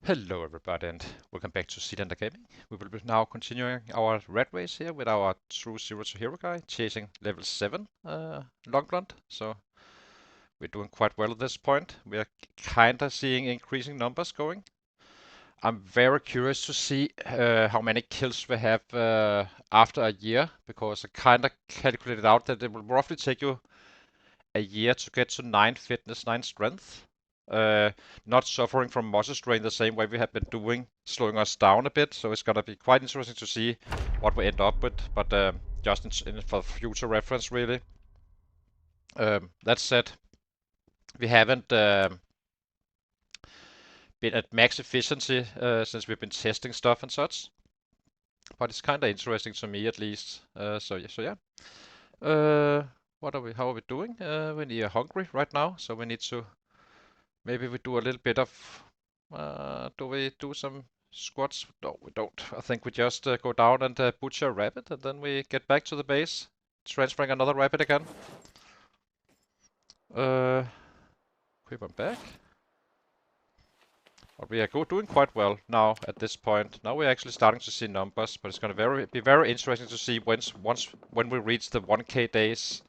Hello everybody and welcome back to Seelander Gaming. We will be now continuing our Ratrace here with our true zero to hero guy chasing level 7 long blonde. So we're doing quite well at this point. We are kinda seeing increasing numbers going. I'm very curious to see how many kills we have after a year, because I kinda calculated out that it will roughly take you a year to get to 9 fitness, 9 strength. Uh, Not suffering from muscle strain the same way we have been doing, slowing us down a bit. So it's gonna be quite interesting to see what we end up with. But just for future reference, really. That said, we haven't been at max efficiency since we've been testing stuff and such. But it's kind of interesting to me, at least. So yeah. What are we? How are we doing? We are hungry right now, so we need to. Maybe we do a little bit of. Do we do some squats? No, we don't. I think we just go down and butcher a rabbit, and then we get back to the base, transferring another rabbit again. Equip them back. But we are doing quite well now at this point. Now we're actually starting to see numbers, but it's going to be very interesting to see when we reach the 1k days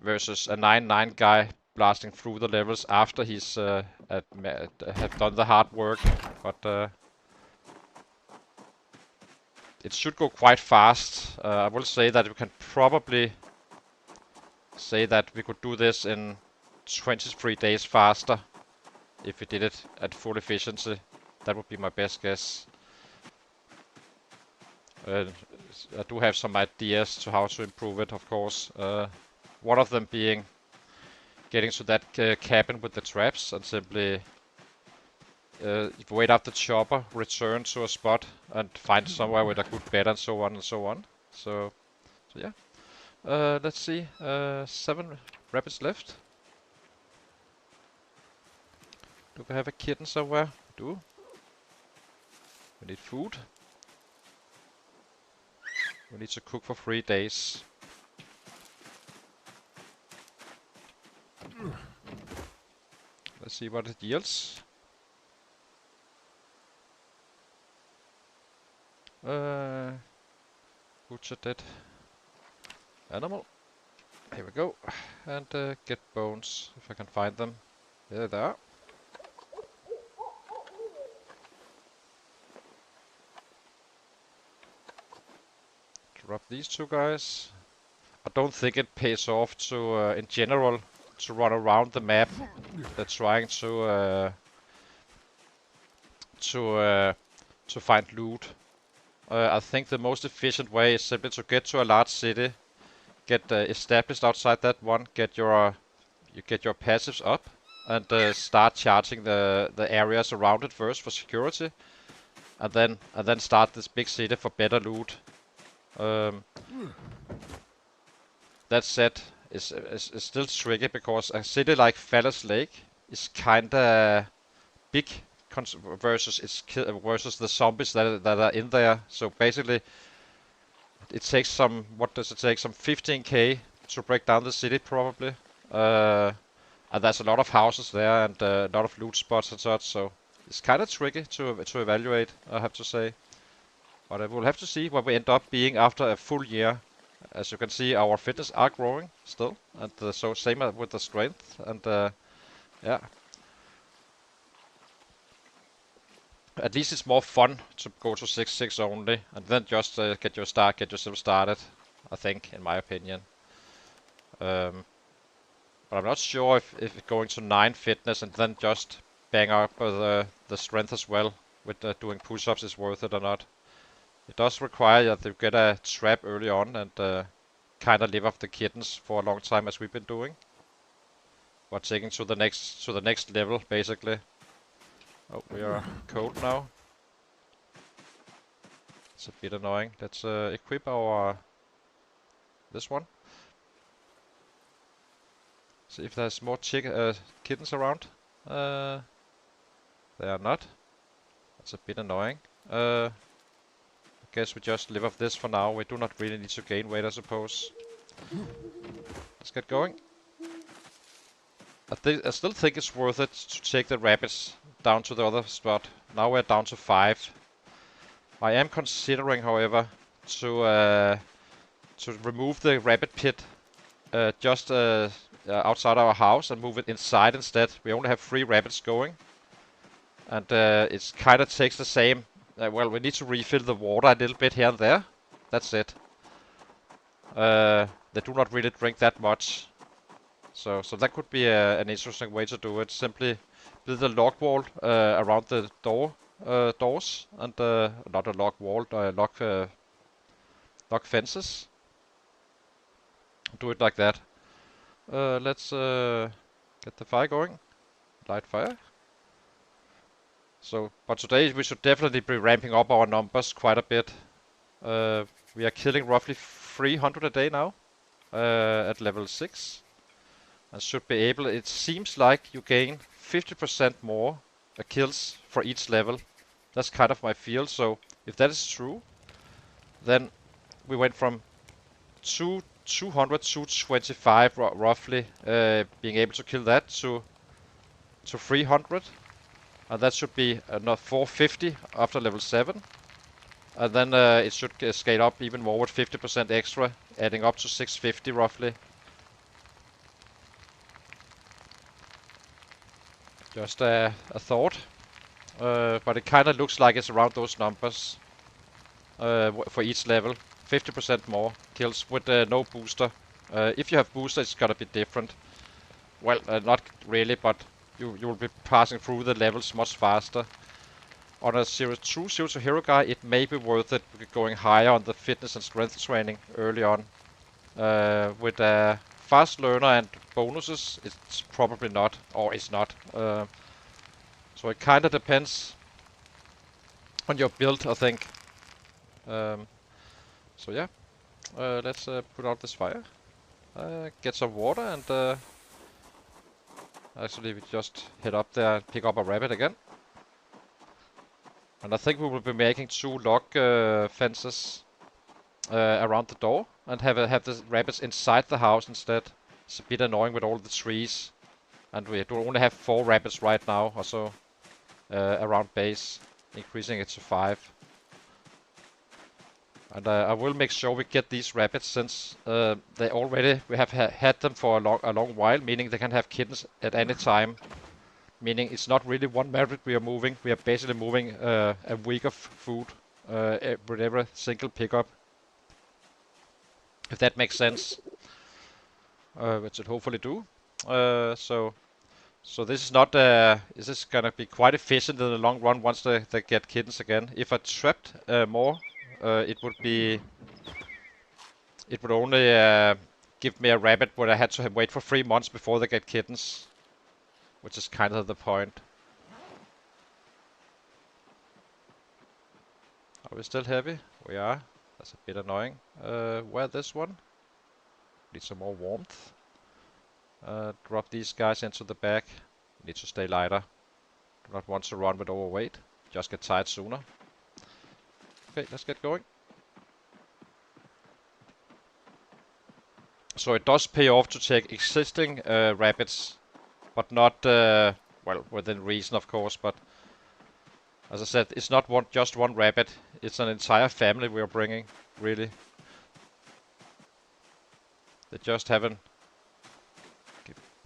versus a 9-9 guy blasting through the levels after he's have done the hard work. But it should go quite fast. I will say that we can probably say that we could do this in 23 days faster if we did it at full efficiency. That would be my best guess. I do have some ideas to how to improve it, of course. One of them being getting to that cabin with the traps and simply wait up the chopper, return to a spot, and find somewhere with a good bed and so on and so on. So yeah. Let's see. 7 rabbits left. Do we have a kitten somewhere? We do. We need food. We need to cook for 3 days. Let's see what it yields. Butcher dead animal. Here we go. And get bones, if I can find them. There they are. Drop these 2 guys. I don't think it pays off to, in general, to run around the map. They're trying to find loot. I think the most efficient way is simply to get to a large city, get established outside that one, get your passives up, and start charging the areas around it first for security, and then start this big city for better loot. That said, it's still tricky because a city like Fallas Lake is kinda big versus the zombies that are in there. So basically, it takes some. What does it take? Some 15k to break down the city probably. And there's a lot of houses there and a lot of loot spots and such. So it's kind of tricky to evaluate, I have to say. But we'll have to see what we end up being after a full year. As you can see, our fitness are growing still, and so same with the strength, and yeah. At least it's more fun to go to 6-6 only, and then just get yourself started. I think, in my opinion. But I'm not sure if going to 9 fitness and then just bang up the strength as well with doing push-ups is worth it or not. It does require that you get a trap early on and kind of live off the kittens for a long time, as we've been doing. But taking to the next level, basically. Oh, we are cold now. It's a bit annoying. Let's equip our this one. See if there's more kittens around. They are not. That's a bit annoying. I guess we just live off this for now. We do not really need to gain weight, I suppose. Let's get going. I still think it's worth it to take the rabbits down to the other spot Now we're down to 5. I am considering, however, to remove the rabbit pit just outside our house and move it inside instead. We only have 3 rabbits going, and it kind of takes the same. Well, we need to refill the water a little bit here and there. That's it. They do not really drink that much, so that could be an interesting way to do it. Simply build a log wall around the doors, and not a log wall, log fences. Do it like that. Let's get the fire going. Light fire. So, but today we should definitely be ramping up our numbers quite a bit. We are killing roughly 300 a day now at level 6. And should be able, it seems like you gain 50% more kills for each level. That's kind of my feel, so if that is true, then we went from 200 to 25 roughly, being able to kill that to 300. And that should be another 450 after level 7. And then it should scale up even more with 50% extra, adding up to 650 roughly. Just a thought. But it kind of looks like it's around those numbers for each level. 50% more kills with no booster. If you have booster, it's gonna be different. Well, not really, but you will be passing through the levels much faster. On a true Zero to Hero guy, it may be worth it going higher on the fitness and strength training early on. With a fast learner and bonuses, it's probably not, or it's not. So it kind of depends on your build, I think. So yeah, let's put out this fire. Get some water, and actually we just head up there and pick up a rabbit again. And I think we will be making 2 log fences around the door and have the rabbits inside the house instead. It's a bit annoying with all the trees, and we do only have 4 rabbits right now or so around base, increasing it to 5. And I will make sure we get these rabbits, since we have had them for a long while, meaning they can have kittens at any time. Meaning it's not really one rabbit we are moving. We are basically moving a week of food with every single pickup. If that makes sense, which it hopefully do. So this is not. This is gonna be quite efficient in the long run once they get kittens again. If I trapped more, it would only give me a rabbit where I had to wait for 3 months before they get kittens, which is kind of the point. Are we still heavy? We are. That's a bit annoying. Where this one? Need some more warmth. Drop these guys into the back. Need to stay lighter. Do not want to run with overweight. Just get tired sooner. Okay, let's get going. So it does pay off to take existing rabbits, but not, well, within reason of course, but as I said, it's not just one rabbit, it's an entire family we are bringing, really. They just haven't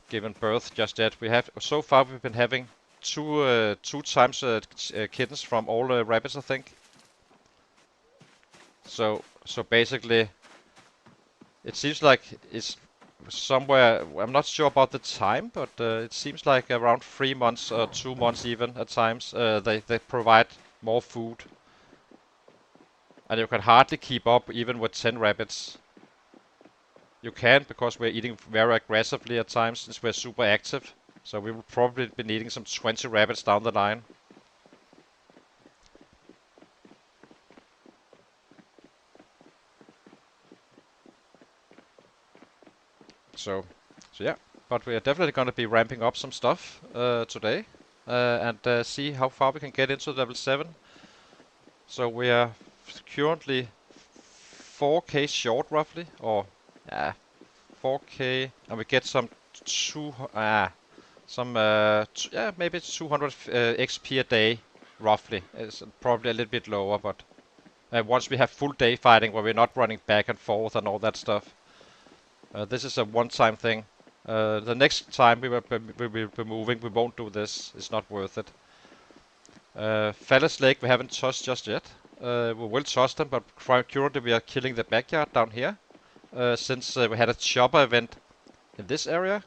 given birth just yet. So far we've been having two times kittens from all rabbits, I think. So basically, it seems like it's somewhere, I'm not sure about the time, but it seems like around 3 months or 2 months even at times, they provide more food. And you can hardly keep up even with 10 rabbits. You can, because we're eating very aggressively at times since we're super active. So we will probably be needing some 20 rabbits down the line. So yeah, but we are definitely going to be ramping up some stuff today and see how far we can get into level 7. So we are currently 4k short roughly, or 4k, and we get some maybe 200 XP a day roughly. It's probably a little bit lower, but once we have full day fighting where we're not running back and forth and all that stuff. This is a one-time thing. The next time we will be moving, we won't do this. It's not worth it. Phallus Lake we haven't touched just yet. We will touch them, but currently we are killing the backyard down here. Since we had a chopper event in this area.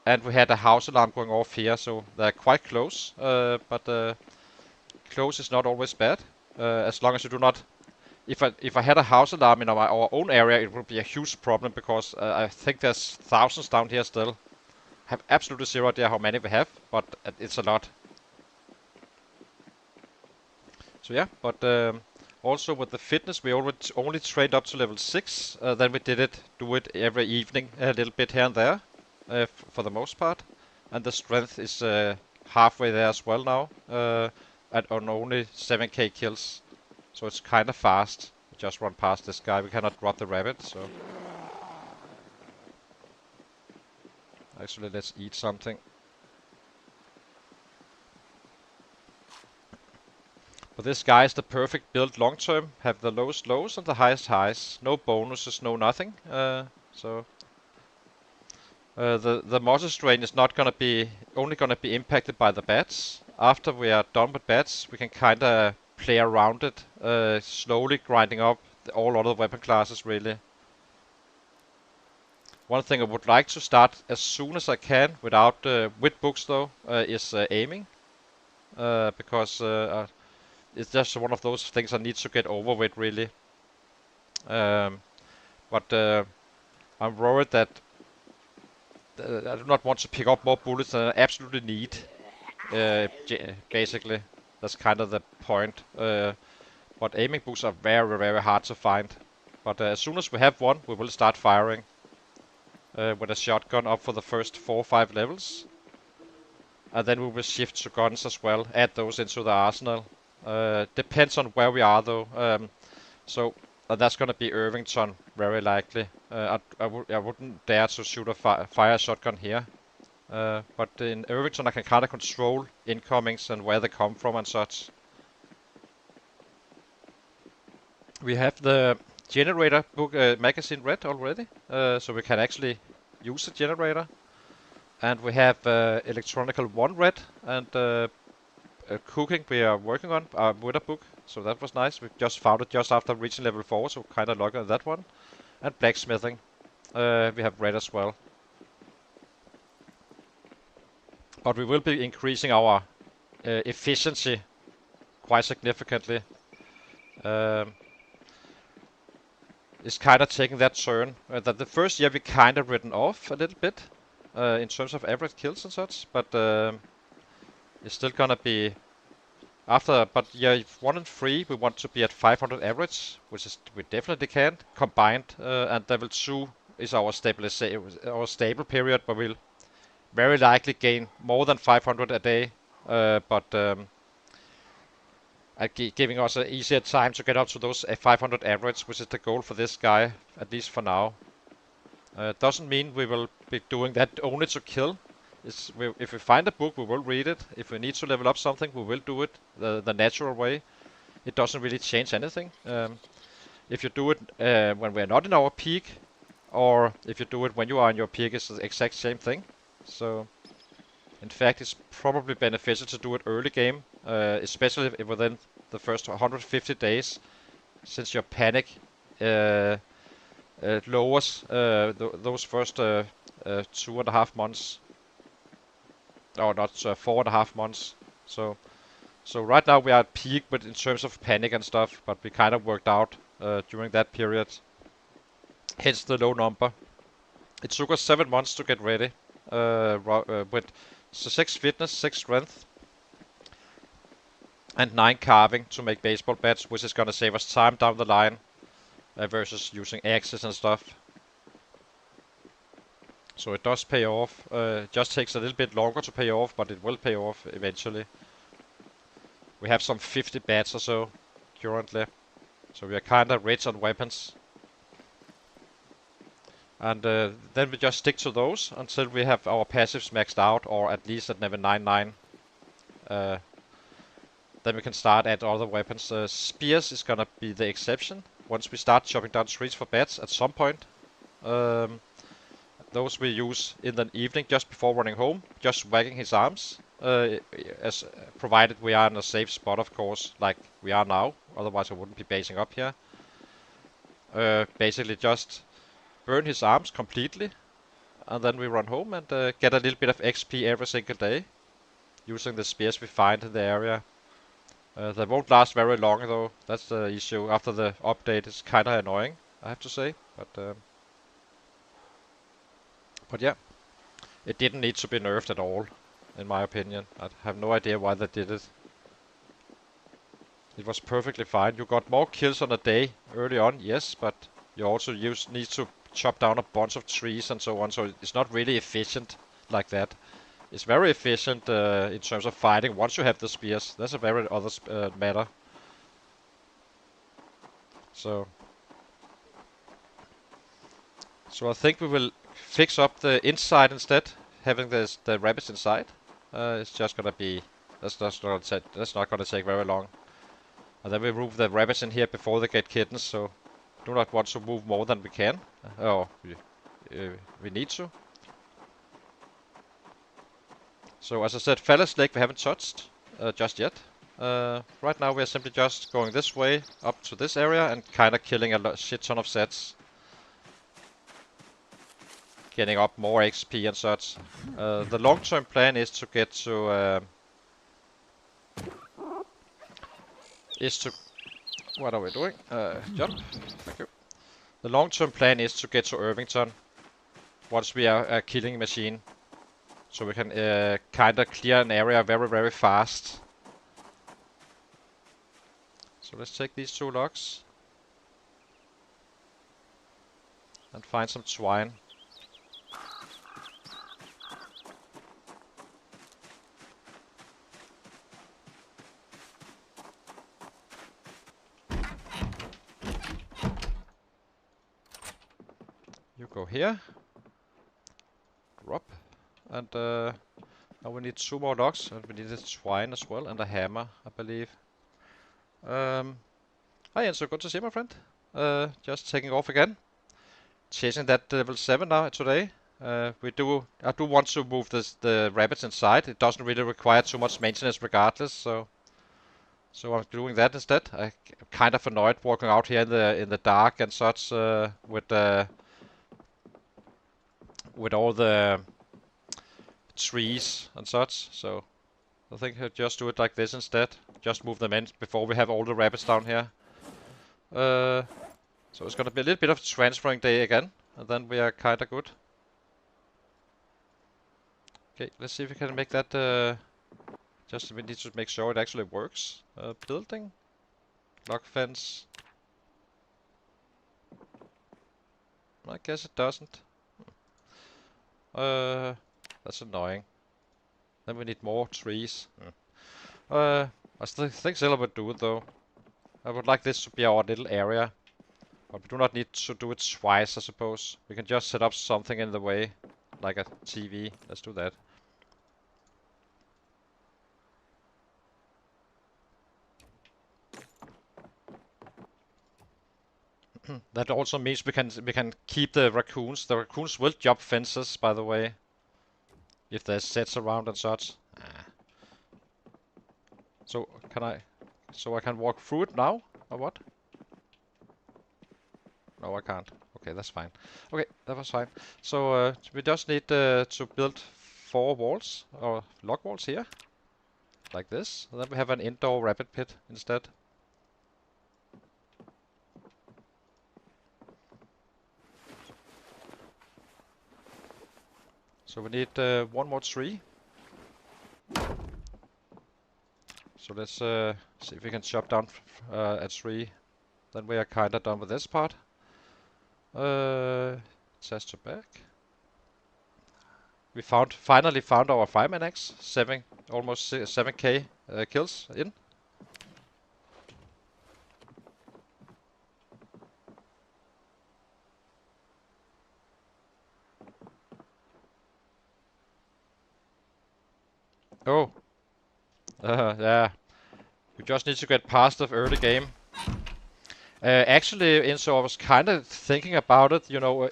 And we had a house alarm going off here, so they're quite close. But close is not always bad. As long as you do not... If I had a house alarm in our own area, it would be a huge problem, because I think there's thousands down here still. Have absolutely zero idea how many we have, but it's a lot. So yeah, but also with the fitness, we only trained up to level 6. Then we do it every evening, a little bit here and there, for the most part. And the strength is halfway there as well now, on only 7k kills. So it's kind of fast. We just run past this guy. We cannot drop the rabbit, so... Actually, let's eat something. But this guy is the perfect build long term. Have the lowest lows and the highest highs. No bonuses, no nothing. The Mossy strain is not gonna be only gonna be impacted by the bats. After we are done with bats, we can kinda play around it, slowly grinding up all other weapon classes really. One thing I would like to start as soon as I can without with books though is aiming, because it's just one of those things I need to get over with really. But I'm worried that I do not want to pick up more bullets than I absolutely need. Basically, that's kind of the point. But aiming books are very, very hard to find. But as soon as we have one, we will start firing with a shotgun up for the first 4 or 5 levels. And then we will shift to guns as well, add those into the arsenal. Depends on where we are though. So that's gonna be Irvington, very likely. I wouldn't dare to shoot a fire shotgun here. But in Irvington I can kinda control incomings and where they come from and such. We have the generator book magazine read already, so we can actually use the generator. And we have electronical 1 read, and cooking we are working on with a book, so that was nice. We just found it just after reaching level 4, so kind of lucky on that one. And blacksmithing we have read as well. But we will be increasing our efficiency quite significantly. It's kind of taking that turn. That the first year we kind of written off a little bit in terms of average kills and such, but it's still gonna be after. But year 1 and 3 we want to be at 500 average, which is we definitely can combined. And level 2 is our stable period, where we'll very likely gain more than 500 a day, giving us an easier time to get up to those 500 average, which is the goal for this guy, at least for now. Doesn't mean we will be doing that only to kill. If we find a book, we will read it. If we need to level up something, we will do it the natural way. It doesn't really change anything. If you do it when we are not in our peak, or if you do it when you are in your peak, it's the exact same thing. So, in fact, it's probably beneficial to do it early game, especially within the first 150 days, since your panic lowers those first 2.5 months, or not 4.5 months. So right now we are at peak, but in terms of panic and stuff, but we kind of worked out during that period. Hence the low number. It took us 7 months to get ready with 6 fitness, 6 strength, and 9 carving to make baseball bats, which is gonna save us time down the line versus using axes and stuff. So it does pay off. It just takes a little bit longer to pay off, but it will pay off eventually. We have some 50 bats or so currently, so we are kinda rich on weapons. And then we just stick to those until we have our passives maxed out, or at least at level 99. then we can start add other weapons. Spears is gonna be the exception. Once we start chopping down trees for bats at some point. Those we use in the evening just before running home, just wagging his arms. As provided we are in a safe spot, of course, like we are now. Otherwise, I wouldn't be basing up here. Basically, just burn his arms completely, and then we run home and get a little bit of XP every single day using the spears we find in the area. They won't last very long, though. That's the issue. After the update, it's kind of annoying, I have to say. But yeah, it didn't need to be nerfed at all, in my opinion. I have no idea why they did it. It was perfectly fine. You got more kills on a day early on, yes, but you also need to chop down a bunch of trees and so on, so it's not really efficient like that. It's very efficient in terms of fighting once you have the spears. That's a very other matter. So I think we will fix up the inside instead, having the rabbits inside. It's just gonna be that's not gonna take very long. And then we move the rabbits in here before they get kittens. So do not want to move more than we can. We need to. So as I said, Phallus Lake we haven't touched just yet. Right now we are simply just going this way up to this area and kind of killing a shit ton of sets. Getting up more XP and such. The long-term plan is to get to... What are we doing? Jump. Thank you. The long-term plan is to get to Irvington once we are a killing machine. So we can kind of clear an area very, very fast. So let's take these 2 logs. And find some twine. You go here. Drop. And now we need 2 more logs. And we need a twine as well. And a hammer, I believe. Hi Enzo, good to see you, my friend. Just taking off again. Chasing that level 7 now today. I do want to move the rabbits inside. It doesn't really require too much maintenance regardless, so I'm doing that instead. I'm kind of annoyed walking out here in the dark and such with all the trees and such. So I think I'll just do it like this instead. Just move them in before we have all the rabbits down here. So it's gonna be a little bit of a transferring day again, and then we are kinda good. Okay, let's see if we can make that, just we need to make sure it actually works. Building. Lock fence. I guess it doesn't. That's annoying. Then we need more trees. I still think Zilla would do it though. I would like this to be our little area. But we do not need to do it twice, I suppose. We can just set up something in the way, like a TV. Let's do that. That also means we can keep the raccoons. The raccoons will jump fences, by the way, if there's sets around and such. So I can walk through it now, or what? No, I can't. Okay, that's fine. Okay, that was fine. So we just need to build 4 walls, or log walls here. Like this. And then we have an indoor rabbit pit instead. So we need 1 more tree. So let's see if we can chop down a tree. Then we are kinda done with this part. Chest to back. We finally found our fireman axe. Almost 7k kills in. Oh. Yeah. You just need to get past the early game. Actually, Enzo, I was kind of thinking about it, you know,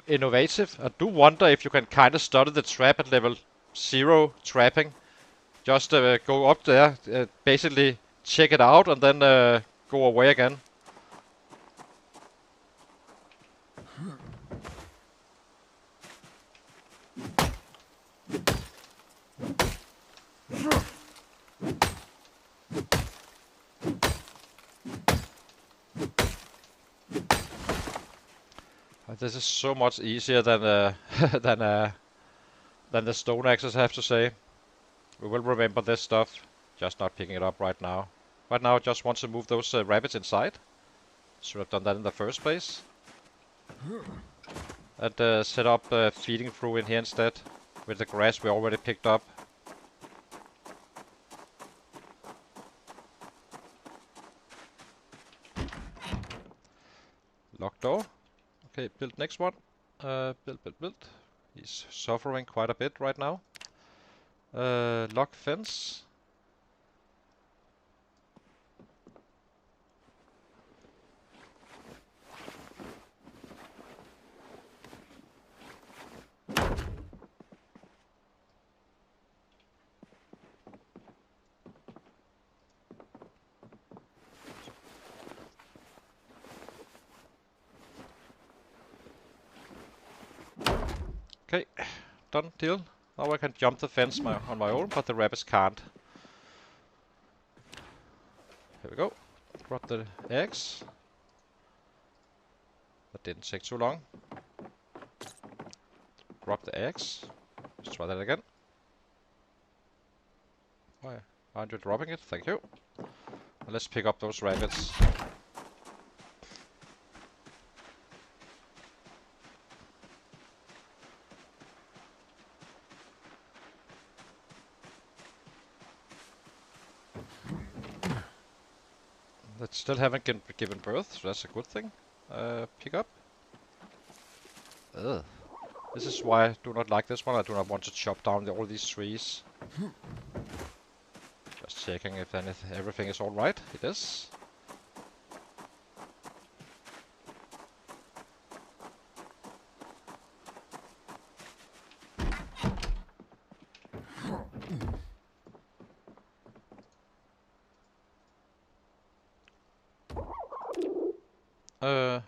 innovative. I do wonder if you can kind of study the trap at level 0 trapping. Just go up there, basically check it out, and then go away again. This is so much easier than than the stone axes, I have to say. We will remember this stuff. Just not picking it up right now. Right now, I just want to move those rabbits inside. Should have done that in the first place. And set up feeding through in here instead, with the grass we already picked up. Locked door. Okay, build next one. Build. He's suffering quite a bit right now. Lock fence. Okay, done deal. Now I can jump the fence on my own, but the rabbits can't. Here we go. Drop the eggs. That didn't take too long. Drop the eggs. Let's try that again. Why aren't you dropping it? Thank you. And let's pick up those rabbits. That still haven't given birth, so that's a good thing. Pick up. Ugh. This is why I do not like this one. I do not want to chop down all these trees. Just checking if everything is alright. It is.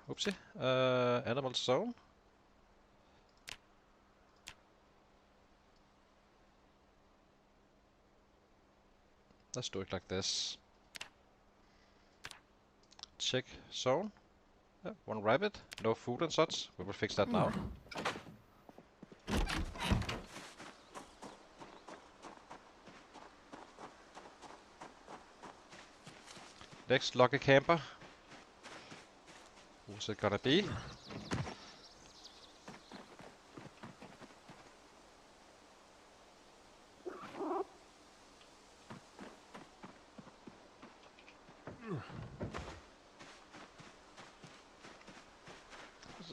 Oopsie. Animal zone. Let's do it like this. Check zone. One rabbit, no food and such. We will fix that now. Next lucky camper. Who's it gonna be?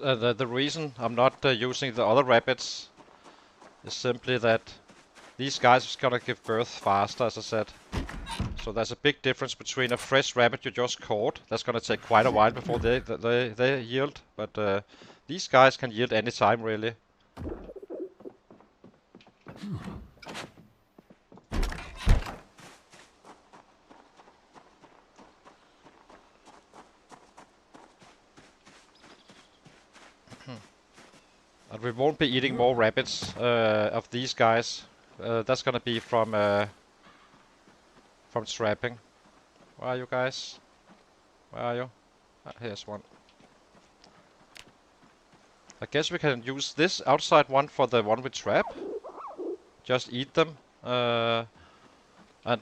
The reason I'm not using the other rabbits is simply that these guys are gonna give birth faster, as I said. So there's a big difference between a fresh rabbit you just caught. That's gonna take quite a while before they yield, but these guys can yield any time really. And we won't be eating more rabbits of these guys. That's gonna be from trapping. Where are you guys? Where are you? Ah, here's one. I guess we can use this outside one for the one we trap. Just eat them. And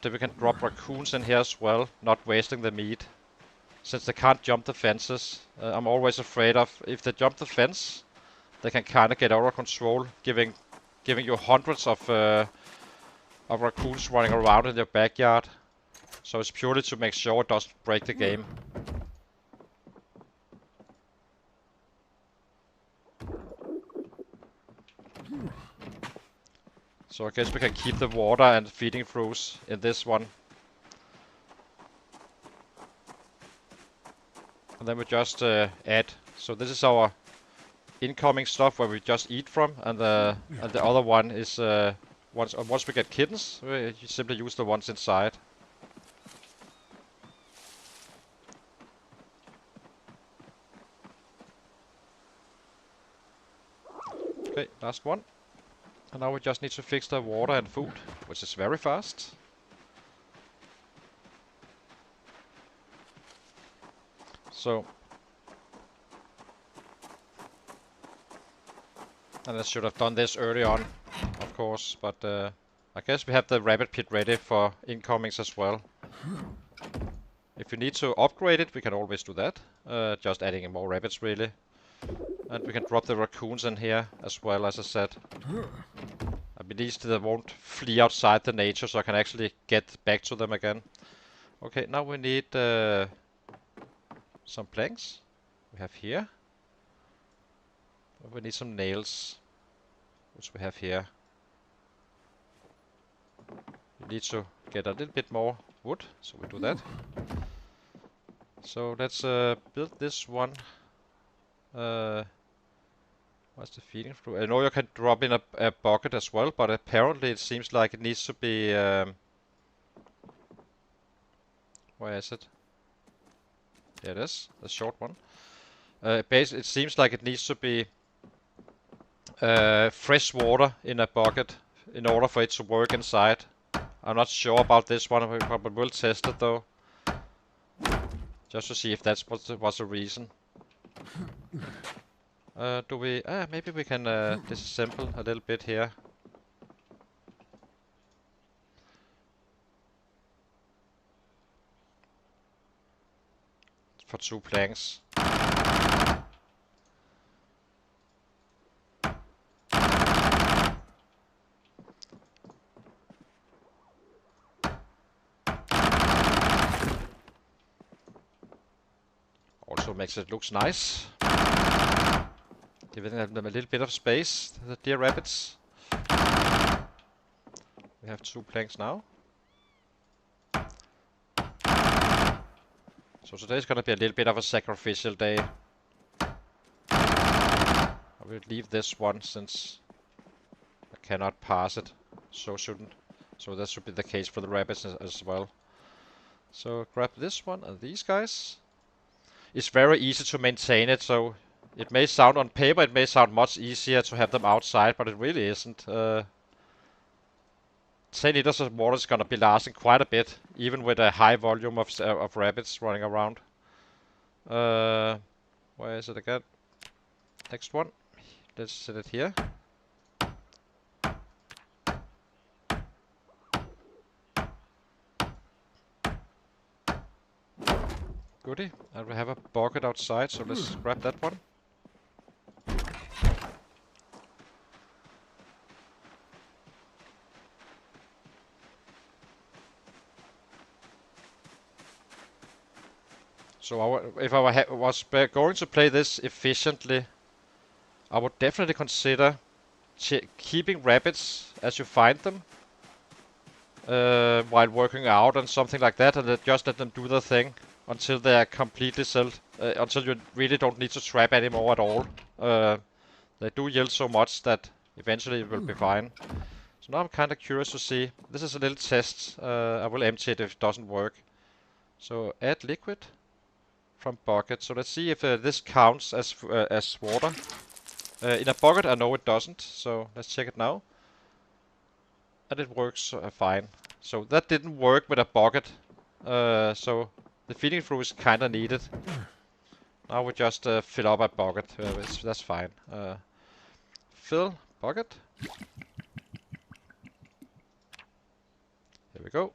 we can drop raccoons in here as well, not wasting the meat. Since they can't jump the fences, I'm always afraid of if they jump the fence, they can kind of get out of control, giving you hundreds of raccoons running around in your backyard. So it's purely to make sure it doesn't break the game. So I guess we can keep the water and feeding throws in this one. And then we just add. So this is our incoming stuff where we just eat from, and the other one is once we get kittens, we simply use the ones inside. Okay, last one. And now we just need to fix the water and food, which is very fast. So, and I should have done this early on, of course, but I guess we have the rabbit pit ready for incomings as well. If you need to upgrade it, we can always do that. Just adding in more rabbits, really. And we can drop the raccoons in here as well, as I said. At least they won't flee outside the nature, so I can actually get back to them again. Okay, now we need some planks. We have here. We need some nails, which we have here. We need to get a little bit more wood, so we do that. So let's build this one. What's the feeding through? I know you can drop in a bucket as well, but apparently it seems like it needs to be... where is it? There it is, the short one. It seems like it needs to be fresh water in a bucket in order for it to work inside. I'm not sure about this one, we probably will test it though. Just to see if that's what was the reason. Do we... maybe we can disassemble a little bit here. For 2 planks. Also makes it looks nice. Giving them a little bit of space, the dear rabbits. We have 2 planks now. So today's gonna be a little bit of a sacrificial day. I will leave this one since I cannot pass it. So that should be the case for the rabbits as well. So grab this one and these guys. It's very easy to maintain it, so it may sound on paper, it may sound much easier to have them outside, but it really isn't. 10 liters of water is gonna be lasting quite a bit, even with a high volume of rabbits running around. Where is it again? Next one. Let's set it here. Goody. And we have a bucket outside, so let's grab that one. So if I was going to play this efficiently, I would definitely consider keeping rabbits as you find them while working out and something like that, and just let them do their thing until they are completely until you really don't need to trap anymore at all. They do yield so much that eventually it will be fine. So now I'm kind of curious to see. This is a little test. I will empty it if it doesn't work. So add liquid from bucket. So let's see if this counts as water. In a bucket I know it doesn't, so let's check it now. And it works fine. So that didn't work with a bucket. So the feeding through is kind of needed. Now we just fill up a bucket. That's fine. Fill bucket. Here we go.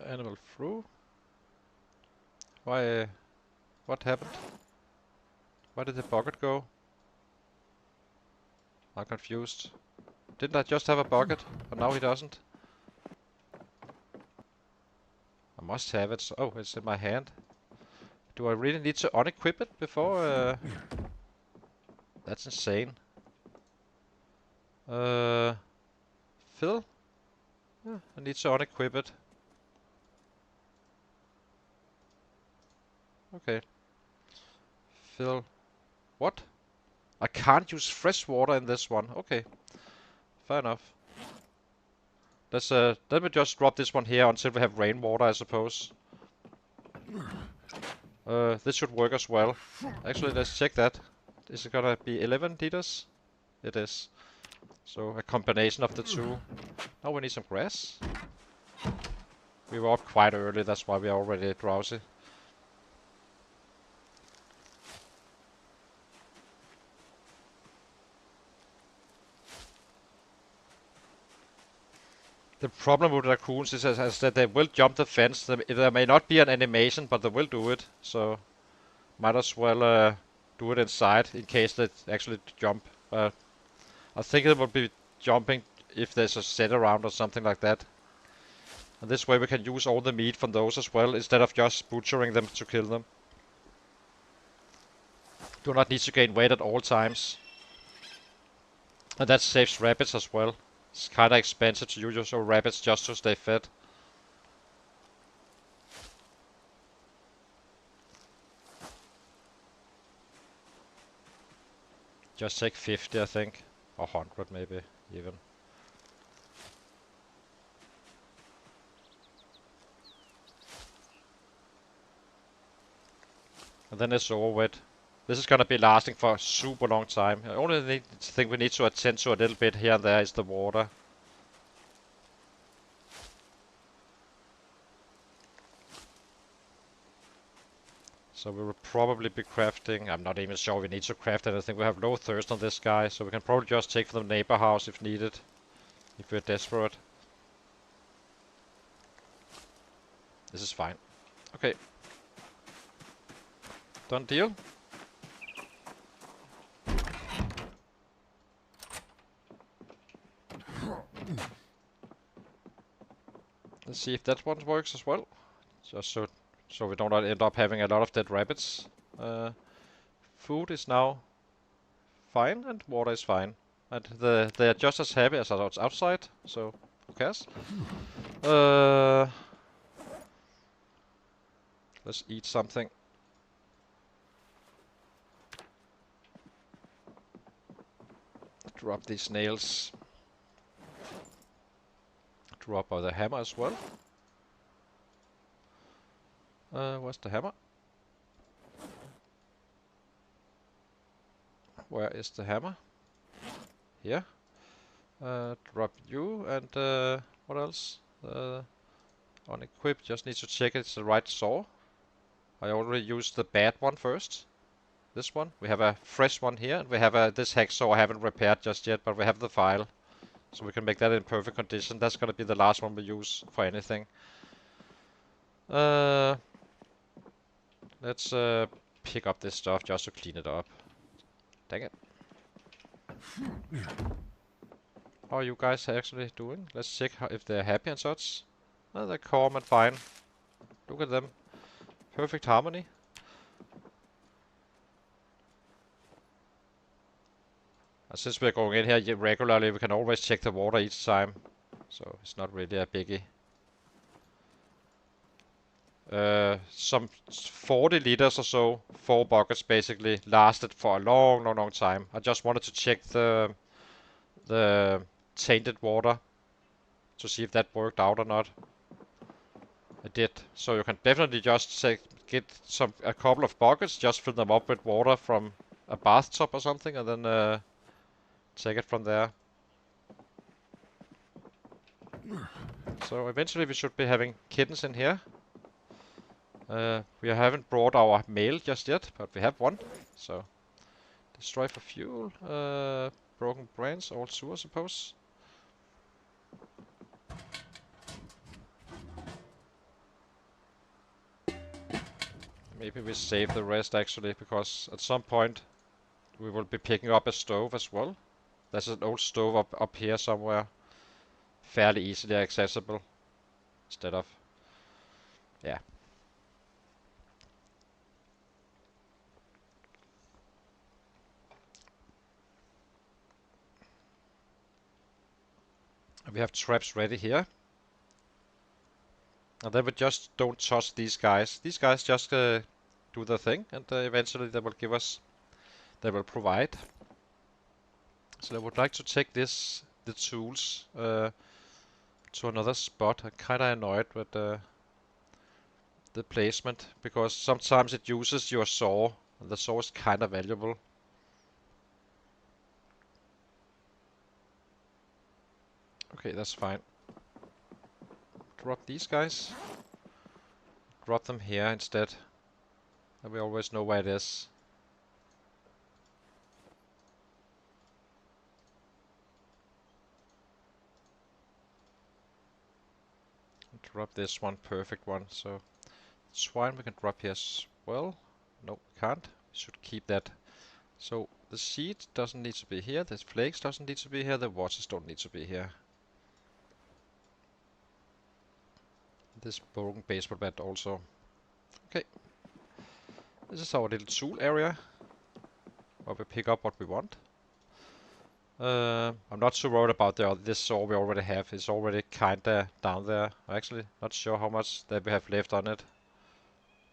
Animal through. Why? What happened? Where did the bucket go? I'm confused. Didn't I just have a bucket? But now he doesn't. I must have it. Oh, it's in my hand. Do I really need to unequip it before? That's insane. Fill? Yeah, I need to unequip it. Okay. Fill. What? I can't use fresh water in this one. Okay. Fair enough. Let me just drop this one here until we have rainwater, I suppose. This should work as well. Actually, let's check that. Is it gonna be 11 liters? It is. So a combination of the two. Now we need some grass. We were up quite early, that's why we are already drowsy. The problem with raccoons is that they will jump the fence. There may not be an animation, but they will do it. So might as well do it inside in case they actually jump. I think it will be jumping if there's a set around or something like that. And this way we can use all the meat from those as well, instead of just butchering them to kill them. Do not need to gain weight at all times. And that saves rabbits as well. It's kinda expensive to use your rabbits just to stay fed. Just take 50, I think. Or 100 maybe, even. And then it's over with. This is gonna be lasting for a super long time. The only thing we need to attend to a little bit here and there is the water. So we will probably be crafting. I'm not even sure we need to craft anything. We have low thirst on this guy, so we can probably just take from the neighbor house if needed. If we're desperate. This is fine. Okay. Done deal. Let's see if that one works as well. Just so we don't end up having a lot of dead rabbits. Food is now fine and water is fine. And they are just as happy as outside, so who cares? Let's eat something. Drop these nails. Drop the hammer as well. Where's the hammer? Where is the hammer? Here. Drop you and what else? Unequip. Just need to check it's the right saw. I already used the bad one first. This one. We have a fresh one here, and we have this hacksaw I haven't repaired just yet, but we have the file. So we can make that in perfect condition. That's gonna be the last one we use for anything. Let's pick up this stuff just to clean it up. Dang it. How are you guys actually doing? Let's check if they're happy and such. Oh, they're calm and fine. Look at them. Perfect harmony. And since we're going in here regularly, we can always check the water each time. So it's not really a biggie. Some 40 liters or so, 4 buckets basically, lasted for a long time. I just wanted to check the tainted water to see if that worked out or not. It did. So you can definitely just get a couple of buckets, just fill them up with water from a bathtub or something, and then take it from there. So eventually we should be having kittens in here. We haven't brought our mail just yet, but we have one. So destroy for fuel. Broken branch, all two, I suppose. Maybe we save the rest actually, because at some point we will be picking up a stove as well. There's an old stove up here somewhere, fairly easily accessible. Instead of, yeah. We have traps ready here. And then we just don't touch these guys. These guys just do their thing, and eventually they will give us, they will provide. So I would like to take the tools to another spot. I'm kinda annoyed with the placement, because sometimes it uses your saw, and the saw is kinda valuable. Okay, that's fine. Drop these guys. Drop them here instead. And we always know where it is. Drop this one, perfect one. So swine we can drop here as well. No, we can't. We should keep that. So the seed doesn't need to be here. The flakes doesn't need to be here. The waters don't need to be here. This broken baseball bat also. Okay. This is our little tool area, where we pick up what we want. I'm not too worried about this saw we already have. It's already kinda down there. I'm actually not sure how much that we have left on it.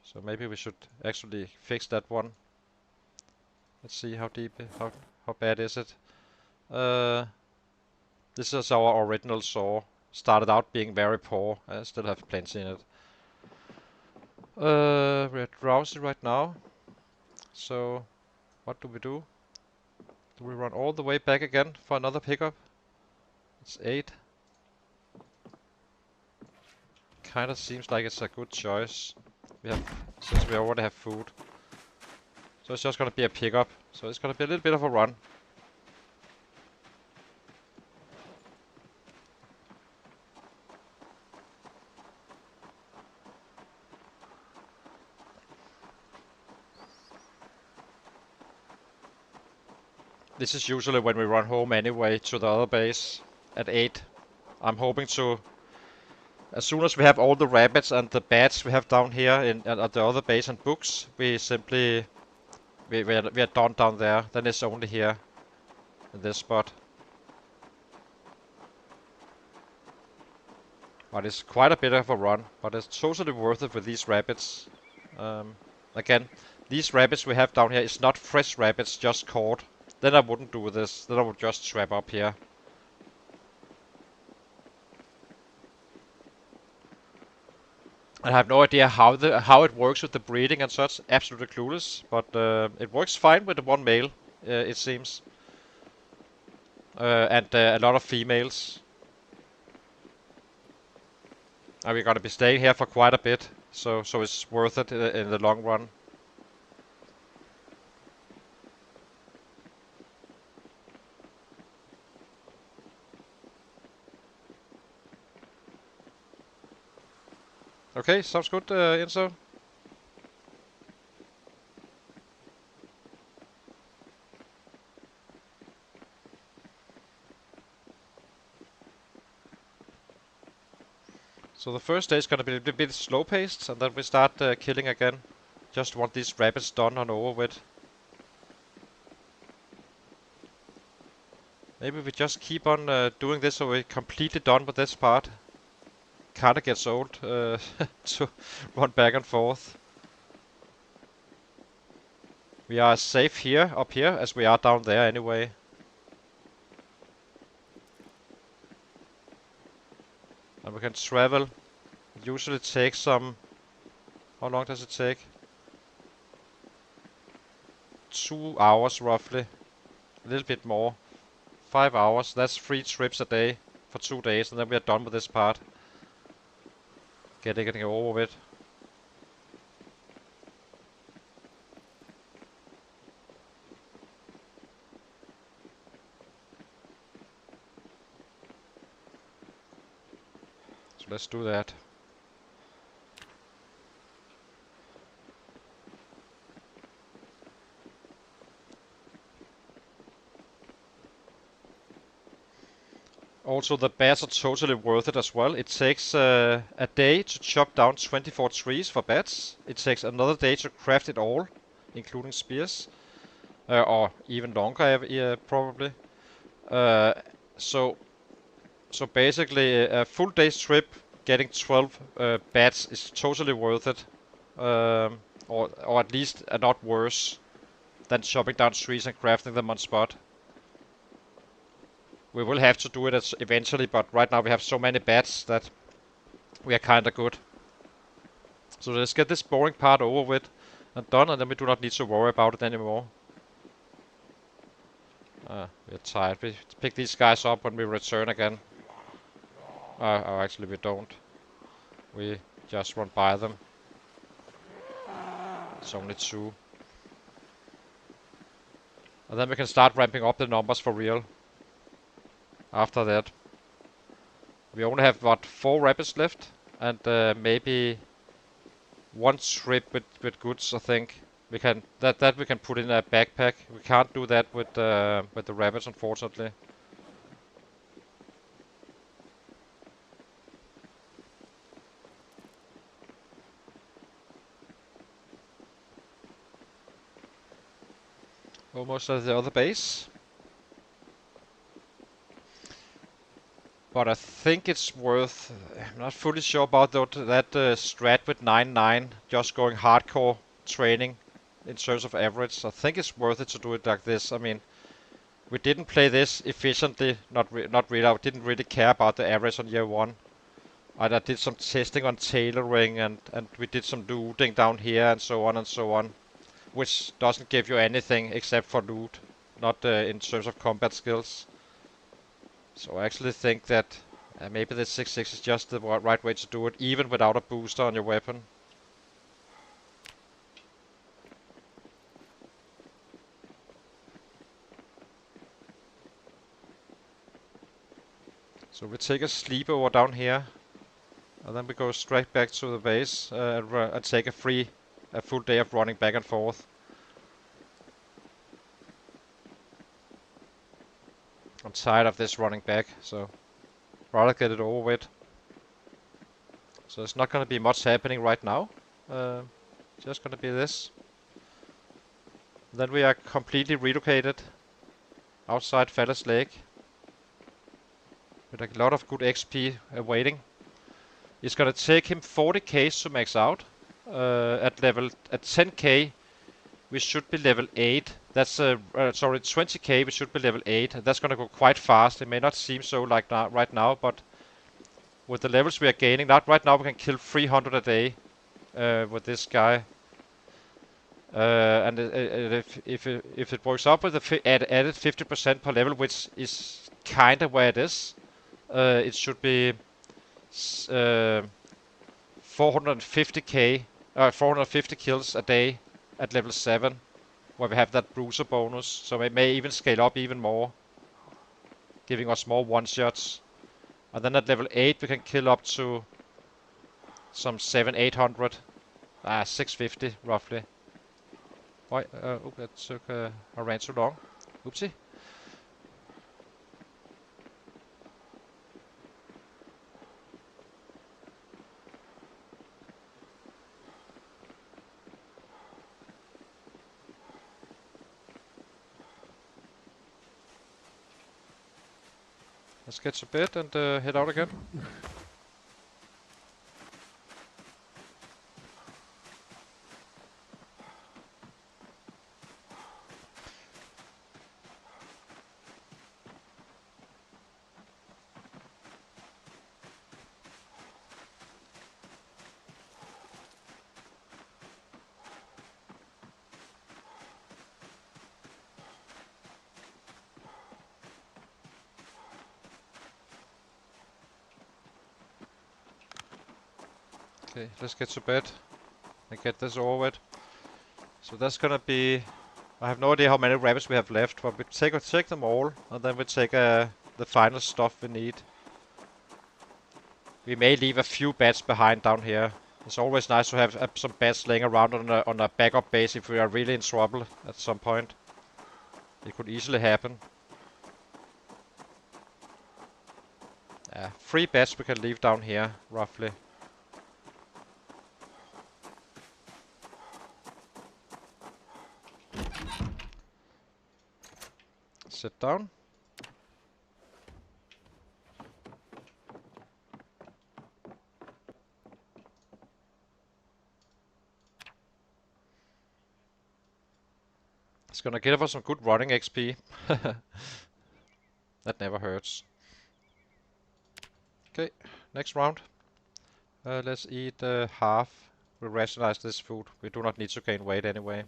So maybe we should actually fix that one. Let's see how deep, how bad is it. This is our original saw. Started out being very poor. I still have plenty in it. We're drowsy right now. So what do we do? Do we run all the way back again for another pickup? It's 8. Kinda seems like it's a good choice. Since we already have food. So it's just gonna be a pickup. So it's gonna be a little bit of a run. This is usually when we run home anyway to the other base at 8. I'm hoping to, as soon as we have all the rabbits and the bats we have down here at the other base and books, we simply we are done down there. Then it's only here in this spot. But it's quite a bit of a run, but it's totally worth it with these rabbits. Again, these rabbits we have down here is not fresh rabbits, just caught. Then I wouldn't do this. Then I would just trap up here. I have no idea how it works with the breeding and such. Absolutely clueless, but it works fine with the one male, it seems, and a lot of females. And we're gonna be staying here for quite a bit, so it's worth it in the long run. Okay, sounds good, Enzo. So the first day is gonna be a bit slow-paced, and then we start killing again. Just want these rabbits done and over with. Maybe we just keep on doing this so we're completely done with this part. Kinda gets old to run back and forth. We are as safe here, up here, as we are down there anyway. And we can travel. It usually takes some... How long does it take? 2 hours roughly. A little bit more. 5 hours. That's 3 trips a day for 2 days, and then we are done with this part. Getting over with. So let's do that. Also, the bats are totally worth it as well. It takes a day to chop down 24 trees for bats. It takes another day to craft it all, including spears. Or even longer, probably. So So basically, a full day's trip, getting 12 bats is totally worth it, or at least a lot worse than chopping down trees and crafting them on spot. We will have to do it eventually, but right now we have so many bats that we are kinda good. So let's get this boring part over with and done, and then we do not need to worry about it anymore. We're tired. We pick these guys up when we return again. Oh, actually we don't. We just run by them. It's only 2. And then we can start ramping up the numbers for real. After that. We only have, what, 4 rabbits left? And maybe 1 trip with goods, I think. We can that we can put in a backpack. We can't do that with the rabbits, unfortunately. Almost at the other base. But I think it's worth... I'm not fully sure about that strat with 9-9, just going hardcore training in terms of average. I think it's worth it to do it like this. I mean, we didn't play this efficiently, not really. I didn't really care about the average on year 1. I did some testing on tailoring and we did some looting down here and so on, which doesn't give you anything except for loot, not in terms of combat skills. So I actually think that maybe the 6-6 is just the right way to do it, even without a booster on your weapon. So we take a sleepover down here, and then we go straight back to the base and take a full day of running back and forth. I'm tired of this running back, so rather get it over with. So there's not gonna be much happening right now. Just gonna be this. Then we are completely relocated outside Fella's Lake with a lot of good XP awaiting. It's gonna take him 40k to max out. At 10k we should be level 8. That's sorry, 20k we should be level 8. That's gonna go quite fast. It may not seem so like that right now, but with the levels we are gaining, right now we can kill 300 a day with this guy. And if it works out with the added 50% per level, which is kind of where it is, it should be 450k, 450 kills a day at level 7, where we have that bruiser bonus. So it may even scale up even more, giving us more one-shots. And then at level 8 we can kill up to some 700-800, 650 roughly. Why? Oh, that took, I ran too long. Oopsie. Let's get to bed and head out again. Okay, let's get to bed and get this over with. So that's gonna be... I have no idea how many rabbits we have left, but we take them all, and then we take the final stuff we need. We may leave a few bats behind down here. It's always nice to have some bats laying around on a backup base if we are really in trouble at some point. It could easily happen. 3 bats we can leave down here, roughly. Sit down. It's gonna give us some good running XP. That never hurts. Okay, next round. Let's eat half. We rationalize this food. We do not need to gain weight anyway.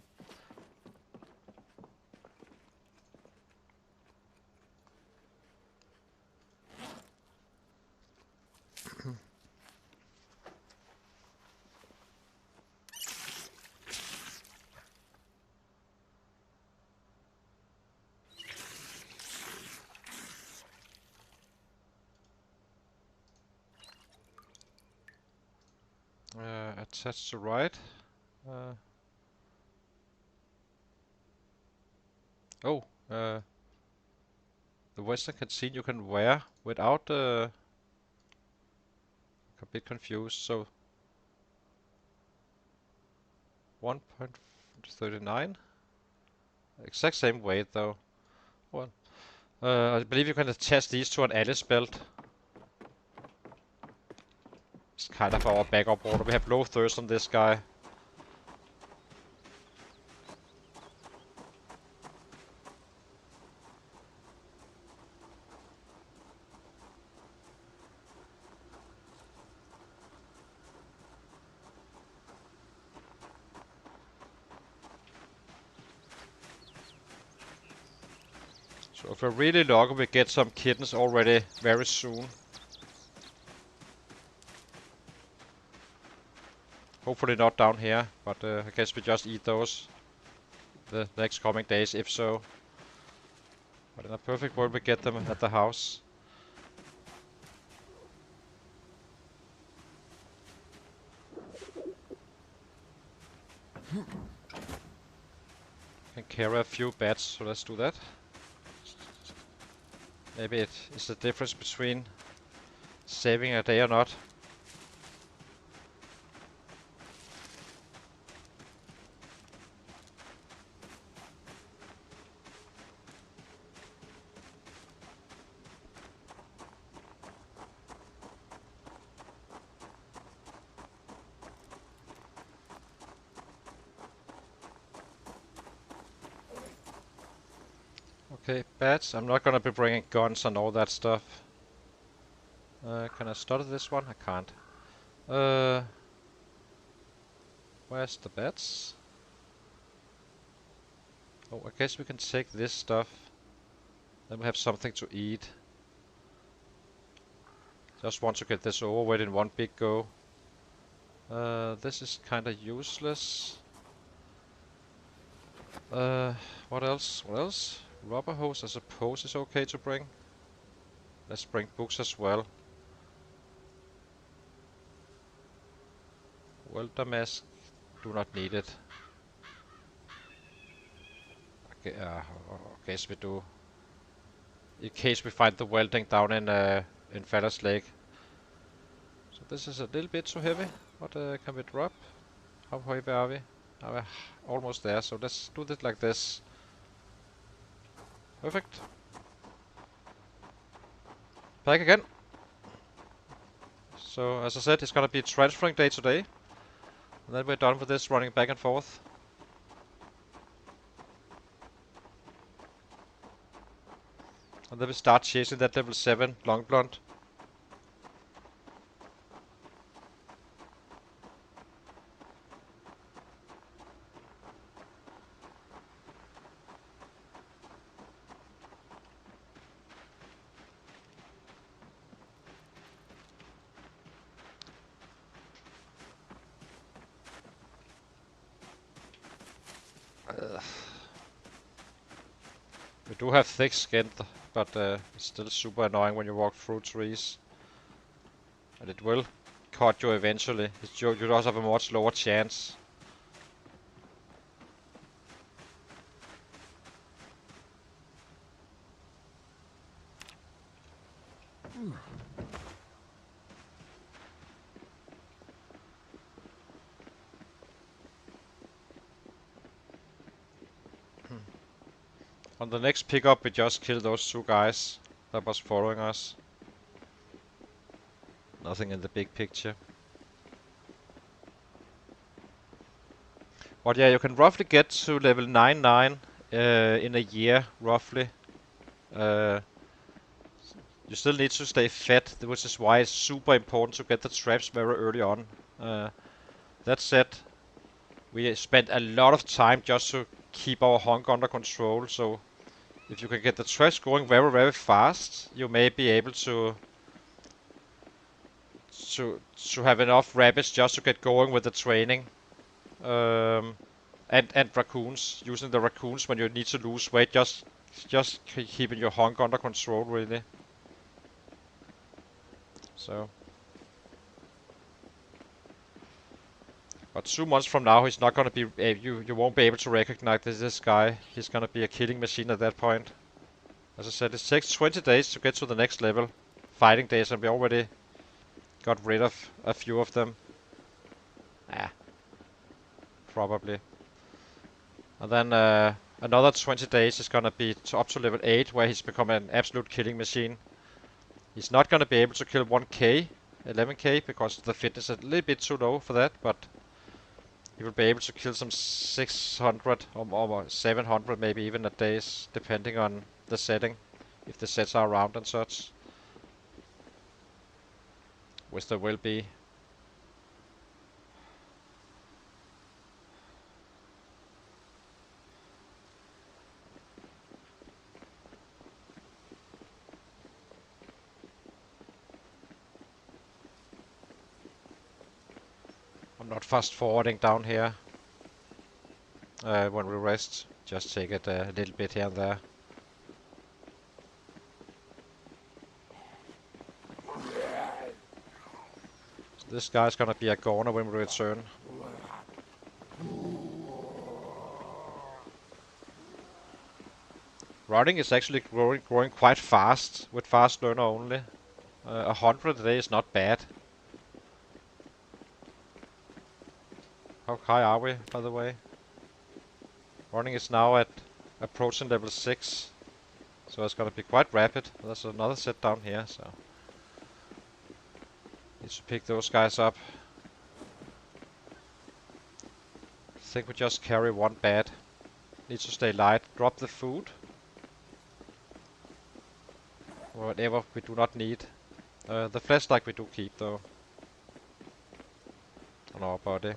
Attach to right. Oh, the Western canteen you can wear without. A bit confused. So 1.39. Exact same weight though. Well, I believe you can attach these to an Alice belt. It's kind of our backup order. We have low thirst on this guy. So if we're really lucky, we get some kittens already very soon. Hopefully not down here, but I guess we just eat those the next coming days, if so. But in a perfect world, we get them at the house. Can carry a few bats, so let's do that. Maybe it is the difference between saving a day or not. Okay, bats. I'm not gonna be bringing guns and all that stuff. Can I stutter this one? I can't. Where's the bats? Oh, I guess we can take this stuff. Then we have something to eat. Just want to get this over with in one big go. This is kinda useless. What else? What else? Rubber hose, I suppose, is okay to bring. Let's bring books as well. Welder mask, do not need it. Okay, guess we do. In case we find the welding down in Fallas Lake. So this is a little bit too heavy. What can we drop? How heavy are we? We're almost there, so let's do this like this. Perfect. Back again. So, as I said, it's gonna be transferring day today. And then we're done with this running back and forth. And then we start chasing that level 7 long blonde. We do have thick skin, but it's still super annoying when you walk through trees. And it will cut you eventually. You just have a much lower chance. On the next pickup, we just kill those two guys that was following us. Nothing in the big picture. But yeah, you can roughly get to level 99 in a year, roughly. You still need to stay fed, which is why it's super important to get the traps very early on. That said, we spent a lot of time just to keep our hunger under control, so if you can get the traps going very fast, you may be able to have enough rabbits just to get going with the training. And raccoons, using the raccoons when you need to lose weight, just keeping your hunger under control, really. So, but 2 months from now, he's not gonna be. You won't be able to recognize this guy. He's gonna be a killing machine at that point. As I said, it takes 20 days to get to the next level, fighting days, and we already got rid of a few of them. Probably. And then another 20 days is gonna be up to level 8, where he's become an absolute killing machine. He's not gonna be able to kill 1k, 11k, because the fitness is a little bit too low for that, but he will be able to kill some 600 or 700 maybe even a days, depending on the setting, if the sets are around and such. Which there will be. I'm not fast forwarding down here when we rest. Just take it a little bit here and there. So this guy's gonna be a goner when we return. Running is actually growing quite fast with fast learner only. 100 a day is not bad. How high are we, by the way? Running is now at approaching level 6. So it's gonna be quite rapid. There's another set down here, so need to pick those guys up. I think we just carry one bat. Need to stay light. Drop the food. Or whatever we do not need. The flashlight we do keep though. On our body.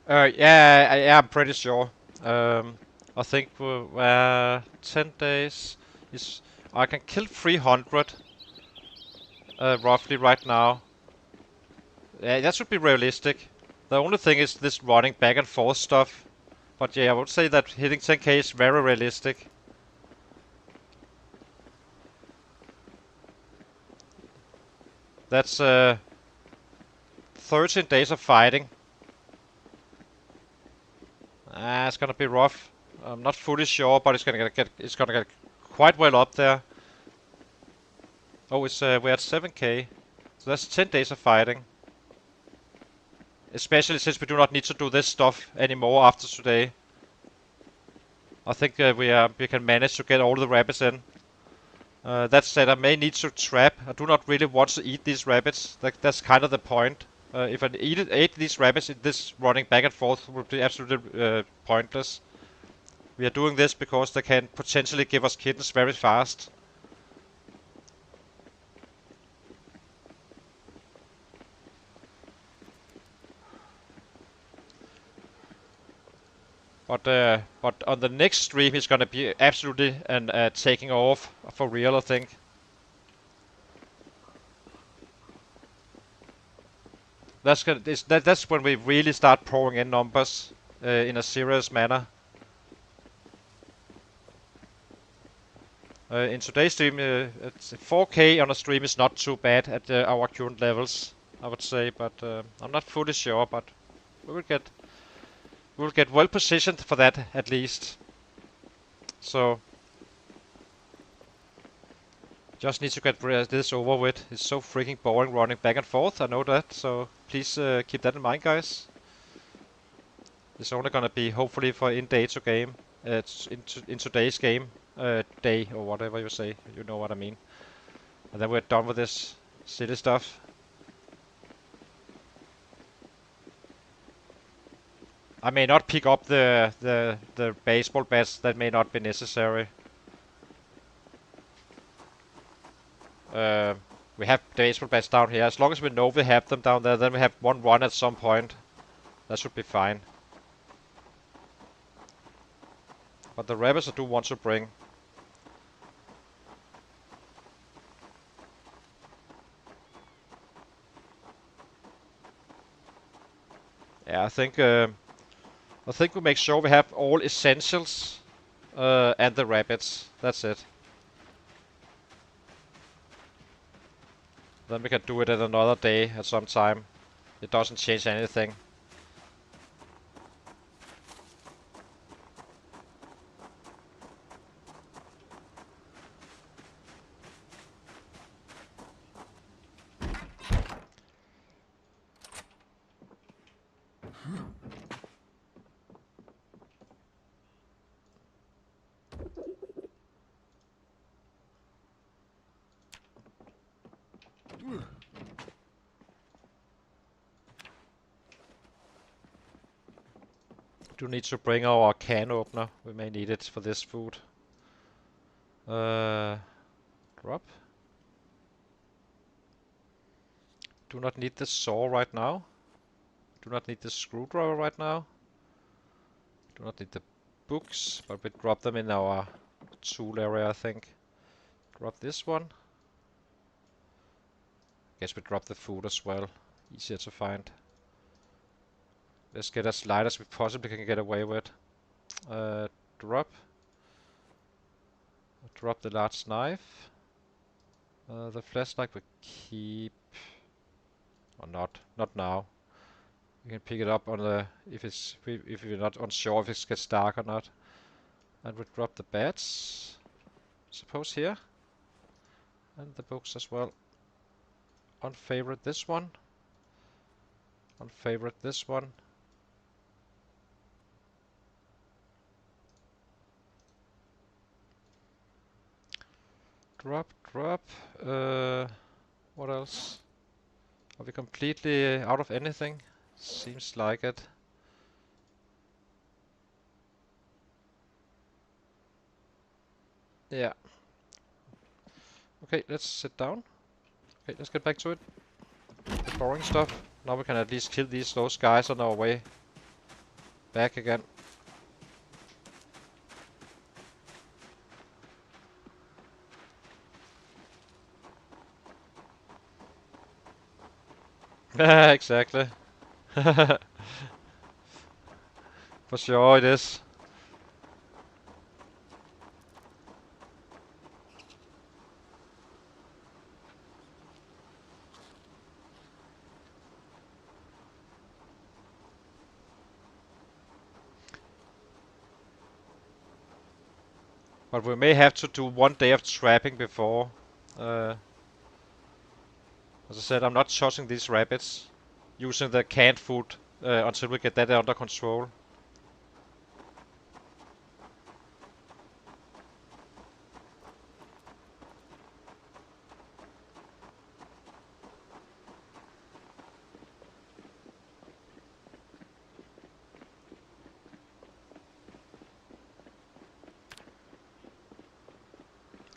Yeah, I'm pretty sure. I think 10 days is. I can kill 300 roughly right now. Yeah, that should be realistic. The only thing is this running back and forth stuff. But yeah, I would say that hitting 10k is very realistic. That's 13 days of fighting. It's gonna be rough. I'm not fully sure, but it's gonna get quite well up there. Oh, it's we're at 7k, so that's 10 days of fighting. Especially since we do not need to do this stuff anymore after today. I think we can manage to get all the rabbits in. That said, I may need to trap. I do not really want to eat these rabbits. That's kind of the point. If I ate these rabbits, this running back and forth would be absolutely pointless. We are doing this because they can potentially give us kittens very fast. But on the next stream, he's gonna be absolutely taking off for real, I think. That's when we really start pouring in numbers in a serious manner. In today's stream, 4k on a stream is not too bad at our current levels, I would say, but I'm not fully sure. But we will get well positioned for that at least. So Just need to get this over with. It's so freaking boring running back and forth, I know that, so please keep that in mind, guys. It's only gonna be hopefully for in day to game. It's in today's game, day or whatever you say. You know what I mean. And then we're done with this silly stuff. I may not pick up the baseball bats. That may not be necessary. We have baseball bats down here. As long as we know we have them down there, then we have one run at some point. That should be fine. But the rabbits I do want to bring. Yeah, I think we make sure we have all essentials and the rabbits. That's it. Then we can do it at another day at some time. It doesn't change anything. Do need to bring our can opener. We may need it for this food. Drop. Do not need the saw right now. Do not need the screwdriver right now. Do not need the books, but we drop them in our tool area, I think. Drop this one. Guess we drop the food as well. Easier to find. Let's get as light as we possibly can get away with. Drop. Drop the large knife. The flashlight we keep. Or not. Not now. We can pick it up on the if we're not unsure if it gets dark or not. And we drop the bats. Suppose here. And the books as well. Unfavorite this one. Unfavorite this one. Drop, drop. What else? Are we completely out of anything? Seems like it. Yeah. Okay, let's sit down. Okay, let's get back to it. The boring stuff. Now we can at least kill those guys on our way back again. Exactly. For sure it is. But we may have to do one day of trapping before. As I said, I'm not touching these rabbits. Using the canned food until we get that under control.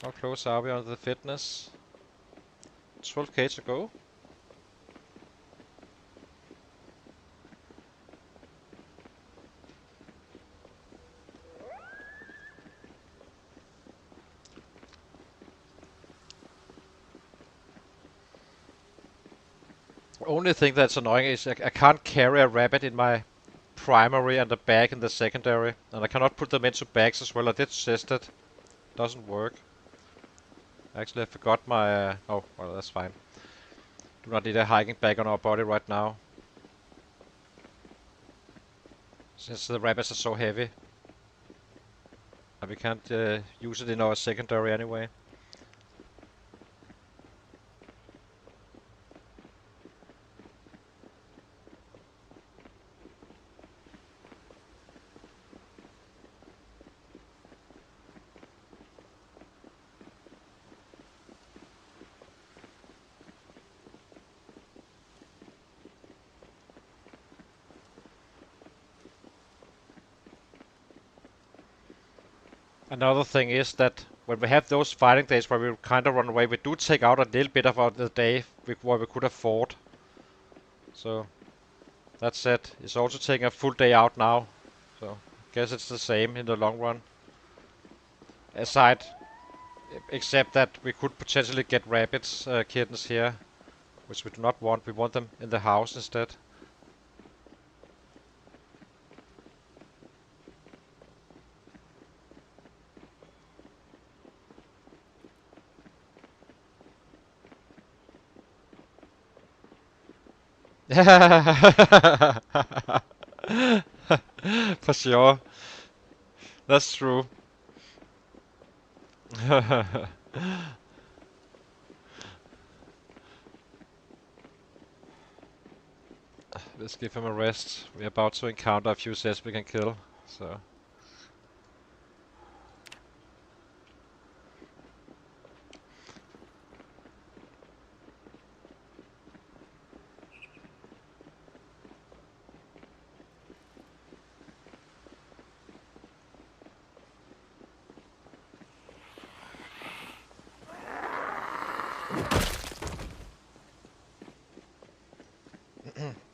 How close are we on the fitness? 12k to go. Only thing that's annoying is I can't carry a rabbit in my primary and a bag in the secondary. And I cannot put them into bags as well. I did test it. Doesn't work. Actually, I forgot my... oh, well, that's fine. Do not need a hiking bag on our body right now. Since the rabbits are so heavy. And we can't use it in our secondary anyway. Another thing is that when we have those fighting days where we kind of run away, we do take out a little bit of the day where we could afford. So that's it. It's also taking a full day out now. So I guess it's the same in the long run. Aside, except that we could potentially get rabbits, kittens here, which we do not want. We want them in the house instead. For sure. That's true. Let's give him a rest. We're about to encounter a few sets we can kill, so.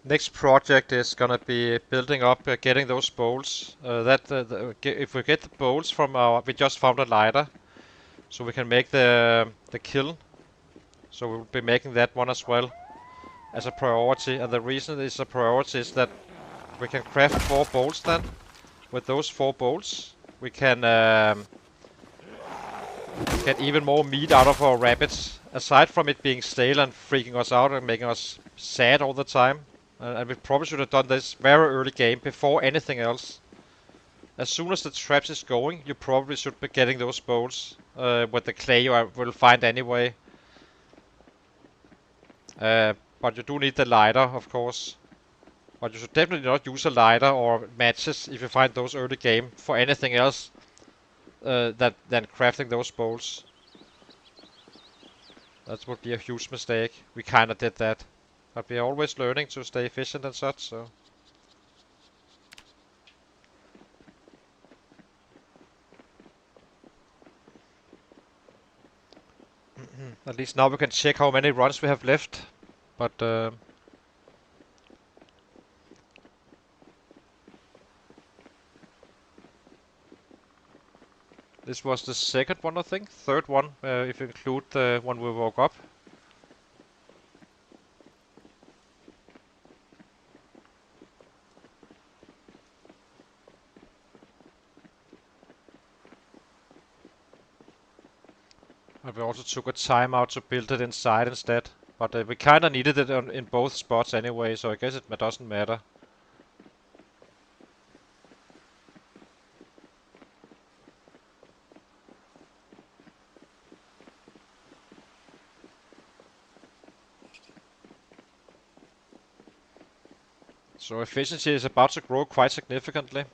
Next project is gonna be building up, getting those bowls. If we get the bowls from we just found a lighter, so we can make the kiln. So we'll be making that one as well as a priority. And the reason it's a priority is that we can craft 4 bowls then. With those 4 bowls, we can get even more meat out of our rabbits. Aside from it being stale and freaking us out and making us sad all the time. And we probably should have done this very early game before anything else. As soon as the traps is going, you probably should be getting those bowls with the clay you will find anyway. But you do need the lighter, of course. But you should definitely not use a lighter or matches if you find those early game for anything else than crafting those bowls. That would be a huge mistake. We kinda did that. But we are always learning to stay efficient and such, so. At least now we can check how many runs we have left. But this was the second one, I think. Third one, if you include the one we woke up. And we also took a time out to build it inside instead. But we kinda needed it in both spots anyway, so I guess it doesn't matter. So efficiency is about to grow quite significantly.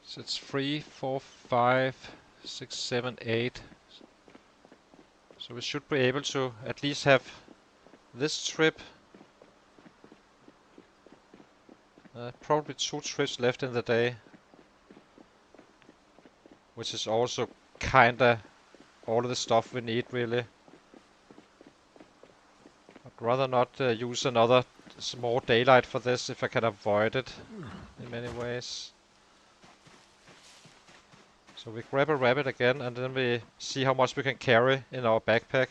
So it's 3, 4, 5, 6, 7, 8. So we should be able to at least have this trip. Probably 2 trips left in the day. Which is also kinda all of the stuff we need really. I'd rather not use another small daylight for this if I can avoid it in many ways. So we grab a rabbit again and then we see how much we can carry in our backpack.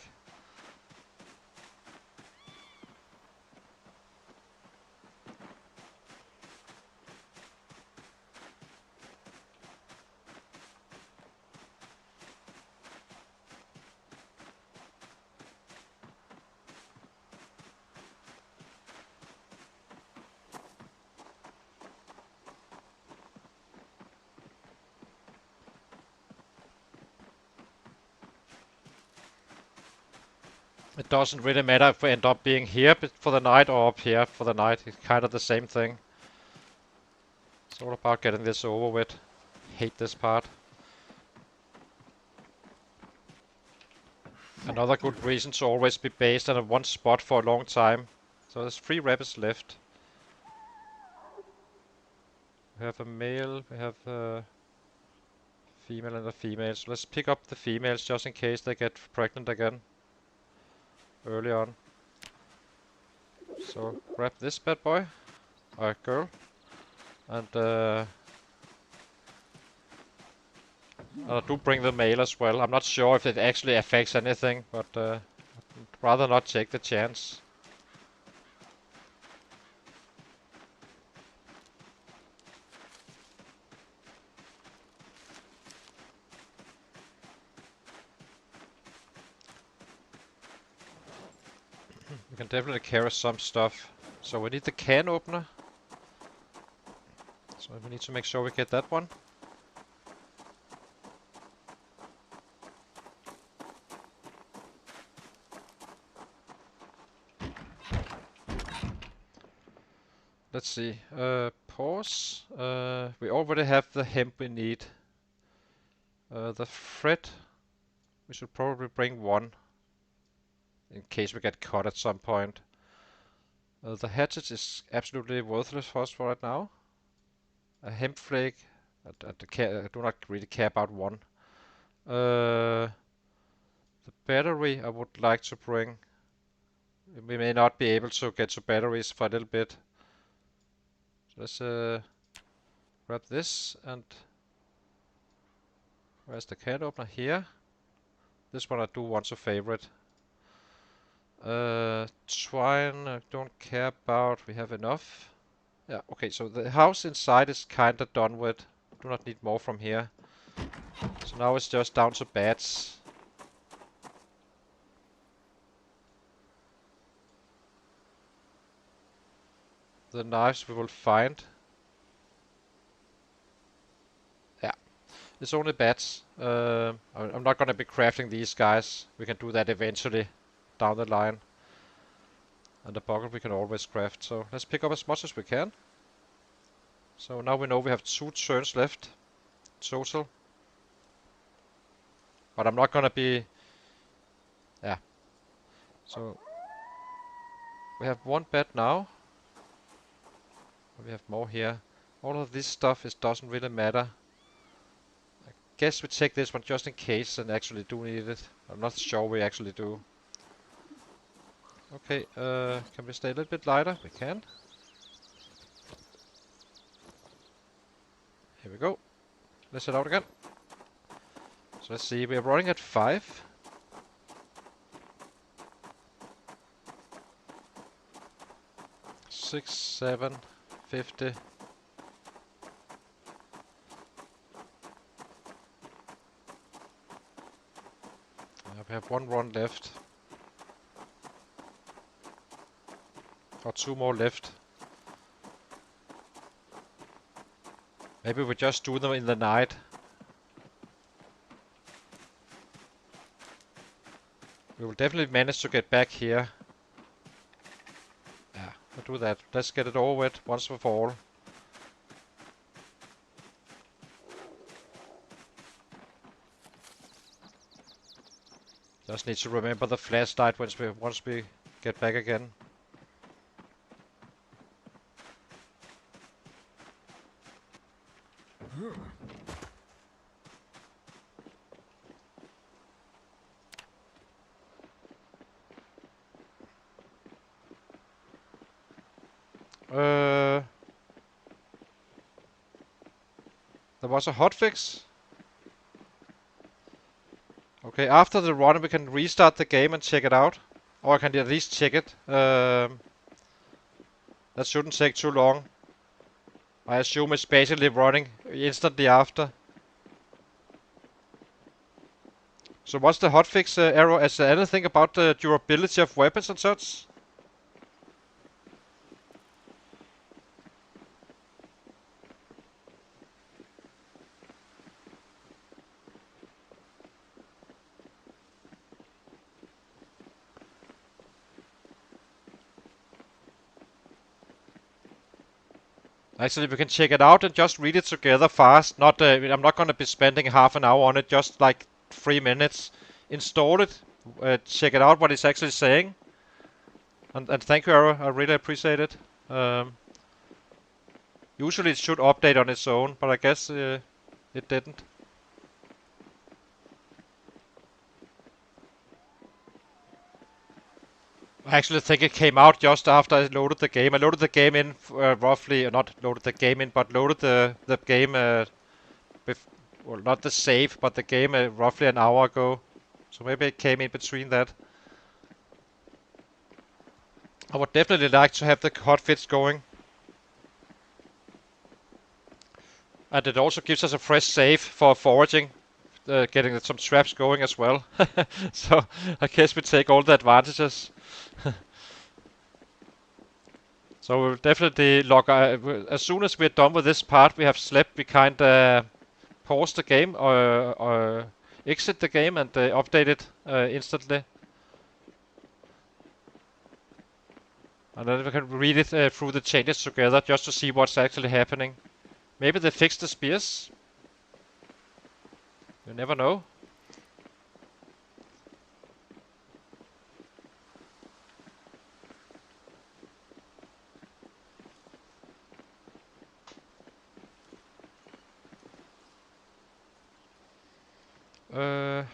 It doesn't really matter if we end up being here for the night or up here for the night. It's kind of the same thing. It's all about getting this over with. Hate this part. Another good reason to always be based on one spot for a long time. So there's 3 rabbits left. We have a male, we have a female and a female. So let's pick up the females just in case they get pregnant again early on. So grab this bad boy, or girl, and I do bring the male as well. I'm not sure if it actually affects anything, but I'd rather not take the chance. We can definitely carry some stuff. So we need the can opener. So we need to make sure we get that one. Let's see. Pause. We already have the hemp we need. The thread. We should probably bring one. In case we get caught at some point. The hatchet is absolutely worthless for us for right now. A hemp flake. I do not really care about one. The battery I would like to bring. We may not be able to get to batteries for a little bit. So let's grab this, and where's the can opener? Here. This one I do want to favorite. Twine I don't care about. We have enough. Yeah, okay, so the house inside is kinda done with. Do not need more from here. So now it's just down to bats. The knives we will find. Yeah, it's only bats. I'm not gonna be crafting these guys. We can do that eventually down the line. And the bucket we can always craft. So let's pick up as much as we can. So now we know we have 2 turns left total. But I'm not gonna be... Yeah. So we have 1 bed now. We have more here. All of this stuff doesn't really matter. I guess we take this one just in case and actually do need it. I'm not sure we actually do. Okay, can we stay a little bit lighter? We can. Here we go. Let's head out again. So let's see, we are running at 5. Six, 7, 50. We have 1 run left. Or 2 more left. Maybe we just do them in the night. We will definitely manage to get back here. Yeah, we'll do that. Let's get it over with once and for all. Just need to remember the flashlight once we get back again. There was a hotfix. Okay, after the run we can restart the game and check it out. Or I can at least check it. That shouldn't take too long. I assume it's basically running instantly after. So what's the hotfix, Arrow? Is there anything about the durability of weapons and such? Actually, we can check it out and just read it together fast. Not, I'm not gonna be spending half an hour on it. Just like 3 minutes. Install it. Check it out what it's actually saying. And thank you, Arrow. I really appreciate it. Usually it should update on its own, but I guess it didn't. I actually think it came out just after I loaded the game. I loaded the game in roughly, not loaded the game in, but loaded the game, well, not the save, but the game roughly an hour ago. So maybe it came in between that. I would definitely like to have the hotfix going. And it also gives us a fresh save for foraging, getting some traps going as well. So I guess we take all the advantages. So we'll definitely log. As soon as we're done with this part, we have slept. We kinda pause the game or exit the game and update it instantly. And then we can read it through the changes together just to see what's actually happening. Maybe they fixed the spears. You never know. Uh,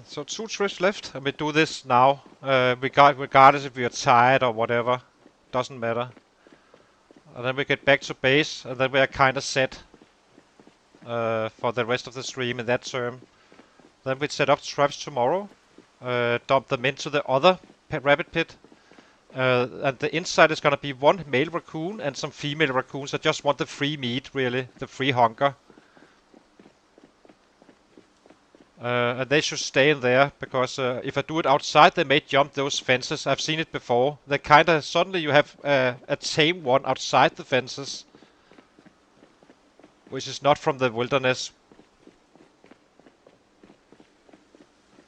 so 2 trips left, and we do this now. Regardless if we are tired or whatever, doesn't matter. And then we get back to base, and then we are kind of set for the rest of the stream in that term. Then we set up traps tomorrow, dump them into the other rabbit pit. And the inside is gonna be 1 male raccoon and some female raccoons. I just want the free meat, really, the free hunger. And they should stay in there, because if I do it outside, they may jump those fences. I've seen it before. They kinda, suddenly you have a tame one outside the fences, which is not from the wilderness.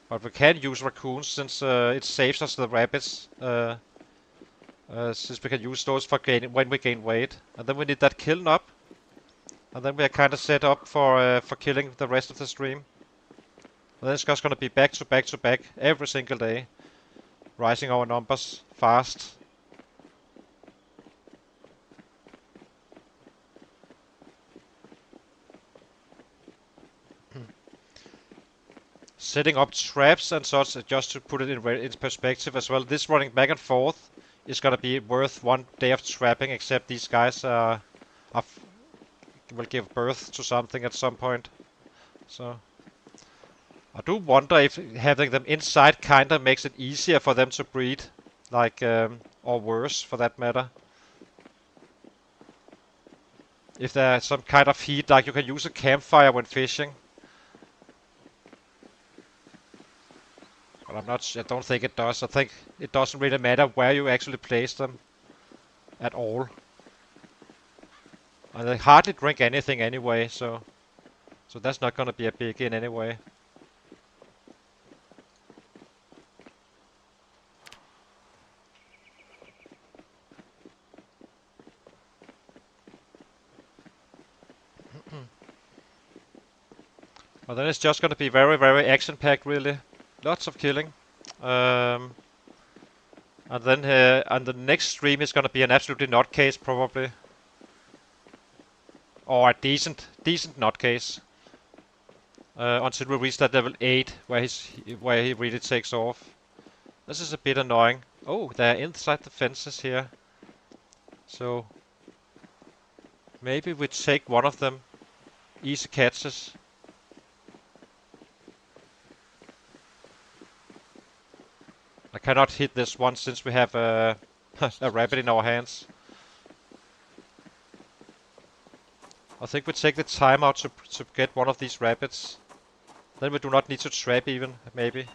But we can use raccoons since it saves us the rabbits. Since we can use those for when we gain weight. And then we need that kiln up. And then we are kinda set up for killing the rest of the stream. And then it's just gonna be back to back to back every single day. Rising our numbers fast. Setting up traps and such, just to put it in perspective as well. This running back and forth is gonna be worth 1 day of trapping, except these guys will give birth to something at some point. So I do wonder if having them inside kinda makes it easier for them to breed, like, or worse for that matter. If there's some kind of heat, like you can use a campfire when fishing. But I don't think it does. I think it doesn't really matter where you actually place them at all. And they hardly drink anything anyway, so that's not gonna be a big in anyway. But then it's just gonna be very, very action-packed, really. Lots of killing. And then and the next stream is gonna be an absolutely nutcase, probably. Or a decent nutcase. Until we reach that level 8, where he really takes off. This is a bit annoying. Oh, they're inside the fences here. So maybe we take one of them. Easy catches. I cannot hit this one since we have a rabbit in our hands. I think we take the time out to get one of these rabbits. Then we do not need to trap even, maybe.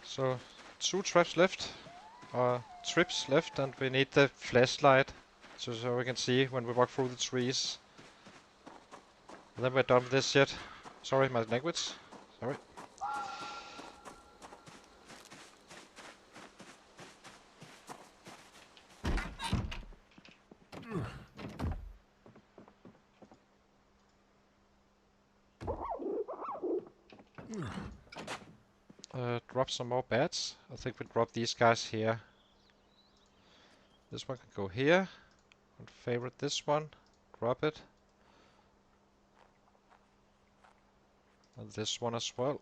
So, 2 traps left. Trips left, and we need the flashlight so we can see when we walk through the trees. And then we're done with this shit. Sorry, my language. Sorry. Drop some more bats. I think we drop these guys here. This one can go here. And favorite this one. Drop it. And this one as well.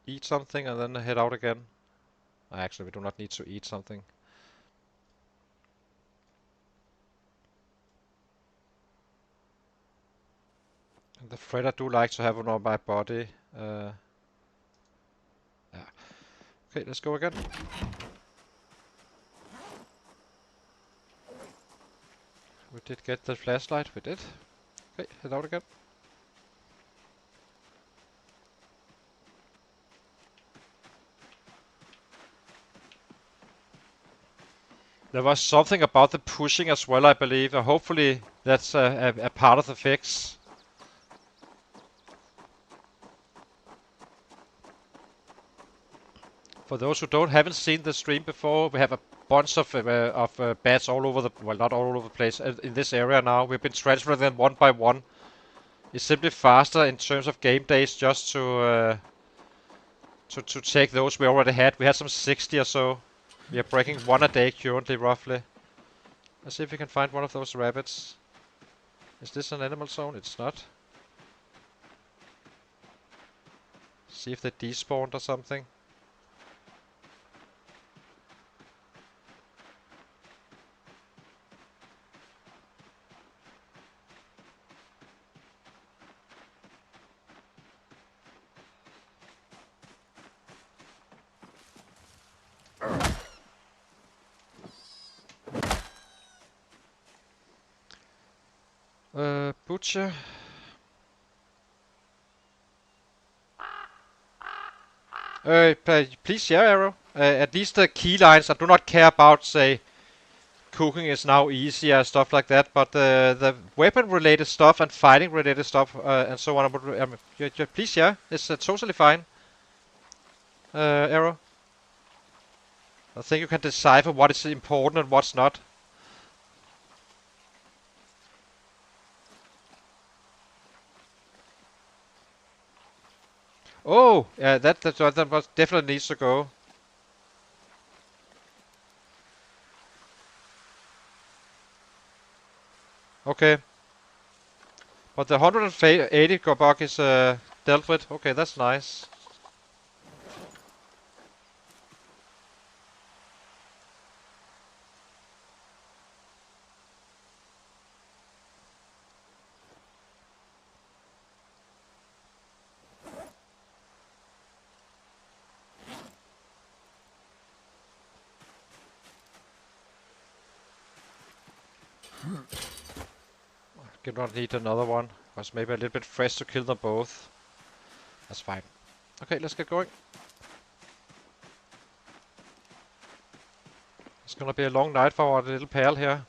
Eat something and then head out again. Actually, we do not need to eat something. And the thread I do like to have on my body. Yeah. Okay, let's go again. We did get the flashlight, we did. Okay, head out again. There was something about the pushing as well, I believe. Hopefully that's a part of the fix. For those who haven't seen the stream before, we have a bunch of bats all over the, well, not all over the place, in this area now. We've been transferring them one by one. It's simply faster in terms of game days just to take those we already had. We had some 60 or so. We are breaking one a day currently, roughly. Let's see if we can find one of those rabbits. Is this an animal zone? It's not. See if they despawned or something. Butcher. Please share, Arrow. At least the key lines. I do not care about, say, cooking is now easier, stuff like that. But the weapon-related stuff and fighting-related stuff and so on. Please share. It's totally fine. Arrow. I think you can decipher what is important and what's not. Oh, yeah, that definitely needs to go. Okay. But the 180 bug is dealt with. Okay, that's nice. Do not need another one. Was maybe a little bit fresh to kill them both. That's fine. Okay, let's get going. It's gonna be a long night for our little pal here.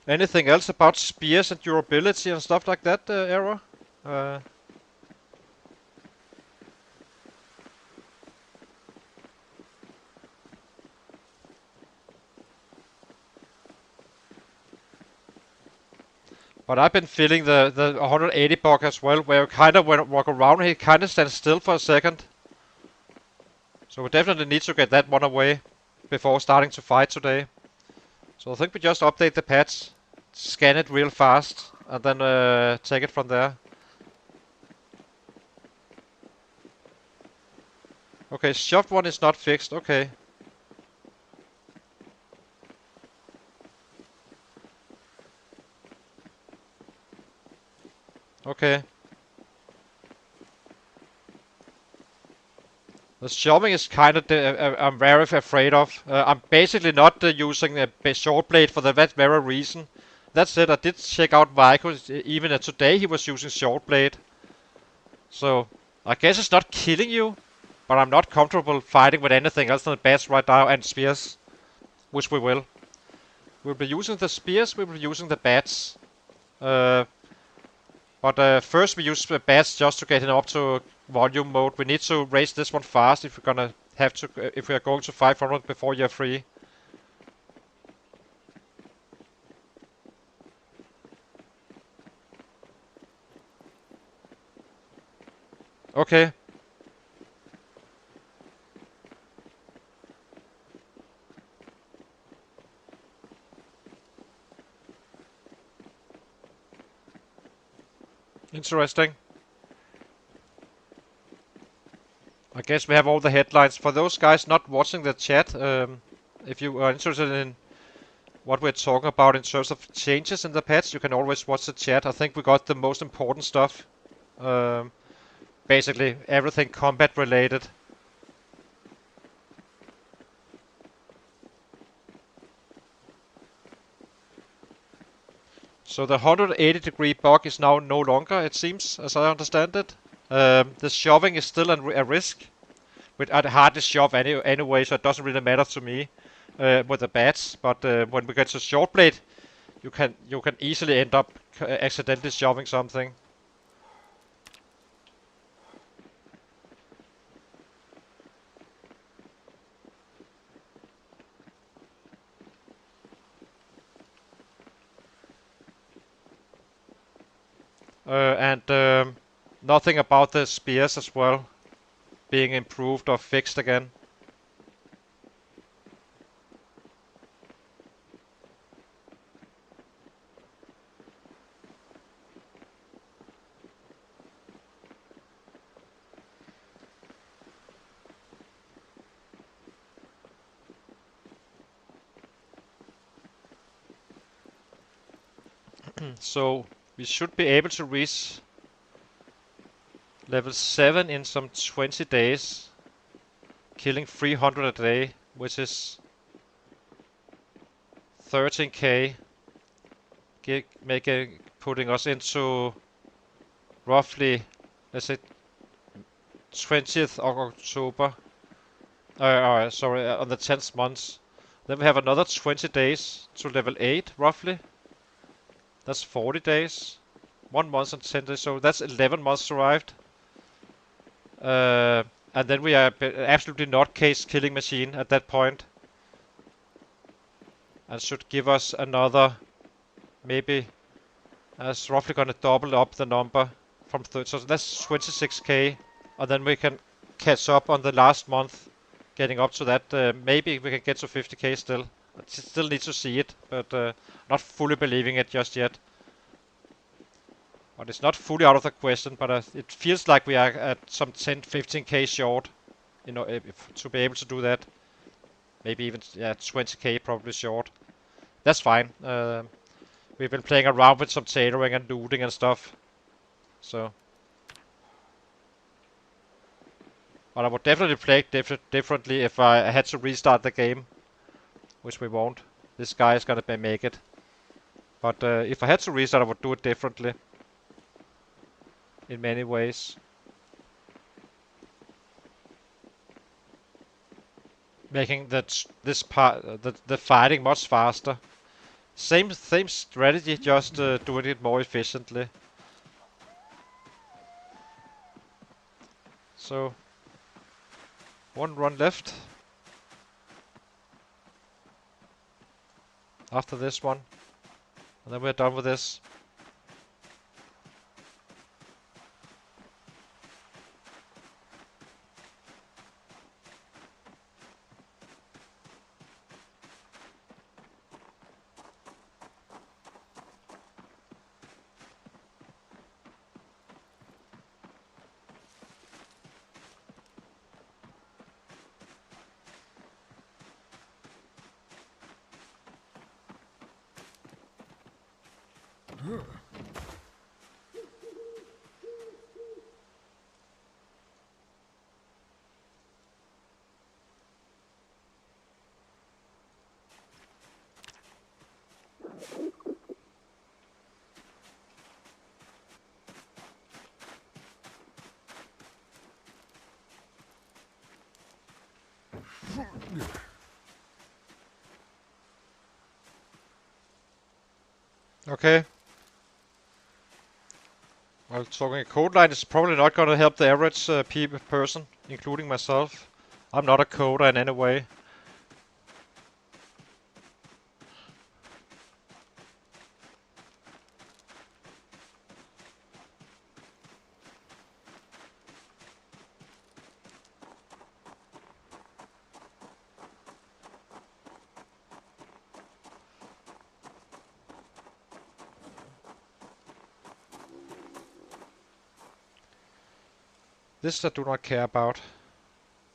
Anything else about spears and durability and stuff like that, Arrow? But I've been feeling the 180 bug as well, where you kind of walk around and he kind of stands still for a second. So we definitely need to get that one away before starting to fight today. So I think we just update the patch, scan it real fast, and then take it from there. Okay, shop one is not fixed. Okay. Okay. The shelving is kind of I'm very afraid of. I'm basically not using a short blade for that very reason. That said, I did check out Vico. Even today he was using short blade. So I guess it's not killing you, but I'm not comfortable fighting with anything else than the bats right now and spears, which we will. We'll be using the spears. We'll be using the bats. Uh, but first we use the bats just to get him up to volume mode. We need to raise this one fast if we're gonna have to. If we are going to 500 before year 3. Okay. Interesting. I guess we have all the headlines. For those guys not watching the chat, if you are interested in what we're talking about in terms of changes in the patch, you can always watch the chat. I think we got the most important stuff. Um, Basically, everything combat related. So the 180-degree bug is now no longer, it seems, as I understand it. The shoving is still a risk. But I'd hardly shove anyway, so it doesn't really matter to me with the bats. But when we get to short blade, you can easily end up accidentally shoving something. And nothing about the spears as well being improved or fixed again. So we should be able to reach level 7 in some 20 days, killing 300 a day, which is 13k, putting us into roughly, let's say, 20th of October. Sorry, on the 10th month. Then we have another 20 days to level 8, roughly. That's 40 days. 1 month and 10 days, so that's 11 months survived. And then we are absolutely not case killing machine at that point. And should give us another, maybe, that's roughly gonna double up the number from 30, so that's 26k. And then we can catch up on the last month, getting up to that. Maybe we can get to 50k still. I still need to see it, but not fully believing it just yet. But it's not fully out of the question, but it feels like we are at some 10-15k short, you know, to be able to do that. Maybe even 20k probably short. That's fine. We've been playing around with some tailoring and looting and stuff. So, but I would definitely play differently if I had to restart the game, which we won't. This guy is gonna make it. But if I had to restart, I would do it differently. In many ways. Making this part, the fighting much faster. Same strategy, just doing it more efficiently. So, one run left. After this one. And then we're done with this. Okay. Well, talking a code line is probably not going to help the average person, including myself. I'm not a coder in any way. This I do not care about.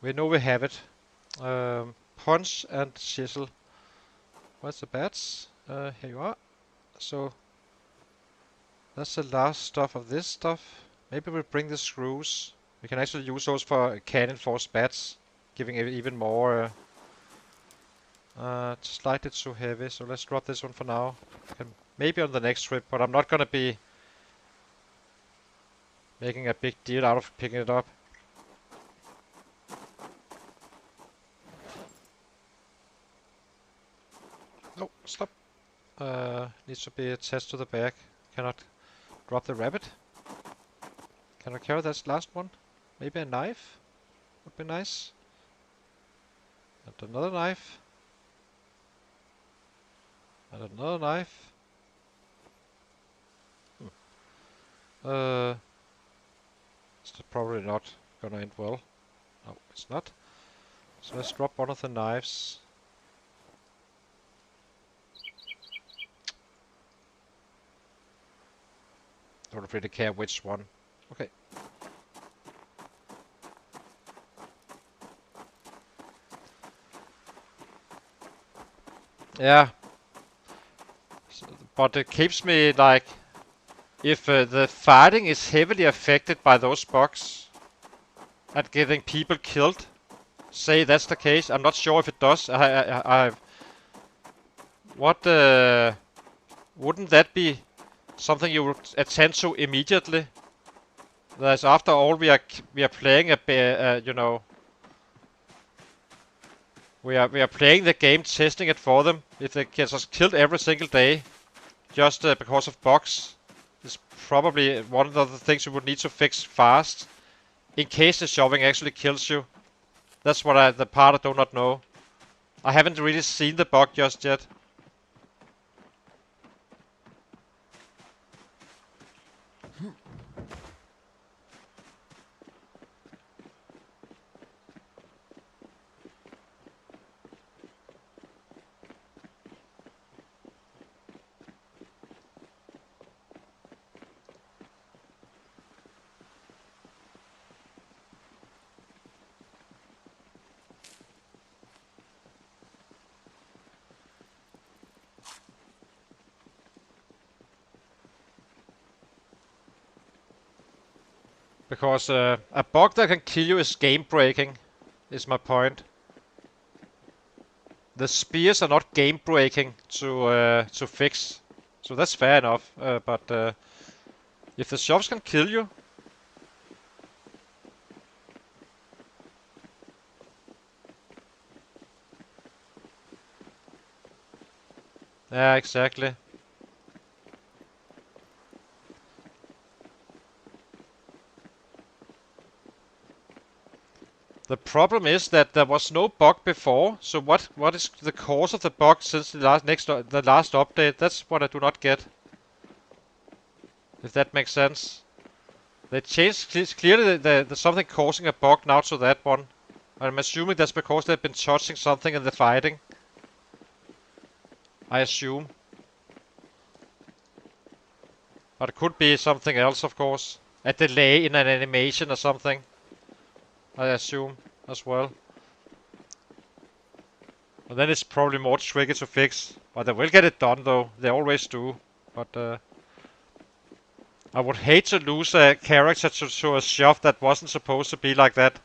We know we have it. Punch and chisel. What's the bats? Here you are. So that's the last stuff of this stuff. Maybe we'll bring the screws. We can actually use those for cannon force bats, giving it even more. Slightly too heavy, so let's drop this one for now. Maybe on the next trip, but I'm not gonna be making a big deal out of picking it up. No, stop. Needs to be attached to the back. Cannot drop the rabbit. Can I carry that last one? Maybe a knife? Would be nice. And another knife. And another knife. It's probably not gonna end well. No, it's not. So let's drop one of the knives. Don't really care which one. Okay. Yeah. But it keeps me like, if the fighting is heavily affected by those bugs and getting people killed, say that's the case. I'm not sure if it does. What wouldn't that be something you would attend to immediately? That's after all we are playing you know, we are playing the game, testing it for them. If they get us killed every single day, just because of bugs, it's probably one of the things we would need to fix fast, in case the shoving actually kills you. That's what the part I do not know. I haven't really seen the bug just yet. Because a bug that can kill you is game breaking, is my point. The spears are not game breaking to fix, so that's fair enough. But if the shoves can kill you, yeah, exactly. The problem is that there was no bug before, so what is the cause of the bug since the last update? That's what I do not get. If that makes sense. They changed clearly there's something causing a bug now to that one. I'm assuming that's because they've been touching something in the fighting. I assume. But it could be something else, of course. A delay in an animation or something. I assume as well. And then it's probably more tricky to fix. But they will get it done though. They always do. But I would hate to lose a character to a shove that wasn't supposed to be like that.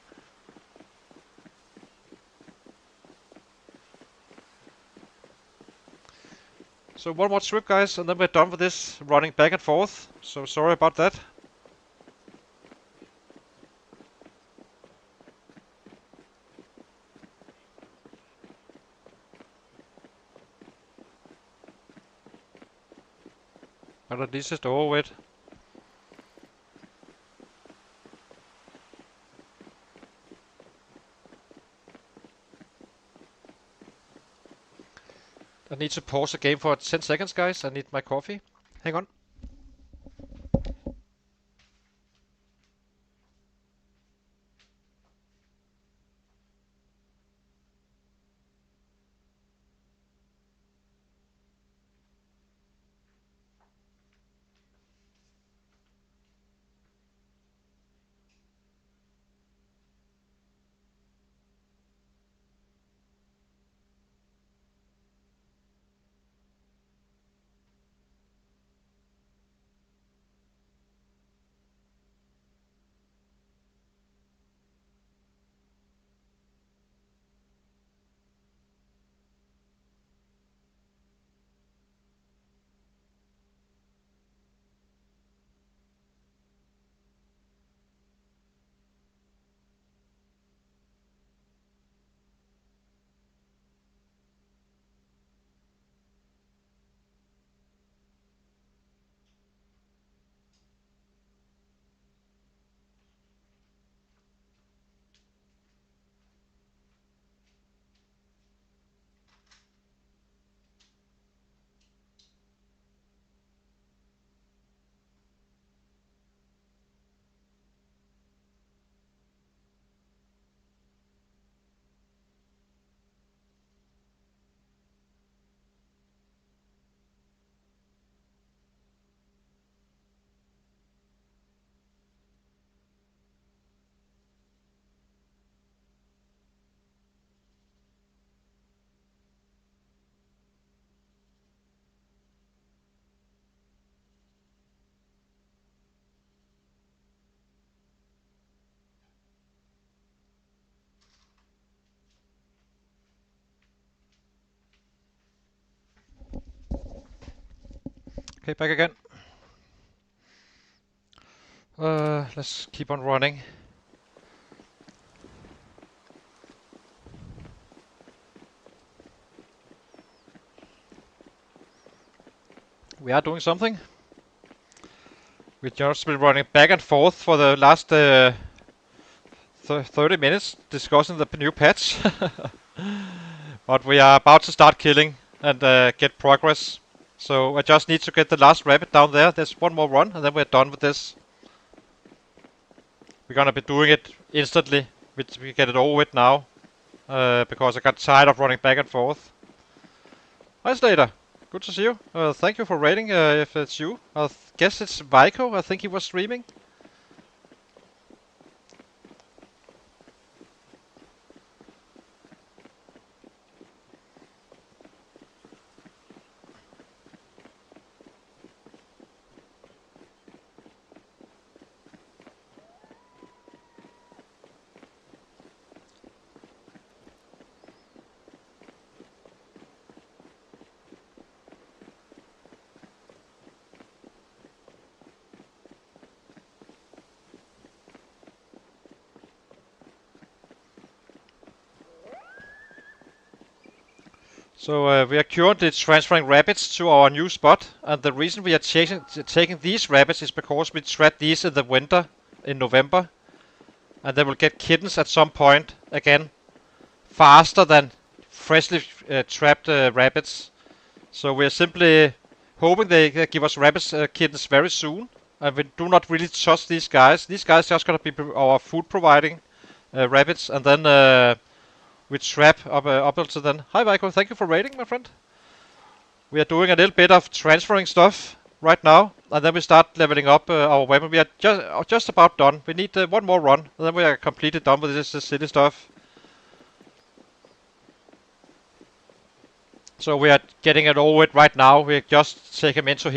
So one more trip, guys, and then we're done with this running back and forth. So sorry about that. But at least it's over with. I need to pause the game for 10 seconds, guys. I need my coffee. Hang on. Okay, back again. Let's keep on running. We are doing something. We've just been running back and forth for the last 30 minutes discussing the new patch. But we are about to start killing and get progress. So I just need to get the last rabbit down there. There's one more run and then we're done with this. We're gonna be doing it instantly. We get it over with now. Because I got tired of running back and forth. Hi Slater, good to see you. Thank you for raiding if it's you. I guess it's Vico, I think he was streaming. So we are currently transferring rabbits to our new spot, and the reason we are taking these rabbits is because we trapped these in the winter, in November, and they will get kittens at some point again, faster than freshly trapped rabbits. So we are simply hoping they give us rabbits kittens very soon, and we do not really trust these guys. These guys are just gonna be our food providing rabbits, and then we trap up until then. Hi Vico, thank you for raiding, my friend. We are doing a little bit of transferring stuff right now, and then we start leveling up our weapon. We are just about done. We need one more run, and then we are completely done with this silly stuff. So we are getting it over with right now. We just take him into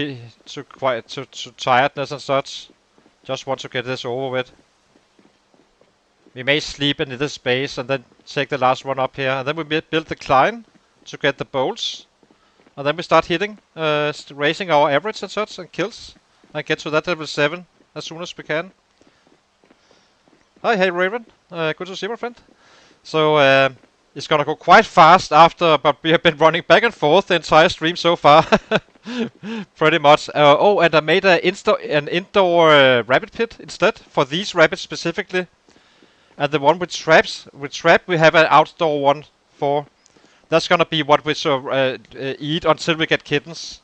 to tiredness and such. Just want to get this over with. We may sleep in this space and then take the last one up here. And then we build the climb to get the bolts. And then we start hitting, raising our average and such and kills. And get to that level 7 as soon as we can. Hi, hey Raven. Good to see you, my friend. So it's gonna go quite fast after, but we have been running back and forth the entire stream so far. Pretty much. Oh, and I made an indoor rabbit pit instead for these rabbits specifically. And the one with traps, we have an outdoor one for. That's gonna be what we eat until we get kittens.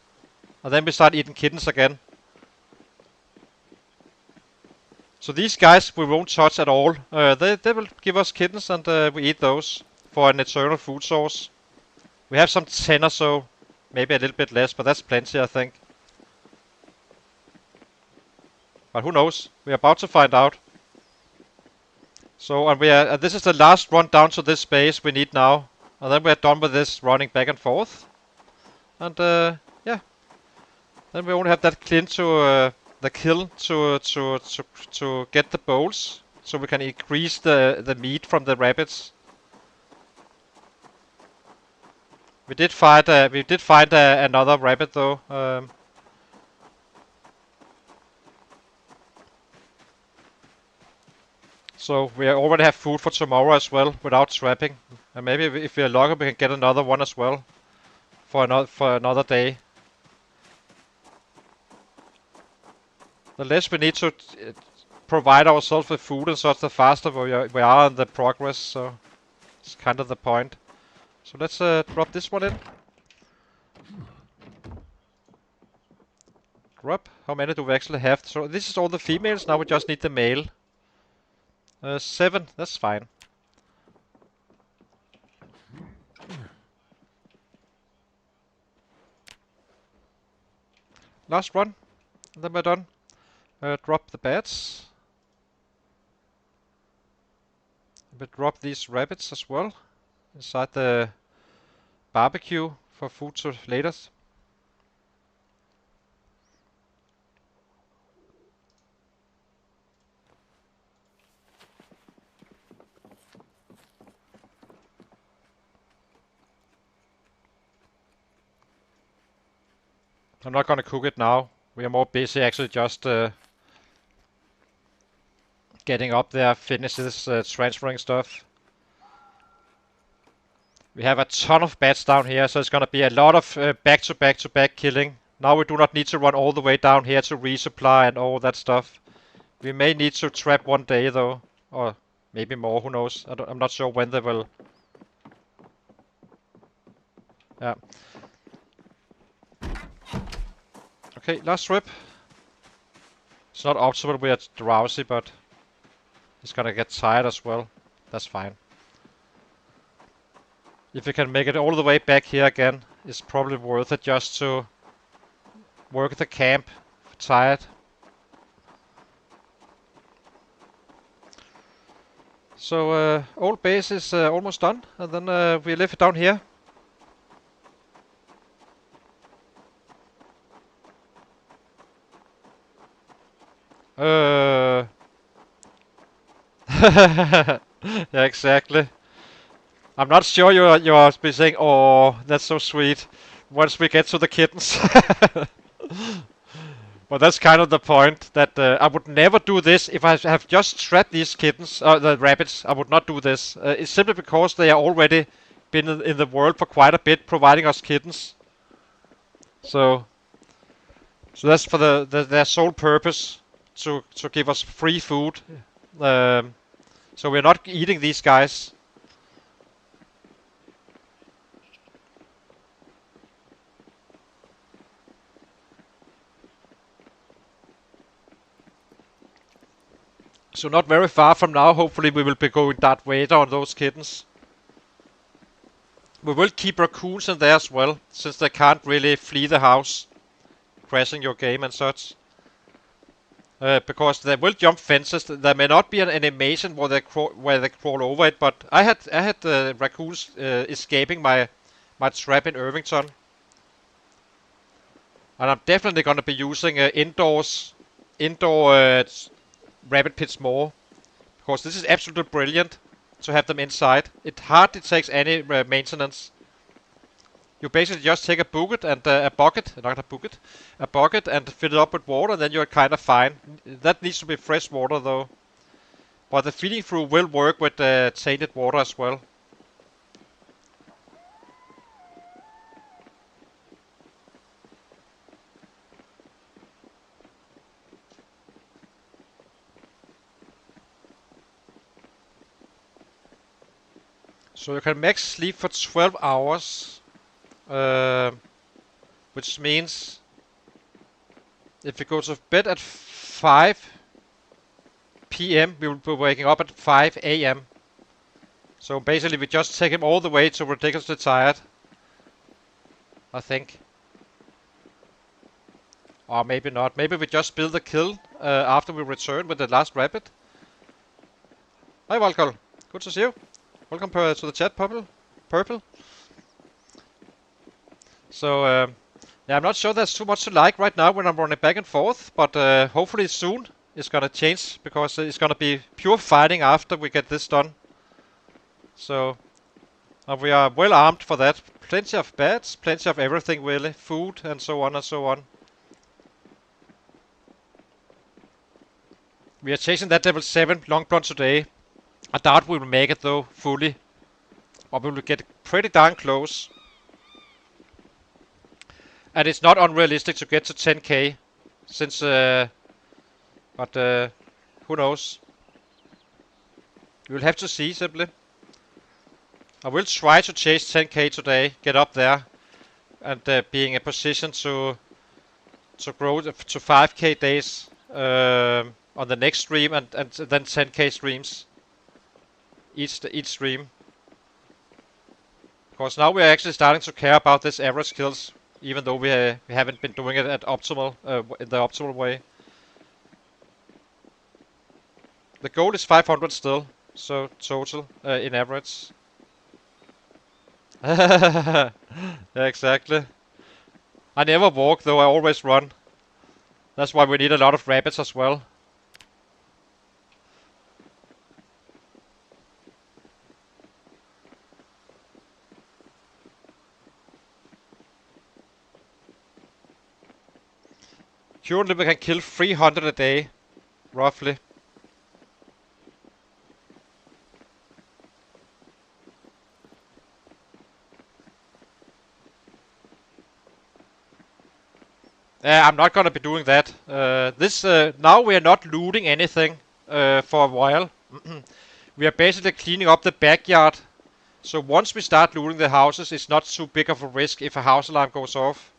And then we start eating kittens again. So these guys we won't touch at all. They will give us kittens and we eat those for an eternal food source. We have some 10 or so. Maybe a little bit less, but that's plenty, I think. But who knows? We're about to find out. So, and this is the last run down to this space we need now. And then we're done with this running back and forth. And yeah. Then we only have that clean to the kill to get the bowls. So we can increase the meat from the rabbits. We did find another rabbit though. So we already have food for tomorrow as well without trapping. And maybe if we are lucky we can get another one as well for another day. The less we need to provide ourselves with food and such, the faster we are in the progress. So it's kind of the point. So let's drop this one in. Drop. How many do we actually have? So this is all the females. Now we just need the male. 7. That's fine. Last one. And then we're done. Drop the bats. We drop these rabbits as well inside the barbecue for food to later. I'm not gonna cook it now. We are more busy actually just getting up there, finish this transferring stuff. We have a ton of bats down here, so it's gonna be a lot of back-to-back killing. Now we do not need to run all the way down here to resupply and all that stuff. We may need to trap one day though, or maybe more, who knows. I'm not sure when they will. Yeah. Okay, last trip. It's not optimal, we are drowsy, but he's gonna get tired as well. That's fine. If we can make it all the way back here again, it's probably worth it just to work the camp. Tired. So old base is almost done, and then we live it down here. Yeah, exactly. I'm not sure you're be saying, "Oh, that's so sweet." Once we get to the kittens, but that's kind of the point. That I would never do this if I have just trapped these kittens, the rabbits. I would not do this. It's simply because they are already been in the world for quite a bit, providing us kittens. So that's for their sole purpose. To give us free food. So we're not eating these guys. So not very far from now, hopefully we will be going Darth Vader on those kittens. We will keep raccoons in there as well, since they can't really flee the house, crashing your game and such. Because they will jump fences. There may not be an animation where they crawl over it, but I had raccoons escaping my my trap in Irvington. And I'm definitely gonna be using indoor rabbit pits more, because this is absolutely brilliant to have them inside. It hardly takes any maintenance. You basically just take a bucket and a bucket and fill it up with water, and then you're kind of fine. That needs to be fresh water though. But the feeding through will work with tainted water as well. So you can max sleep for 12 hours, which means if you go to bed at 5 p.m., we will be waking up at 5 a.m. So basically we just take him all the way to ridiculously tired, I think. Or maybe not. Maybe we just build a kill after we return with the last rabbit. Hi Volkol, good to see you. Welcome to the chat, Purple. So, yeah, I'm not sure there's too much to like right now when I'm running back and forth, but hopefully soon it's gonna change, because it's gonna be pure fighting after we get this done. So, we are well armed for that. Plenty of bats, plenty of everything really, food and so on and so on. We are chasing that level 7 long blonde today. I doubt we will make it though, fully. Or we will get pretty darn close. And it's not unrealistic to get to 10k, since, but who knows? We'll have to see, simply. I will try to chase 10k today, get up there, and be in a position to grow to 5k days on the next stream, and then 10k streams each stream. Because now we're actually starting to care about this average kills, even though we haven't been doing it at optimal in the optimal way. The goal is 500 still, so total in average. Yeah, exactly. I never walk though, I always run. That's why we need a lot of rabbits as well. Currently we can kill 300 a day, roughly. I'm not gonna be doing that. Now we are not looting anything for a while. We are basically cleaning up the backyard. So once we start looting the houses, it's not too big of a risk if a house alarm goes off.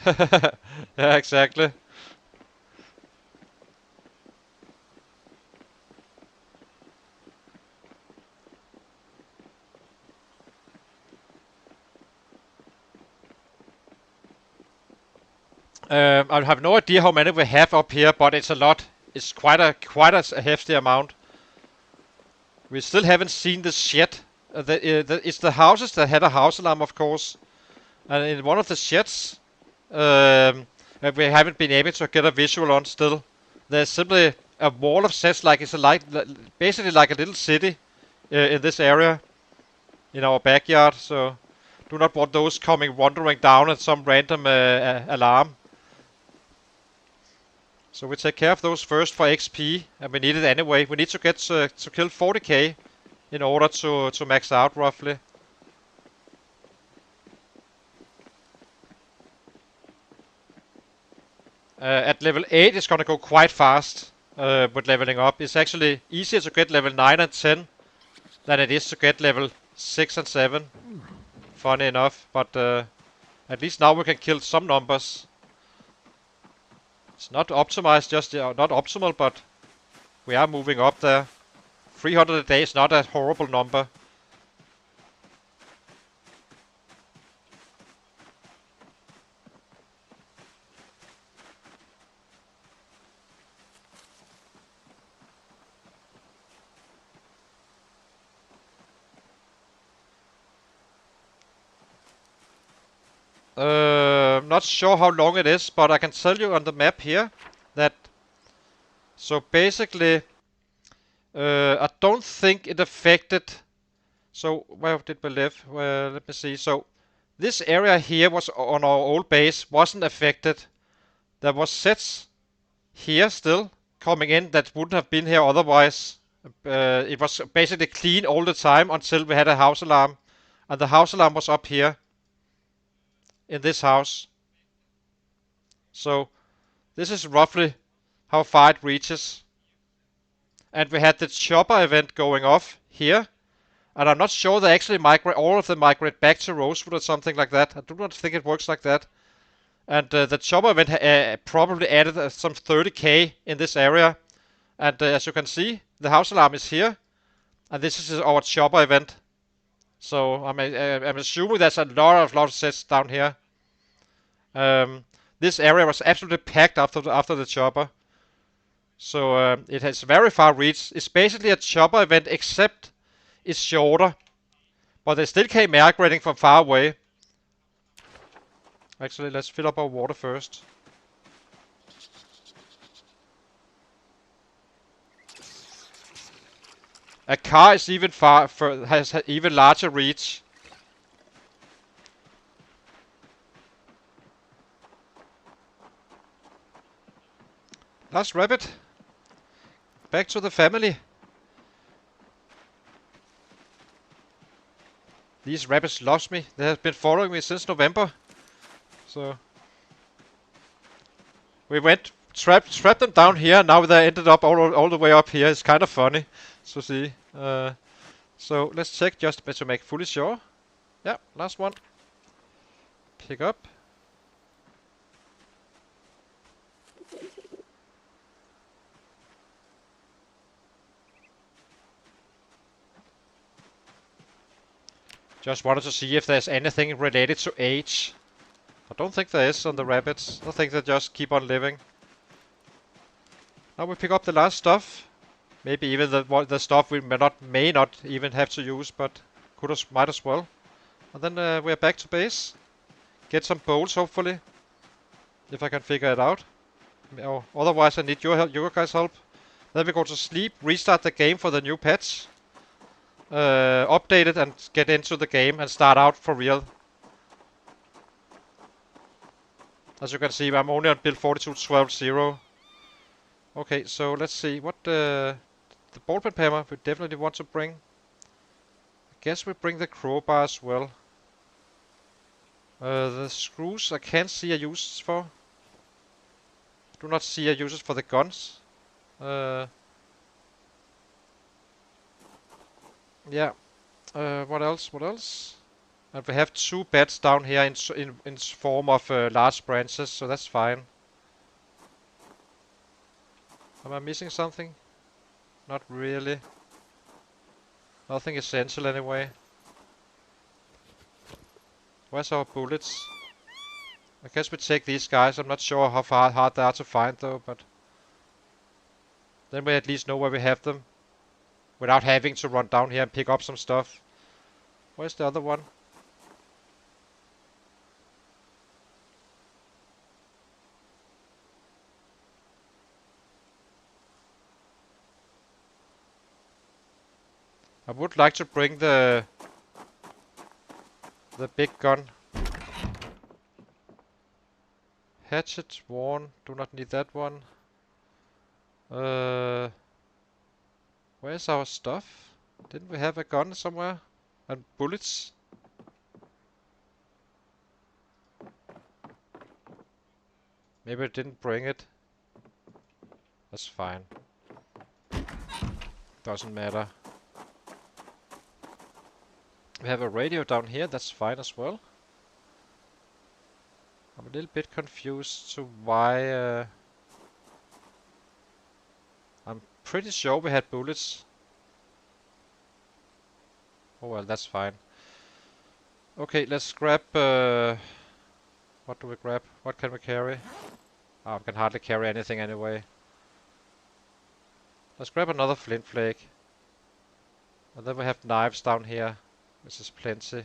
Yeah, exactly. I have no idea how many we have up here, but it's a lot. It's quite a hefty amount. We still haven't seen the shed. It's the houses that had a house alarm, of course. And in one of the sheds, we haven't been able to get a visual on still. There's simply a wall of sheds, like it's basically like a little city in this area, in our backyard. So do not want those coming wandering down at some random alarm. So we take care of those first for XP, and we need it anyway. We need to get to kill 40k in order to max out roughly. At level 8 it's gonna go quite fast with leveling up. It's actually easier to get level 9 and 10 than it is to get level 6 and 7. Funny enough, but at least now we can kill some numbers. It's not optimized, just not optimal, but we are moving up there. 300 a day is not a horrible number. Not sure how long it is, but I can tell you on the map here that. So basically, I don't think it affected. So where did we live? Well, let me see. So this area here was on our old base, wasn't affected. There was sets here still coming in that wouldn't have been here otherwise. It was basically clean all the time until we had a house alarm, and the house alarm was up here in this house. So this is roughly how far it reaches. And we had the chopper event going off here. And I'm not sure they actually migrate, all of them migrate back to Rosewood or something like that. I do not think it works like that. And the chopper event probably added some 30k in this area. And as you can see, the house alarm is here. And this is our chopper event. So I'm assuming there's a lot of sets down here. This area was absolutely packed after the chopper. So it has very far reach. It's basically a chopper event, except it's shorter. But they still came migrating from far away. Actually, let's fill up our water first. A car is even has even larger reach. Last rabbit. Back to the family. These rabbits loves me. They have been following me since November. So we went trapped them down here. Now they ended up all the way up here. It's kind of funny to see. So let's check just to make fully sure. Yeah, last one. Pick up. Just wanted to see if there's anything related to age. I don't think there is on the rabbits. I think they just keep on living. Now we pick up the last stuff. Maybe even the stuff we may not even have to use, but might as well. And then we're back to base. Get some bowls, hopefully, if I can figure it out. Oh, otherwise I need your guys' help. Then we go to sleep, restart the game for the new patch. Update it and get into the game and start out for real. As you can see, I'm only on build 42.12.0. Okay, so let's see what the ball pit hammer we definitely want to bring. I guess we bring the crowbar as well. The screws I can't see a use for. Do not see a uses for the guns. Yeah. What else? What else? And we have 2 beds down here in form of large branches, so that's fine. Am I missing something? Not really. Nothing essential anyway. Where's our bullets? I guess we take these guys. I'm not sure how hard they are to find though, but then we at least know where we have them without having to run down here and pick up some stuff. Where's the other one? I would like to bring the big gun. Hatchet, worn, do not need that one. Where's our stuff? Didn't we have a gun somewhere? And bullets? Maybe I didn't bring it. That's fine. Doesn't matter. We have a radio down here, that's fine as well. I'm a little bit confused to why... I'm pretty sure we had bullets. Oh well, that's fine. Okay, let's grab... what do we grab? What can we carry? Oh, we can hardly carry anything anyway. Let's grab another flint flake. And then we have knives down here, which is plenty.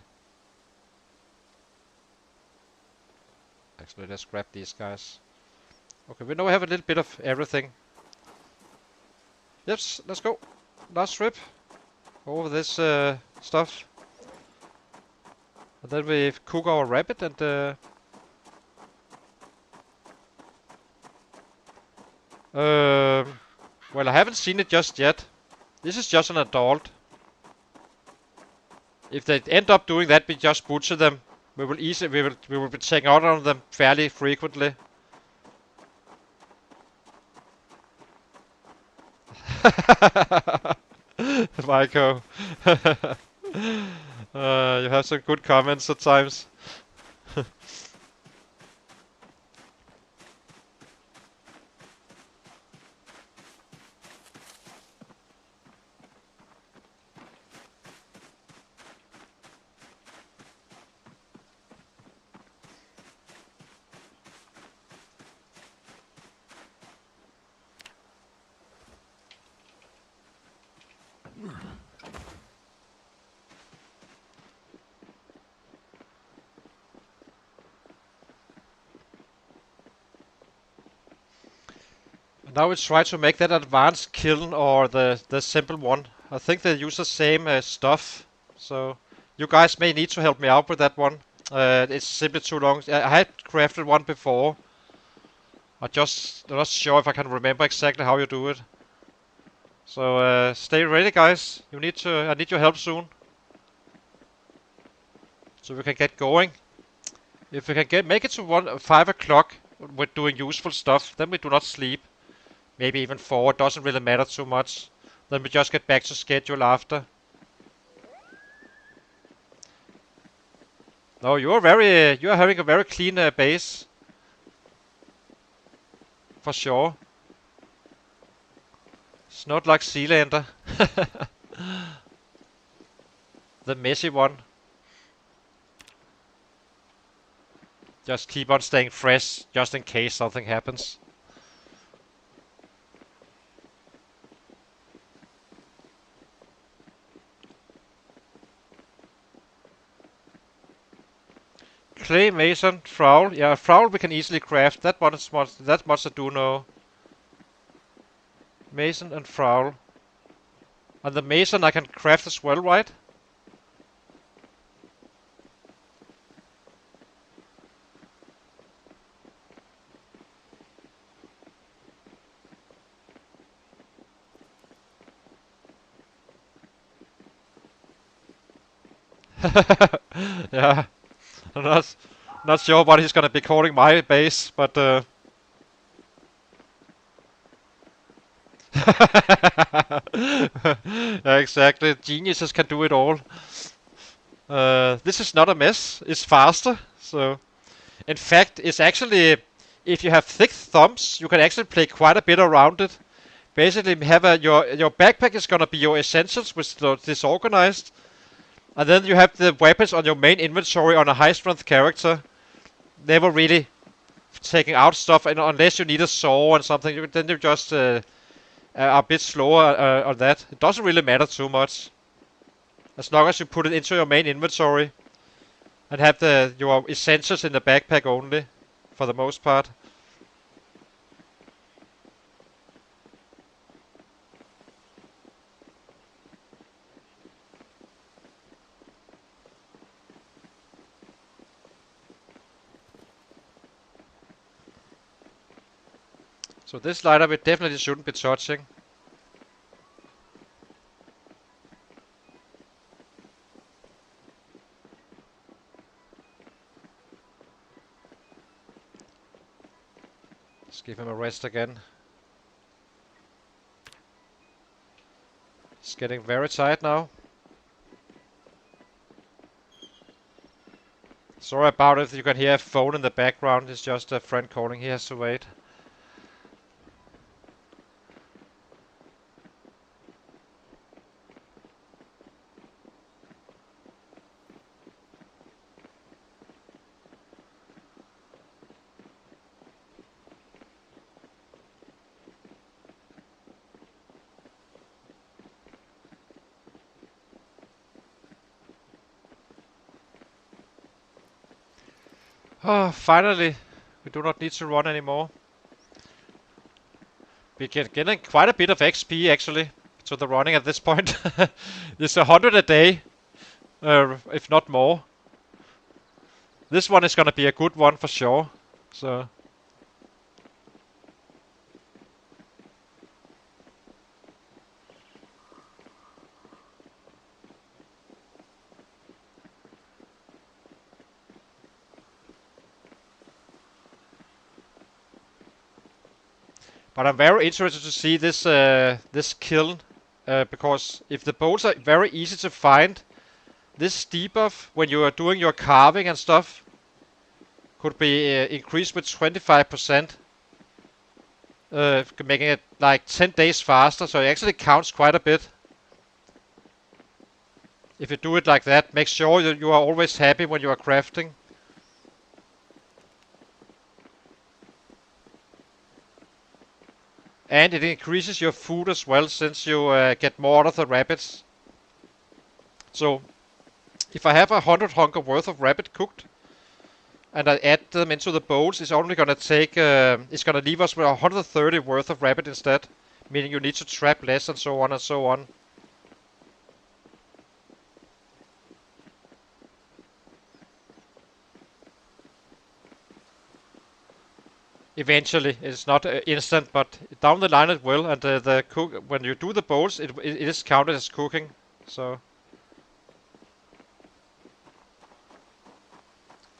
Actually, let's grab these guys. Okay, we now have a little bit of everything. Yes, let's go. Last trip over this stuff. And then we cook our rabbit and well, I haven't seen it just yet. This is just an adult. If they end up doing that, we just butcher them. We will be taking out on them fairly frequently. Michael. You have some good comments at times. Now we try to make that advanced kiln or the simple one. I think they use the same stuff, so you guys may need to help me out with that one. It's simply too long. I had crafted one before. I'm not sure if I can remember exactly how you do it. So stay ready, guys. I need your help soon, so we can get going. If we can make it to 5 o'clock with doing useful stuff, then we do not sleep. Maybe even 4. It doesn't really matter too much. Then we just get back to schedule after. No, you are having a very clean base. For sure. It's not like Seelander. The messy one. Just keep on staying fresh, just in case something happens. Clay, mason, trowel. Yeah, trowel we can easily craft. That much I do know. Mason and trowel. And the mason I can craft as well, right? Yeah. I'm not sure what he's gonna be calling my base, but yeah, exactly. Geniuses can do it all. This is not a mess. It's faster. So, in fact, it's actually, if you have thick thumbs, you can actually play quite a bit around it. Basically, have your backpack is gonna be your essentials, which is disorganized, and then you have the weapons on your main inventory on a high strength character. Never really taking out stuff, and unless you need a saw and something, then you just are a bit slower on that. It doesn't really matter too much, as long as you put it into your main inventory and have your essentials in the backpack only, for the most part. So this lighter we definitely shouldn't be touching. Let's give him a rest again. It's getting very tight now. Sorry about it, you can hear a phone in the background. It's just a friend calling, he has to wait. Oh, finally. We do not need to run anymore. We get getting quite a bit of XP actually to the running at this point. It's 100 a day, if not more. This one is gonna be a good one for sure. So. But I'm very interested to see this this kiln, because if the bolts are very easy to find, this debuff when you are doing your carving and stuff could be increased with 25%, making it like 10 days faster. So it actually counts quite a bit. If you do it like that, make sure that you are always happy when you are crafting. And it increases your food as well, since you get more out of the rabbits. So, if I have 100 hunger worth of rabbit cooked, and I add them into the bowls, it's only gonna take, it's gonna leave us with 130 worth of rabbit instead. Meaning you need to trap less and so on and so on. Eventually, it's not instant, but down the line it will. And the cook, when you do the bowls, it is counted as cooking. So.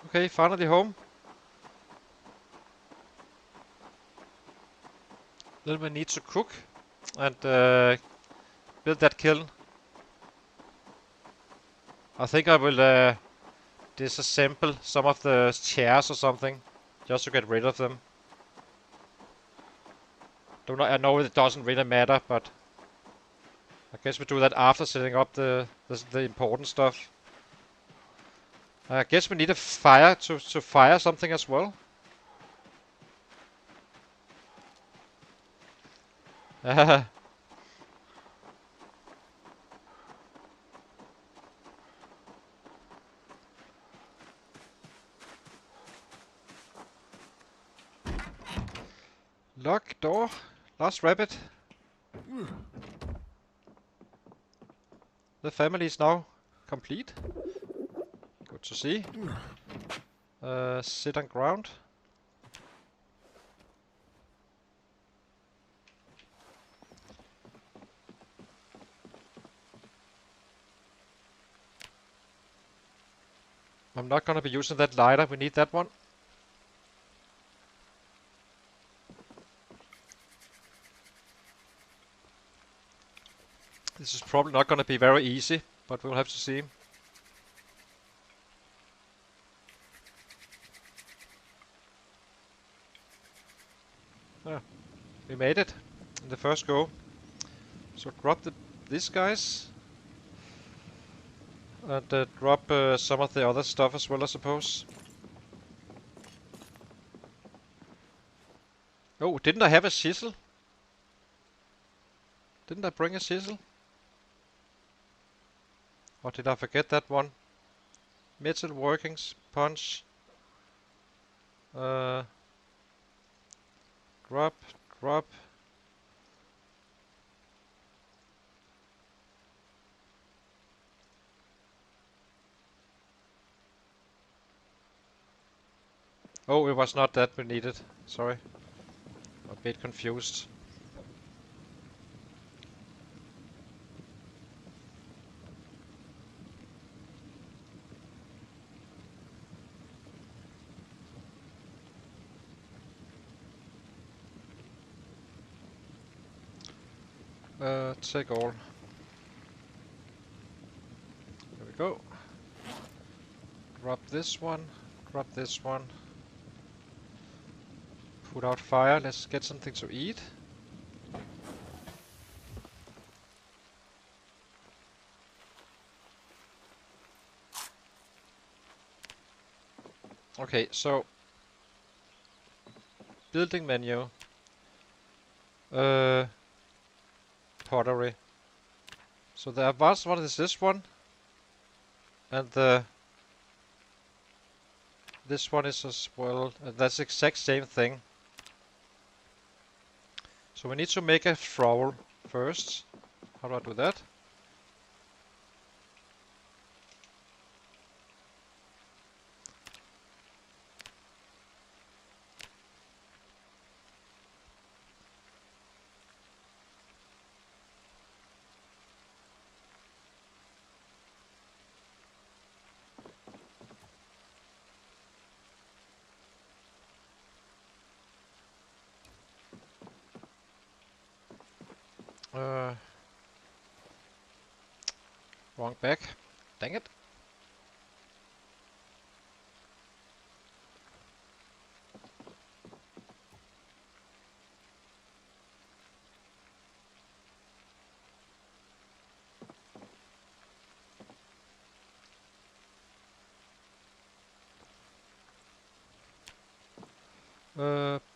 Okay, finally home. Then we need to cook and build that kiln. I think I will disassemble some of the chairs or something, just to get rid of them. I know it doesn't really matter, but I guess we do that after setting up the important stuff. I guess we need a fire to fire something as well. Lock door. Last rabbit. The family is now complete. Good to see. Sit on ground. I'm not gonna be using that lighter. We need that one. This is probably not gonna be very easy, but we'll have to see. We made it in the first go. So drop these guys. And drop some of the other stuff as well, I suppose. Oh, didn't I have a chisel? Didn't I bring a chisel? Or did I forget that one? Metal workings, punch. Drop. Oh, it was not that we needed. Sorry. I'm a bit confused. Take all. There we go. Drop this one. Drop this one. Put out fire. Let's get something to eat. Okay, so building menu. Pottery. So the advanced one is this one, and the This one is as well. That's the exact same thing. So we need to make a trowel first. How do I do that? Wrong back. Dang it.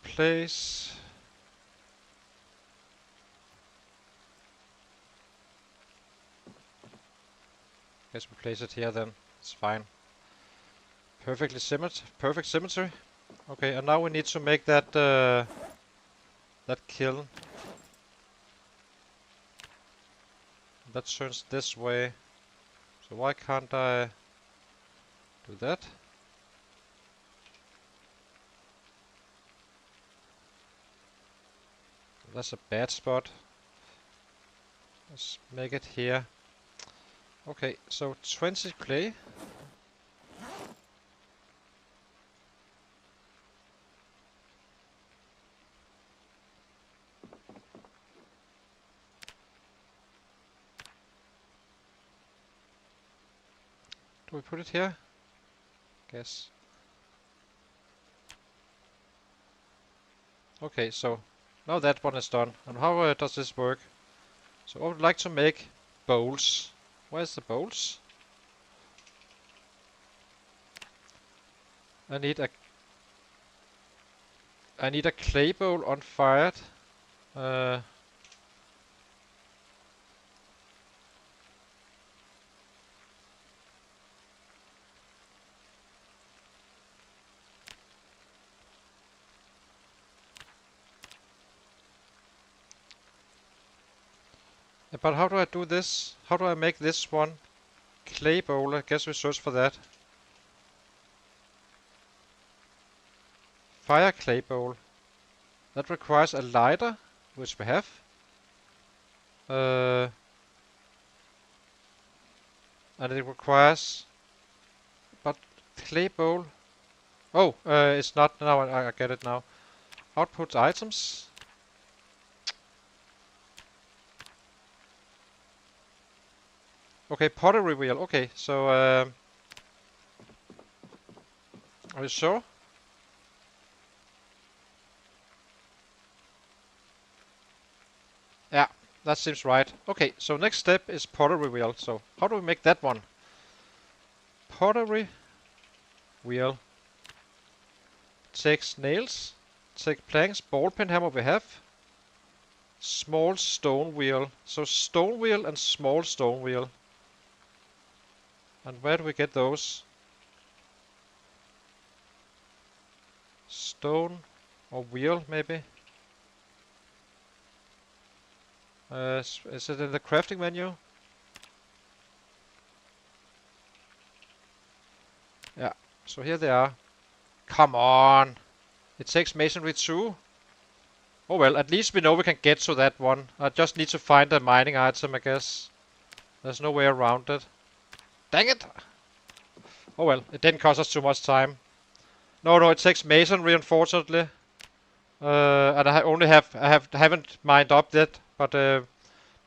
Place. Guess we place it here then. It's fine. Perfect symmetry. Okay, and now we need to make that that kiln. That turns this way. So why can't I do that? That's a bad spot. Let's make it here. Okay, so 20 clay. Do we put it here? Guess. Okay, so now that one is done. And how does this work? So I would like to make bowls. Where's the bowls? I need a clay bowl unfired. But how do I do this? How do I make this one clay bowl? I guess we search for that. Fire clay bowl. That requires a lighter, which we have. And it requires... But clay bowl... Oh, it's not... Now I get it now. Output items. Okay, pottery wheel. Okay, so... are you sure? Yeah, that seems right. Okay, so next step is pottery wheel. So how do we make that one? Pottery wheel. Takes nails. Take planks. Ball peen hammer we have. Small stone wheel. So stone wheel and small stone wheel. And where do we get those? Stone or wheel maybe? Is it in the crafting menu? Yeah, so here they are. Come on! It takes masonry too? Oh well, at least we know we can get to that one. I just need to find a mining item, I guess. There's no way around it. Dang it! Oh well, it didn't cost us too much time. No, it takes masonry, unfortunately. And I haven't mined up yet, but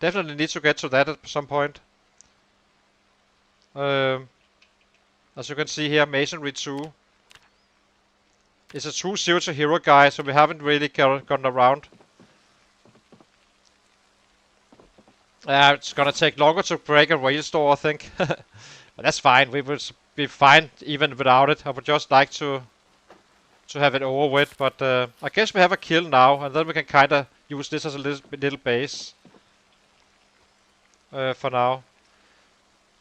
definitely need to get to that at some point. As you can see here, masonry 2. It's a true zero to hero guy, so we haven't really gotten around. It's gonna take longer to break a rail store, I think. But that's fine. We will be fine even without it. I would just like to have it over with. But I guess we have a kill now, and then we can kind of use this as a little base for now.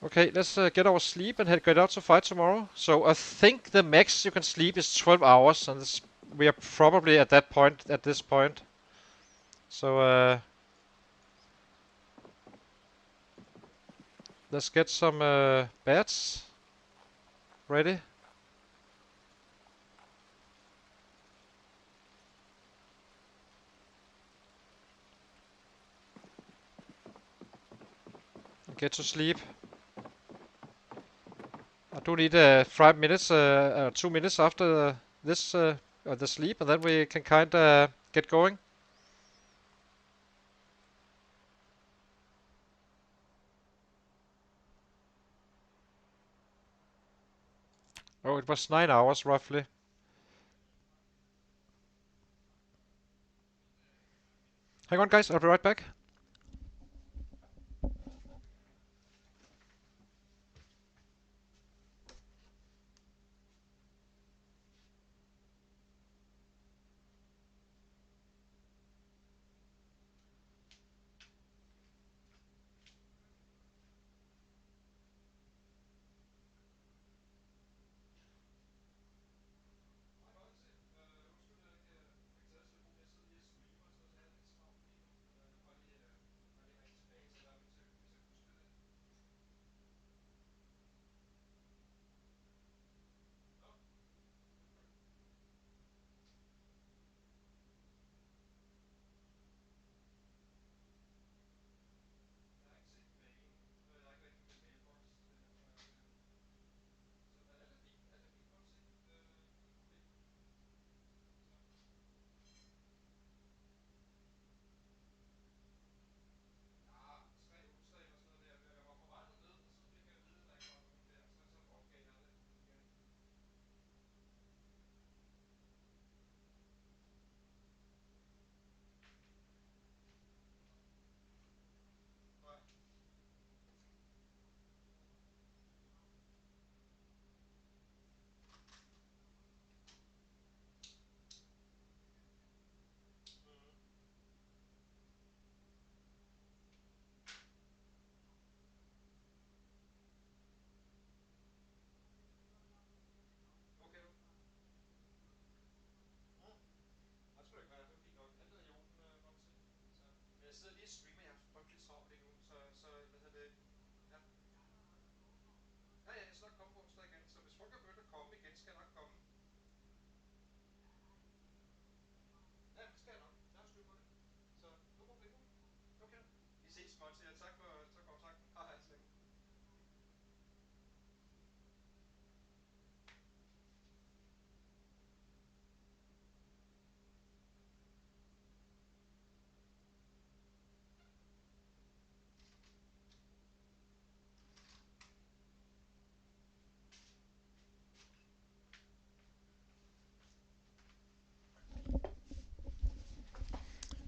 Okay, let's get our sleep and get out to fight tomorrow. So I think the max you can sleep is 12 hours, and we are probably at that point, at this point. So let's get some beds ready. Get to sleep. I do need 5 minutes, 2 minutes after this the sleep, and then we can kind of get going. Oh, it was 9 hours roughly. Hang on, guys, I'll be right back.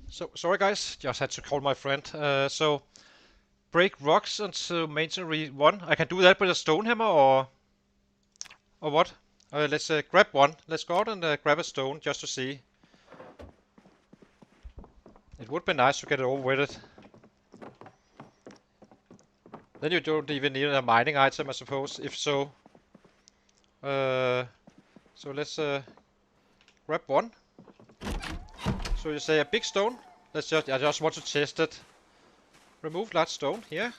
So sorry guys, just had to call my friend. So break rocks into masonry 1. I can do that with a stone hammer or what? Let's grab one. Let's go out and grab a stone just to see. It would be nice to get it over with it. Then you don't even need a mining item, I suppose, if so. So let's grab one. So you say a big stone. I just want to test it. Remove large stone here.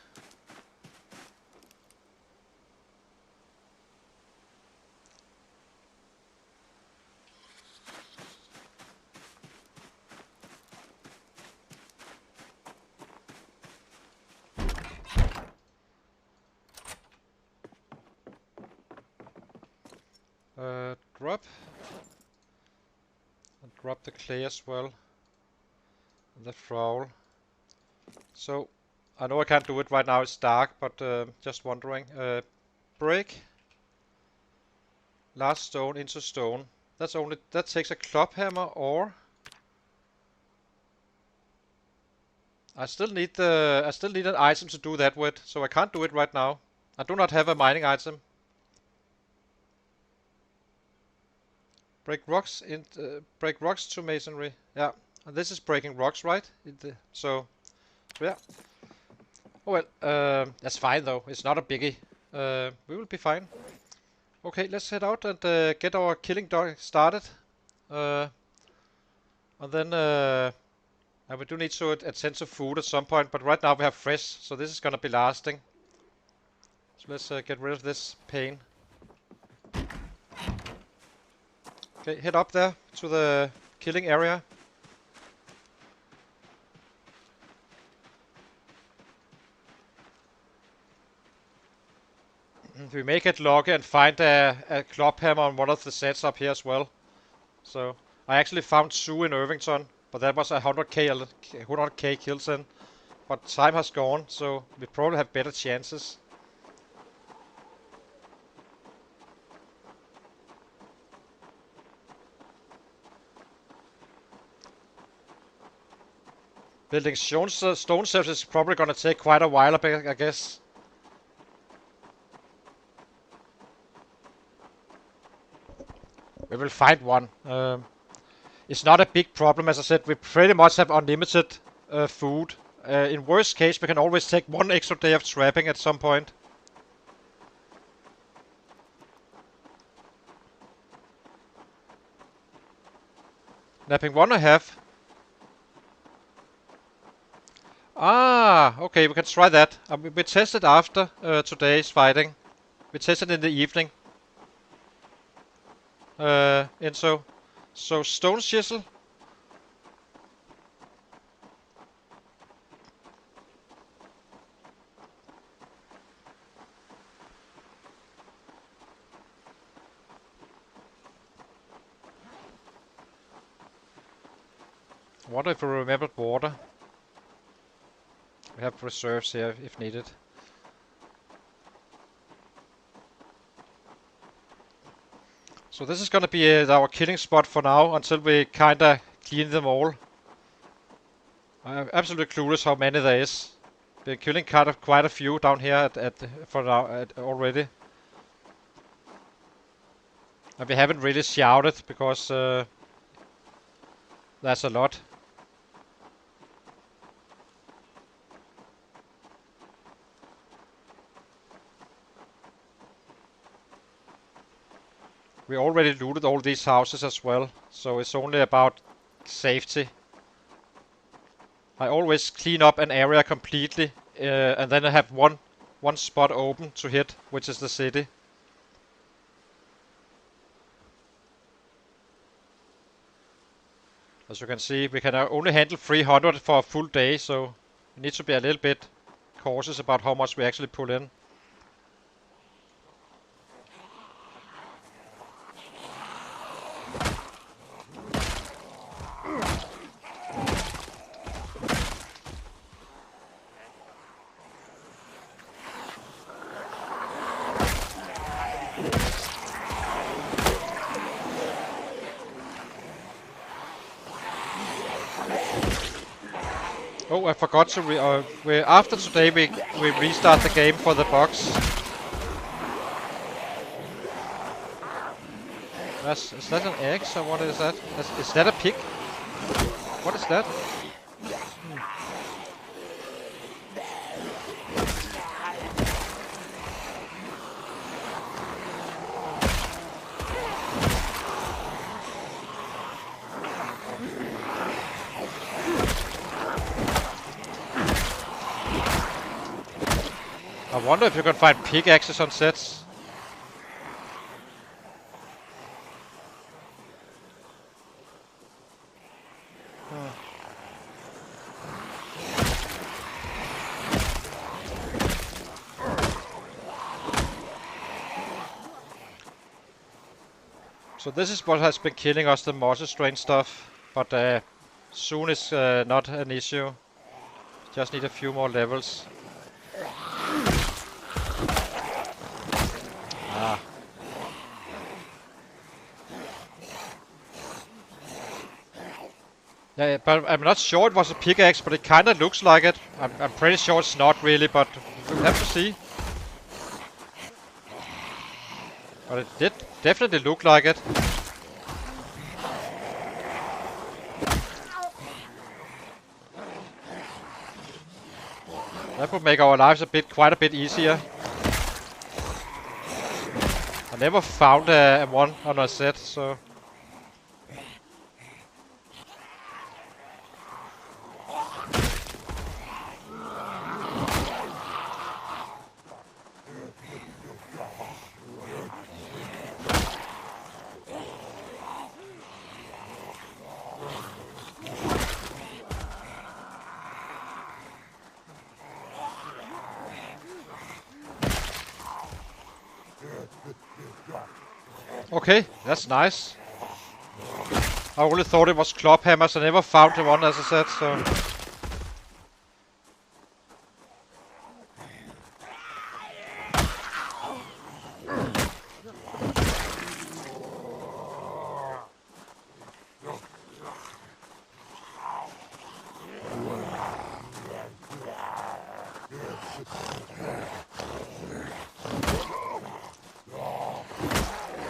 Drop. And drop the clay as well. And the trowel. So, I know I can't do it right now, it's dark, but just wondering. Break large stone into stone. That takes a club hammer, or I still need an item to do that with, so I can't do it right now. I do not have a mining item. Break rocks to masonry. Yeah, and this is breaking rocks, right? So yeah. Oh well, that's fine though. It's not a biggie. We will be fine. Okay, let's head out and get our killing dog started. Uh, and then and we do need to attend to food at some point, but right now we have fresh, so this is gonna be lasting. So let's get rid of this pain. Okay, head up there to the killing area. We may get lucky and find a club hammer on one of the sets up here as well. So I actually found 2 in Irvington, but that was 100k kills in. But time has gone, so we probably have better chances. Building stone cells is probably gonna take quite a while, I guess. We will find one. It's not a big problem, as I said. We pretty much have unlimited food. In worst case, we can always take 1 extra day of trapping at some point. Napping 1 I have. Ah, okay, we can try that. We tested after today's fighting. We tested in the evening. So stone chisel. I wonder if we remembered water. We have reserves here if needed. So this is gonna be our killing spot for now until we kinda clean them all. I'm absolutely clueless how many there is. Been killing quite a few down here for now already. And we haven't really shouted because that's a lot. We already looted all these houses as well, so it's only about safety. I always clean up an area completely, and then I have one spot open to hit, which is the city. As you can see, we can only handle 300 for a full day, so we need to be a little bit cautious about how much we actually pull in. Oh, I forgot to after today we restart the game for the box. Is that an egg or what is that? Is that a pig? What is that? I wonder if you can find pickaxes on sets. So this is what has been killing us, the moisture strain stuff, but soon is not an issue. Just need a few more levels. Ah. Yeah, but I'm not sure it was a pickaxe, but it kinda looks like it. I'm pretty sure it's not really, but we'll have to see. But it did definitely look like it. That would make our lives quite a bit easier. I never found a one on a set, so... Okay, that's nice. I only thought it was club hammers. I never found the one, as I said, so...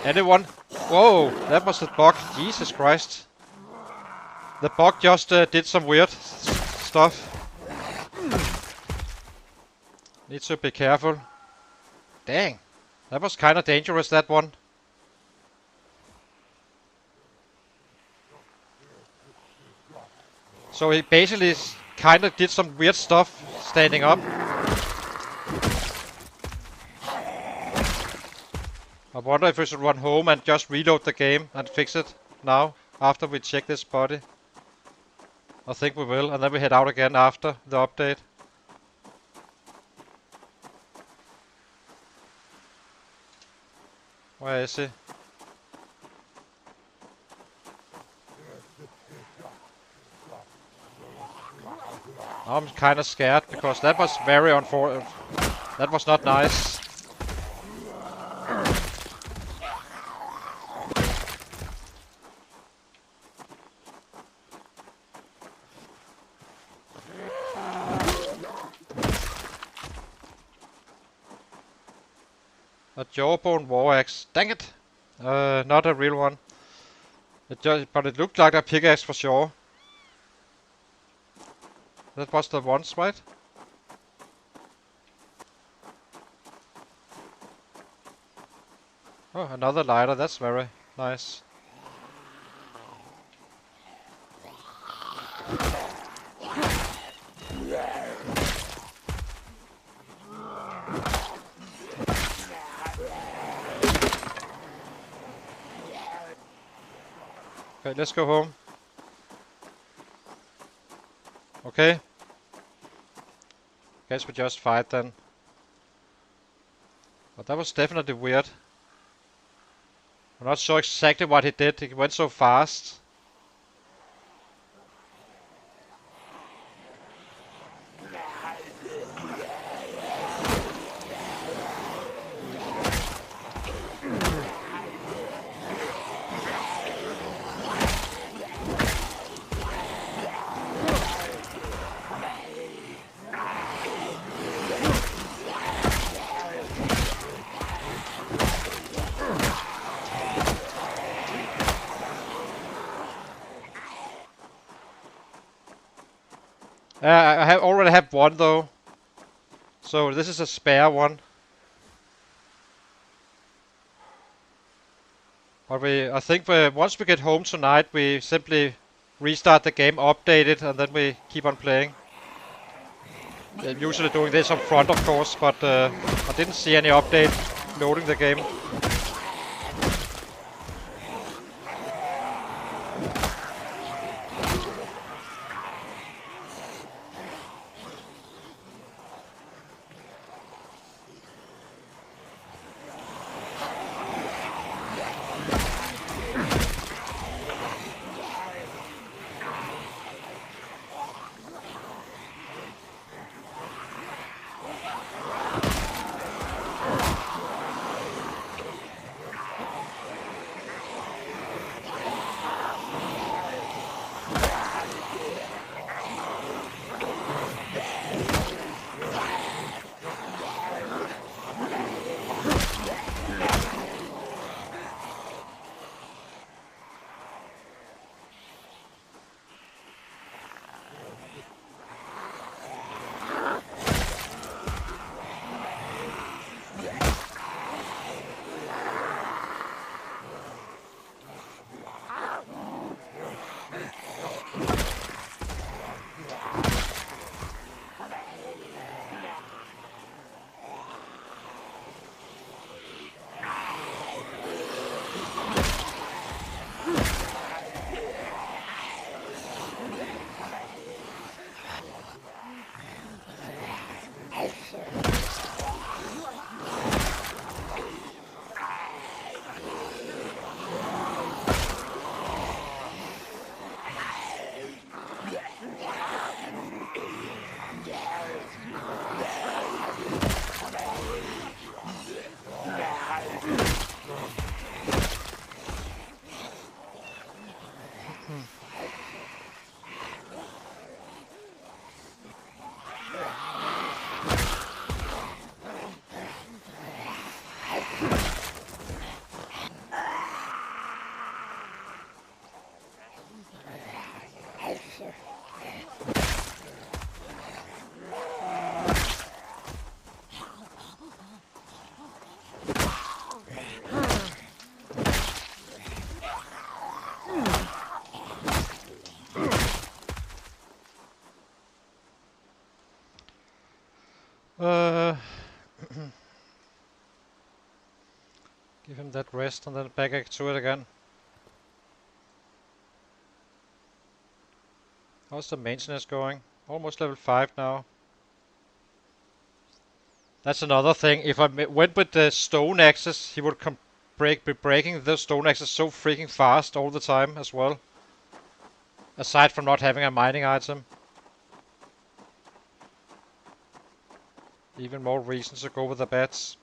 Anyone? Whoa, that was the bug. Jesus Christ. The bug just did some weird stuff. Need to be careful. Dang. That was kind of dangerous, that one. So he basically kind of did some weird stuff standing up. I wonder if we should run home and just reload the game and fix it now, after we check this body. I think we will, and then we head out again after the update. Where is he? I'm kind of scared, because that was very unfortunate. That was not nice. A jawbone war axe. Dang it! Not a real one. But it looked like a pickaxe for sure. That was the ones, right? Oh, another lighter. That's very nice. Okay, let's go home. Okay. Guess we just fight then. But that was definitely weird. I'm not sure exactly what he did. He went so fast. I already have one though, so this is a spare one. But I think once we get home tonight, we simply restart the game, update it, and then we keep on playing. I'm usually doing this up front, of course, but I didn't see any update loading the game. Give him that rest and then back to it again. How's the maintenance going? Almost level 5 now. That's another thing. If I went with the stone axes, he would be breaking the stone axes so freaking fast all the time as well. Aside from not having a mining item. Even more reasons to go with the bats.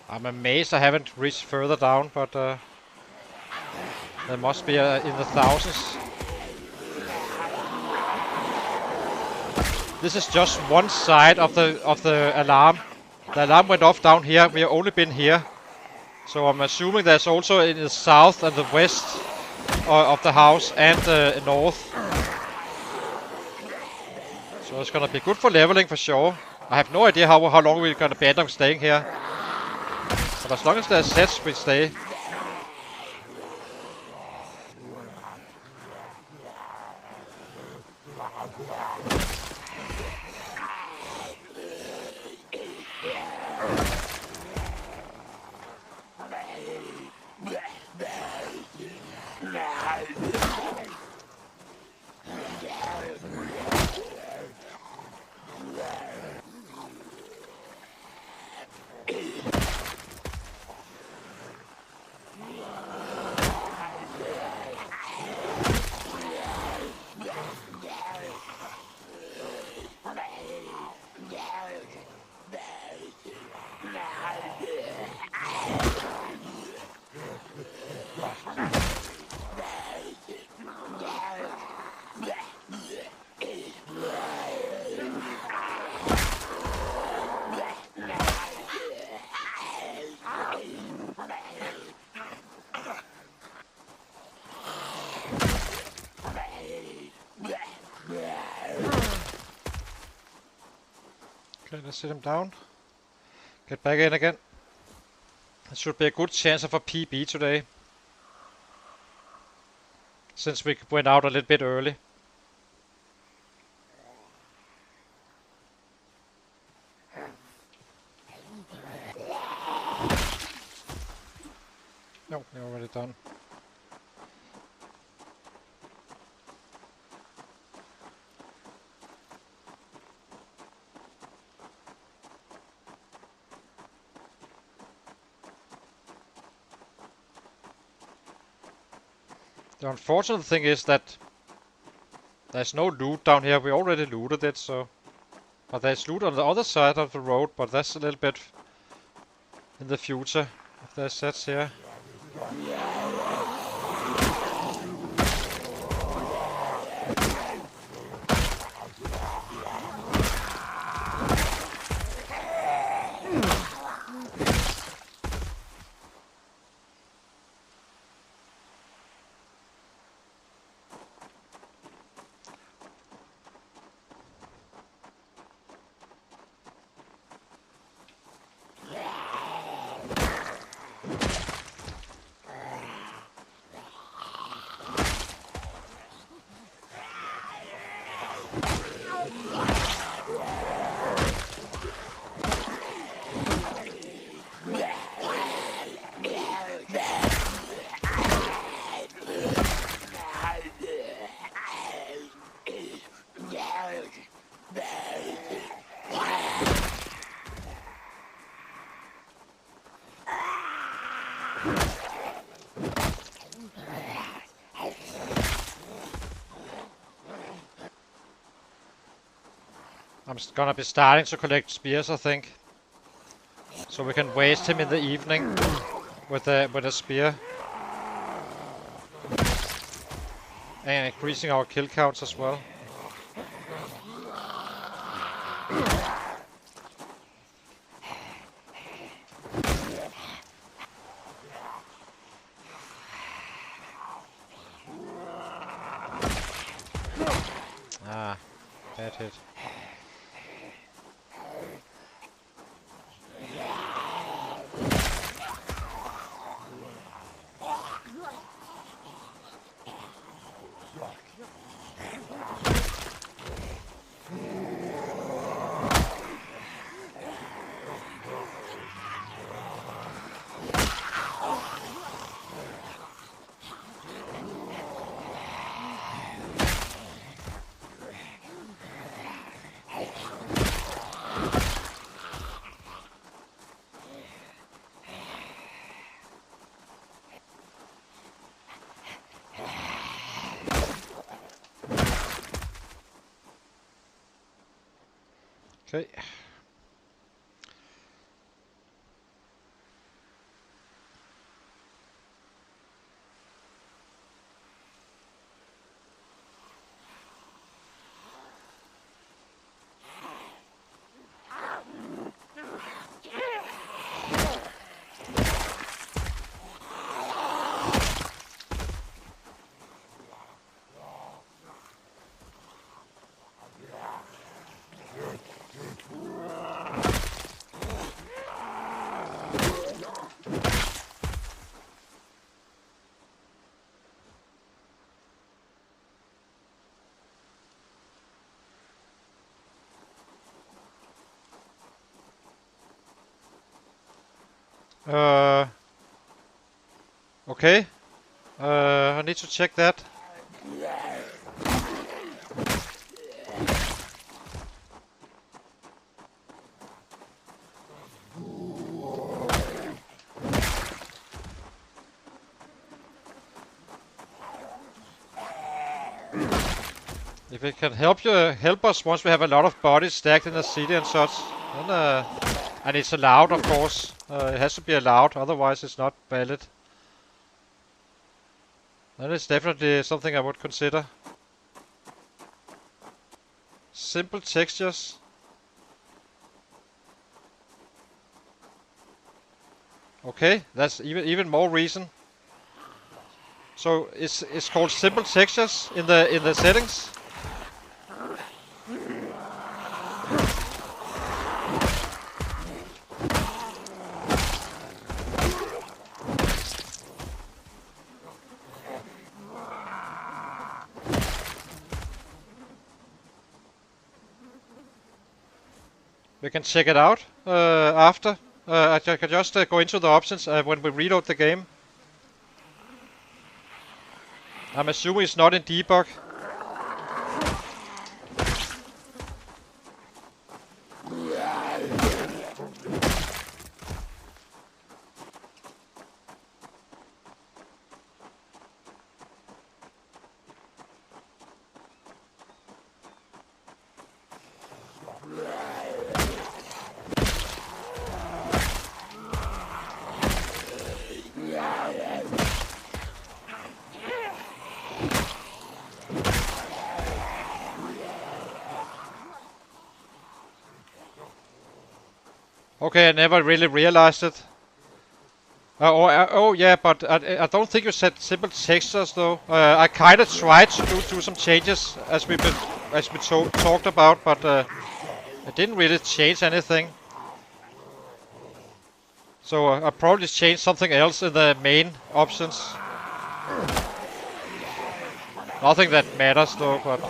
I'm amazed I haven't reached further down, but there must be in the thousands. This is just one side of the alarm. The alarm went off down here. We have only been here, so I'm assuming there's also in the south and the west of the house and the north. So it's gonna be good for leveling for sure. I have no idea how long we're gonna be end up staying here. But as long as there's sets, we stay. Okay, let's sit him down. Get back in again. It should be a good chance of a PB today. Since we went out a little bit early. No, they're already done. The unfortunate thing is that there's no loot down here. We already looted it, so... But there's loot on the other side of the road, but that's a little bit in the future. If there's sets here. I'm gonna be starting to collect spears, I think. So we can waste him in the evening with a spear. And increasing our kill counts as well. Ah, bad hit. Okay. Okay. I need to check that. If it can help us once we have a lot of bodies stacked in the city and such, then and it's allowed, of course. It has to be allowed, otherwise it's not valid. Then it's definitely something I would consider. Simple textures. Okay, that's even more reason. So it's called simple textures in the settings. We can check it out after. I can just go into the options when we reload the game. I'm assuming it's not in debug. Okay, I never really realized it. Oh yeah, but I don't think you said simple textures though. I kind of tried to do some changes as we talked about, but it didn't really change anything. So I probably changed something else in the main options. Nothing that matters though, but.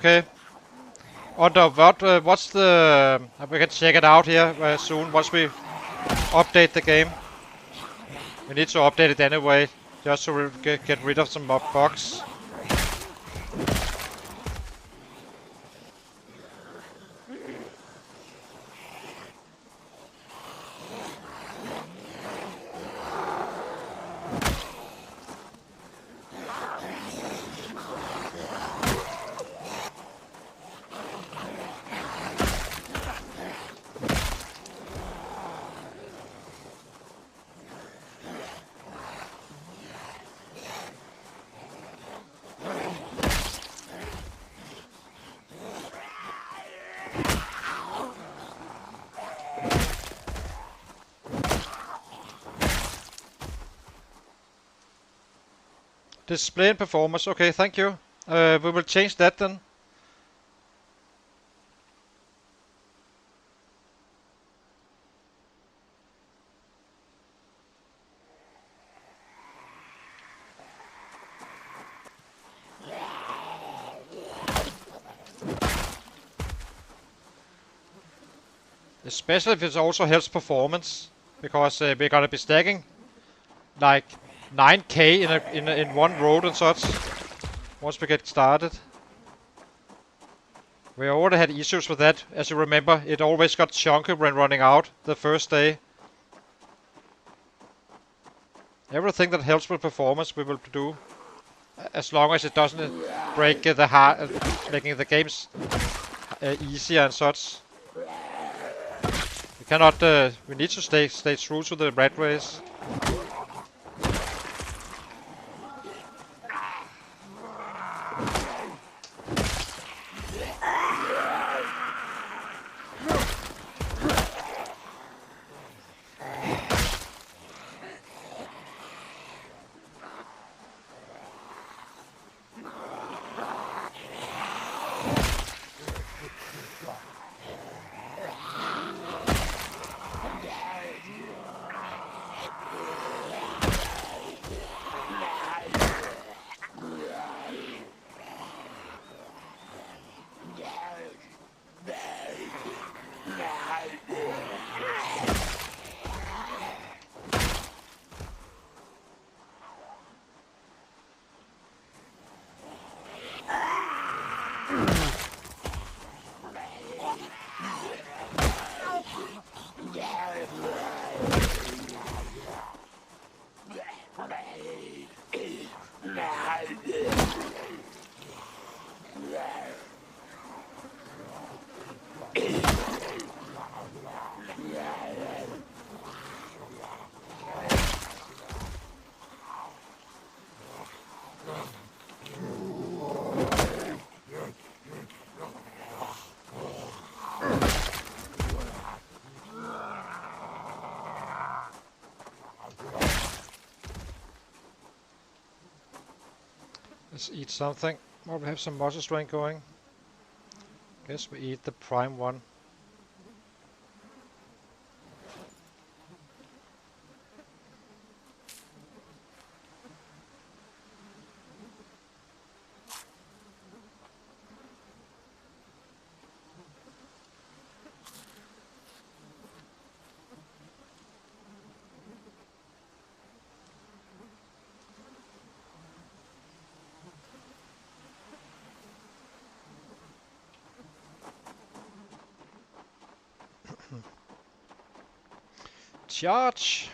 Okay. Under what? What's the? We can check it out here soon once we update the game. We need to update it anyway, just to get rid of some bugs. Display and performance. Okay, thank you. We will change that then. Especially if it also helps performance, because we're gonna be stacking like 9k in one road and such once we get started. We already had issues with that, as you remember. It always got chunky when running out the first day. Everything that helps with performance we will do, as long as it doesn't break the heart, making the games easier and such. We cannot. We need to stay true to the Ratrace. Let's eat something. Well, we have some muscle strength going. Guess we eat the prime one. Charge!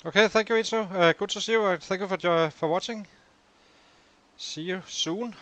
Okay, thank you, Itzo. Good to see you, and thank you for watching. See you soon.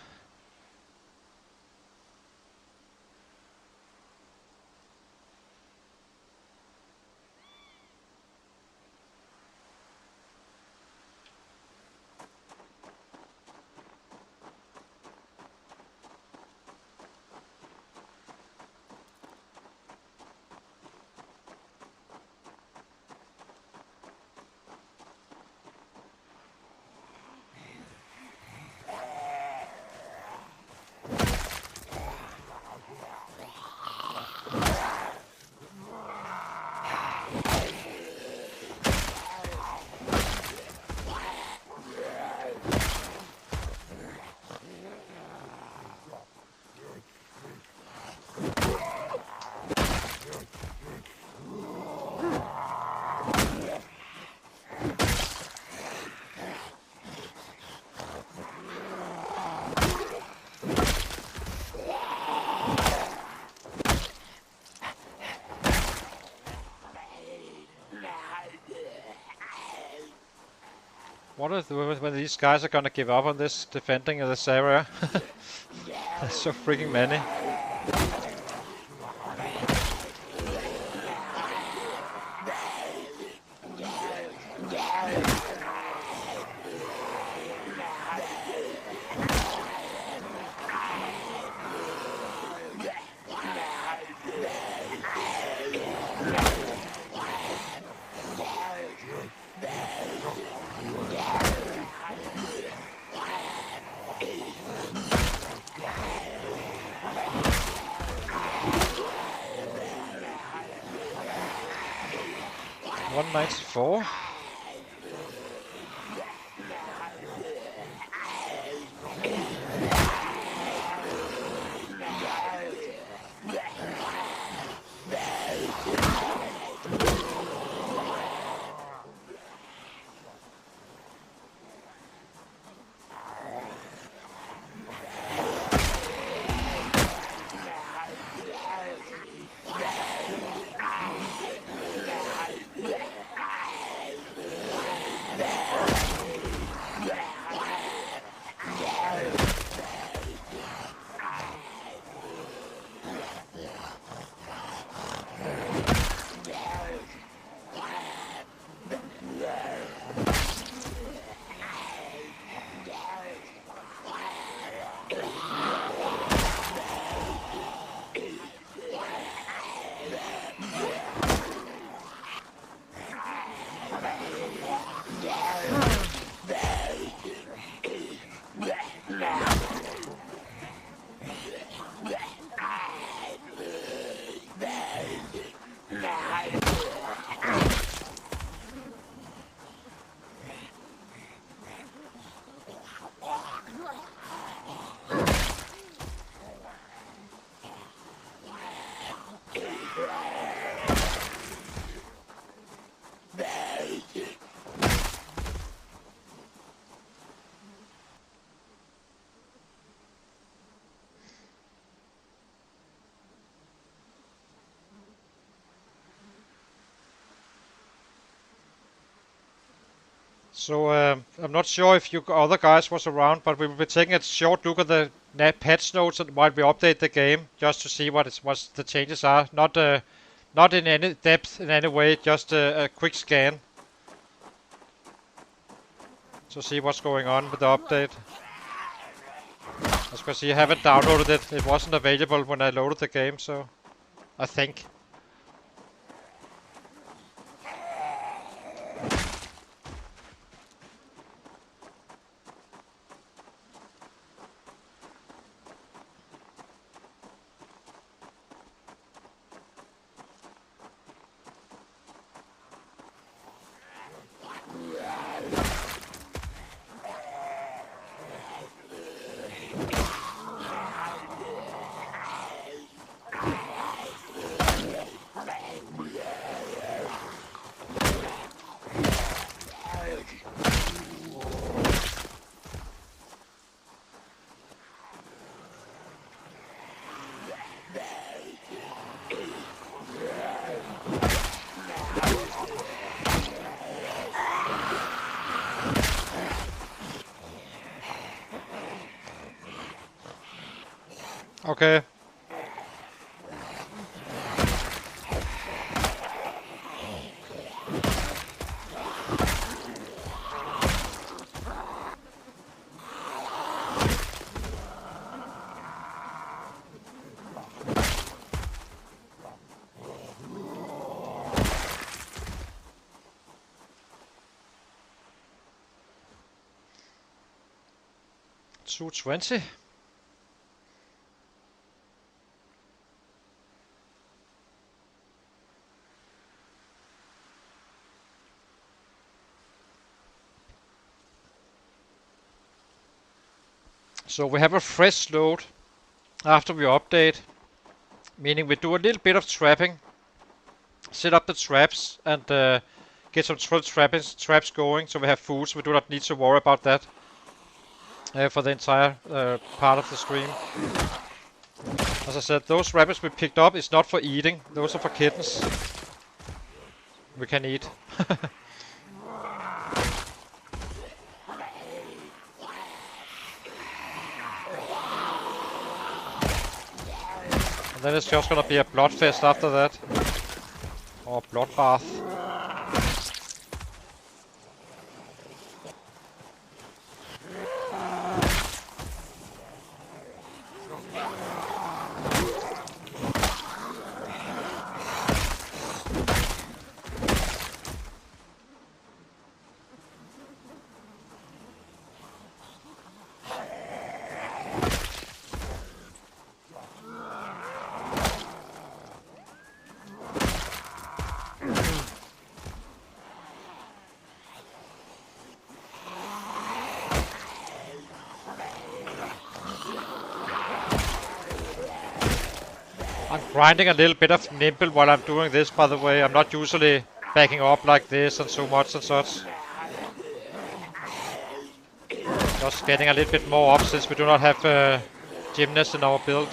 What is when these guys are gonna give up on this defending of this area? There's so freaking many. $194. So I'm not sure if you other guys was around, but we will be taking a short look at the patch notes while we update the game, just to see what the changes are. Not in any depth in any way, just a quick scan to see what's going on with the update. As you can see, I haven't downloaded it. It wasn't available when I loaded the game, so I think. Okay. $220. So we have a fresh load after we update, meaning we do a little bit of trapping, set up the traps, and get some traps going, so we have food, so we do not need to worry about that for the entire part of the stream. As I said, those rabbits we picked up is not for eating, those are for kittens. We can eat. And then it's just gonna be a bloodfest after that. Or bloodbath. I'm grinding a little bit of nimble while I'm doing this, by the way. I'm not usually backing up like this and so much and such. Just getting a little bit more up since we do not have gymnasts in our build.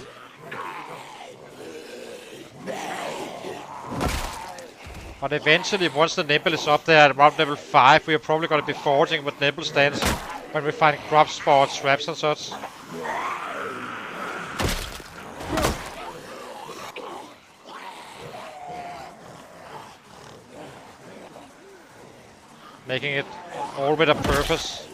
But eventually, once the nimble is up there at around level 5, we are probably going to be forging with nimble stands when we find crop spots, traps and such. Making it all with a purpose.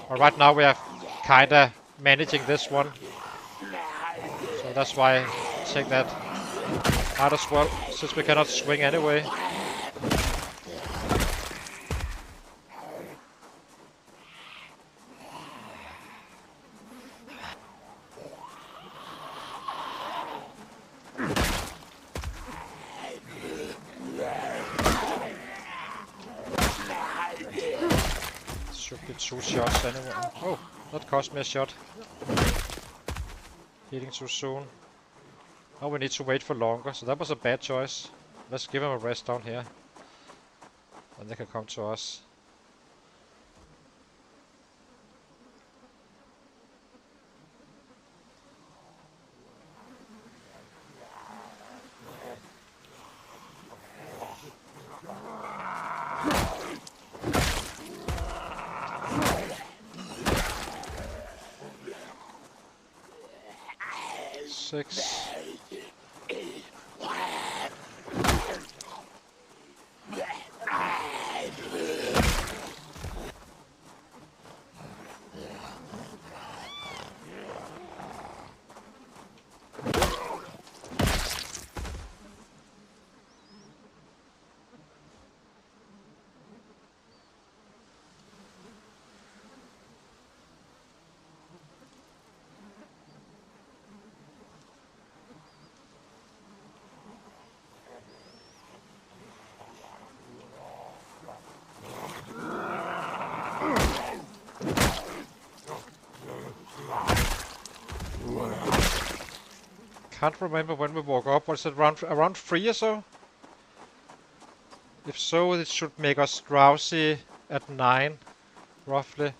But right now we are kinda managing this one. So that's why I take that out as well, since we cannot swing anyway. Should be 2 shots anyway. Oh, that cost me a shot. Healing too soon. Now we need to wait for longer, so that was a bad choice. Let's give him a rest down here. And they can come to us. Six. Can't remember when we woke up. Was it around 3 or so? If so, it should make us drowsy at 9, roughly.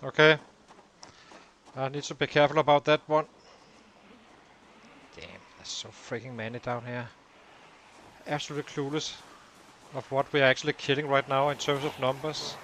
Okay. I need to be careful about that one. Damn, there's so freaking many down here. Absolutely clueless of what we are actually killing right now in terms of numbers.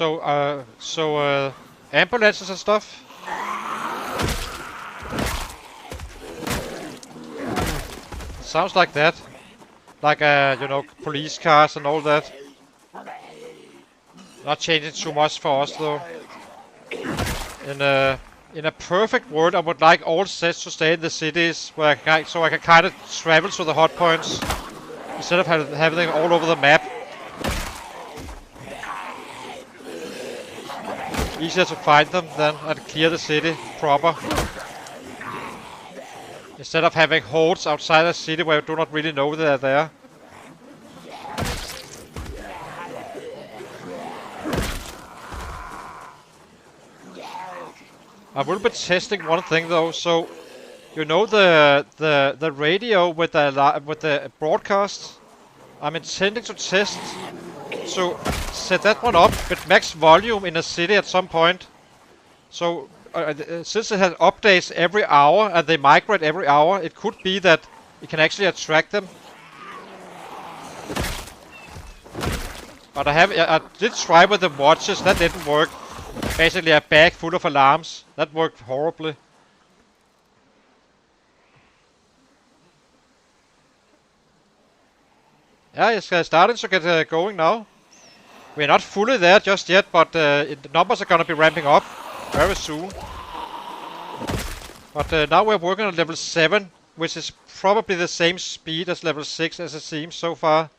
Uh, so ambulances and stuff. Sounds like that. Like you know, police cars and all that. Not changing too much for us though. In a perfect world, I would like all sets to stay in the cities where so I can kind of travel to the hot points instead of having them all over the map. Easier to find them then and clear the city proper. Instead of having hordes outside the city where you do not really know they're there. I will be testing one thing though. So, you know the radio with the broadcast. I'm intending to test. So set that one up with max volume in a city at some point. So since it has updates every hour and they migrate every hour, it could be that it can actually attract them. But I did try with the watches, that didn't work. Basically a bag full of alarms, that worked horribly. Yeah, it's starting to get going now. We're not fully there just yet, but the numbers are gonna be ramping up very soon. But now we're working on level 7, which is probably the same speed as level 6 as it seems so far.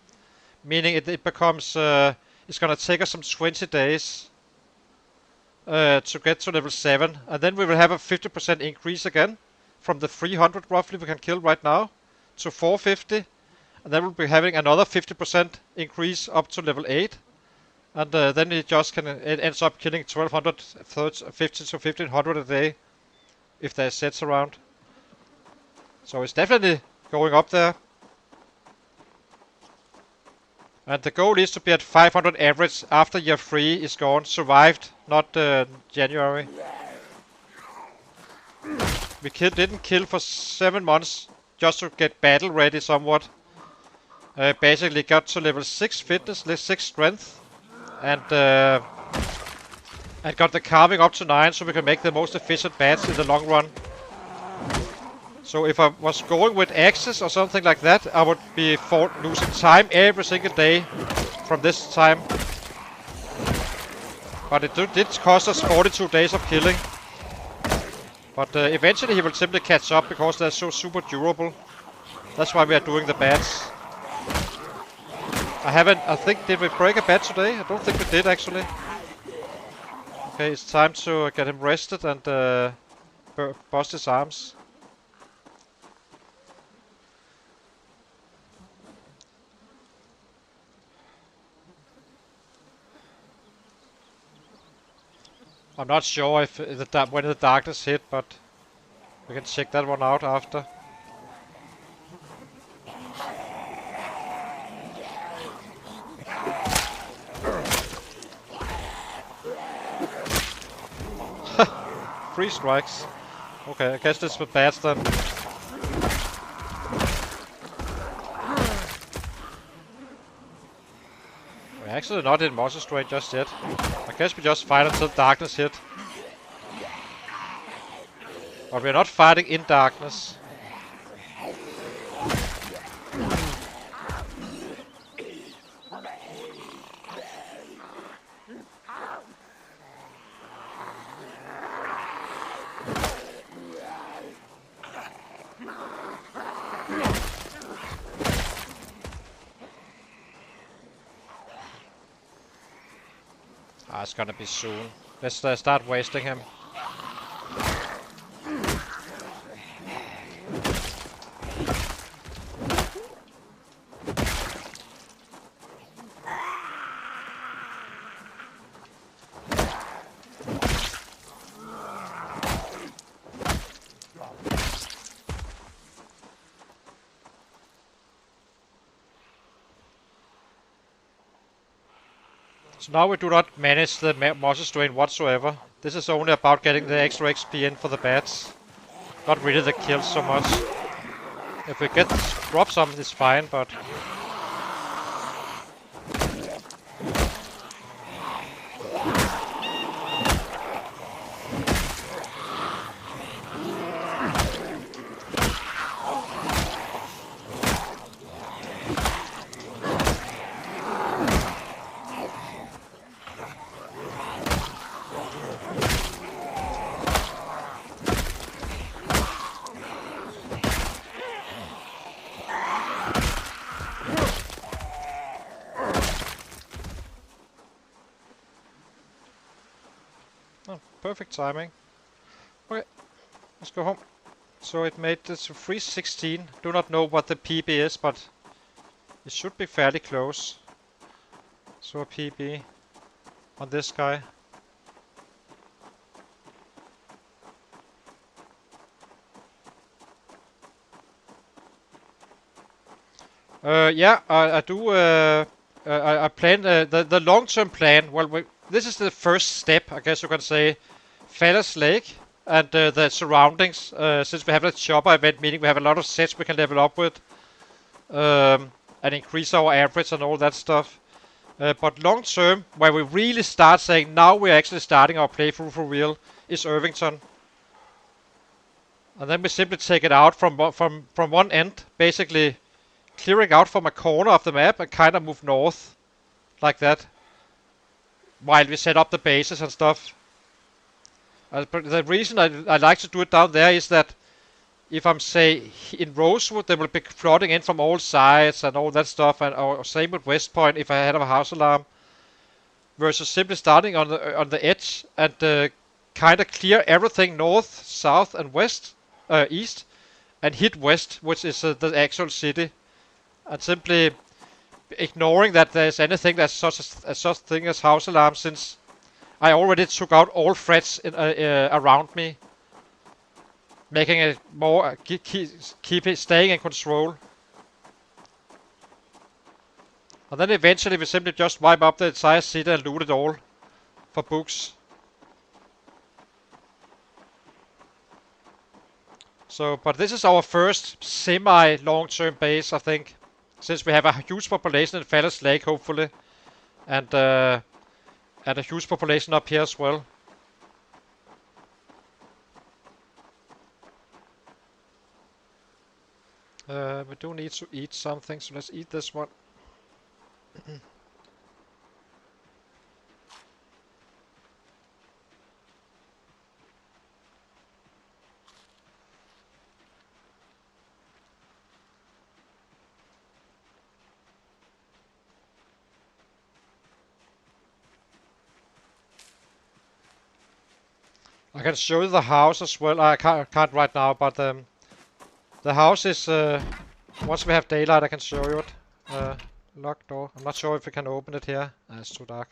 Meaning it becomes, it's gonna take us some 20 days to get to level 7. And then we will have a 50% increase again. From the 300 roughly we can kill right now to 450. And then we'll be having another 50% increase up to level 8. And then it ends up killing 1250 to 1500 a day if there's sets around. So it's definitely going up there. And the goal is to be at 500 average after year 3 is gone. Survived, not January. We didn't kill for 7 months just to get battle ready somewhat. Basically got to level 6 fitness, level 6 strength. And got the carving up to 9 so we can make the most efficient bats in the long run. So if I was going with axes or something like that, I would be losing time every single day from this time. But it did cost us 42 days of killing. But eventually he will simply catch up because they're so super durable. That's why we are doing the bats. I think, did we break a bat today? I don't think we did actually. Okay, it's time to get him rested and bust his arms. I'm not sure if when the darkness hit, but We can check that one out after. Three strikes. Okay, I guess this was bad then. We're actually not in Monster Strain just yet. I guess we just fight until darkness hit. But we're not fighting in darkness. Ah, it's gonna be soon. Let's start wasting him. So now we do not manage the monster strain whatsoever. This is only about getting the extra XP in for the bats. Not really the kills so much. If we drop some, it's fine, but... Perfect timing. Okay, let's go home. So it made this 316. Do not know what the PB is, but it should be fairly close. So a PB on this guy. Yeah, I do. I plan the long-term plan. Well, this is the first step, I guess you can say. Fallas Lake and the surroundings. Since we have a chopper event, meaning we have a lot of sets we can level up with, and increase our average and all that stuff. But long term, where we really start saying now we're actually starting our playthrough for real, is Irvington. And then we simply take it out from one end, basically clearing out from a corner of the map and kind of move north, like that, while we set up the bases and stuff. But the reason I like to do it down there is that if I'm, say, in Rosewood, they will be flooding in from all sides and all that stuff, and or same with West Point if I had a house alarm, versus simply starting on the edge and kind of clear everything north, south, and west, east, and hit west, which is the actual city, and simply ignoring that there's anything that's such thing as house alarm, since I already took out all threats in, around me, making it more keep it staying in control. And then eventually we simply just wipe up the entire city and loot it all for books. So, but this is our first semi-long-term base, I think, since we have a huge population in Fallas Lake, hopefully, and a huge population up here as well. We do need to eat something, so let's eat this one. I can show you the house as well. I can't right now, but the house is, once we have daylight I can show you it. Locked door. I'm not sure if we can open it here. It's too dark.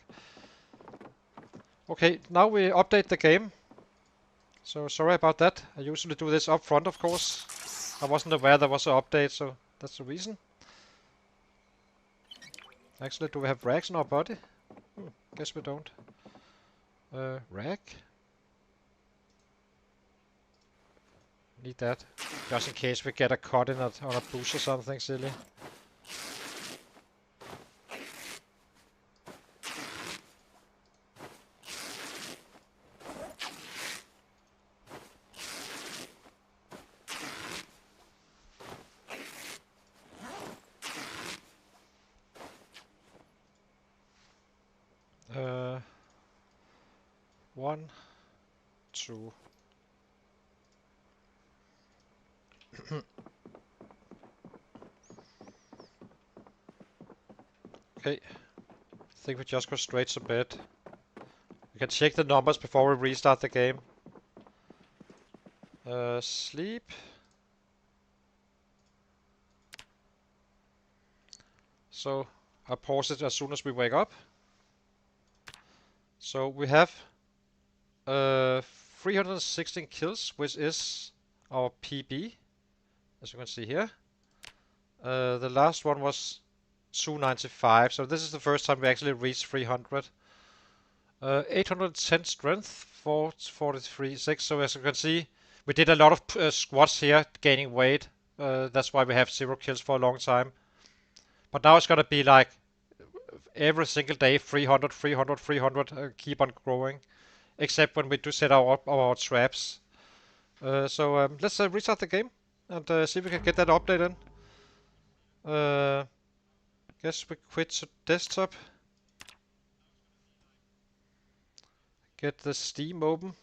Okay, now we update the game. So sorry about that. I usually do this up front, of course. I wasn't aware there was an update, so that's the reason. Actually, do we have rags in our body? Guess we don't. Rag? Need that. Just in case we get a cut in on a bush or something silly. One, two. Okay. I think we just go straight to bed. We can check the numbers before we restart the game. Sleep. So I pause it as soon as we wake up. So we have 316 kills, which is our PB, as you can see here. The last one was 295, so this is the first time we actually reached 300. 810 strength, 443, 6. So as you can see, we did a lot of squats here, gaining weight. That's why we have 0 kills for a long time. But now it's gonna be like every single day 300, 300, 300, keep on growing. Except when we do set our traps. So let's restart the game and see if we can get that update in. Guess we quit to desktop. Get the Steam open.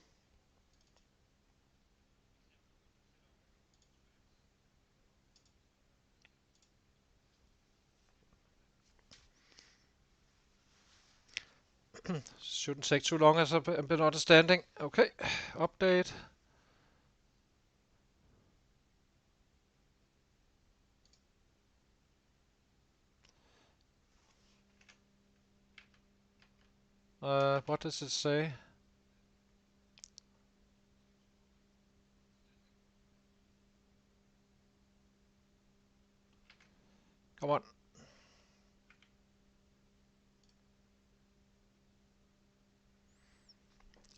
Shouldn't take too long as I've been understanding. Okay, update. What does it say? Come on.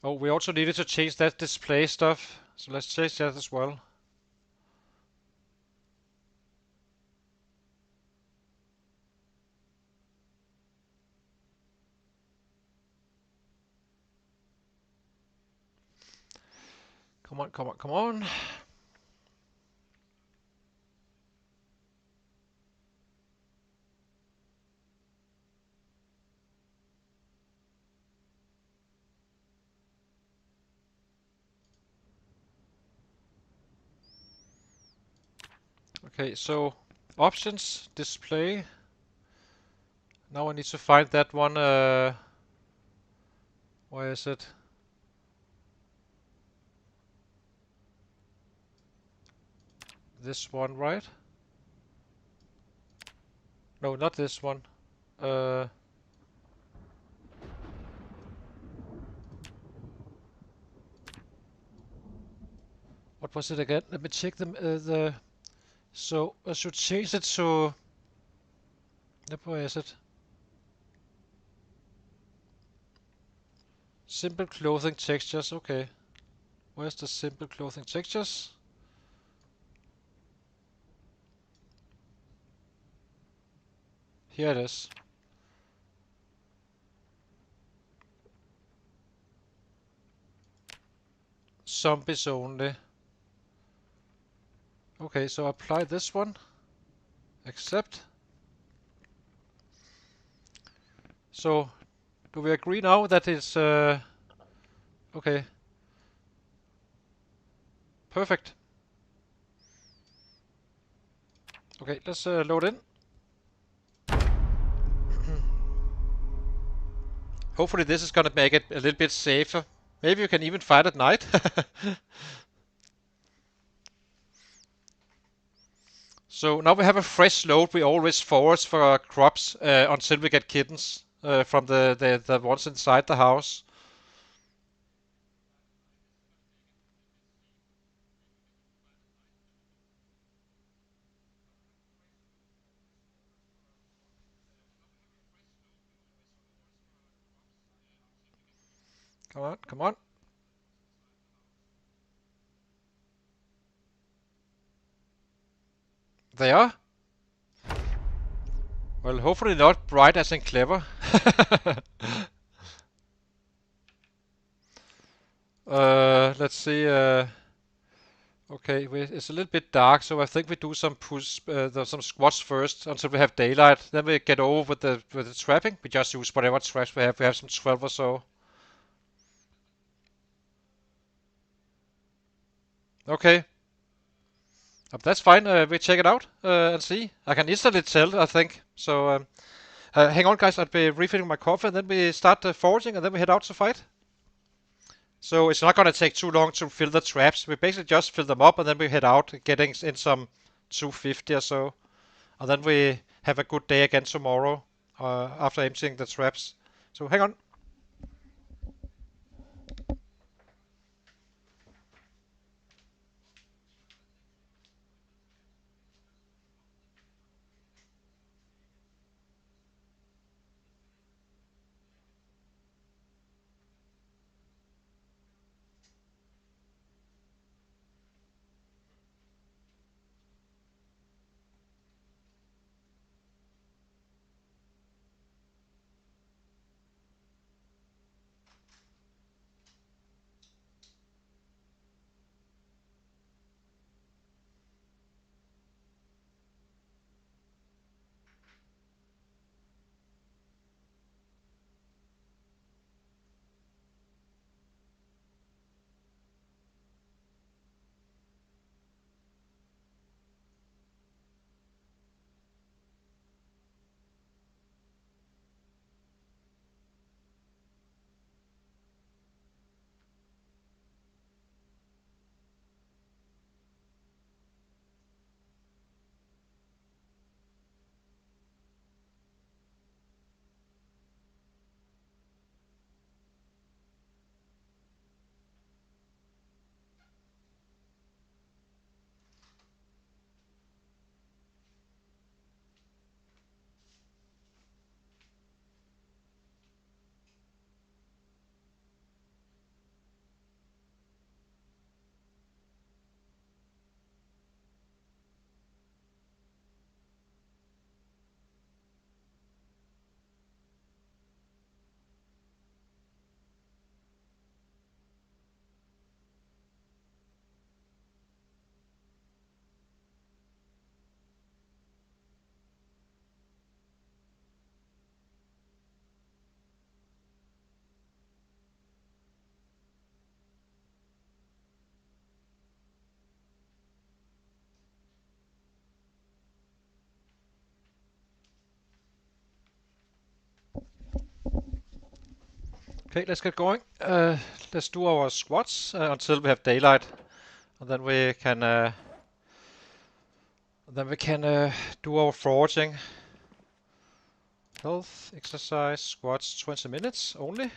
Oh, we also needed to change that display stuff. So let's change that as well. Come on, come on, come on. Okay, so options, display. Now I need to find that one. Where is it? This one, right? No, not this one. What was it again? Let me check the. So I should change it to. Where is it? Simple clothing textures. Okay. Where's the simple clothing textures? Here it is. Zombies only. Okay, so apply this one. Accept. So, do we agree now that it's okay? Perfect. Okay, let's load in. Hopefully this is gonna make it a little bit safer. Maybe you can even fight at night. So now we have a fresh load. We always forage for crops until we get kittens from the ones inside the house. Come on, come on. They are? Well, hopefully not bright as in clever. Let's see. Okay, it's a little bit dark, so I think we do some push, some squats first until we have daylight. Then we get over with the trapping. We just use whatever traps we have. We have some 12 or so. Okay, that's fine. We check it out and see. I can instantly tell, I think. So hang on, guys. I'll be refilling my coffee, and then we start foraging, and then we head out to fight. So it's not going to take too long to fill the traps. We basically just fill them up, and then we head out, getting in some 250 or so. And then we have a good day again tomorrow after emptying the traps. So hang on. Okay, let's get going. Let's do our squats until we have daylight, and then we can do our foraging. Health, exercise, squats, 20 minutes only.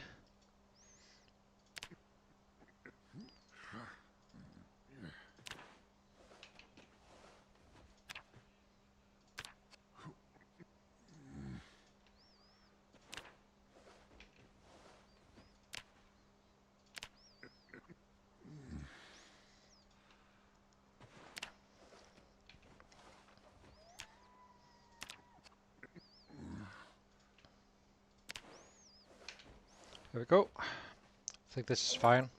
There we go. I think this is fine.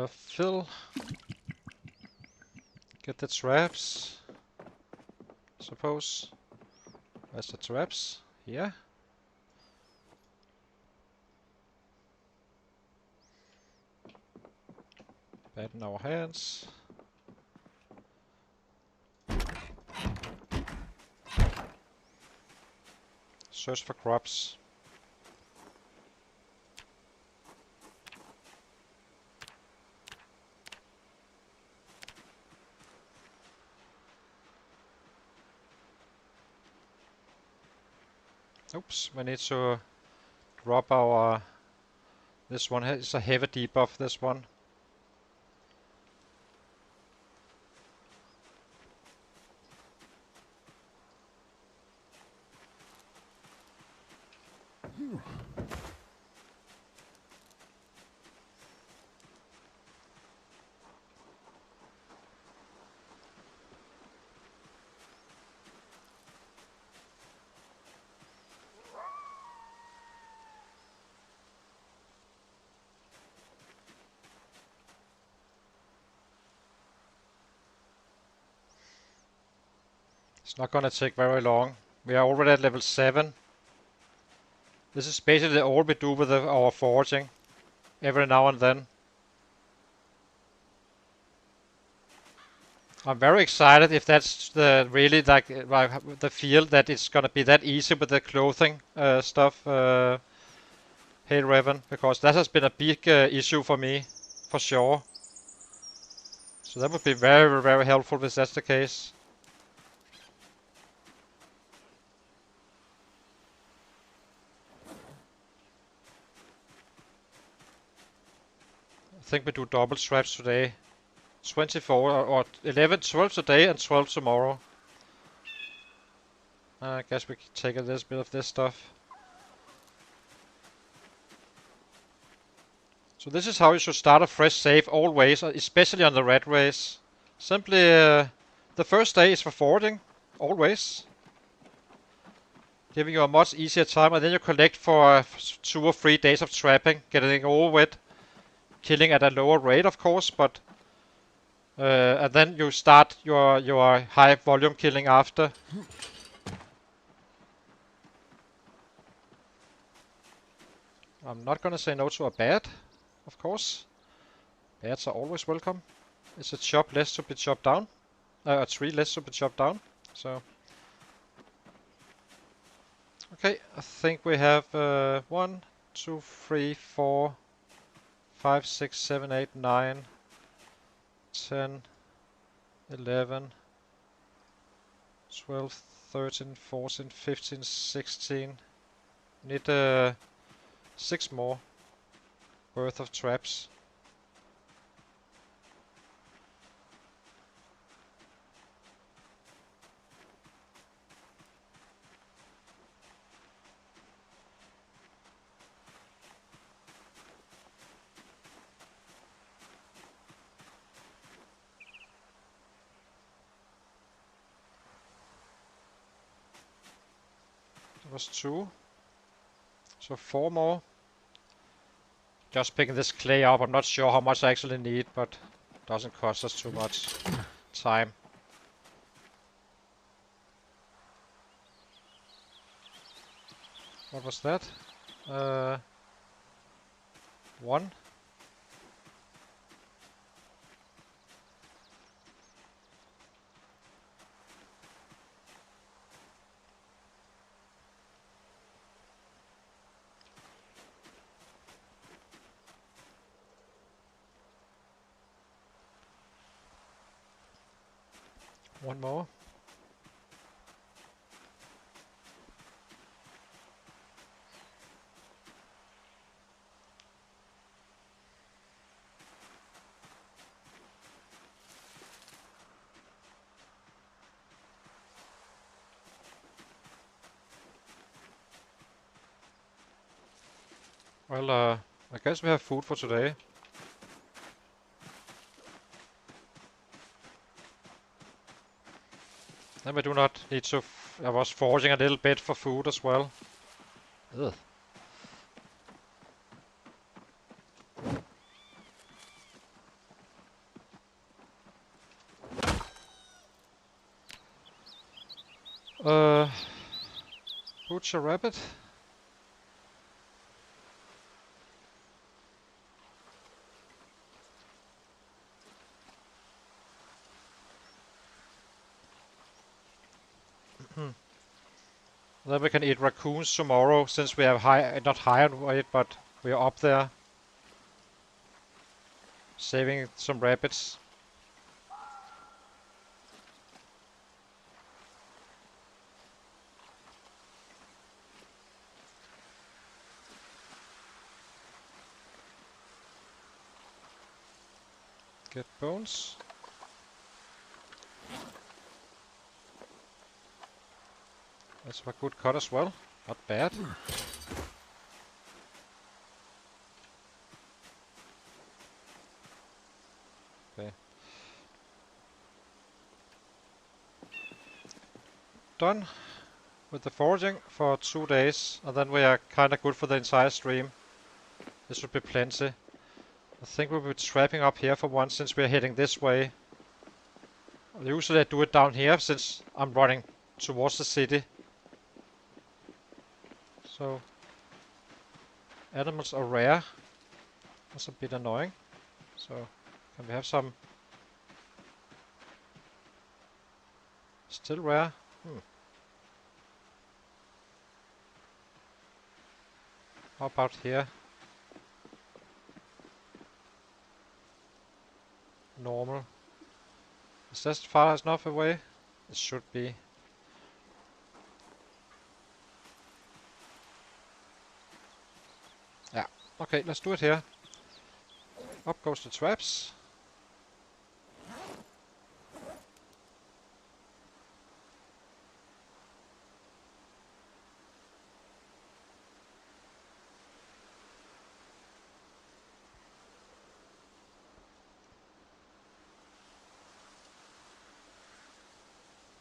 Fill. Get the traps. Suppose. Where's the traps? Here. Bad in our hands. Search for crops. Oops, we need to drop our... This one is a heavy debuff, this one. It's not gonna take very long. We are already at level 7. This is basically all we do with our foraging. Every now and then. I'm very excited if that's the really like the feel that it's gonna be that easy with the clothing stuff. Hey Revan, because that has been a big issue for me, for sure. So that would be very, very helpful if that's the case. I think we do double straps today. 24 or 11, 12 today and 12 tomorrow. I guess we can take a little bit of this stuff. So this is how you should start a fresh save always, especially on the Ratrace. Simply, the first day is for foraging, always. Giving you a much easier time, and then you collect for 2 or 3 days of trapping, getting over with. Killing at a lower rate, of course, but and then you start your high volume killing after. I'm not gonna say no to a bat, of course. Bats are always welcome. It's a chop less to be chopped down. A tree less to be chopped down. So. Okay, I think we have 1, 2, 3, 4, 5, 6, 7, 8, 9, 10, 11, 12, 13, 14, 15, 16. Need 6 more worth of traps. That was 2. So 4 more. Just picking this clay up. I'm not sure how much I actually need, but it doesn't cost us too much time. What was that? 1. One more. Well, I guess we have food for today. Then we do not need to. I was foraging a little bit for food as well. Ugh. Butcher rabbit. Then we can eat raccoons tomorrow, since we have not high on weight, but we are up there. Saving some rabbits. Get bones. That's a good cut as well. Not bad. Okay. Done with the foraging for 2 days, and then we are kinda good for the entire stream. This should be plenty. I think we'll be trapping up here for once, since we're heading this way. Usually I do it down here, since I'm running towards the city. So animals are rare. That's a bit annoying. So can we have some still rare? How about here? Normal. Is this far enough away? It should be. Yeah. Okay, let's do it here. Up goes the traps.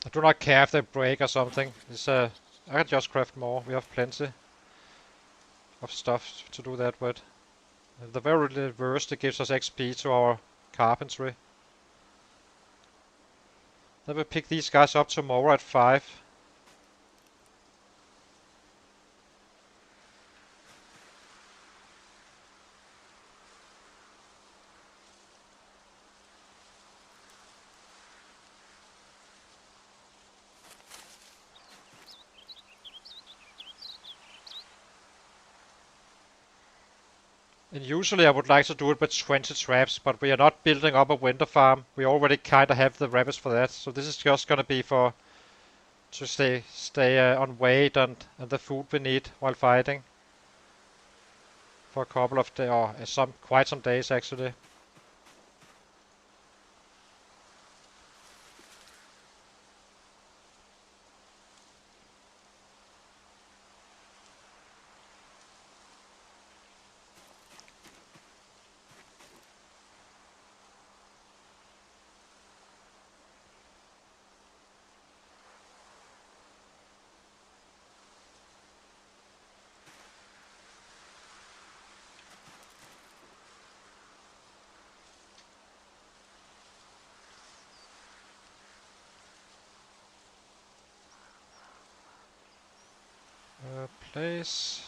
I do not care if they break or something. It's I can just craft more. We have plenty of stuff to do that with. At the very worst, it gives us XP to our carpentry. Then we pick these guys up tomorrow at 5. And usually I would like to do it with 20 traps, but we are not building up a winter farm. We already kind of have the rabbits for that, so this is just gonna be for to stay on weight and the food we need while fighting for a couple of days, or quite some days actually. Place.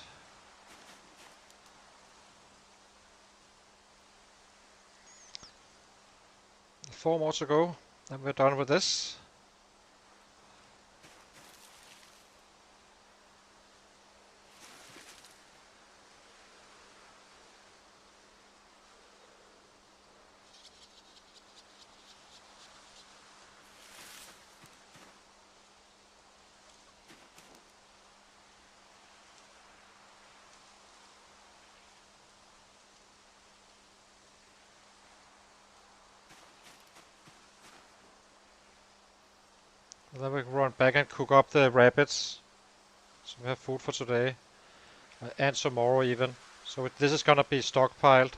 Four more to go, and we're done with this. And then we can run back and cook up the rabbits, so we have food for today and tomorrow even. So this is gonna be stockpiled.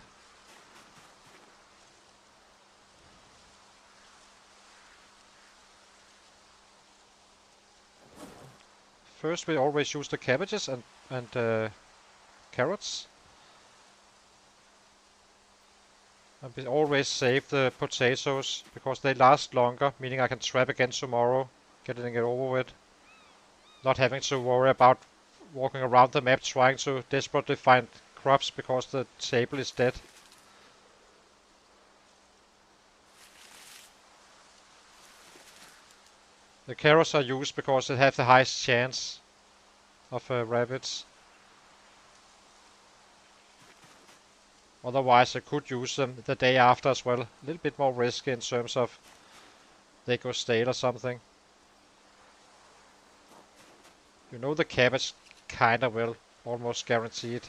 First we always use the cabbages and carrots. And we always save the potatoes because they last longer, meaning I can trap again tomorrow, getting it over with. Not having to worry about walking around the map trying to desperately find crops because the table is dead. The carrots are used because they have the highest chance of rabbits. Otherwise I could use them the day after as well. A little bit more risky in terms of they go stale or something. You know the cabbage kinda will, almost guaranteed.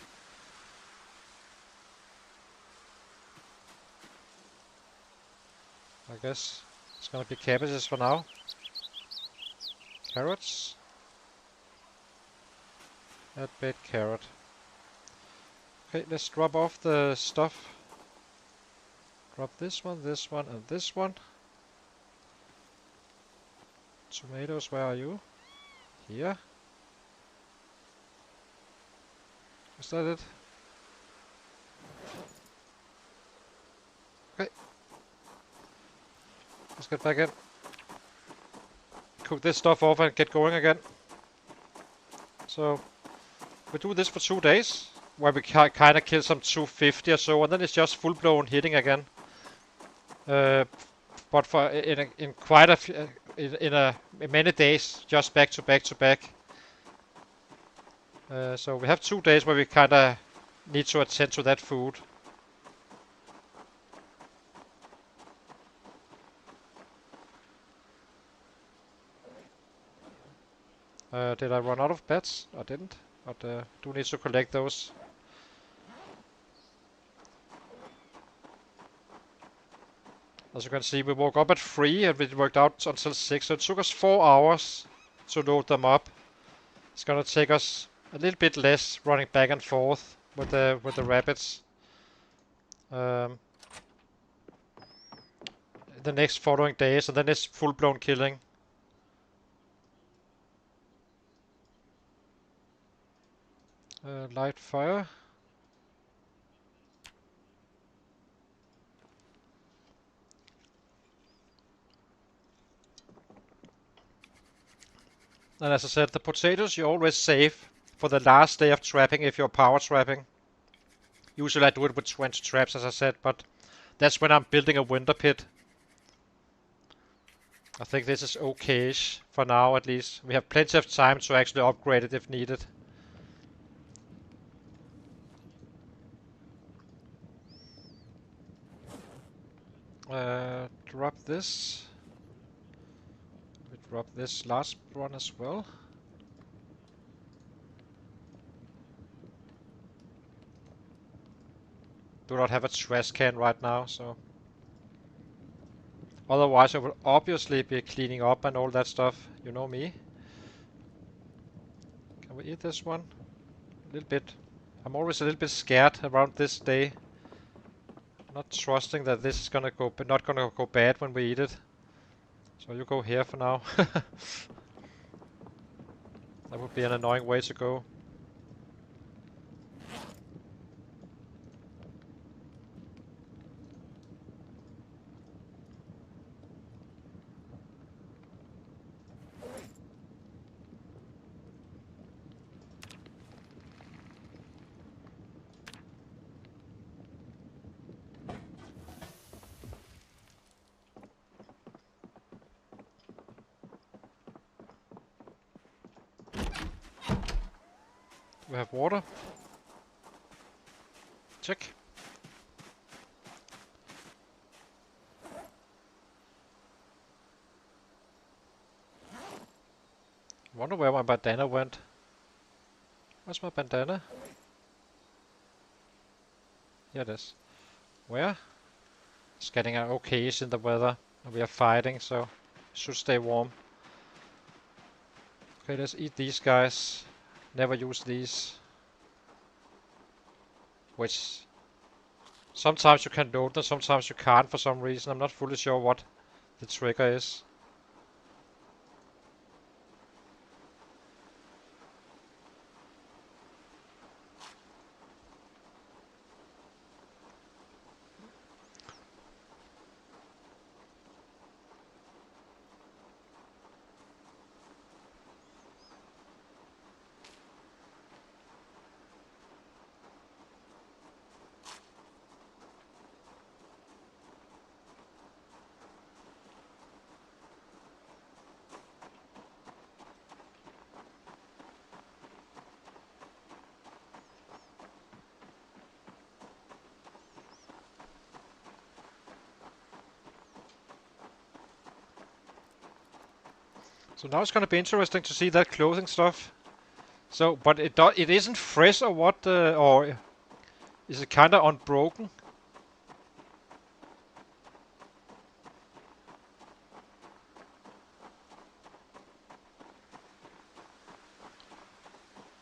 I guess it's gonna be cabbages for now. Carrots. That bit carrot. Okay, let's drop off the stuff. Drop this one, and this one. Tomatoes, where are you? Here. Is that it? Okay. Let's get back in. cook this stuff off and get going again. So we do this for 2 days, where we kind of kill some 250 or so, and then it's just full blown hitting again. But for in quite a few, in many days, just back to back to back. So we have 2 days where we kind of need to attend to that food. Did I run out of beds? I didn't, but do need to collect those. As you can see, we woke up at 3 and we worked out until 6, so it took us 4 hours to load them up. It's gonna take us a little bit less running back and forth with the rabbits. The next following days, and then it's full-blown killing. Light fire. And as I said, the potatoes you always save for the last day of trapping if you're power trapping. Usually I do it with 20 traps, as I said, but that's when I'm building a winter pit. I think this is okay-ish for now, at least. We have plenty of time to actually upgrade it if needed. Drop this. We drop this last one as well. Do not have a trash can right now, so otherwise I will obviously be cleaning up and all that stuff. You know me. Can we eat this one? A little bit. I'm always a little bit scared around this day. Not trusting that this is gonna go, but not gonna go bad when we eat it. So you go here for now. That would be an annoying way to go. We have water. Check. Wonder where my bandana went. Where's my bandana? Here it is. Where? It's getting okay-ish in the weather. And we are fighting, so should stay warm. Okay, let's eat these guys. Never use these. Which sometimes you can load them, sometimes you can't for some reason. I'm not fully sure what the trigger is. So now it's gonna be interesting to see that clothing stuff. So, but it isn't fresh or what, or is it kinda unbroken?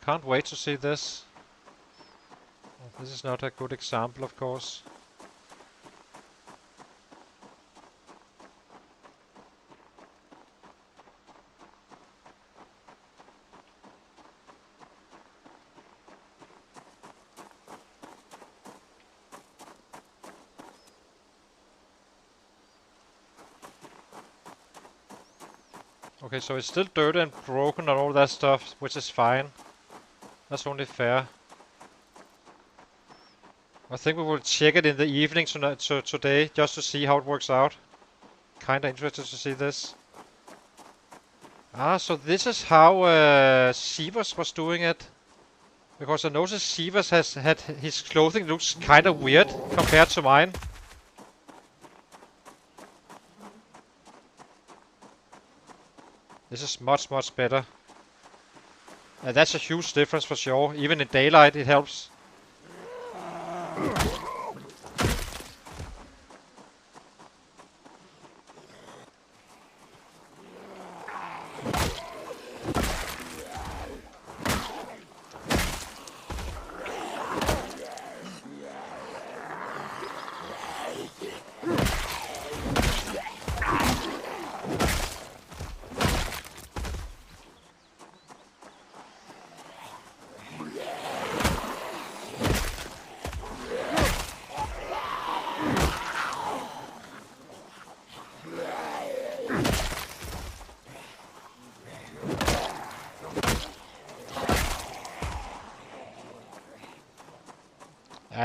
Can't wait to see this. This is not a good example, of course. Okay, so it's still dirty and broken and all that stuff, which is fine. That's only fair. I think we will check it in the evening today, just to see how it works out. Kinda interested to see this. Ah, so this is how Sivas was doing it. Because I noticed Sivas has had his clothing looks kinda weird compared to mine. This is much better. And that's a huge difference for sure. Even in daylight it helps.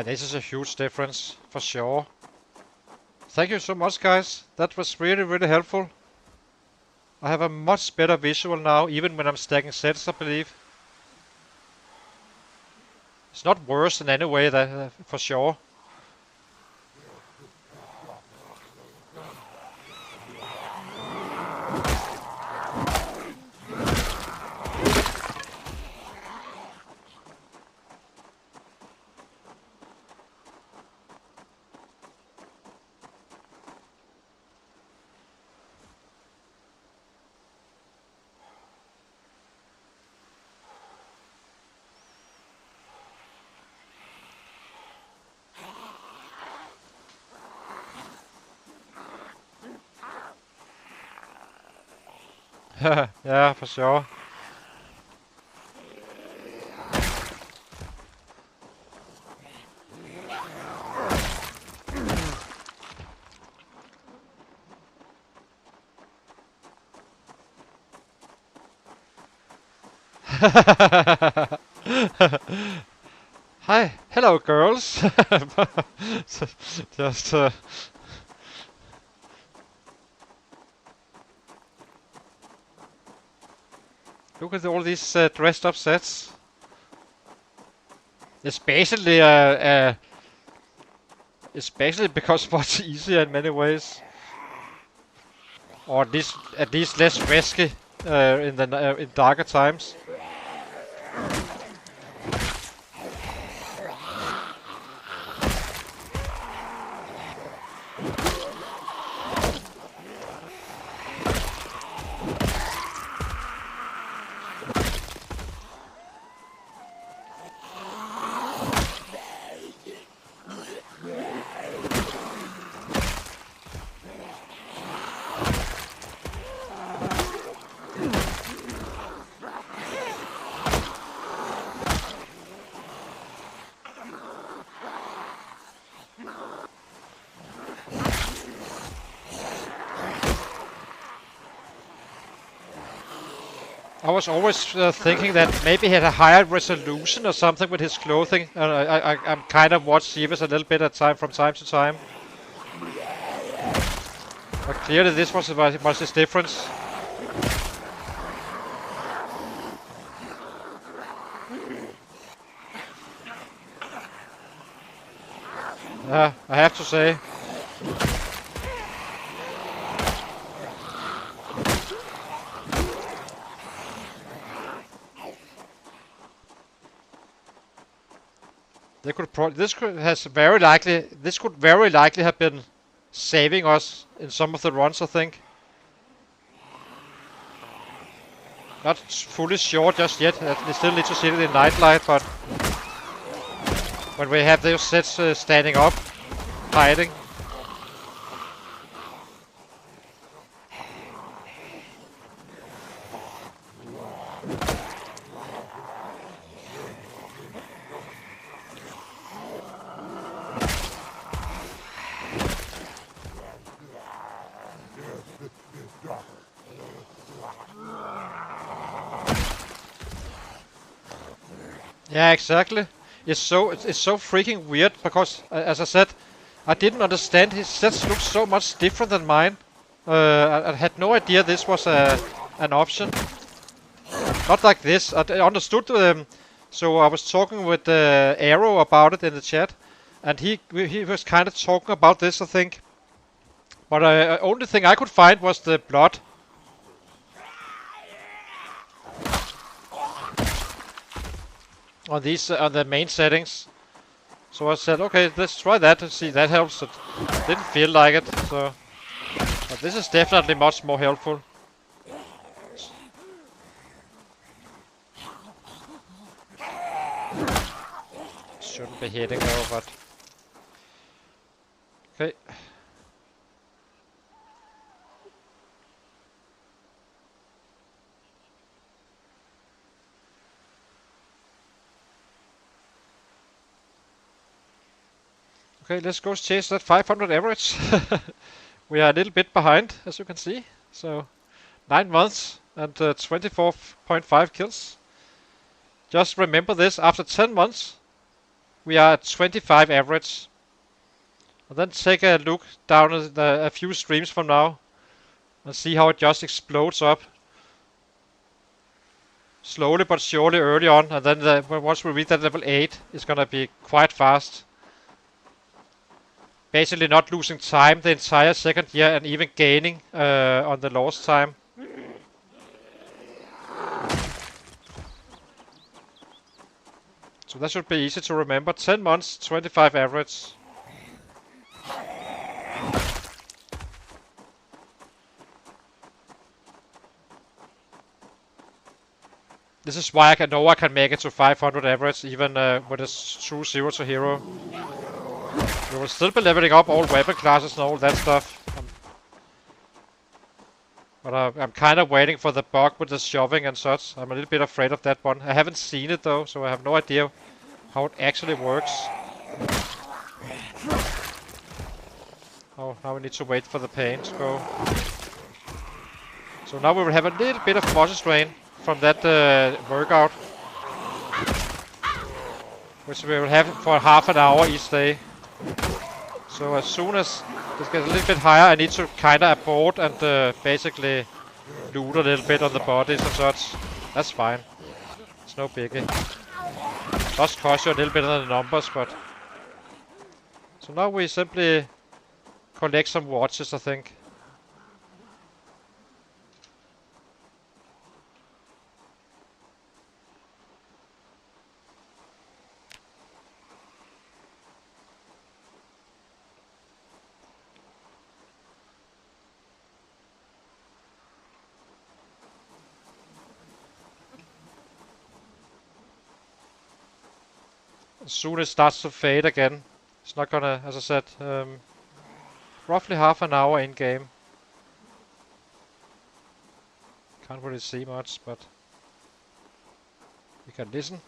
This is a huge difference, for sure. Thank you so much, guys. That was really helpful. I have a much better visual now, even when I'm stacking sets, I believe. It's not worse in any way, for sure. Yeah, for sure. Hi, hello, girls. Just look at all these dressed up sets. It's basically because much easier in many ways, or at least less risky in darker times. I was always thinking that maybe he had a higher resolution or something with his clothing. I'm kind of watch Sivas a little bit from time to time. But clearly this was his difference. I have to say. This could very likely have been saving us in some of the runs, I think. Not fully sure just yet. We still need to see it in nightlight, but when we have those sets standing up, hiding. Yeah, exactly. It's so freaking weird because, as I said, I didn't understand. His sets look so much different than mine. I had no idea this was an option. Not like this. I understood. So I was talking with Arrow about it in the chat, and he was kind of talking about this, I think. But only thing I could find was the blood on these on the main settings. So I said, okay, let's try that and see that helps. It didn't feel like it. So, but this is definitely much more helpful. Shouldn't be hitting though, but okay. Okay, let's go chase that 500 average. We are a little bit behind, as you can see. So 9 months and 24.5 kills. Just remember this, after 10 months, we are at 25 average. And then take a look down at a few streams from now and see how it just explodes up. Slowly but surely early on, and then once we reach that level 8, it's gonna be quite fast. Basically not losing time the entire second year and even gaining on the lost time. So that should be easy to remember. 10 months, 25 average. This is why I know I can make it to 500 average even with a true zero to hero. We will still be leveling up all weapon classes and all that stuff. But I'm kind of waiting for the bug with the shoving and such. I'm a little bit afraid of that one. I haven't seen it though, so I have no idea how it actually works. Oh, now we need to wait for the pain to go. So now we will have a little bit of muscle strain from that workout, which we will have for half an hour each day. So as soon as this gets a little bit higher, I need to kind of abort and basically loot a little bit on the bodies and such. That's fine. It's no biggie. Does cost you a little bit on the numbers, but... So now we simply collect some watches, I think. As soon as it starts to fade again, it's not gonna, as I said, roughly half an hour in game. Can't really see much, but we can listen.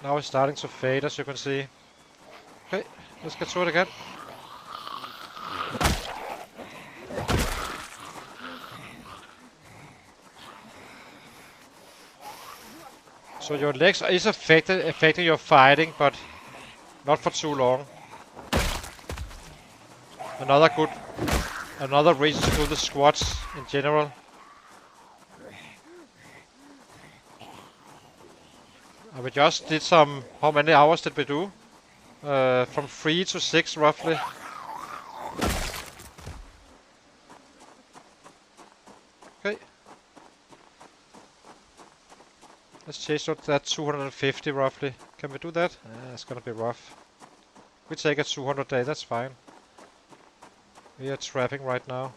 Now it's starting to fade, as you can see. Okay, let's get to it again. So your legs is affecting your fighting, but not for too long. Another reason to do the squats in general. We just did some, how many hours did we do? From 3 to 6 roughly. Okay. Let's chase out that 250 roughly. Can we do that? It's gonna be rough. We take a 200 day, that's fine. We are trapping right now.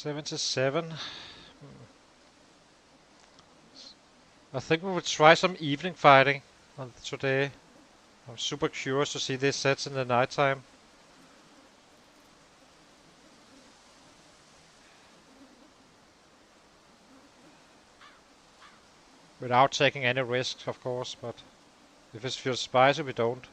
77. I think we will try some evening fighting today. I'm super curious to see these sets in the nighttime. Without taking any risks, of course, but if it feels spicy, we don't.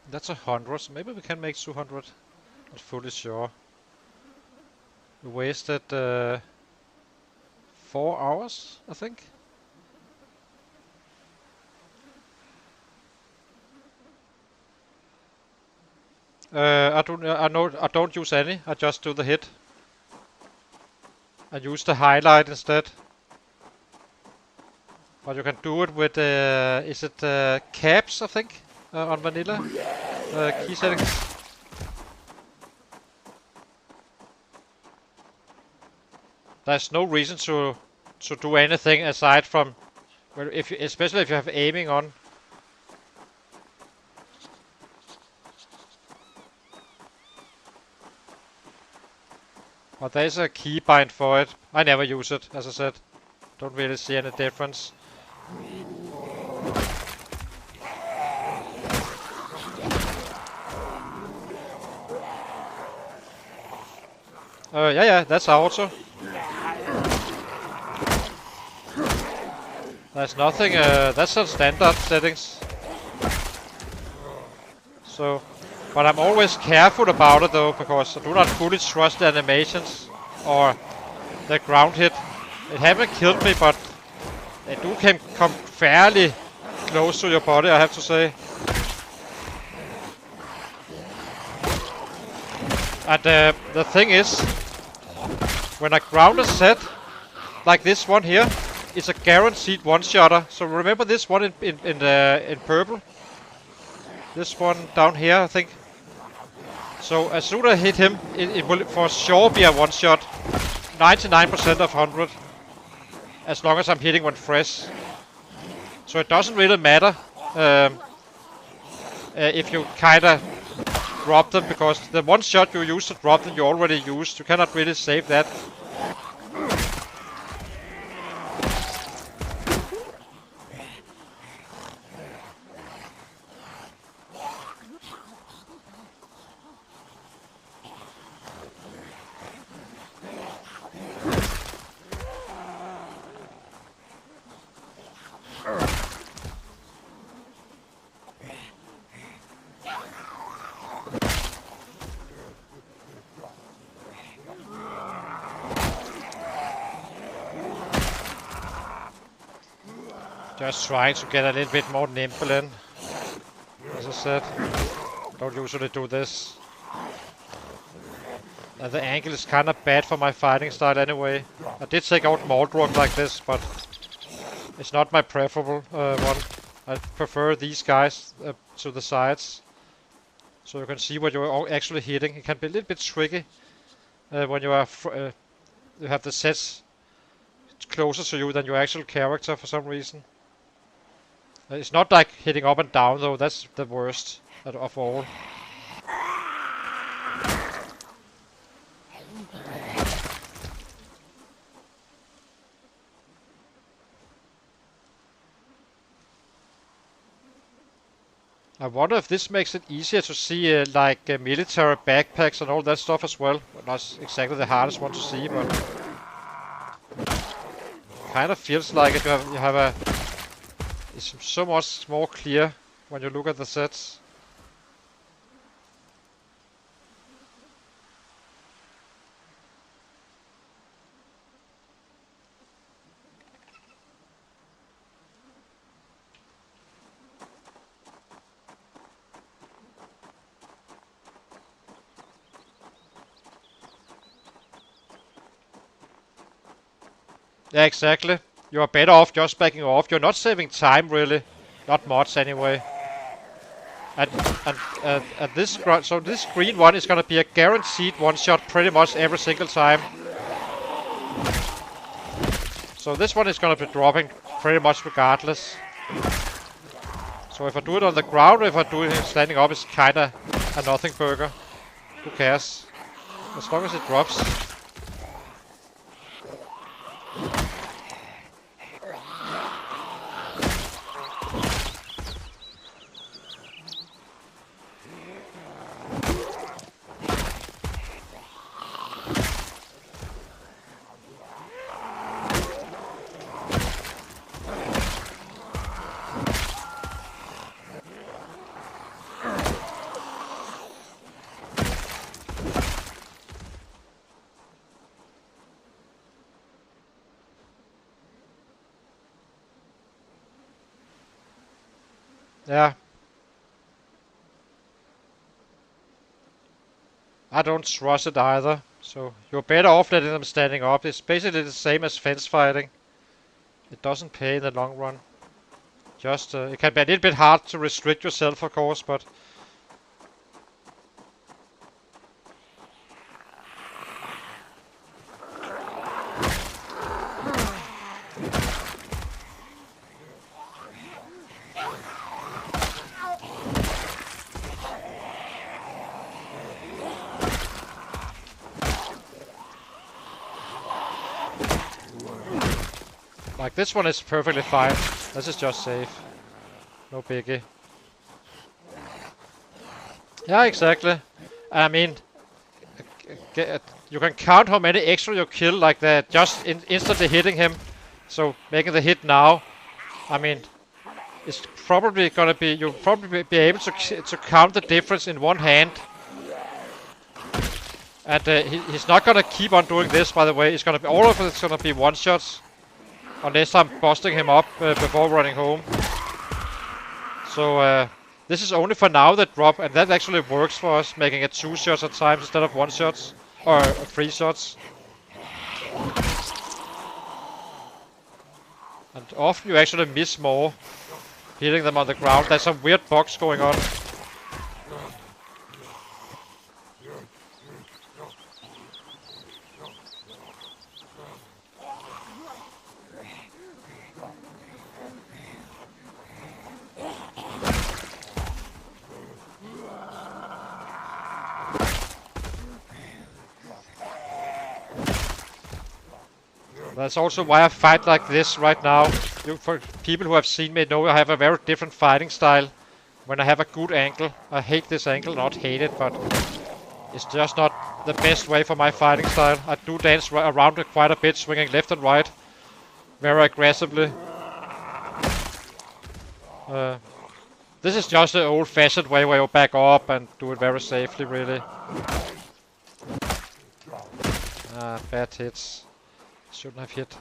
That's 100, so maybe we can make 200. Not fully sure. We wasted 4 hours, I think. I don't use any. I just do the hit. I use the highlight instead. But you can do it with is it caps, I think, on vanilla key settings. There's no reason to do anything aside from, well, especially if you have aiming on. But there's a keybind for it. I never use it, as I said. Don't really see any difference. Yeah, that's auto. There's nothing, that's on standard settings. So, but I'm always careful about it though, because I do not fully trust the animations or the ground hit. It haven't killed me, but they do come fairly close to your body, I have to say. And the thing is, when a ground is set, like this one here, it's a guaranteed one-shotter. So remember this one in purple. This one down here, I think. So as soon as I hit him, it will for sure be a one-shot. 99% of 100. As long as I'm hitting one fresh. So it doesn't really matter if you kinda drop them, because the one shot you use to drop them you already used. You cannot really save that. Just trying to get a little bit more nimble in. As I said, don't usually do this. And the angle is kind of bad for my fighting style anyway. I did take out Mordrog like this, but it's not my preferable one. I prefer these guys to the sides, so you can see what you're actually hitting. It can be a little bit tricky when you are you have the sets closer to you than your actual character for some reason. It's not like hitting up and down though, that's the worst of all. I wonder if this makes it easier to see like military backpacks and all that stuff as well. Not exactly the hardest one to see, but kind of feels like it. You have a. It's so much more clear when you look at the sets. Yeah, exactly. You are better off just backing off. You're not saving time really, not much anyway. And this so this green one is gonna be a guaranteed one shot pretty much every single time. So this one is gonna be dropping pretty much regardless. So if I do it on the ground, or if I do it standing up, it's kinda a nothing burger. Who cares? As long as it drops. Yeah. I don't trust it either. So you're better off letting them standing up. It's basically the same as fence fighting. It doesn't pay in the long run. Just it can be a little bit hard to restrict yourself, of course, but like this one is perfectly fine. This is just safe. No biggie. Yeah, exactly. I mean, you can count how many extra you kill like that, just instantly hitting him. So making the hit now, I mean, it's probably gonna be, you'll probably be able to count the difference in one hand. And he's not gonna keep on doing this, by the way. It's gonna be, all of it's gonna be one shots, unless I'm busting him up before running home. So this is only for now, that drop, and that actually works for us, making it 2 shots at times instead of 1 shots or 3 shots. And often you actually miss more hitting them on the ground. There's some weird bugs going on. That's also why I fight like this right now. For people who have seen me know I have a very different fighting style when I have a good angle. I hate this angle, not hate it, but it's just not the best way for my fighting style. I do dance around it quite a bit, swinging left and right very aggressively. This is just the old-fashioned way where you back up and do it very safely, really. Bad hits. Shouldn't have hit.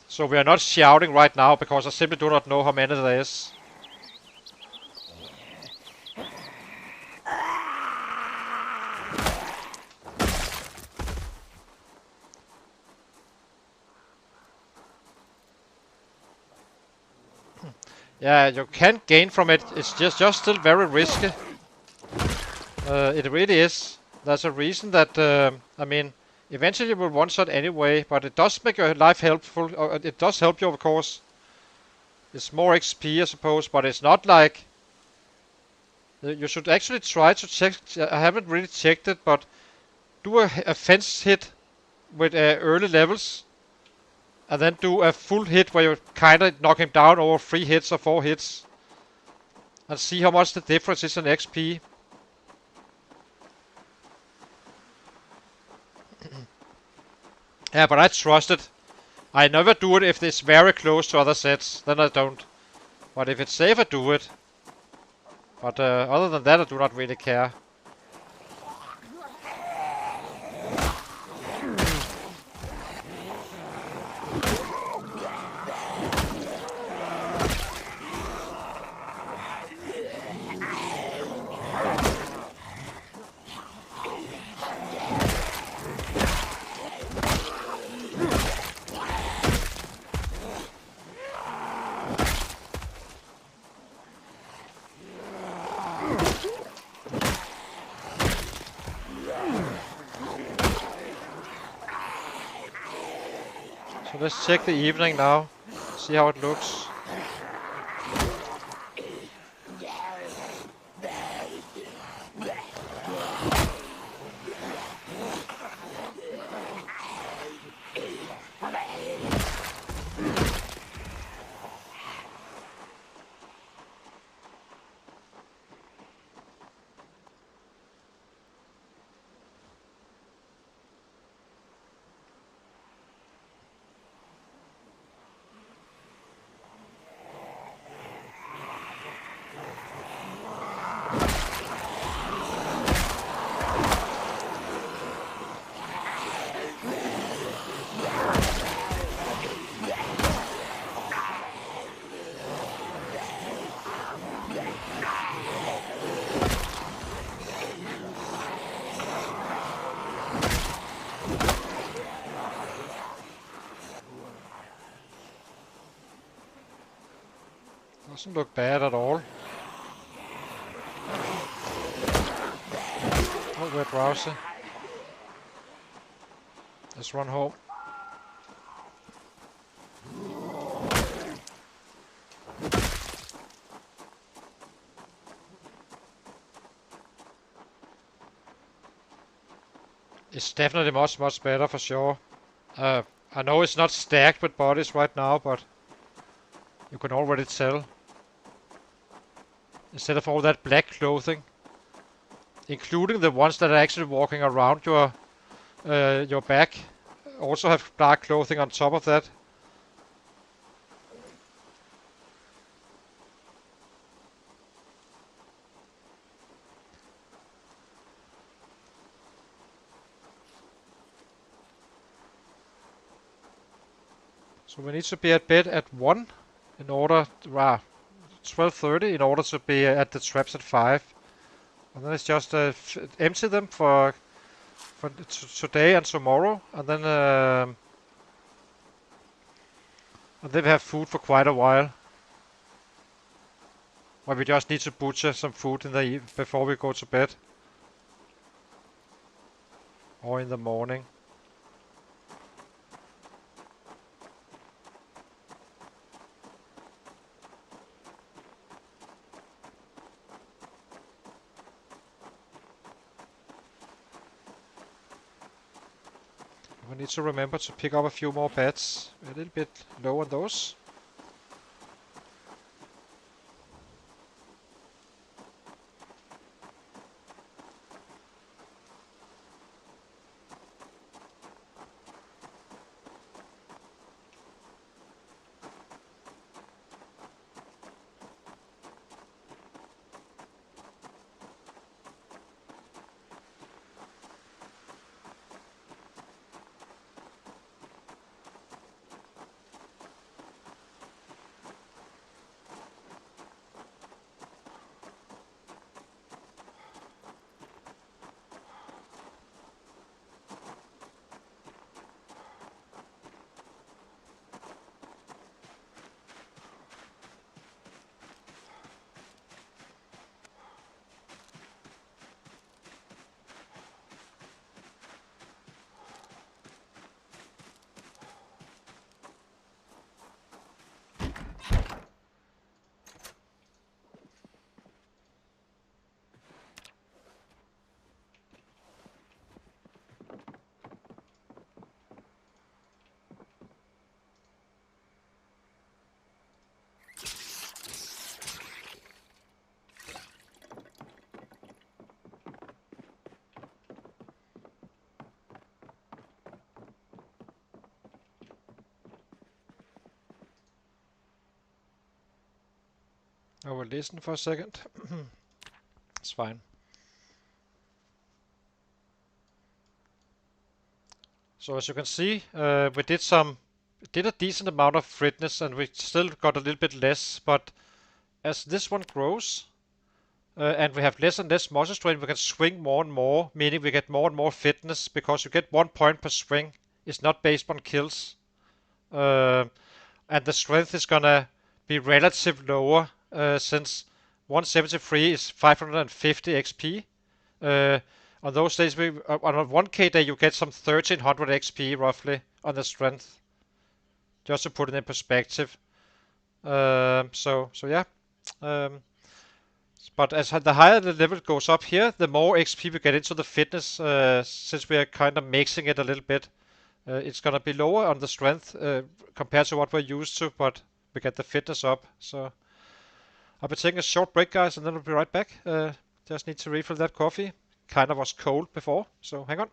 So we are not shouting right now because I simply do not know how many there is. Yeah, you can gain from it. It's just still very risky. It really is. There's a reason that I mean, eventually you will one shot anyway, but it does make your life helpful. It does help you, of course. It's more XP, I suppose, but it's not like you should actually try to check. I haven't really checked it, but do a fence hit with early levels, and then do a full hit where you kind of knock him down over 3 hits or 4 hits, and see how much the difference is in XP. Yeah, but I trust it. I never do it if it's very close to other sets, then I don't. But if it's safe, I do it. But other than that, I do not really care. So let's check the evening now, see how it looks. Doesn't look bad at all. Oh, we're drowsy. Let's run home. It's definitely much better for sure. I know it's not stacked with bodies right now, but you can already tell. Instead of all that black clothing, including the ones that are actually walking around your back, also have dark clothing on top of that. So we need to be at bed at 1 in order to, 12:30 in order to be at the traps at 5. And then it's just empty them for today and tomorrow, and then we have food for quite a while. But we just need to butcher some food in the before we go to bed. Or in the morning. We need to remember to pick up a few more beds. We're a little bit low on those. I will listen for a second. It's fine. So as you can see, we did a decent amount of fitness, and we still got a little bit less. But as this one grows, and we have less and less muscle strain, we can swing more and more, meaning we get more and more fitness because you get 1 point per swing. It's not based on kills, and the strength is gonna be relative lower since 173 is 550 XP. On those days, on a 1k day, you get some 1300 XP roughly on the strength. Just to put it in perspective. So yeah. But as the higher the level goes up here, the more XP we get into the fitness. Since we are kind of mixing it a little bit, it's gonna be lower on the strength compared to what we're used to, but we get the fitness up. So I'll be taking a short break, guys, and then we'll be right back. Just need to refill that coffee. Kind of was cold before, so hang on.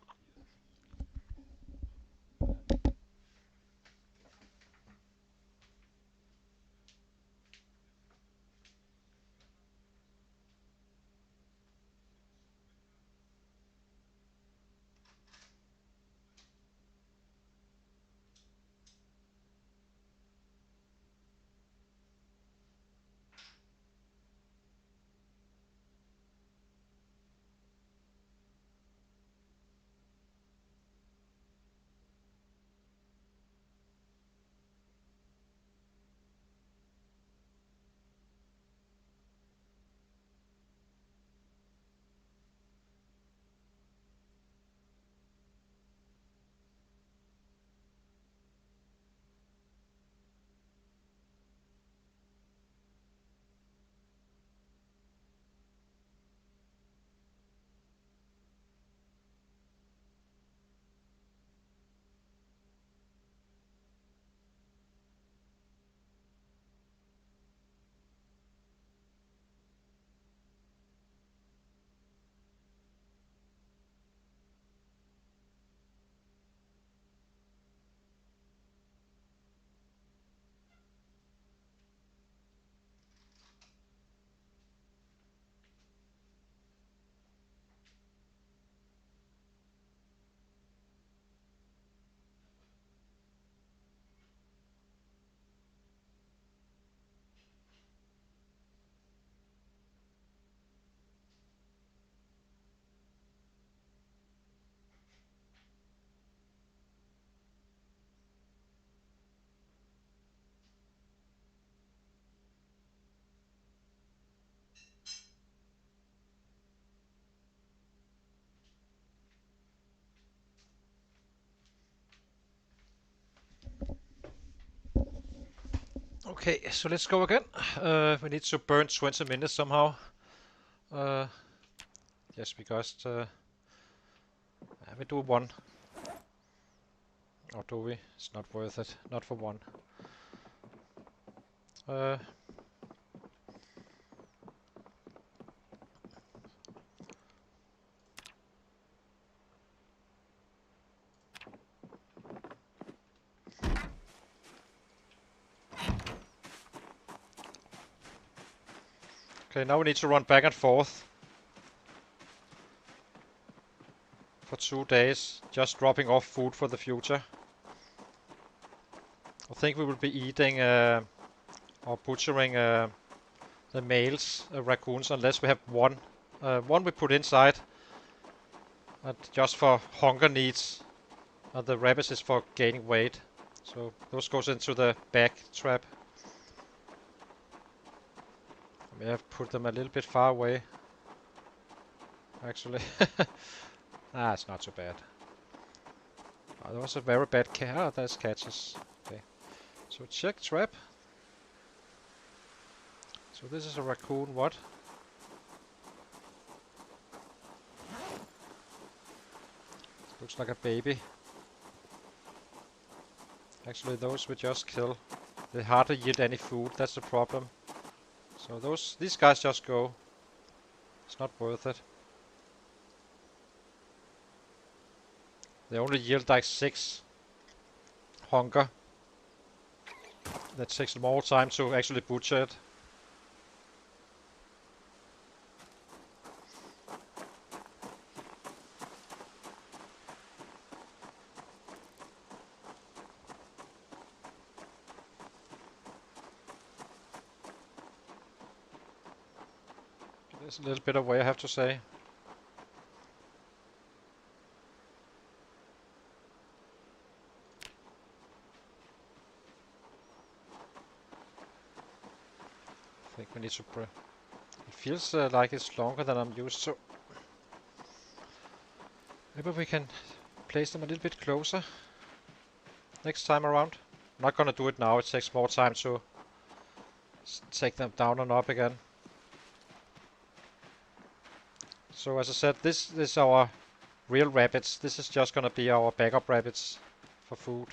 Okay, so let's go again. We need to burn 20 minutes somehow. Yes, because we do one. Or do we? It's not worth it. Not for one. Okay, now we need to run back and forth for 2 days, just dropping off food for the future. I think we will be eating or butchering the males raccoons unless we have one. One we put inside, and just for hunger needs, and the rabbits is for gaining weight. So those goes into the back trap. I may have put them a little bit far away, actually. It's not so bad. Oh, that was a very bad cat. Oh, there's catches. Okay. So check trap. So this is a raccoon, what? Looks like a baby. Actually, those we just kill. They hardly yield any food, that's the problem. So these guys just go. It's not worth it. They only yield like 6 hunger. That takes more time to actually butcher it. There's a little bit of way, I have to say. I think we need to... It feels like it's longer than I'm used to. Maybe we can place them a little bit closer next time around. I'm not gonna do it now, it takes more time to take them down and up again. So as I said, this is our real rabbits. This is just gonna be our backup rabbits for food.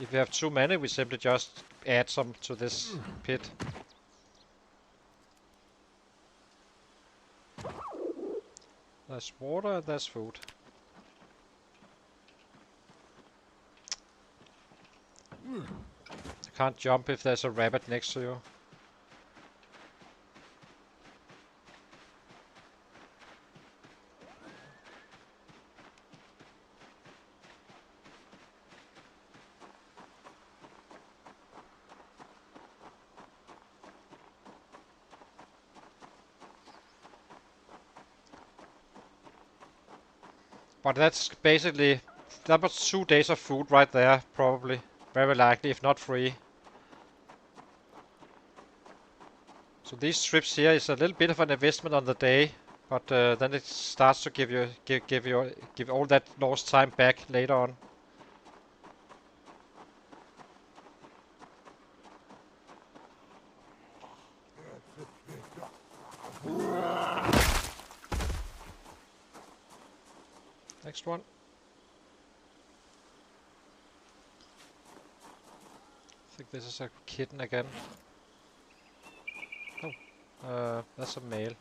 If we have too many, we simply just add some to this pit. There's water and there's food. You can't jump if there's a rabbit next to you. But that's basically, that was 2 days of food right there, probably. Very likely, if not free. So these trips here is a little bit of an investment on the day, but then it starts to give all that lost time back later on. Next one. I think this is a kitten again. Oh, that's a male.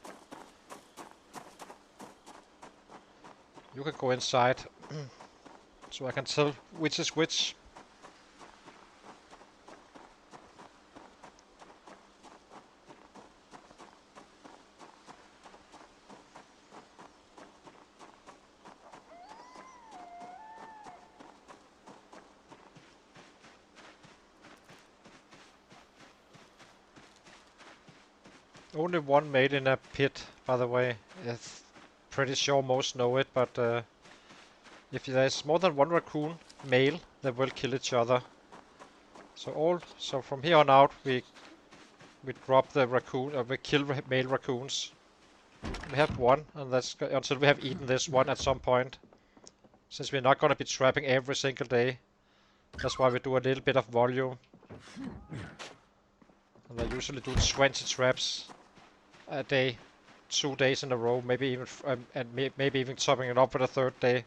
You can go inside, so I can tell which is which. Only one male in a pit, by the way. It's pretty sure most know it, but if there's more than one raccoon male, they will kill each other. So from here on out, we drop the raccoon, we kill male raccoons. We have one, and that's until we have eaten this one at some point. Since we're not gonna be trapping every single day. That's why we do a little bit of volume. And I usually do 20 traps a day, 2 days in a row, maybe even maybe even topping it up for the third day.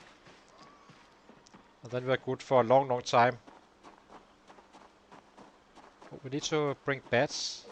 And then we're good for a long, long time. But we need to bring bats.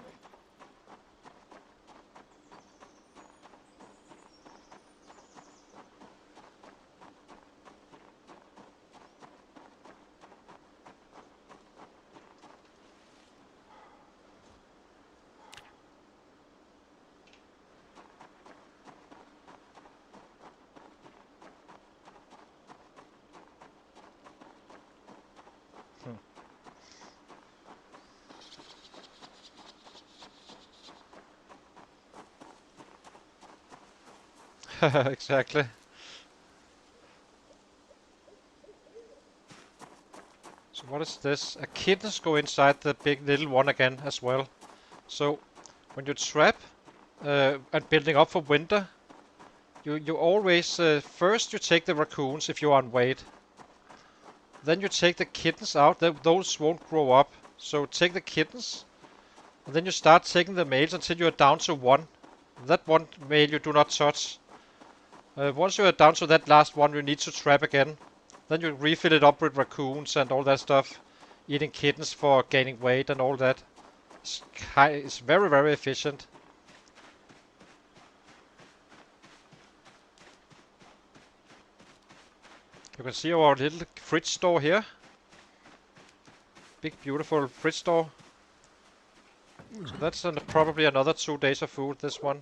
Exactly. So what is this? Kittens go inside the big little one again as well. So when you trap and building up for winter, you always first you take the raccoons if you're on weight. Then you take the kittens out. Those won't grow up. So take the kittens, and then you start taking the males until you're down to one. That one male you do not touch. Once you are down to that last one, you need to trap again. Then you refill it up with raccoons and all that stuff. Eating kittens for gaining weight and all that. It's very, very efficient. You can see our little fridge store here. Big, beautiful fridge store. So that's probably another 2 days of food, this one.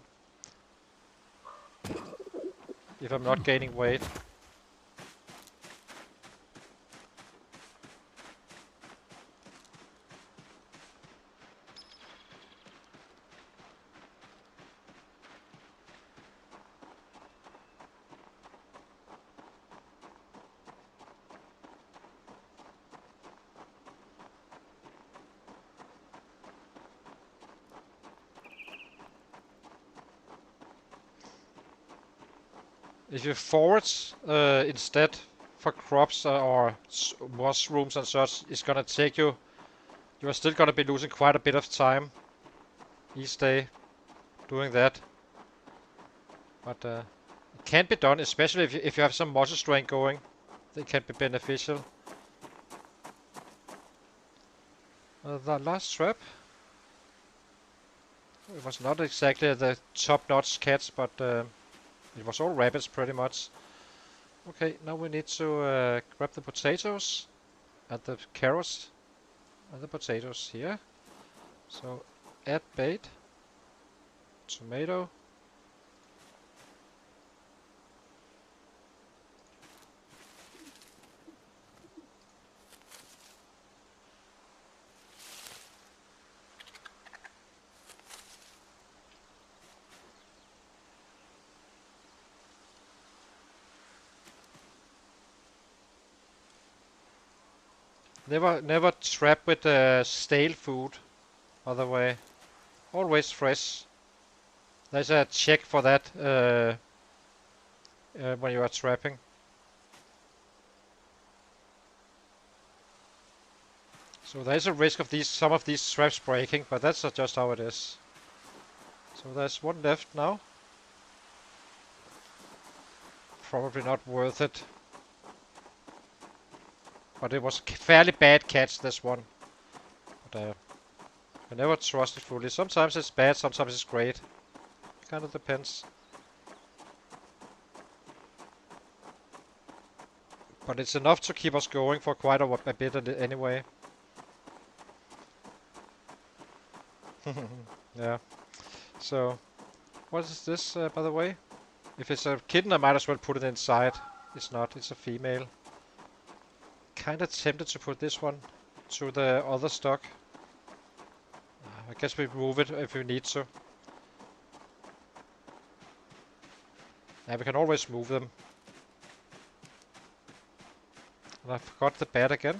If I'm not gaining weight. If you forage instead for crops or mushrooms and such, it's gonna take you. You are still gonna be losing quite a bit of time each day doing that. But it can be done, especially if you have some muscle strain going. They can be beneficial. The last trap. It was not exactly the top-notch cats, but it was all rabbits pretty much. Okay, now we need to grab the potatoes and the carrots and the potatoes here. So add bait, tomato, never trap with stale food, by the way. Always fresh. There's a check for that when you are trapping. So there's a risk of some of these traps breaking, but that's just how it is. So there's one left now. Probably not worth it. But it was fairly bad catch, this one. But I never trust it fully. Sometimes it's bad, sometimes it's great. Kind of depends. But it's enough to keep us going for quite a bit anyway. Yeah. So, what is this, by the way? If it's a kitten, I might as well put it inside. It's not, it's a female. Kinda tempted to put this one to the other stock. I guess we move it if we need to. Yeah, we can always move them. And I forgot the bat again.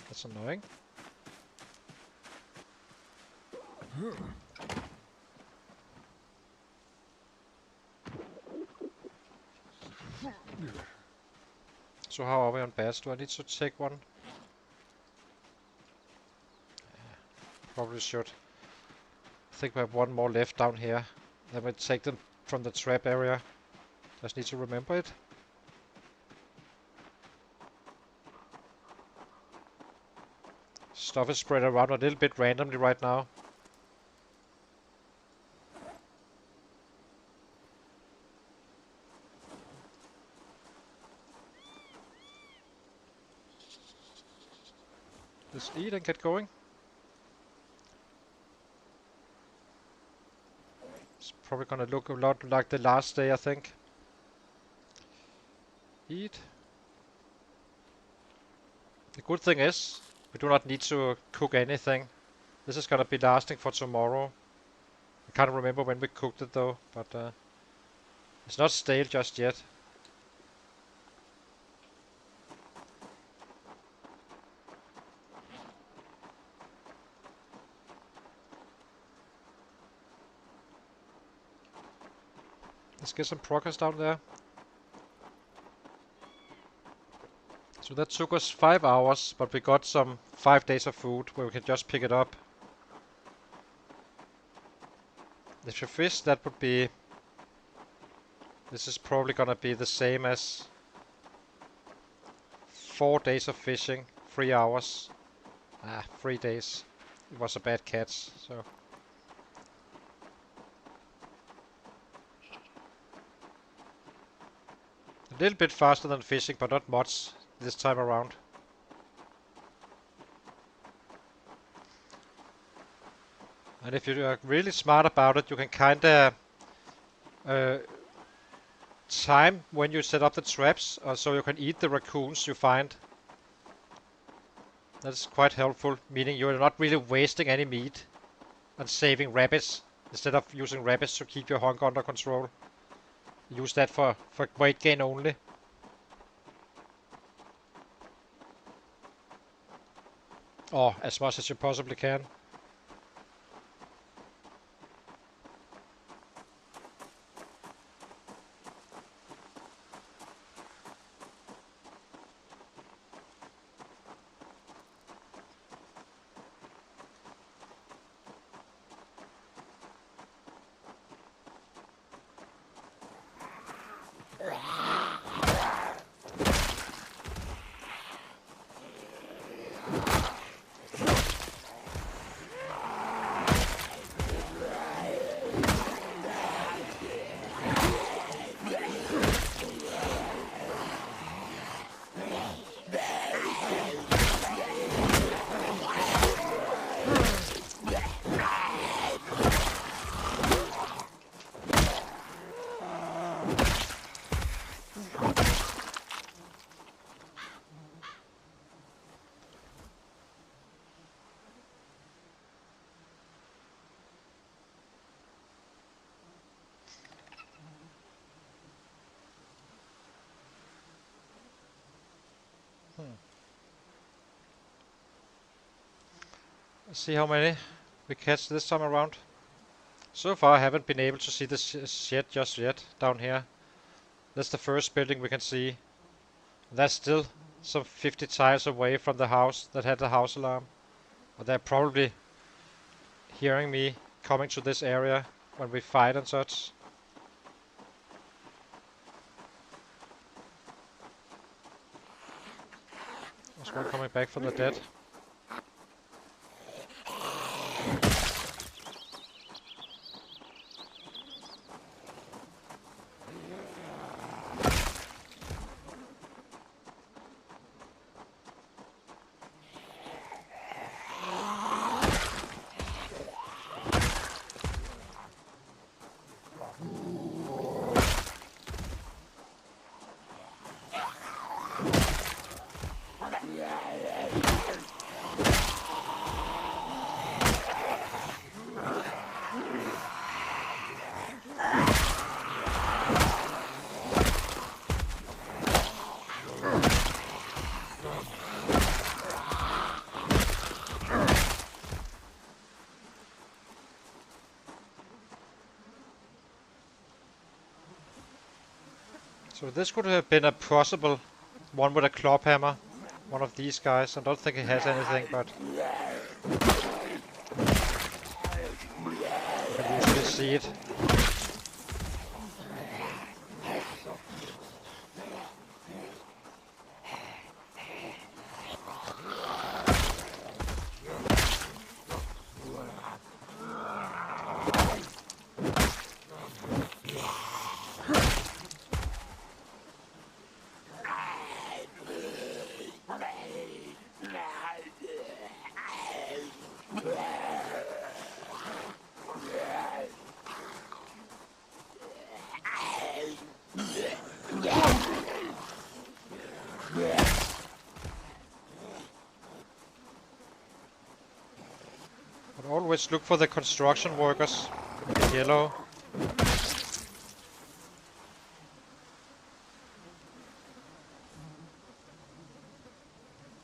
That's annoying. So how are we on bats? Do I need to take one? Probably should. I think we have one more left down here. Then we take them from the trap area. Just need to remember it. Stuff is spread around a little bit randomly right now. Let's eat and get going. It's probably gonna look a lot like the last day, I think. Eat. The good thing is, we do not need to cook anything. This is gonna be lasting for tomorrow. I can't remember when we cooked it though, but it's not stale just yet. Let's get some progress down there. So that took us 5 hours, but we got some 5 days of food where we can just pick it up. If you fish, that would be... This is probably gonna be the same as 4 days of fishing, 3 hours. 3 days. It was a bad catch, so... A little bit faster than fishing, but not much this time around. And if you're really smart about it, you can kinda time when you set up the traps, so you can eat the raccoons you find. That's quite helpful, meaning you're not really wasting any meat and saving rabbits, instead of using rabbits to keep your hunger under control. Use that for weight gain only. Or as much as you possibly can. Let's see how many we catch this time around. So far I haven't been able to see the shed just yet down here. That's the first building we can see. That's still some 50 tiles away from the house that had the house alarm. But they're probably hearing me coming to this area when we fight and such. There's one coming back from the dead. So this could have been a possible one with a club hammer. One of these guys. I don't think he has anything, but... see it. But always look for the construction workers in yellow.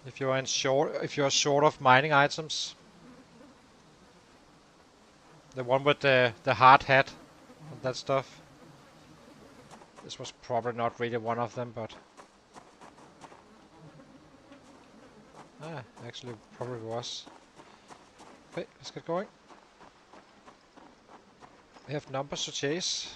If you are short of mining items. The one with the hard hat and that stuff. This was probably not really one of them, but actually probably was. Okay, let's get going. We have numbers to chase.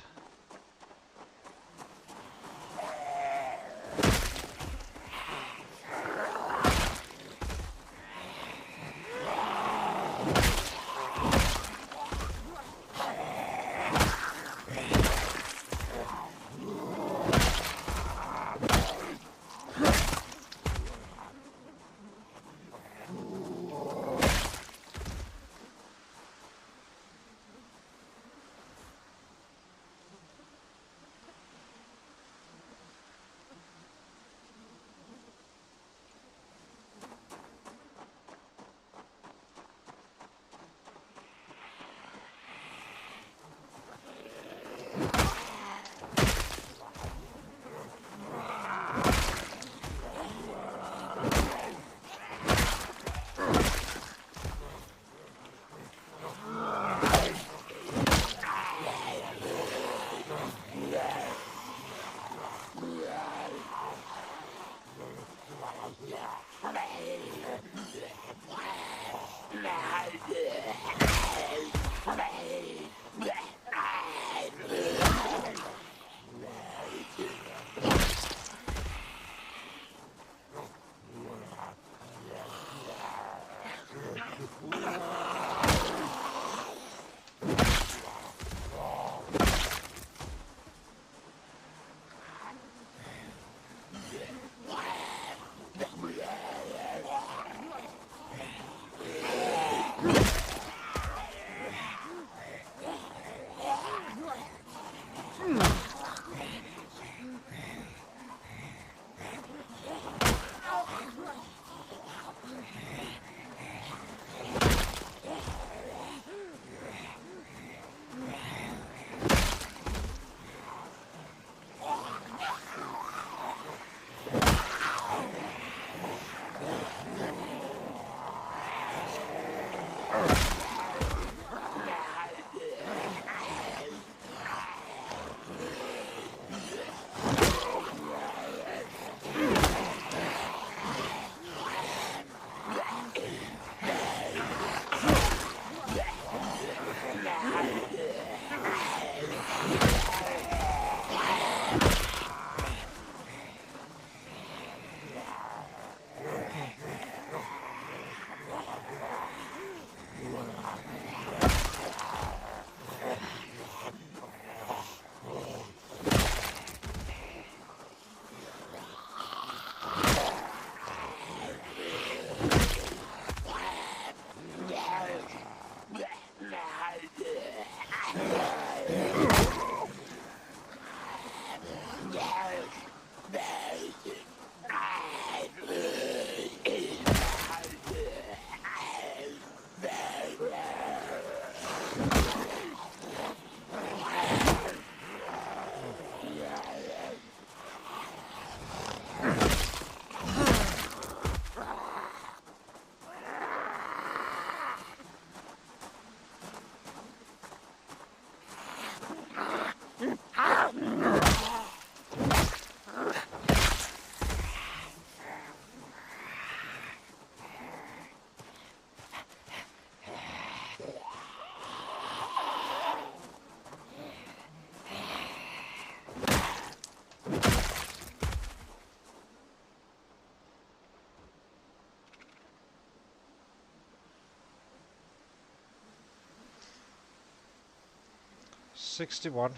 61.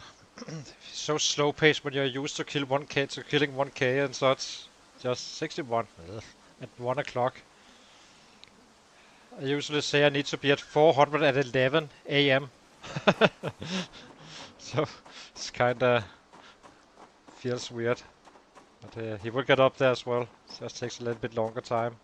So slow paced when you're used to killing 1k and such. Just 61. Ugh. At 1 o'clock. I usually say I need to be at 411 AM. So it's kinda feels weird. But he will get up there as well. Just takes a little bit longer time.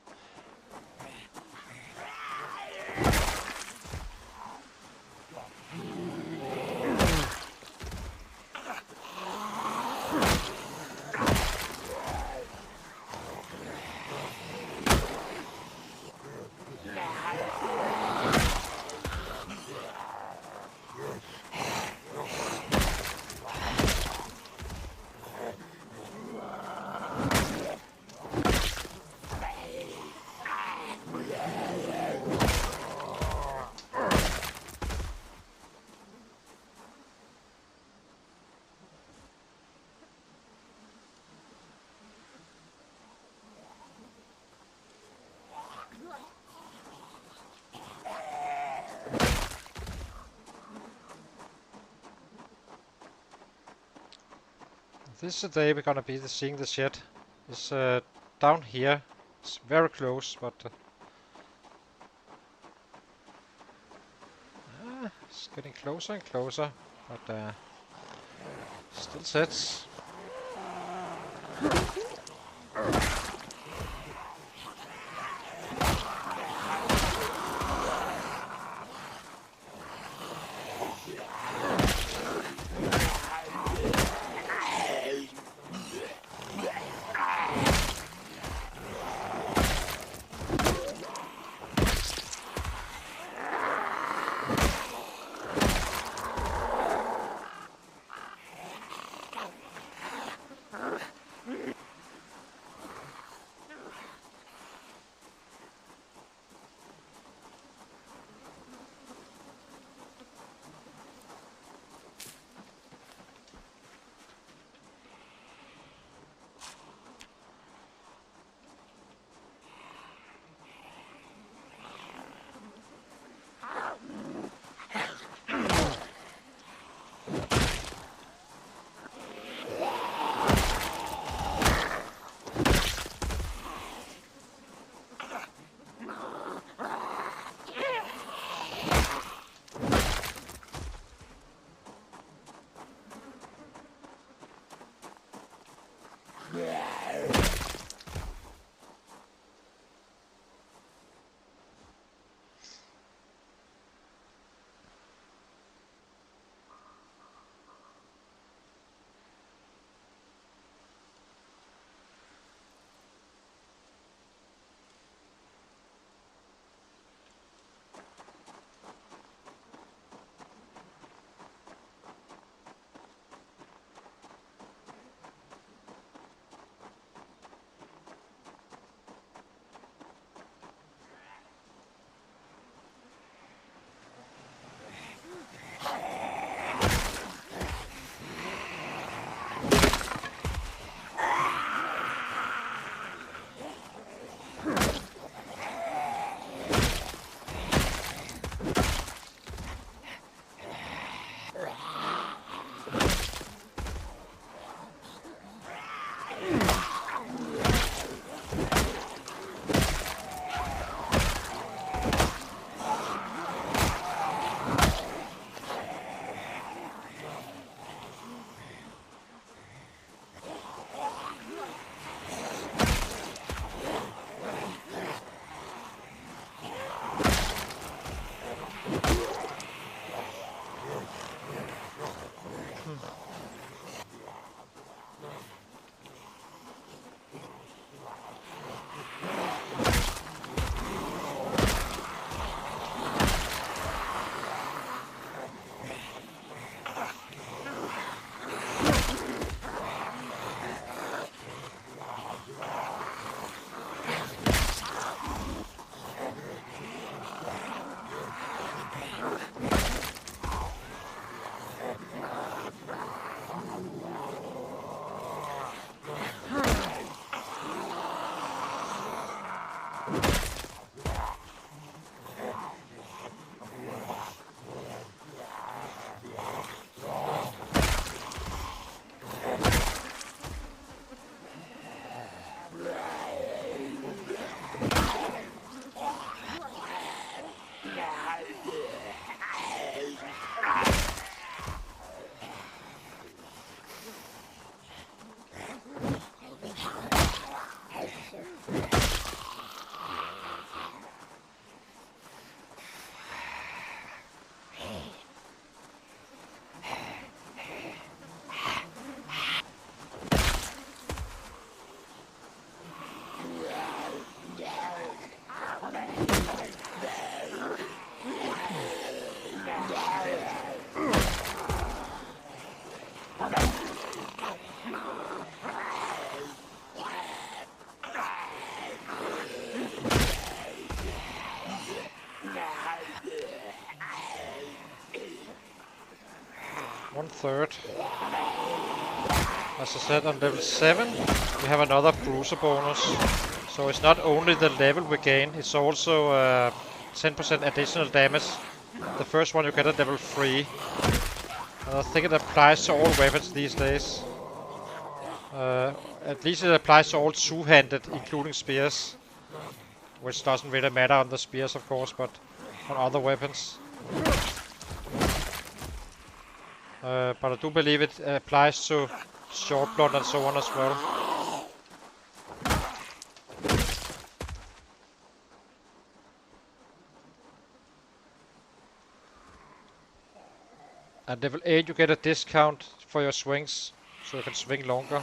This is the day we're gonna be seeing the shed. It's down here. It's very close, but it's getting closer and closer. But still sets. 1/3. As I said, on level 7 we have another bruiser bonus. So it's not only the level we gain, it's also 10% additional damage. The first one you get at level 3. And I think it applies to all weapons these days. At least it applies to all two-handed, including spears. Which doesn't really matter on the spears, of course, but on other weapons. But I do believe it applies to short blood and so on as well. At level 8 you get a discount for your swings, so you can swing longer.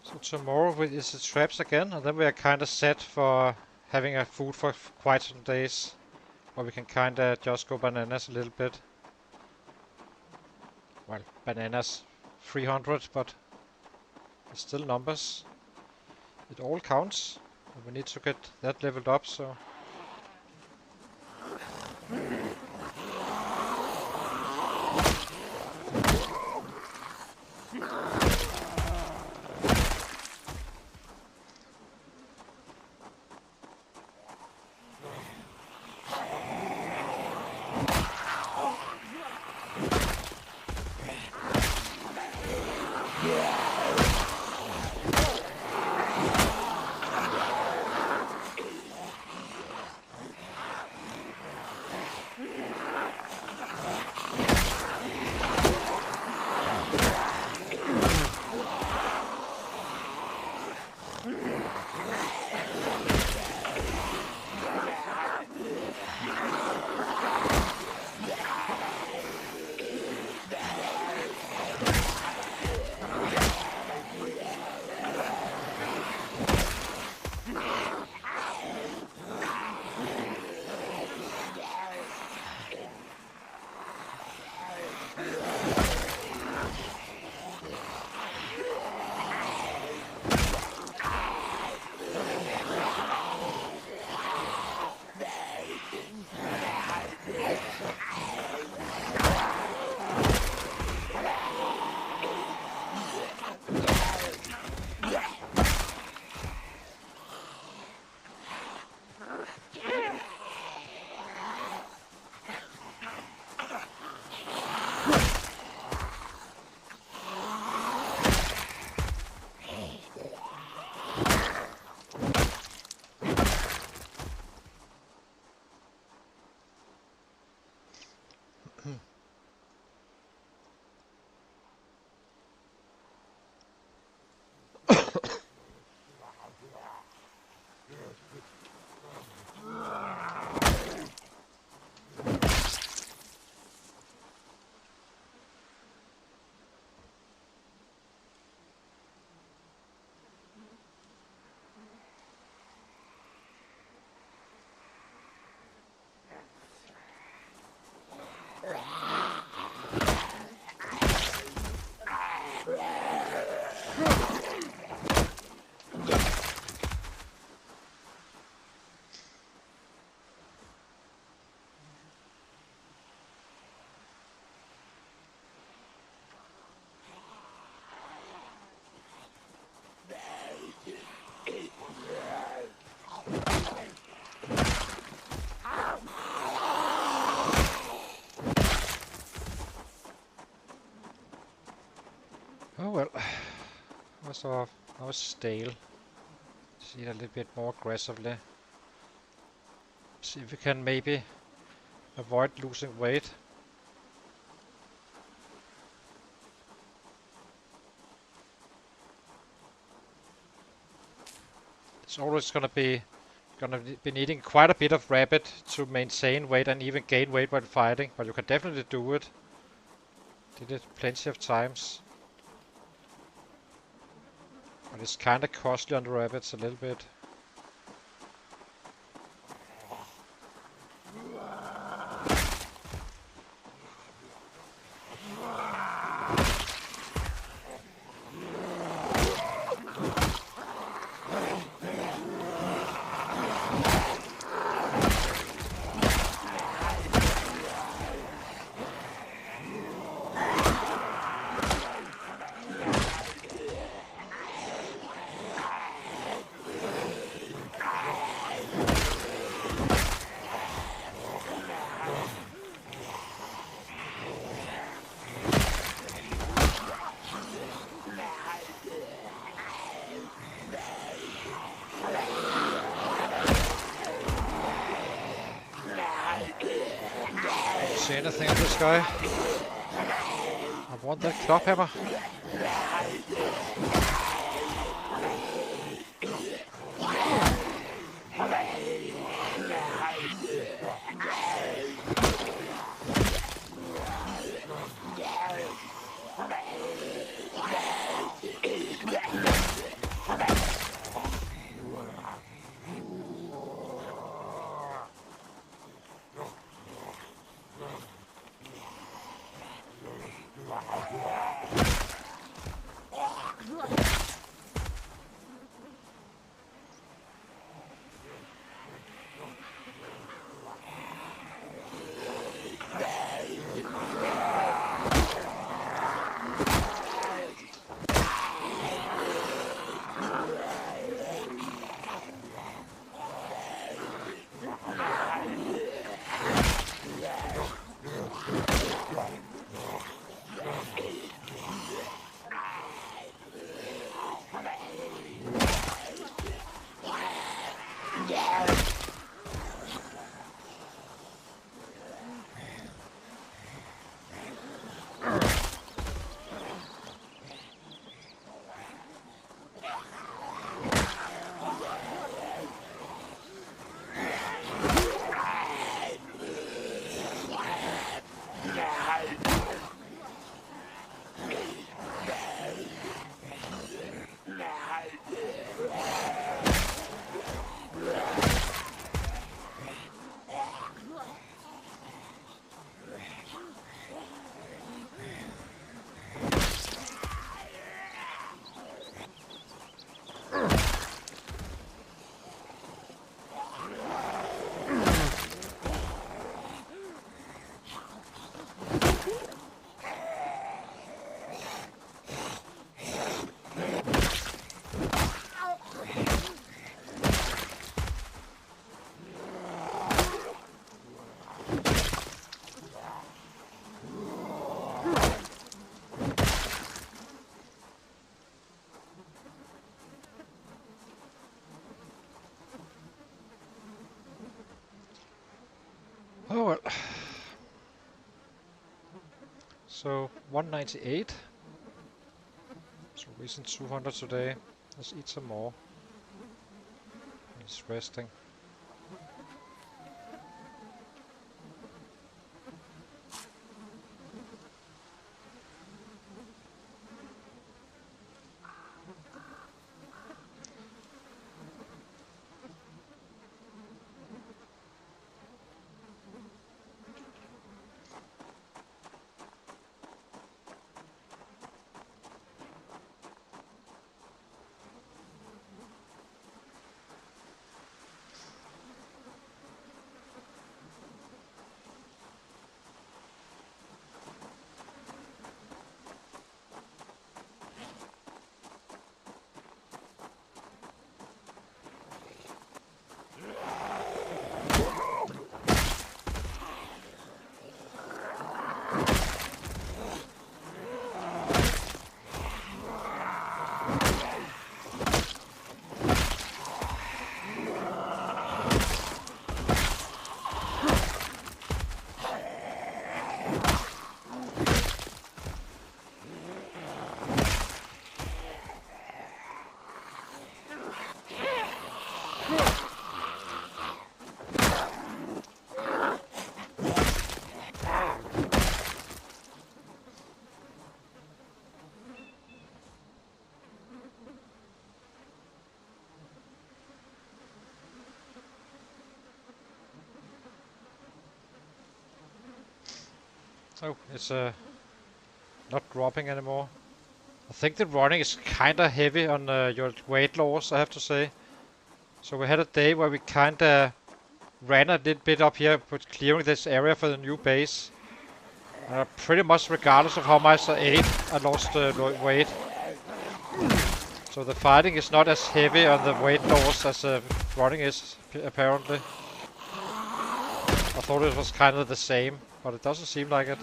So tomorrow is the traps again, and then we are kind of set for having a food for quite some days, where we can kind of just go bananas a little bit. Well, bananas 300, but it's still numbers. It all counts, and we need to get that leveled up, so was off. Now it's stale. See it a little bit more aggressively. See if we can maybe avoid losing weight. It's always gonna be needing quite a bit of rabbit to maintain weight and even gain weight while fighting, but you can definitely do it. Did it plenty of times. But it's kinda costly on the rabbits a little bit. See anything of this guy? I want that club hammer. Oh well. So 198. So reaching 200 today. Let's eat some more. He's resting. Oh, it's not dropping anymore. I think the running is kinda heavy on your weight loss, I have to say. So we had a day where we kinda ran a little bit up here, but clearing this area for the new base. Pretty much regardless of how much I ate, I lost weight. So the fighting is not as heavy on the weight loss as running is, apparently. I thought it was kind of the same, but it doesn't seem like it.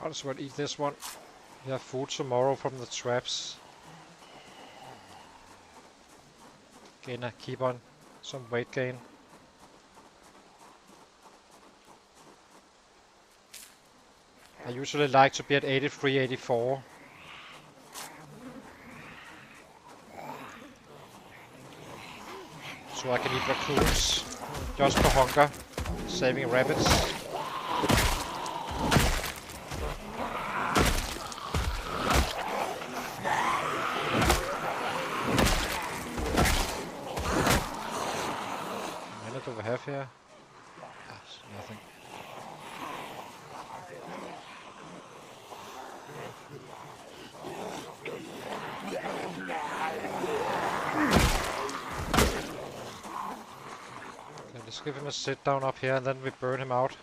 Might as well eat this one. We have food tomorrow from the traps. Gonna keep on some weight gain. I usually like to be at 83, 84. So I can eat raccoons just for hunger, saving rabbits. What do we have here? Nothing. Okay, let's give him a sit down up here and then we burn him out.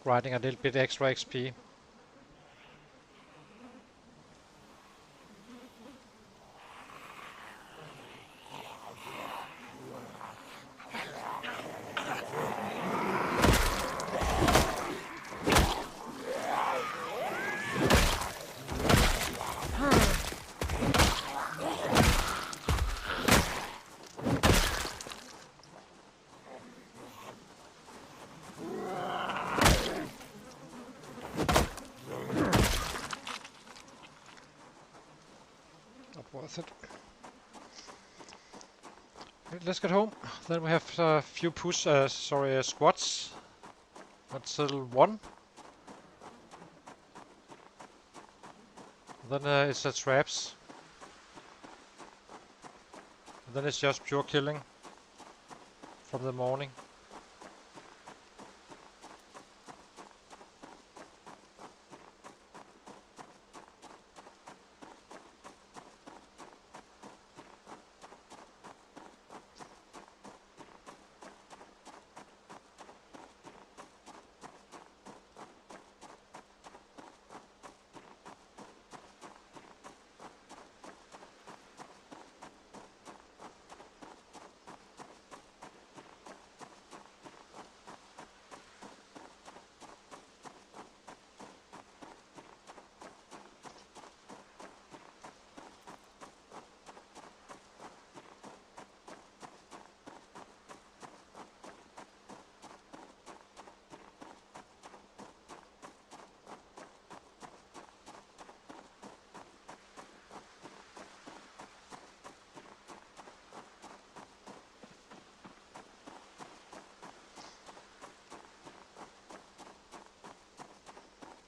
Grinding a little bit extra XP. Worth it. Okay, let's get home. Then we have a few squats. That's level 1. Then it's the traps. And then it's just pure killing from the morning.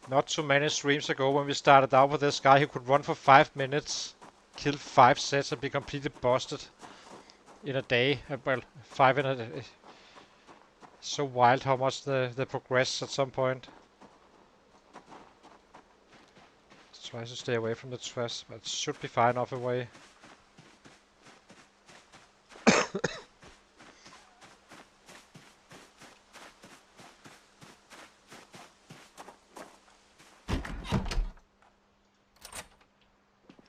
Not too many streams ago when we started out with this guy, he could run for 5 minutes, kill 5 sets and be completely busted in a day. Well, 5 in a day. So wild how much they progress at some point. Try to stay away from the trash, but it should be far enough away.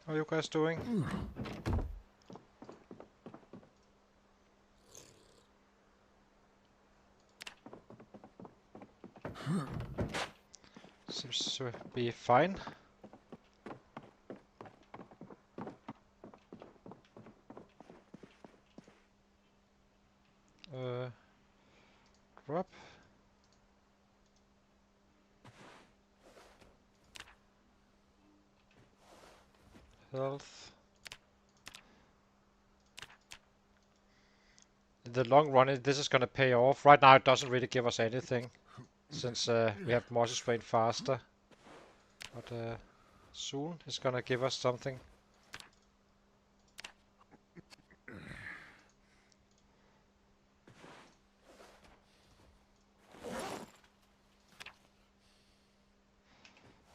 How are you guys doing? Seems to be fine. Drop. Health. In the long run, this is gonna pay off. Right now, it doesn't really give us anything, since we have Mossy Strain faster. But soon, it's gonna give us something.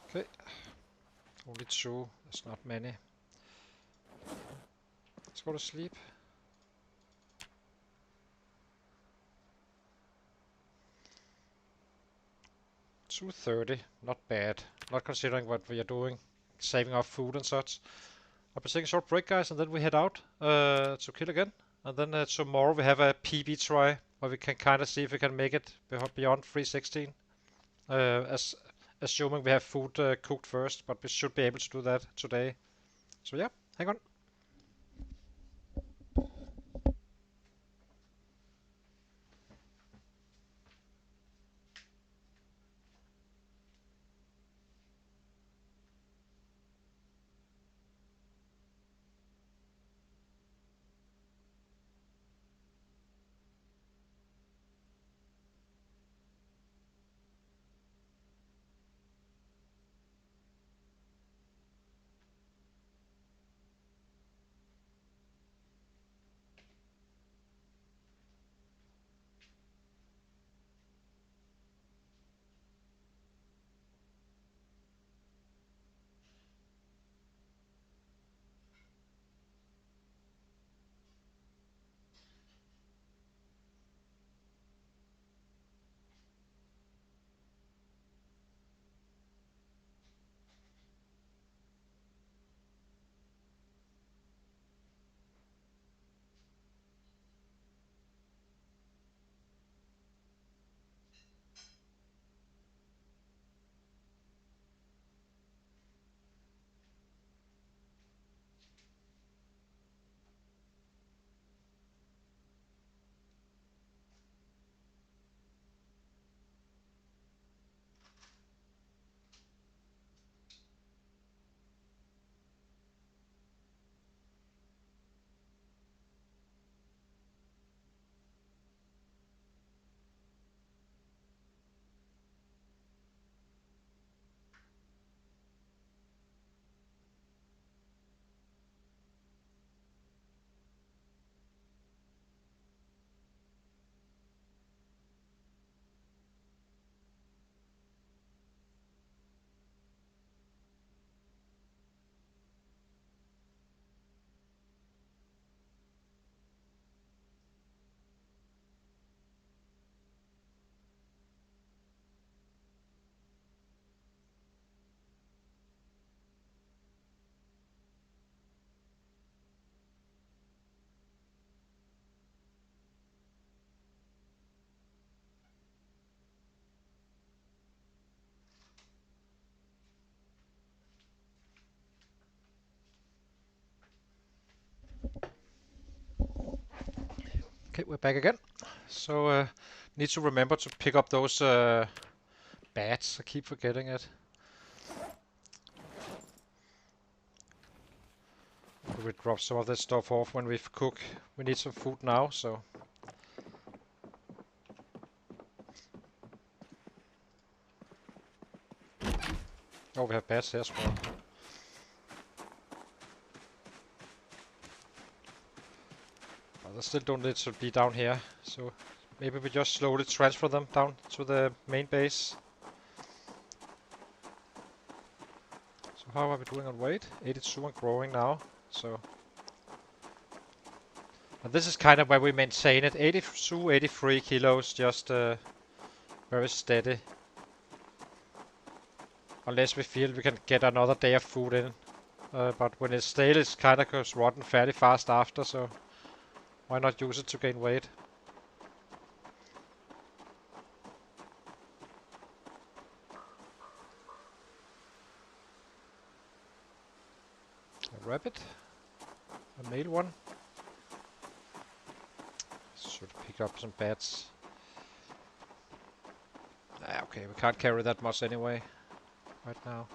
Okay. Only 2. That's not many. Let's go to sleep. 2:30. Not bad. Not considering what we are doing. Saving our food and such. I'll be taking a short break, guys, and then we head out to kill again. And then tomorrow we have a PB try where we can kind of see if we can make it beyond 316. Assuming we have food cooked first, but we should be able to do that today. So yeah, hang on. Okay, we're back again. So need to remember to pick up those bats. I keep forgetting it. We drop some of that stuff off when we cook. We need some food now, so. Oh, we have bats here as well. But they still don't need to be down here, so maybe we just slowly transfer them down to the main base. So how are we doing on weight? 82 and growing now, so. And this is kind of where we maintain it. 82, 83 kilos, just very steady. Unless we feel we can get another day of food in. But when it's stale, it kind of goes rotten fairly fast after, so why not use it to gain weight? A rabbit. A male one. Should pick up some bats. Okay, we can't carry that much anyway, right now.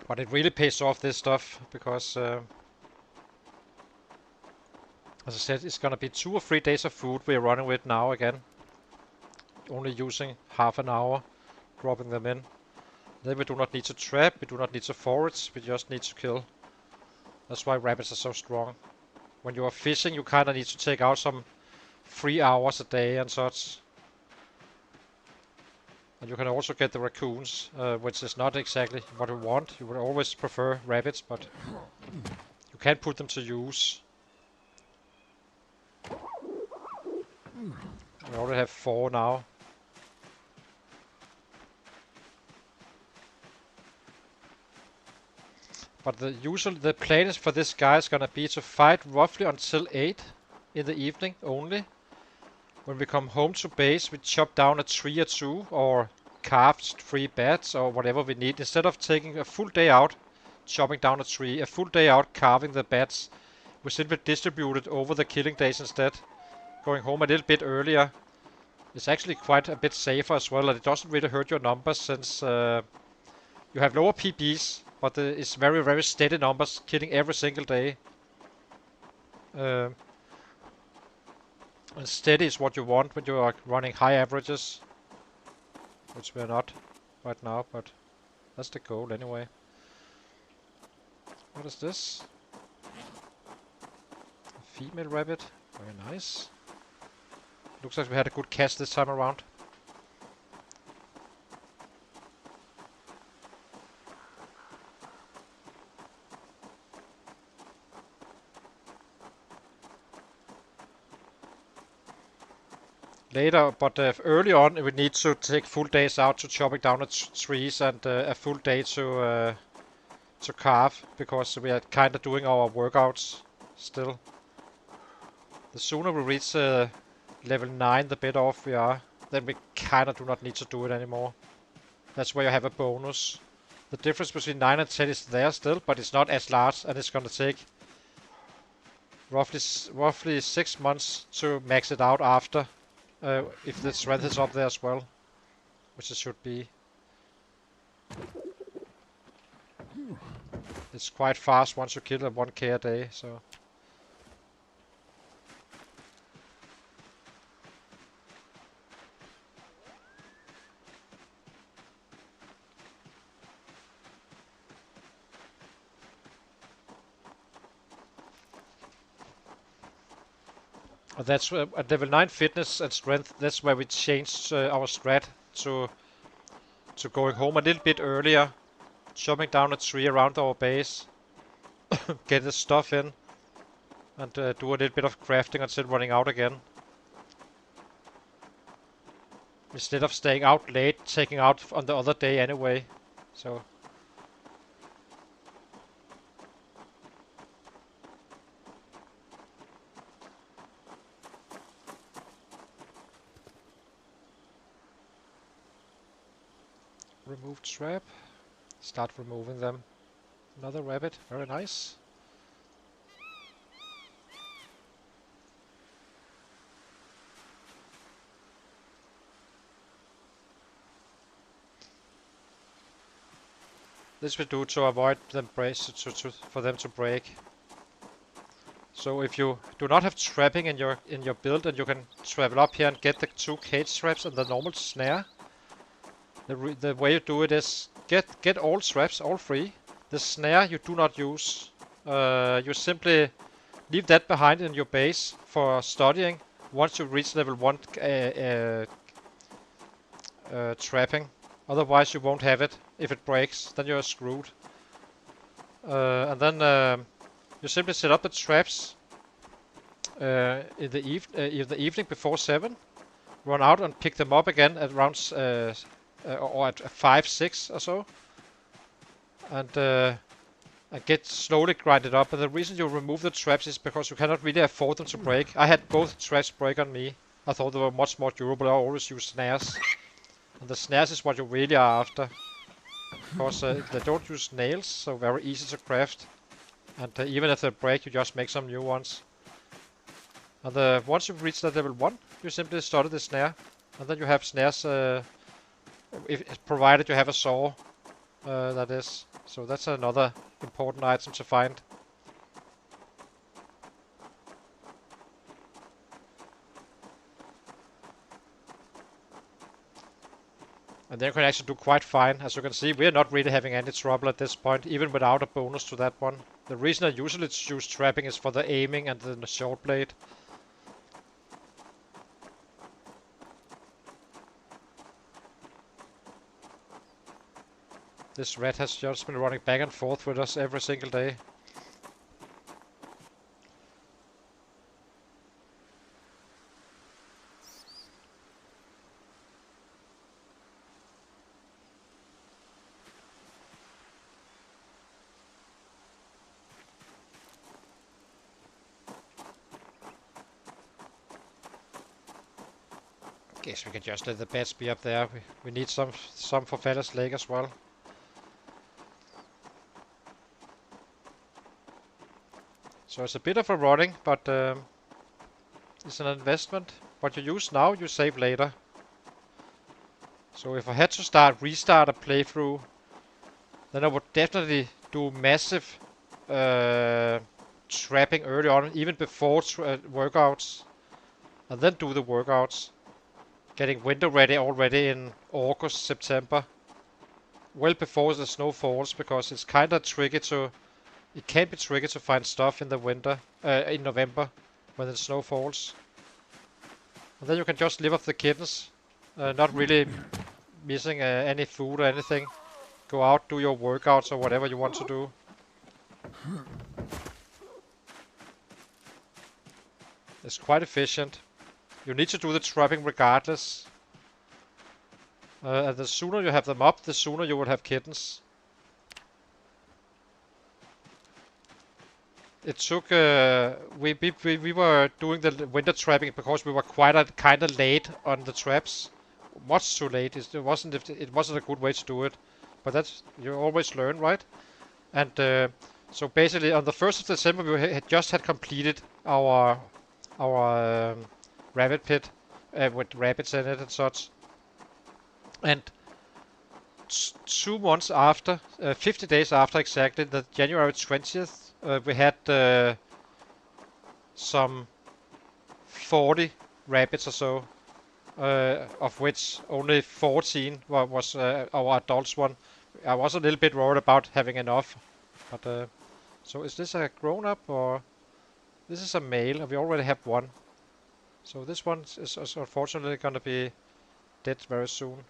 But it really pays off, this stuff, because as I said, it's gonna be 2 or 3 days of food we're running with now again. Only using half an hour, dropping them in. Then we do not need to trap, we do not need to forage, we just need to kill. That's why rabbits are so strong. When you are fishing, you kinda need to take out some 3 hours a day and such. And you can also get the raccoons, which is not exactly what we want. You would always prefer rabbits, but you can't put them to use. We already have 4 now. But usually the plan is for this guy is gonna be to fight roughly until 8 in the evening only. When we come home to base, we chop down a tree or 2 or carve 3 bats or whatever we need. Instead of taking a full day out chopping down a tree, a full day out carving the bats, we simply distribute it over the killing days instead. Going home a little bit earlier. It's actually quite a bit safer as well, and it doesn't really hurt your numbers since you have lower PBs, but it's very, very steady numbers, killing every single day. And steady is what you want when you are running high averages, which we're not right now, but that's the goal anyway. What is this? A female rabbit, very nice. Looks like we had a good catch this time around. Later, but early on we need to take full days out to chopping down the trees and a full day to carve, because we are kind of doing our workouts still. The sooner we reach level 9, the better off we are. Then we kind of do not need to do it anymore. That's where you have a bonus. The difference between 9 and 10 is there still, but it's not as large, and it's gonna take roughly 6 months to max it out after. If the strength is up there as well, which it should be. It's quite fast once you kill a 1k a day, so. That's at level 9 fitness and strength, that's where we changed our strat to going home a little bit earlier, chopping down a tree around our base, get the stuff in, and do a little bit of crafting until running out again. Instead of staying out late, taking out on the other day anyway, so. Remove trap. Start removing them. Another rabbit, very nice. This we do to avoid them for them to break. So if you do not have trapping in your build, and you can travel up here and get the 2 cage traps and the normal snare. The way you do it is get all traps, all 3. The snare you do not use. You simply leave that behind in your base for studying once you reach level 1 trapping. Otherwise you won't have it. If it breaks, then you're screwed. And then you simply set up the traps in the evening before 7. Run out and pick them up again at around or at 5, 6 or so, and get slowly grinded up. And the reason you remove the traps is because you cannot really afford them to break. I had both traps break on me. I thought they were much more durable. I always use snares, and the snares is what you really are after, because they don't use nails, so very easy to craft. And even if they break, you just make some new ones. And once you've reached that level 1, you simply study the snare. And then you have snares, provided you have a saw, that is. So that's another important item to find. And then you can actually do quite fine. As you can see, we're not really having any trouble at this point, even without a bonus to that one. The reason I usually choose trapping is for the aiming and the short blade. This rat has just been running back and forth with us every single day. Guess we can just let the beds be up there. We need some for Fella's leg as well. So it's a bit of a running, but it's an investment. What you use now, you save later. So if I had to restart a playthrough, then I would definitely do massive trapping early on, even before workouts, and then do the workouts. Getting winter ready already in August, September, well before the snow falls, because it's kind of tricky to. It can be tricky to find stuff in the winter, in November, when the snow falls. And then you can just live off the kittens, not really missing any food or anything. Go out, do your workouts or whatever you want to do. It's quite efficient. You need to do the trapping regardless. And the sooner you have them up, the sooner you will have kittens. It took, we were doing the winter trapping because we were kind of late on the traps. Much too late. It wasn't a good way to do it. But that's, you always learn, right? And so basically on the 1st of December we had completed our rabbit pit with rabbits in it and such. And 2 months after, 50 days after exactly, the January 20th, we had some 40 rabbits or so, of which only 14 was our adults one. I was a little bit worried about having enough, but so is this a grown-up or this is a male? We already have one, so this one is unfortunately gonna be dead very soon.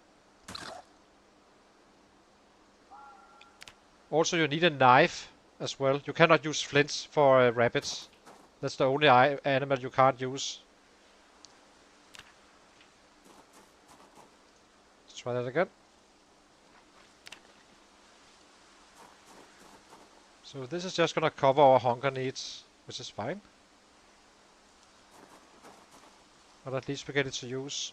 Also, you need a knife as well. You cannot use flints for rabbits. That's the only animal you can't use. Let's try that again. So this is just gonna cover our hunger needs, which is fine. But at least we get it to use.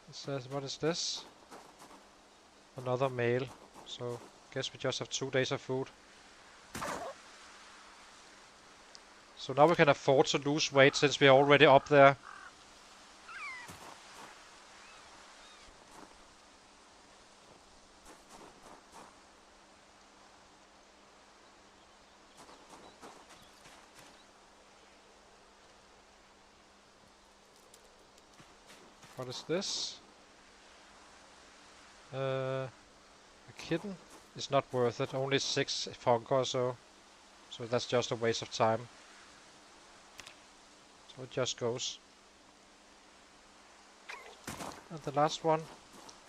It says, what is this? Another male. So guess we just have 2 days of food. So now we can afford to lose weight since we're already up there. What is this? A kitten is not worth it. Only 6 fungi or so. So that's just a waste of time. So it just goes. And the last one,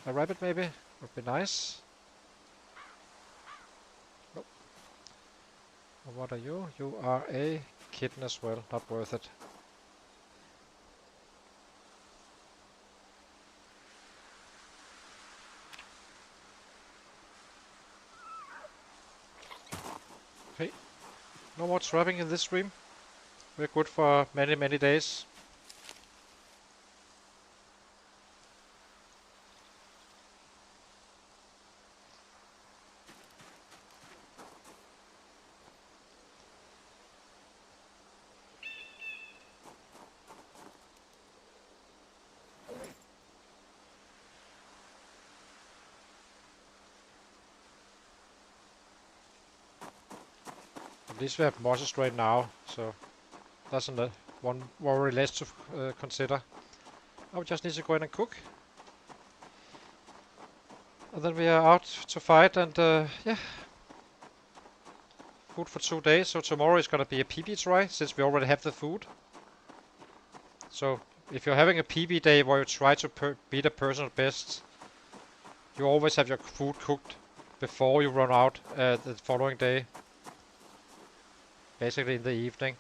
a rabbit maybe, would be nice. Nope. And what are you? You are a kitten as well, not worth it. Okay, no more trapping in this stream. We're good for many, many days. At least we have mosses right now, so that's one worry less to consider. I would just need to go in and cook. And then we are out to fight, and yeah. Food for 2 days, so tomorrow is gonna be a PB try, since we already have the food. So, if you're having a PB day where you try to be the personal best, you always have your food cooked before you run out the following day. Basically in the evening.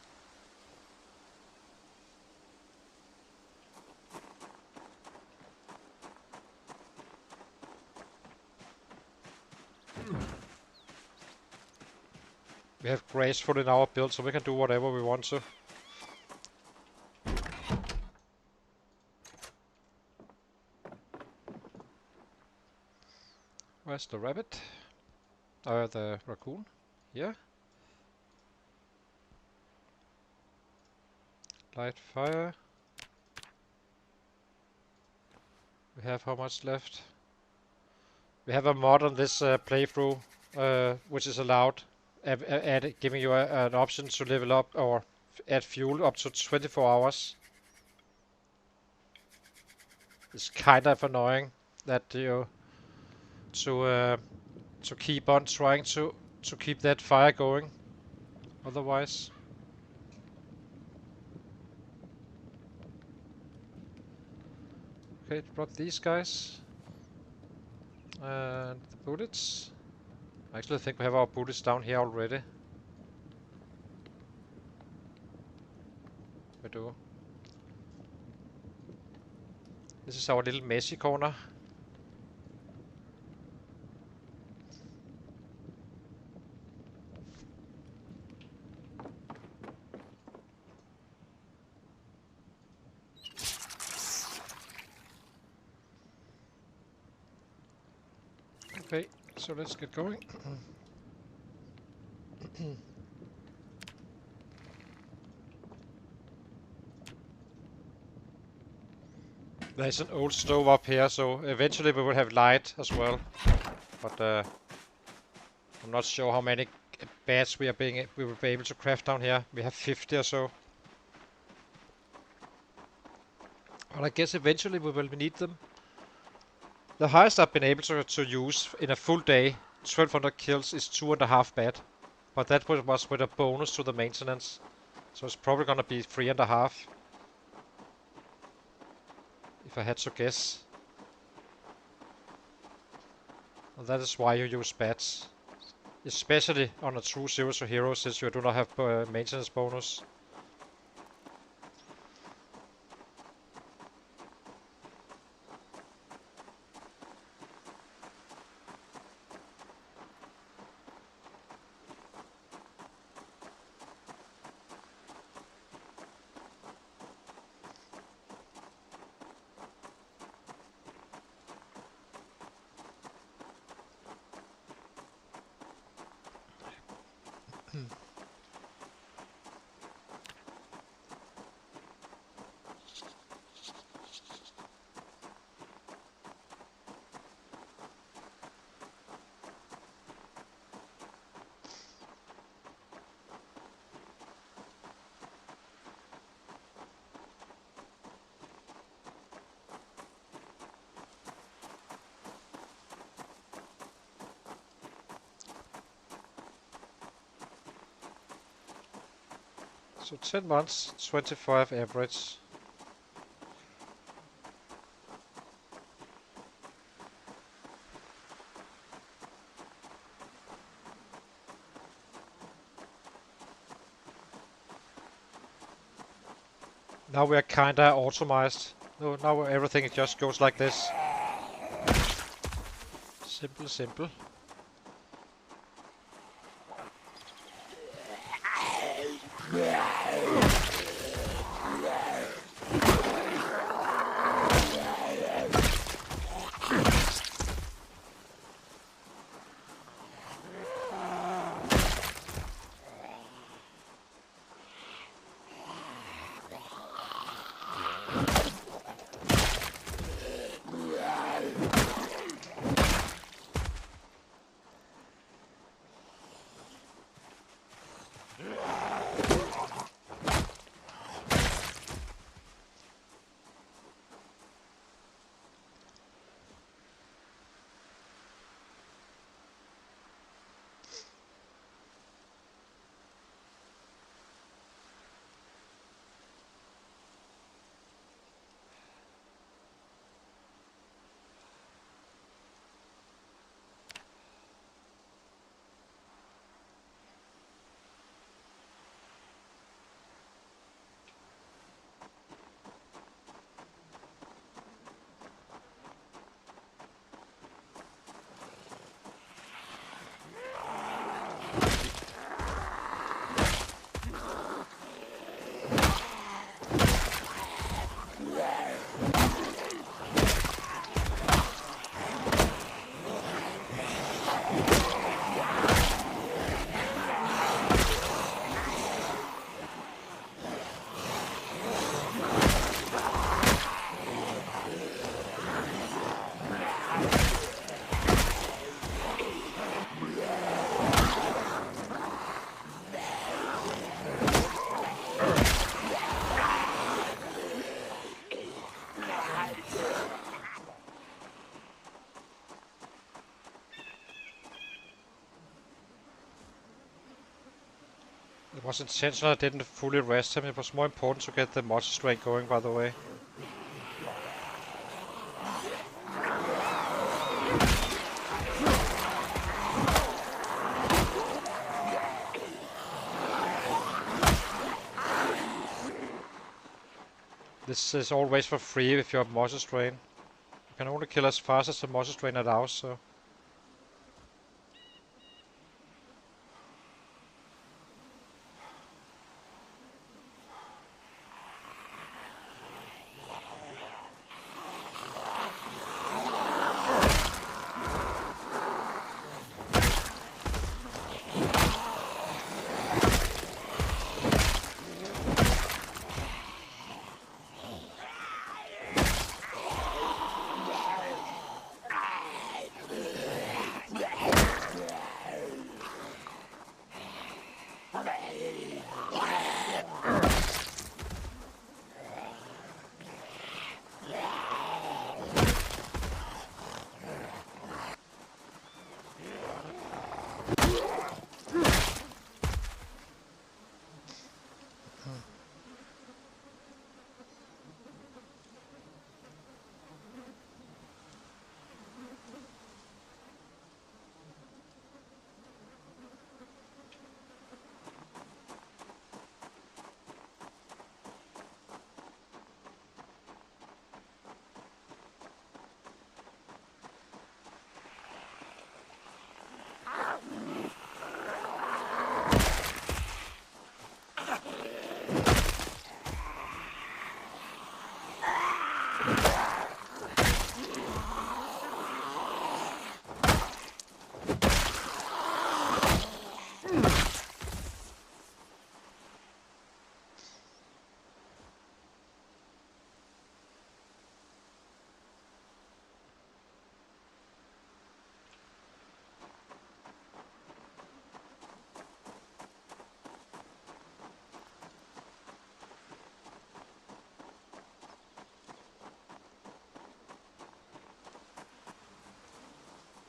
We have graceful in our build, so we can do whatever we want to. Where's the rabbit? The raccoon? Here. Light fire. We have how much left? We have a mod on this playthrough, which is allowed, giving you an option to level up or add fuel up to 24 hours. It's kind of annoying that you to keep on trying to keep that fire going. Otherwise, okay, drop these guys and the bullets. I actually think we have our bullets down here already. We do. This is our little messy corner. Okay, so let's get going. There's an old stove up here, so eventually we will have light as well. But I'm not sure how many beds we will be able to craft down here. We have 50 or so. But I guess eventually we will need them. The highest I've been able to use in a full day, 1200 kills, is 2.5 bed. But that was with a bonus to the maintenance. So it's probably gonna be 3.5. If I had to guess. And that is why you use beds. Especially on a true Zero to Hero, since you do not have maintenance bonus. So 10 months, 25 average. Now we are kinda automized. No, now everything just goes like this. Simple, simple. It was intentional I didn't fully rest him. It was more important to get the muscle strength going, by the way. This is always for free if you have muscle strain. You can only kill as fast as the muscle strain allows, so...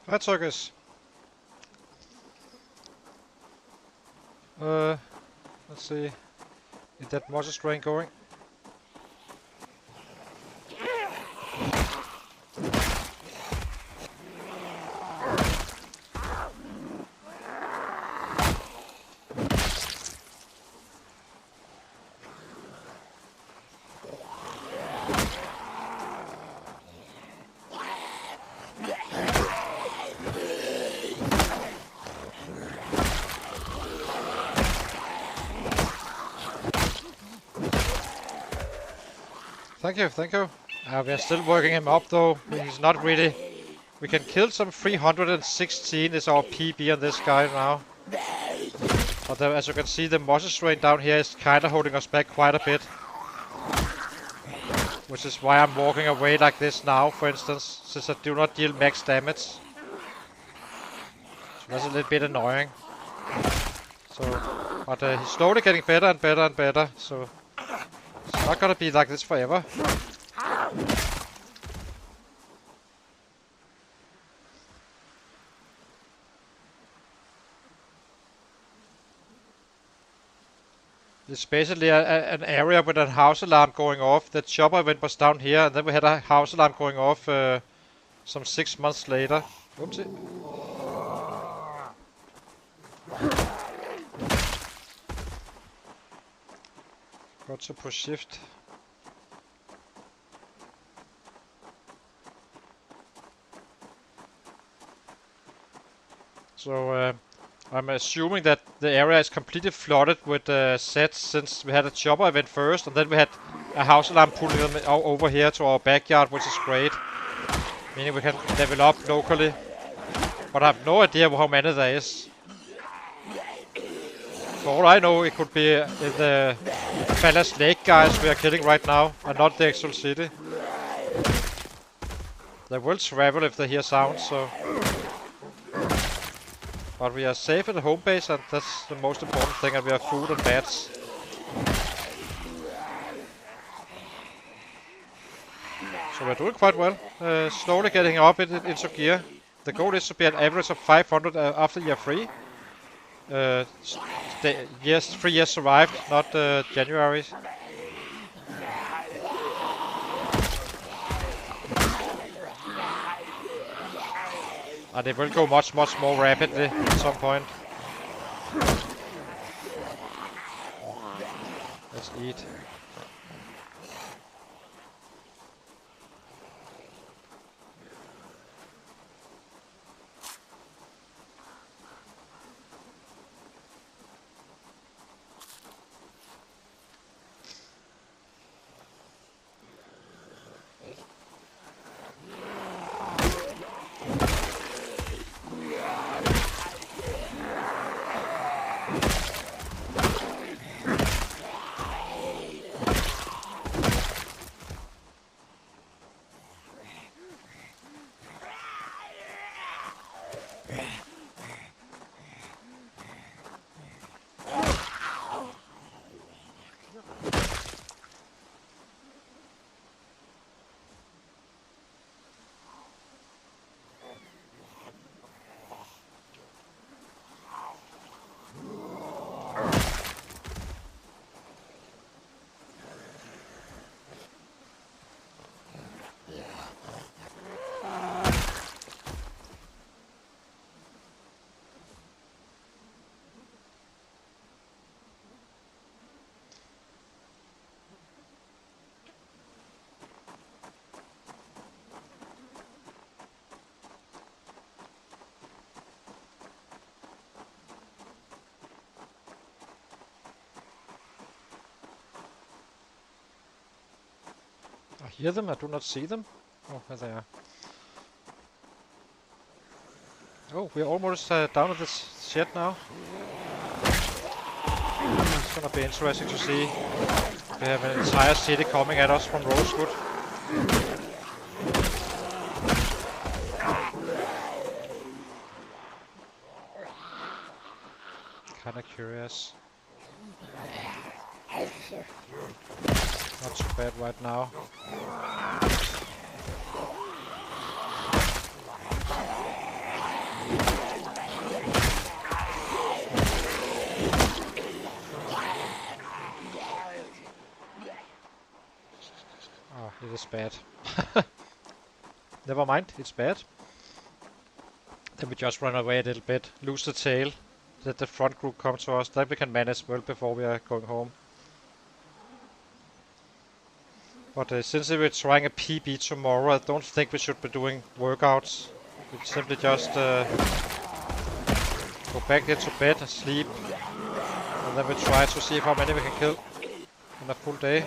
Ratrace. Let's see. Is that muscle strain going? Thank you. We are still working him up though. He's not really... We can kill some 316 is our PB on this guy now. But as you can see, the muscle strain down here is kinda holding us back quite a bit. Which is why I'm walking away like this now, for instance, since I do not deal max damage. So that's a little bit annoying. So, but he's slowly getting better and better and better, so... It's not gonna be like this forever. It's basically an area with a house alarm going off. The chopper event was down here, and then we had a house alarm going off some 6 months later. Oopsie. Got to push shift. So I'm assuming that the area is completely flooded with sets since we had a chopper event first, and then we had a house alarm pulling them over here to our backyard, which is great. Meaning we can level up locally. But I have no idea how many there is. For all I know, it could be the Ballast Lake guys we are killing right now, and not the actual city. They will travel if they hear sounds, so... But we are safe at the home base, and that's the most important thing, and we have food and beds. So we're doing quite well, slowly getting up into gear. The goal is to be an average of 500 after year 3. years, 3 years survived, not January. And it will go much more rapidly at some point. Let's eat. I hear them, I do not see them. Oh, there they are. Oh, we're almost down at this shed now. It's gonna be interesting to see. We have an entire city coming at us from Rosewood. Kinda curious. Not so bad right now. Oh, it is bad. Never mind, it's bad. Then we just run away a little bit, lose the tail, let the front group come to us, then we can manage well before we are going home. But since we're trying a PB tomorrow, I don't think we should be doing workouts. We simply just go back into bed and sleep. And then we try to see how many we can kill in a full day.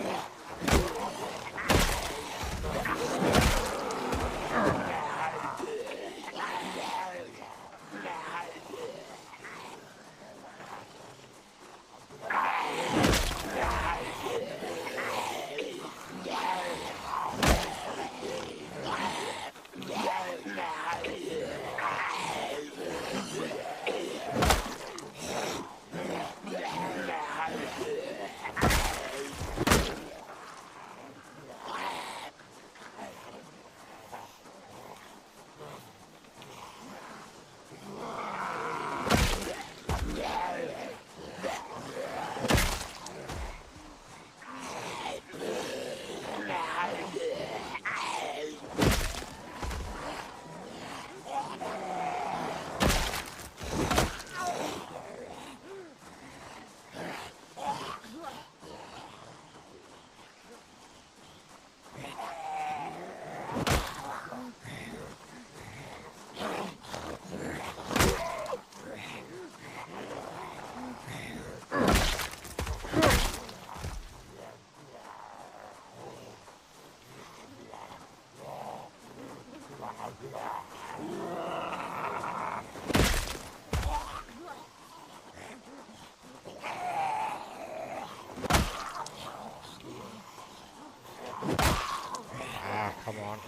Come on.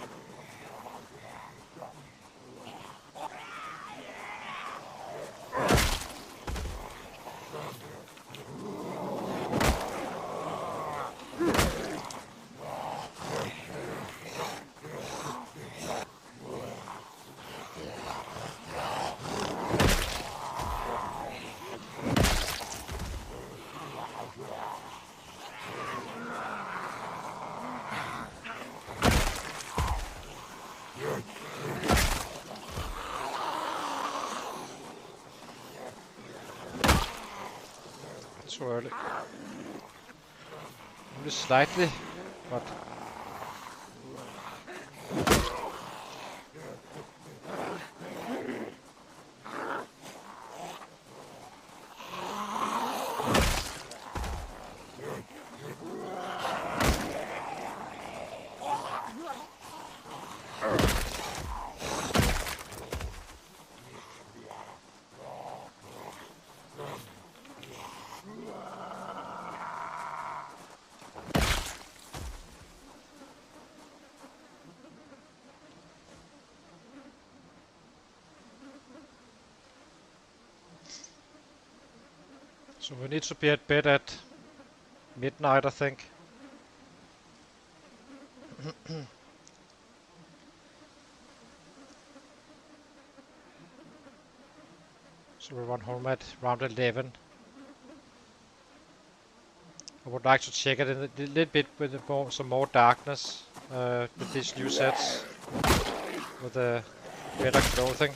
too early. Only slightly, but... So we need to be at bed at midnight, I think. So we run home at around 11. I would like to check it in a little bit with some more darkness with these new sets, with the better clothing.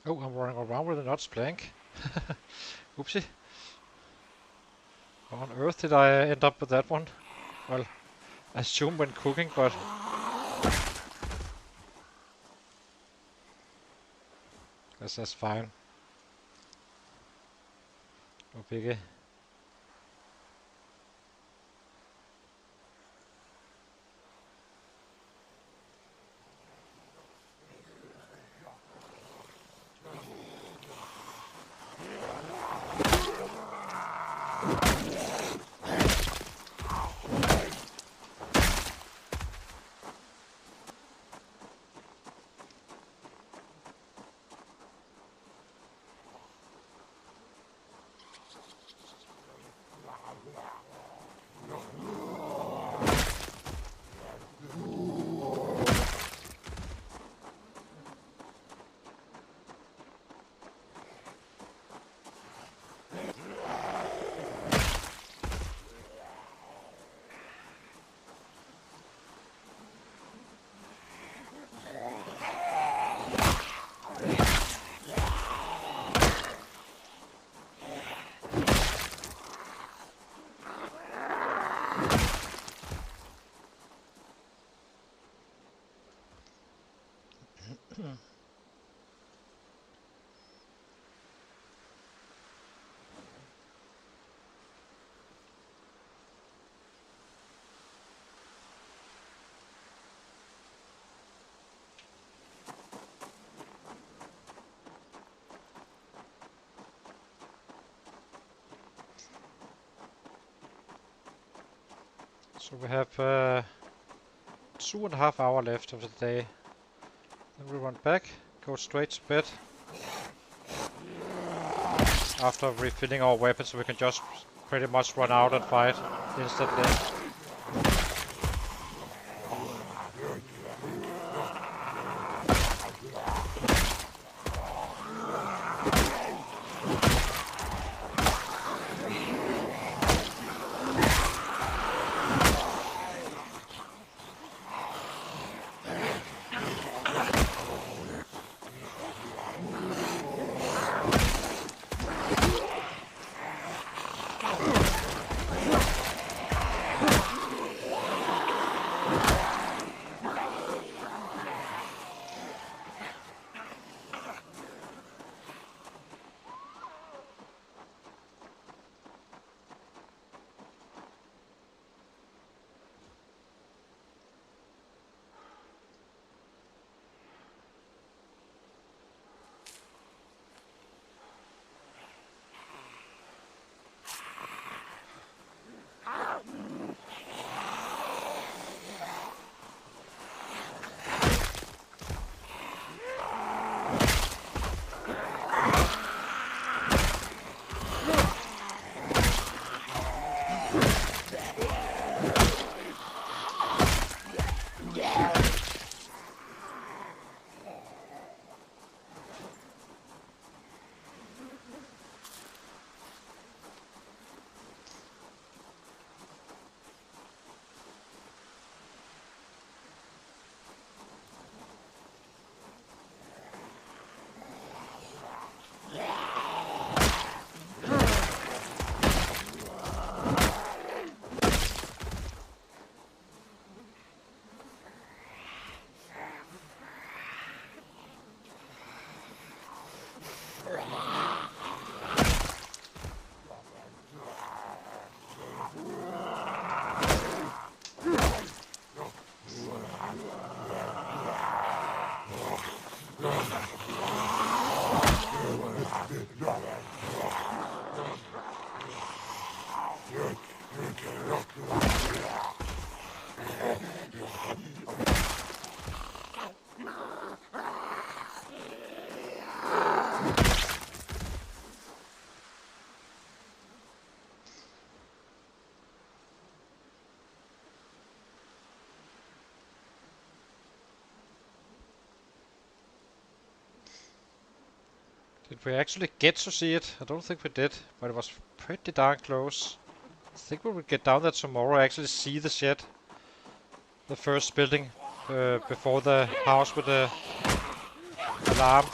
Oh, I'm running around with a nuts plank. Oopsie. How on earth did I end up with that one? Well, I assume when cooking, but... That's fine. No biggie. So we have 2.5 hours left of the day. Then we run back, go straight to bed. After refilling our weapons, so we can just pretty much run out and fight instantly. Did we actually get to see it? I don't think we did, but it was pretty darn close. I think we will get down there tomorrow, actually see the shed. The first building before the house with the alarm.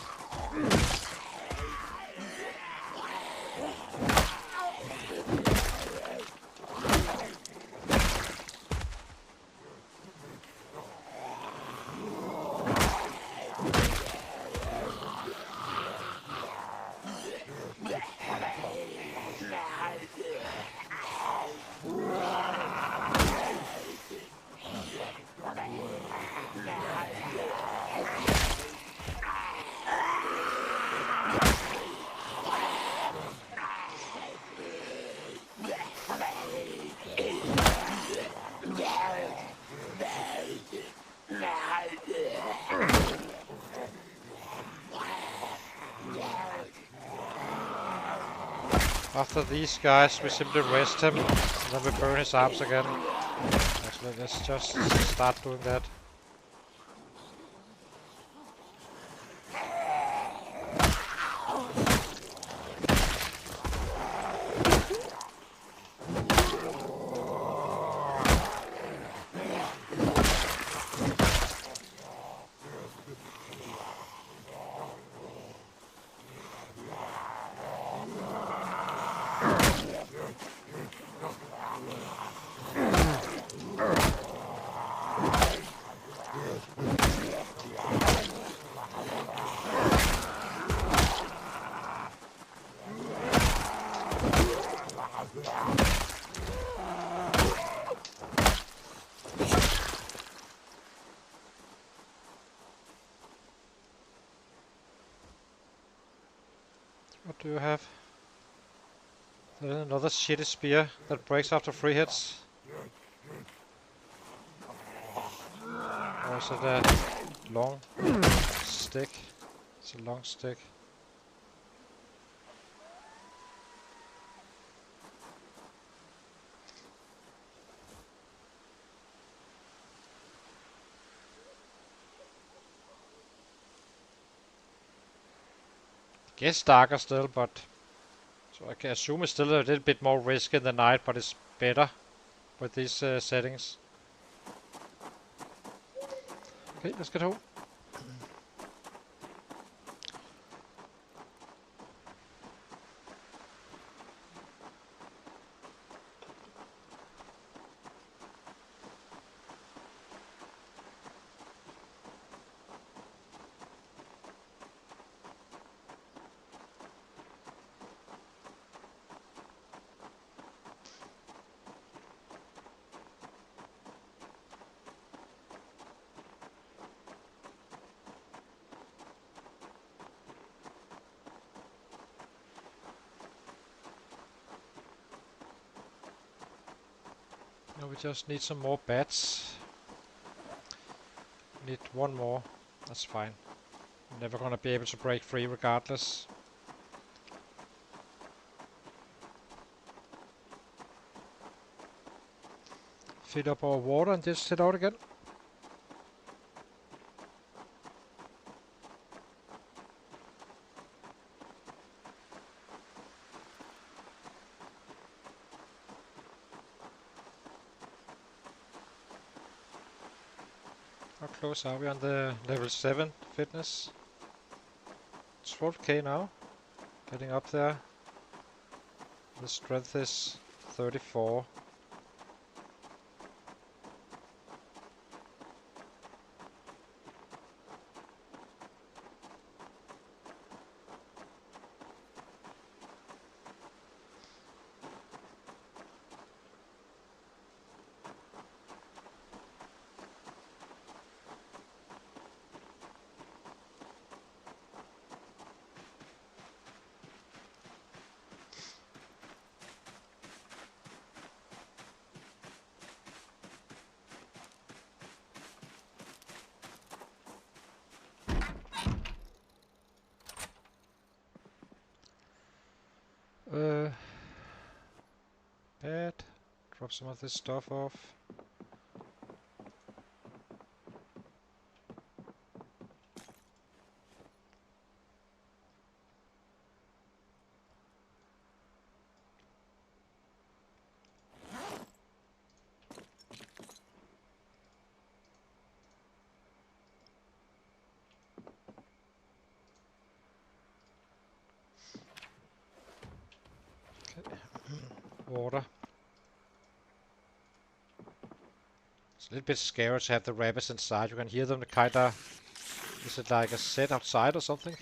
After these guys, we simply rest him, and then we burn his arms again. Actually, let's just start doing that. What do you have? There's another shitty spear that breaks after 3 hits. Or is it a long stick? It's a long stick. Guess darker still, but so I can assume it's still a little bit more risky in the night, but it's better with these settings. Okay, let's get home. Now we just need some more bats. Need one more. That's fine. I'm never gonna be able to break free regardless. Fill up our water and just sit out again. How close are we on the level 7 fitness? 12k now. Getting up there. The strength is 34. Bad. Drop some of this stuff off. Okay. Water. It's a little bit scary to have the rabbits inside. You can hear them kinda... Is it like a set outside or something?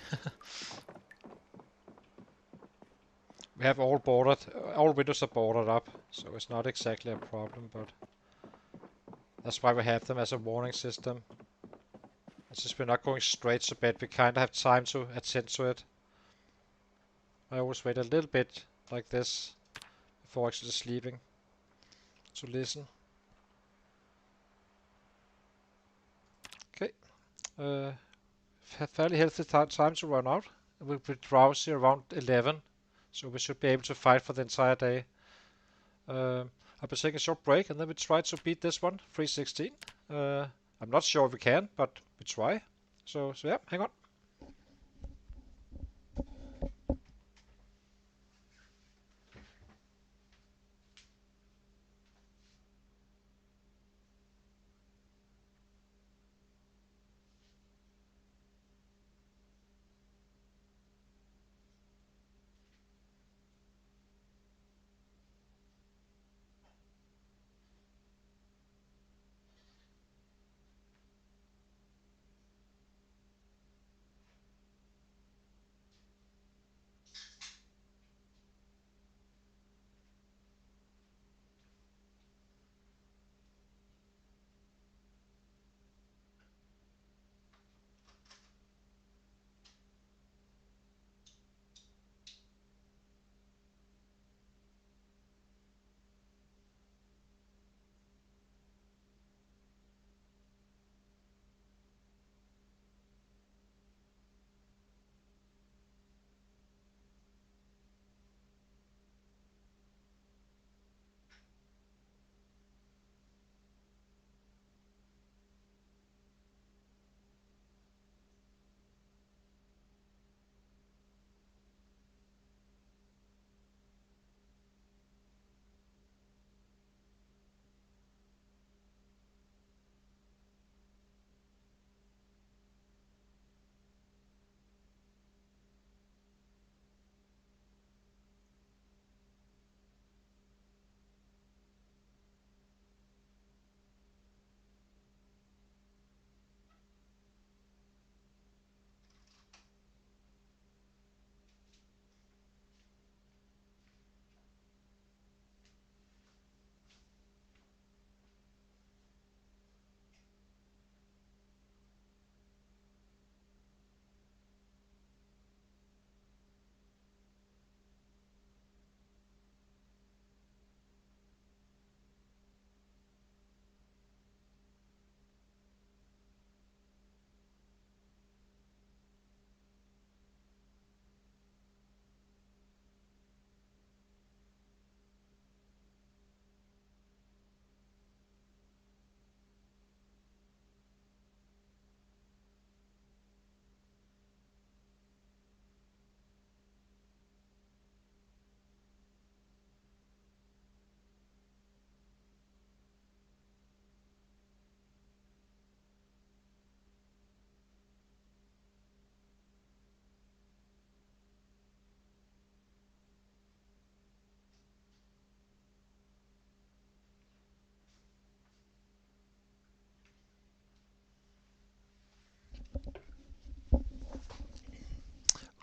We have all windows are boarded up, so it's not exactly a problem, but that's why we have them as a warning system. It's just we're not going straight to bed, we kinda have time to attend to it. I always wait a little bit like this before actually sleeping to listen. Okay, fairly healthy time to run out. We'll be drowsy around 11, so we should be able to fight for the entire day. I'll be taking a short break and then we try to beat this one, 316. I'm not sure if we can, but we try. So yeah, hang on.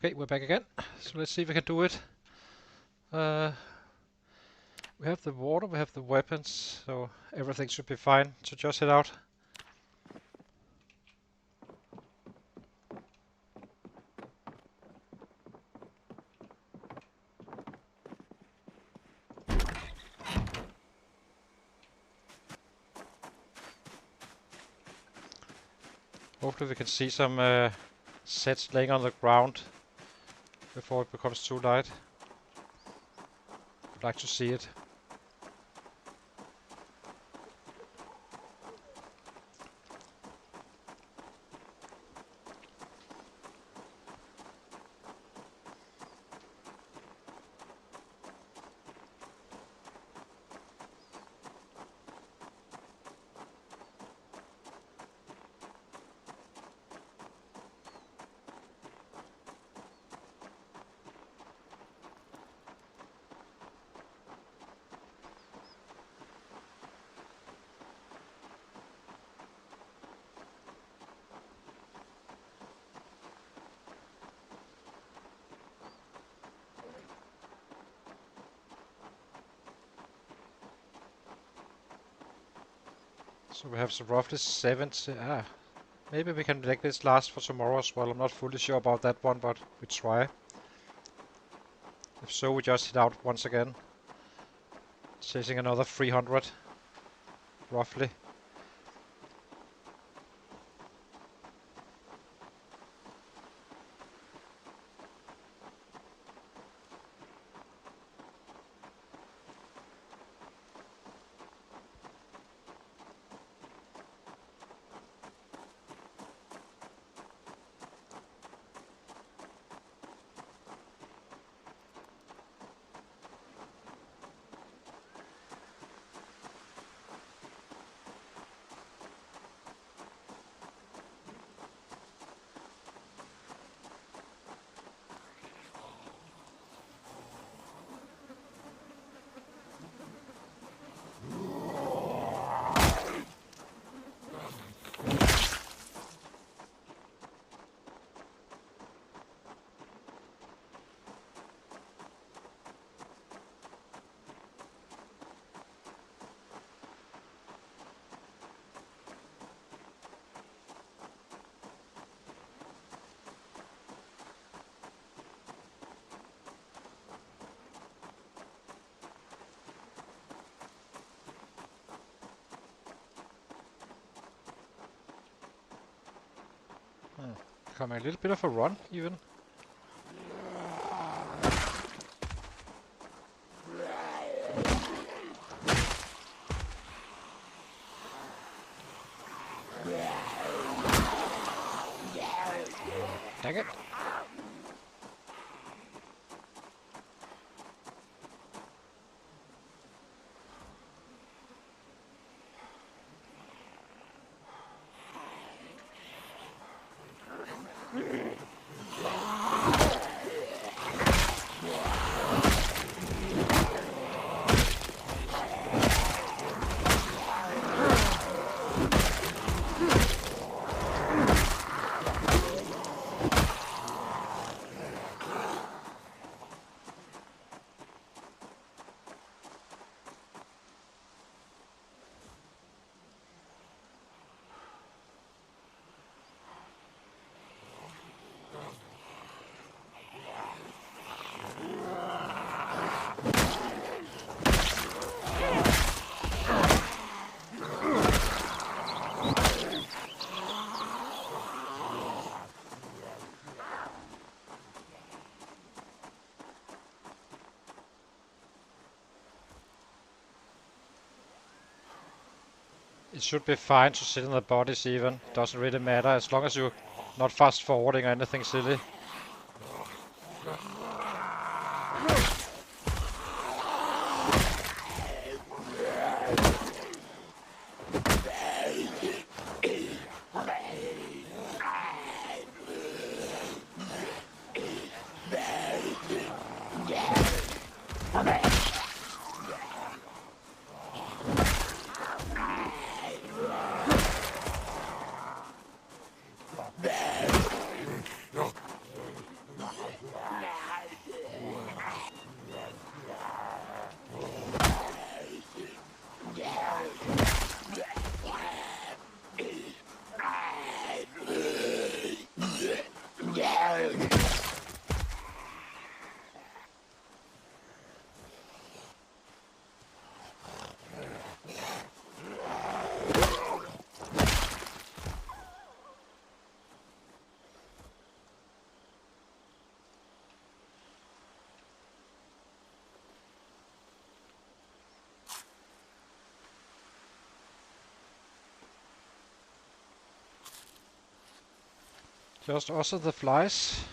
Okay, we're back again. So let's see if we can do it. We have the water, we have the weapons, so everything should be fine to just head out. Hopefully we can see some sets laying on the ground before it becomes too light. I'd like to see it. So we have so roughly 70. Maybe we can make this last for tomorrow as well. I'm not fully sure about that one, but we try. If so, we just head out once again. Chasing another 300, roughly. Coming a little bit of a run, even. Dang it. It should be fine to sit in the bodies even. Doesn't really matter as long as you're not fast forwarding or anything silly. Just us and the flies.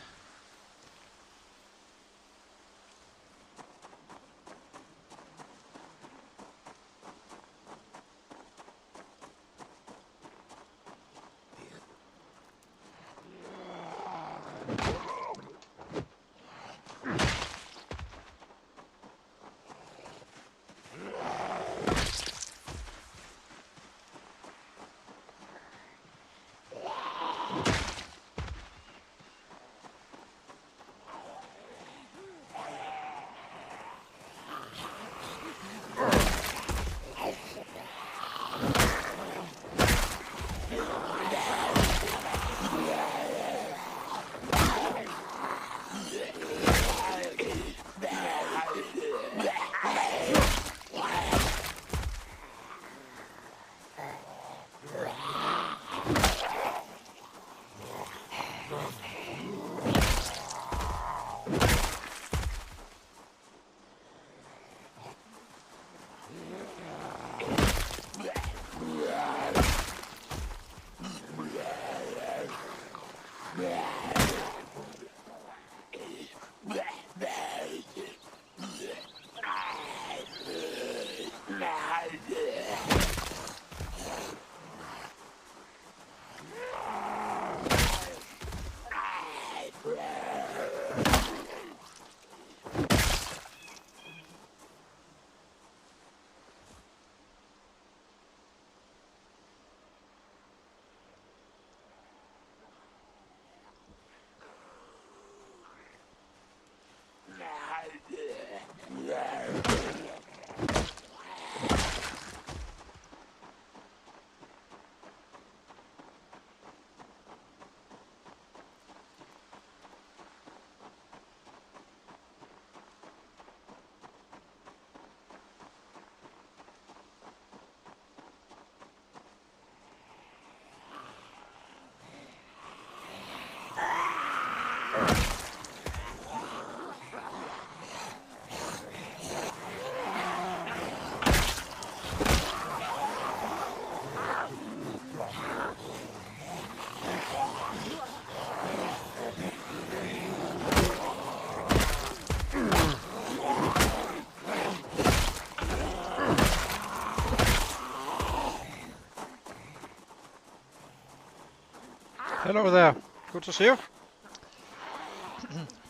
Hello there. Good to see you.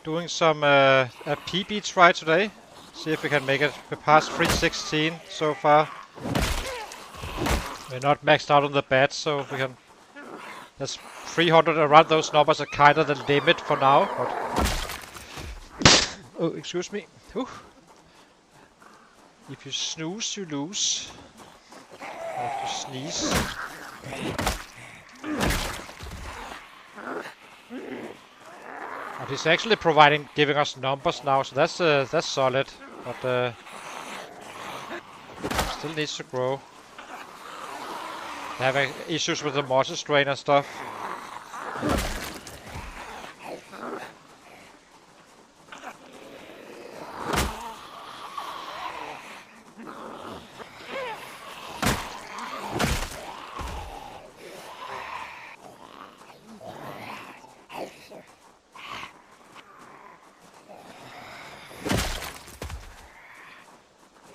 Doing some a PB try today. See if we can make it past 316 so far. We're not maxed out on the bats, so if we can. That's 300 around those numbers are kind of the limit for now. But oh, excuse me. Ooh. If you snooze, you lose. Or if you sneeze. But he's actually giving us numbers now, so that's solid. But still needs to grow. Having issues with the motor strain and stuff.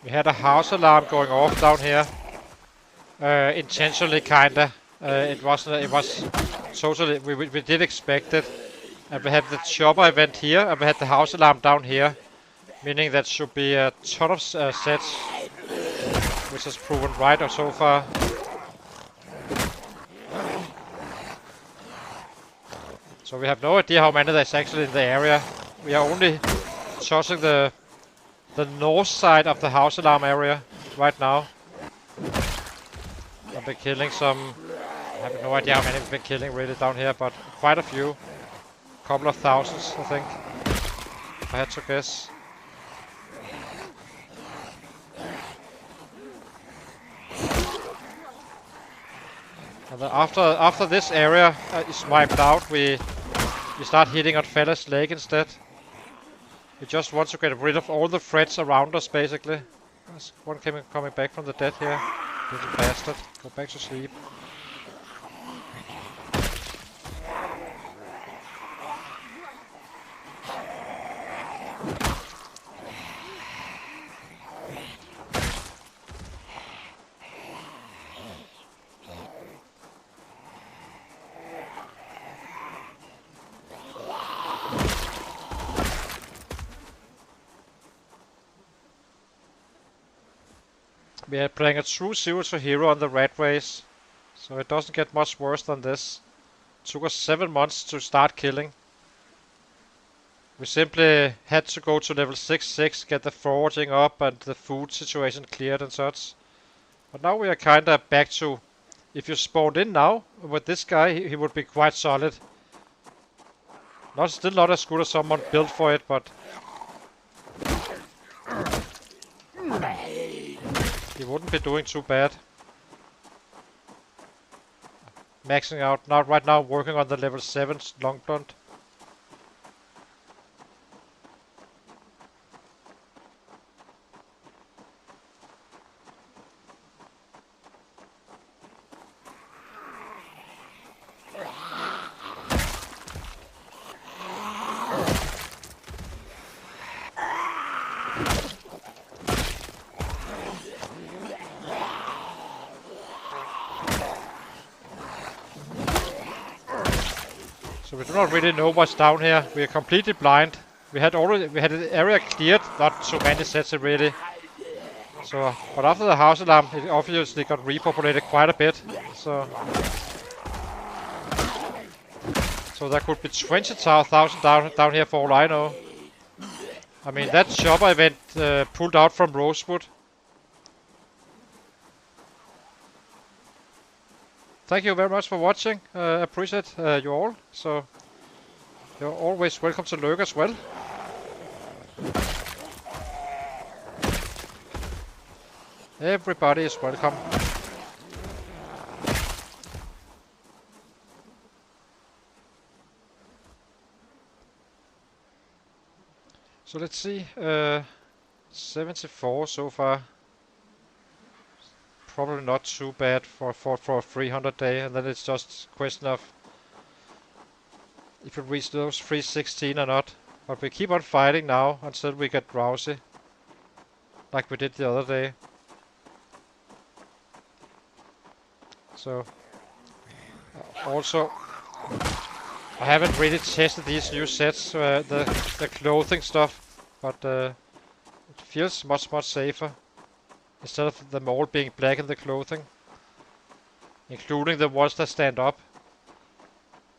We had a house alarm going off down here. Intentionally, kinda. It wasn't. It was totally. We did expect it. And we had the chopper event here, and we had the house alarm down here, meaning that should be a ton of sets, which has proven right so far. So we have no idea how many there's actually in the area. We are only touching the north side of the house alarm area right now. I've been killing some. I have no idea how many we've been killing really down here, but quite a few. Couple of thousands, I think. If I had to guess. And then after this area is wiped out, we start hitting on Fella's Lake instead. We just want to get rid of all the threats around us, basically. There's one coming back from the dead here. Little bastard. Go back to sleep. We are playing a true zero to hero on the Ratrace, so it doesn't get much worse than this. It took us 7 months to start killing. We simply had to go to level 6, get the foraging up and the food situation cleared and such. But now we are kinda back to, if you spawned in now with this guy, he would be quite solid. Still not as good as someone built for it, but he wouldn't be doing too bad. Maxing out now, right now working on the level 7 long blunt. So we do not really know what's down here. We are completely blind. We had the area cleared, not so many sets really. So, but after the house alarm, it obviously got repopulated quite a bit. So there could be 20,000 down here for all I know. I mean, that shopper event pulled out from Rosewood. Thank you very much for watching. Appreciate you all. So you're always welcome to lurk as well. Everybody is welcome. So let's see. 74 so far. Probably not too bad for a 300 day, and then it's just a question of if we reach those 316 or not. But we keep on fighting now until we get drowsy, like we did the other day. So also, I haven't really tested these new sets, the clothing stuff, but it feels much safer. Instead of them all being black in the clothing. Including the ones that stand up.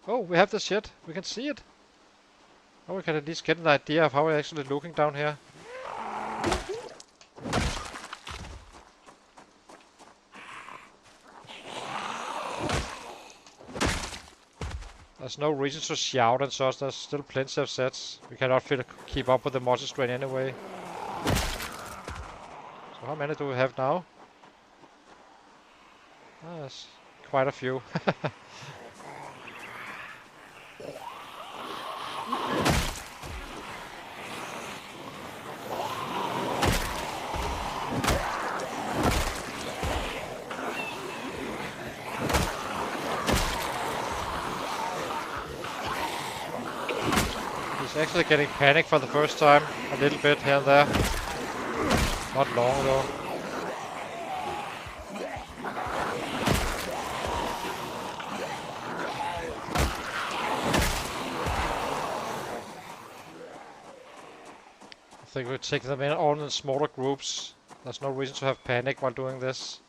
Oh, we have the shit. We can see it. Oh, we can at least get an idea of how we're actually looking down here. There's no reason to shout and such. There's still plenty of sets. We cannot keep up with the monster strain anyway. So how many do we have now? There's quite a few. He's actually getting panicked for the first time, a little bit here and there. Not long though. I think we'll take them in all in smaller groups. There's no reason to have panic while doing this.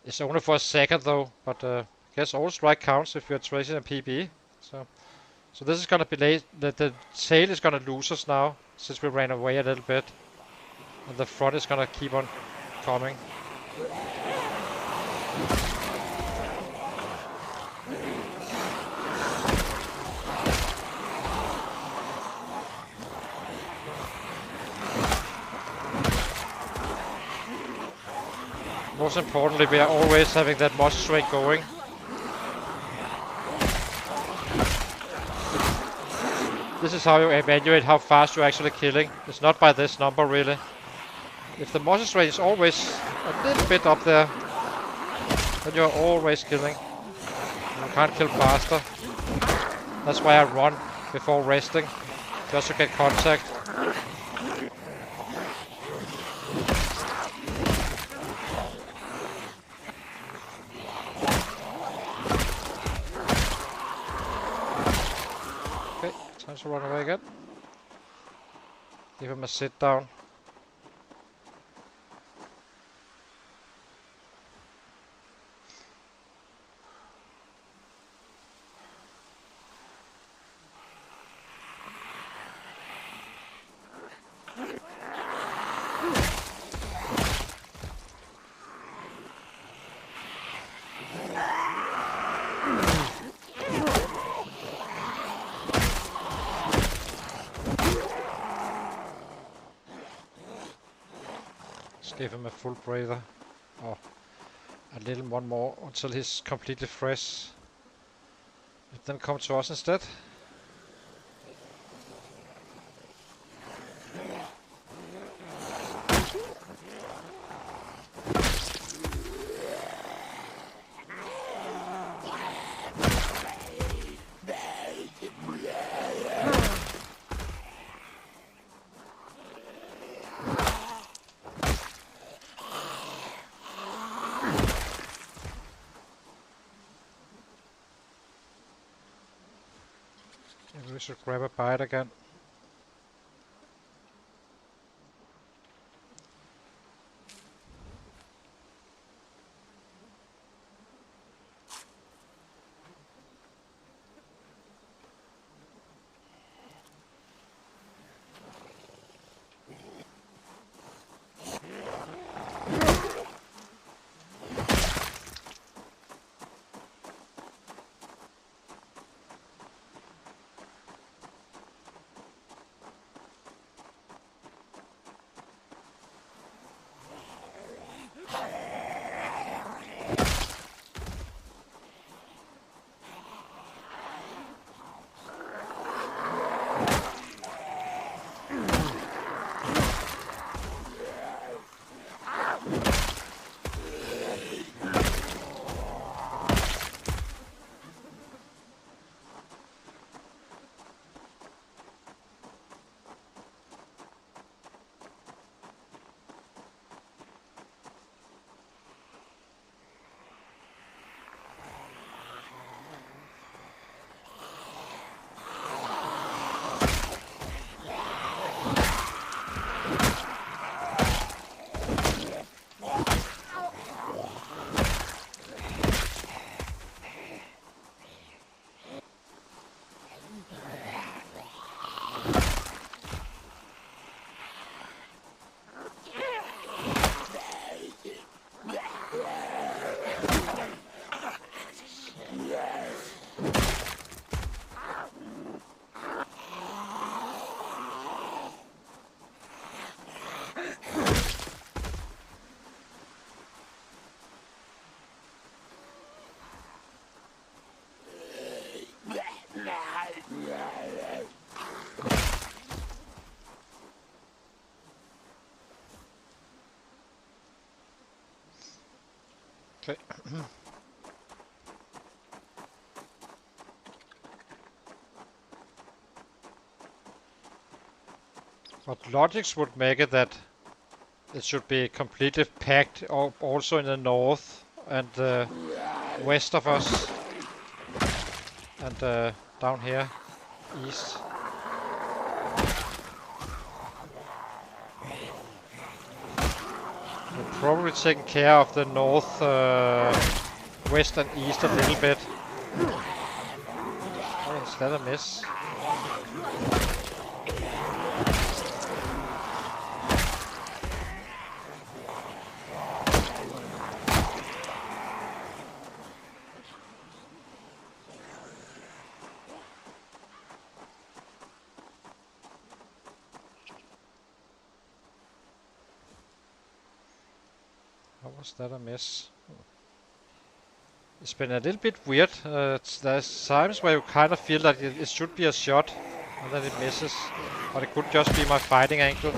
It's only for a second though, but I guess all strike counts if you're tracing a PB. So this is gonna be late. The tail is gonna lose us now, since we ran away a little bit. And the front is gonna keep on coming. Most importantly, we are always having that monster strain going. This is how you evaluate how fast you're actually killing. It's not by this number really. If the monster strain is always a little bit up there, then you're always killing. You can't kill faster. That's why I run before resting, just to get contact. Okay, time to run away again. Give him a sit down. Give him a full breather. Or a little one more until he's completely fresh. Let them come to us instead. Maybe we should grab a bite again. Okay. But logics would make it that it should be completely packed also in the north and west of us and down here east. We're probably taking care of the north, west and east a little bit. Oh, is that a miss? How was that a miss? It's been a little bit weird. There's times where you kind of feel like it should be a shot and then it misses. But it could just be my fighting angle.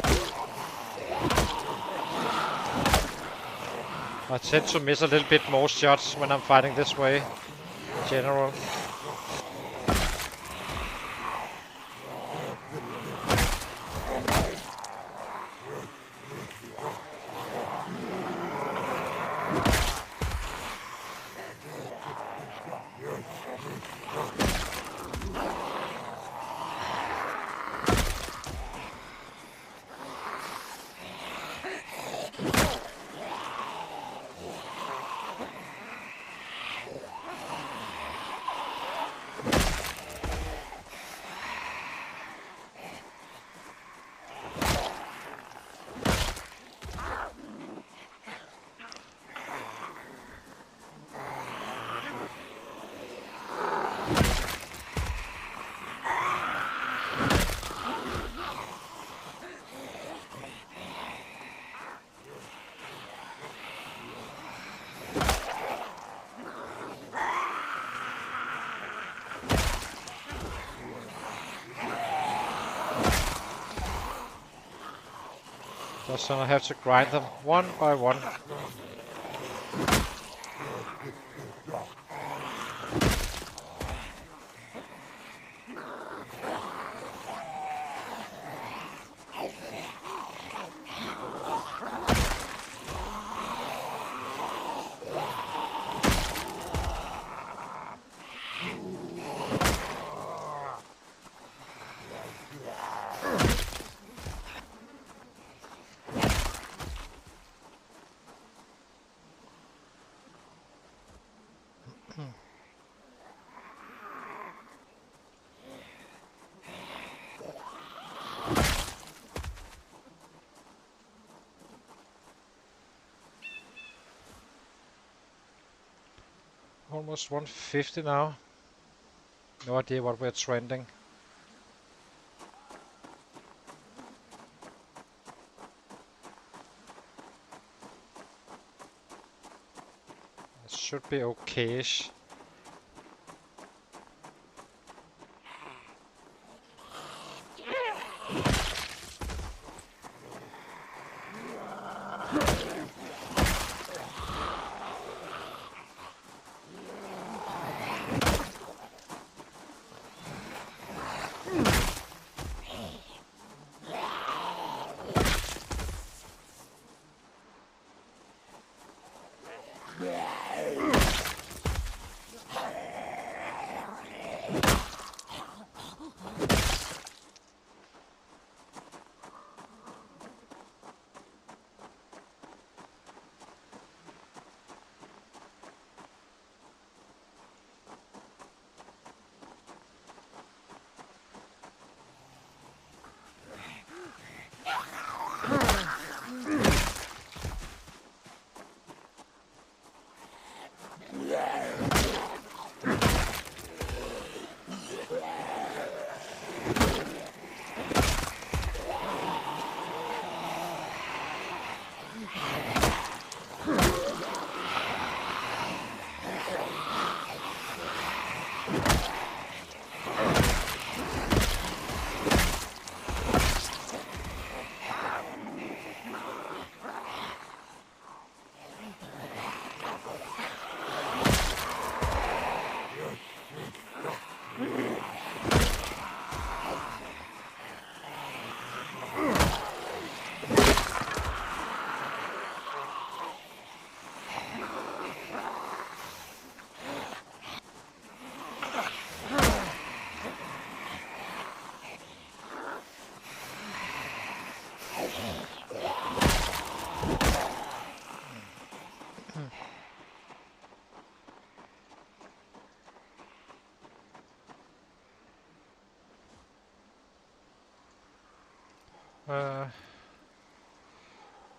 I tend to miss a little bit more shots when I'm fighting this way in general. Just gonna have to grind them one by one. Almost 150 now. No idea what we're trending. It should be okay-ish.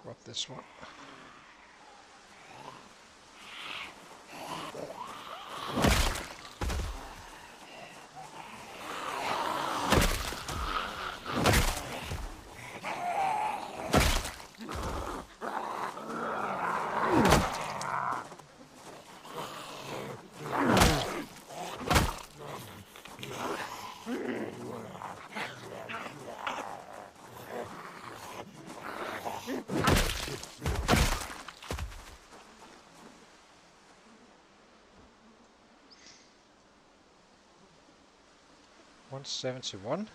Grab this one. $171.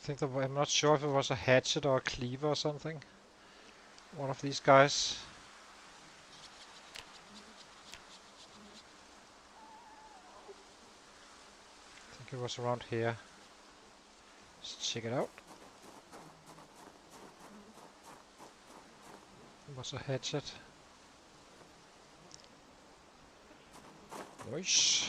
think I'm not sure if it was a hatchet or a cleaver or something. One of these guys. I think it was around here. Let's check it out. It was a hatchet. Nice.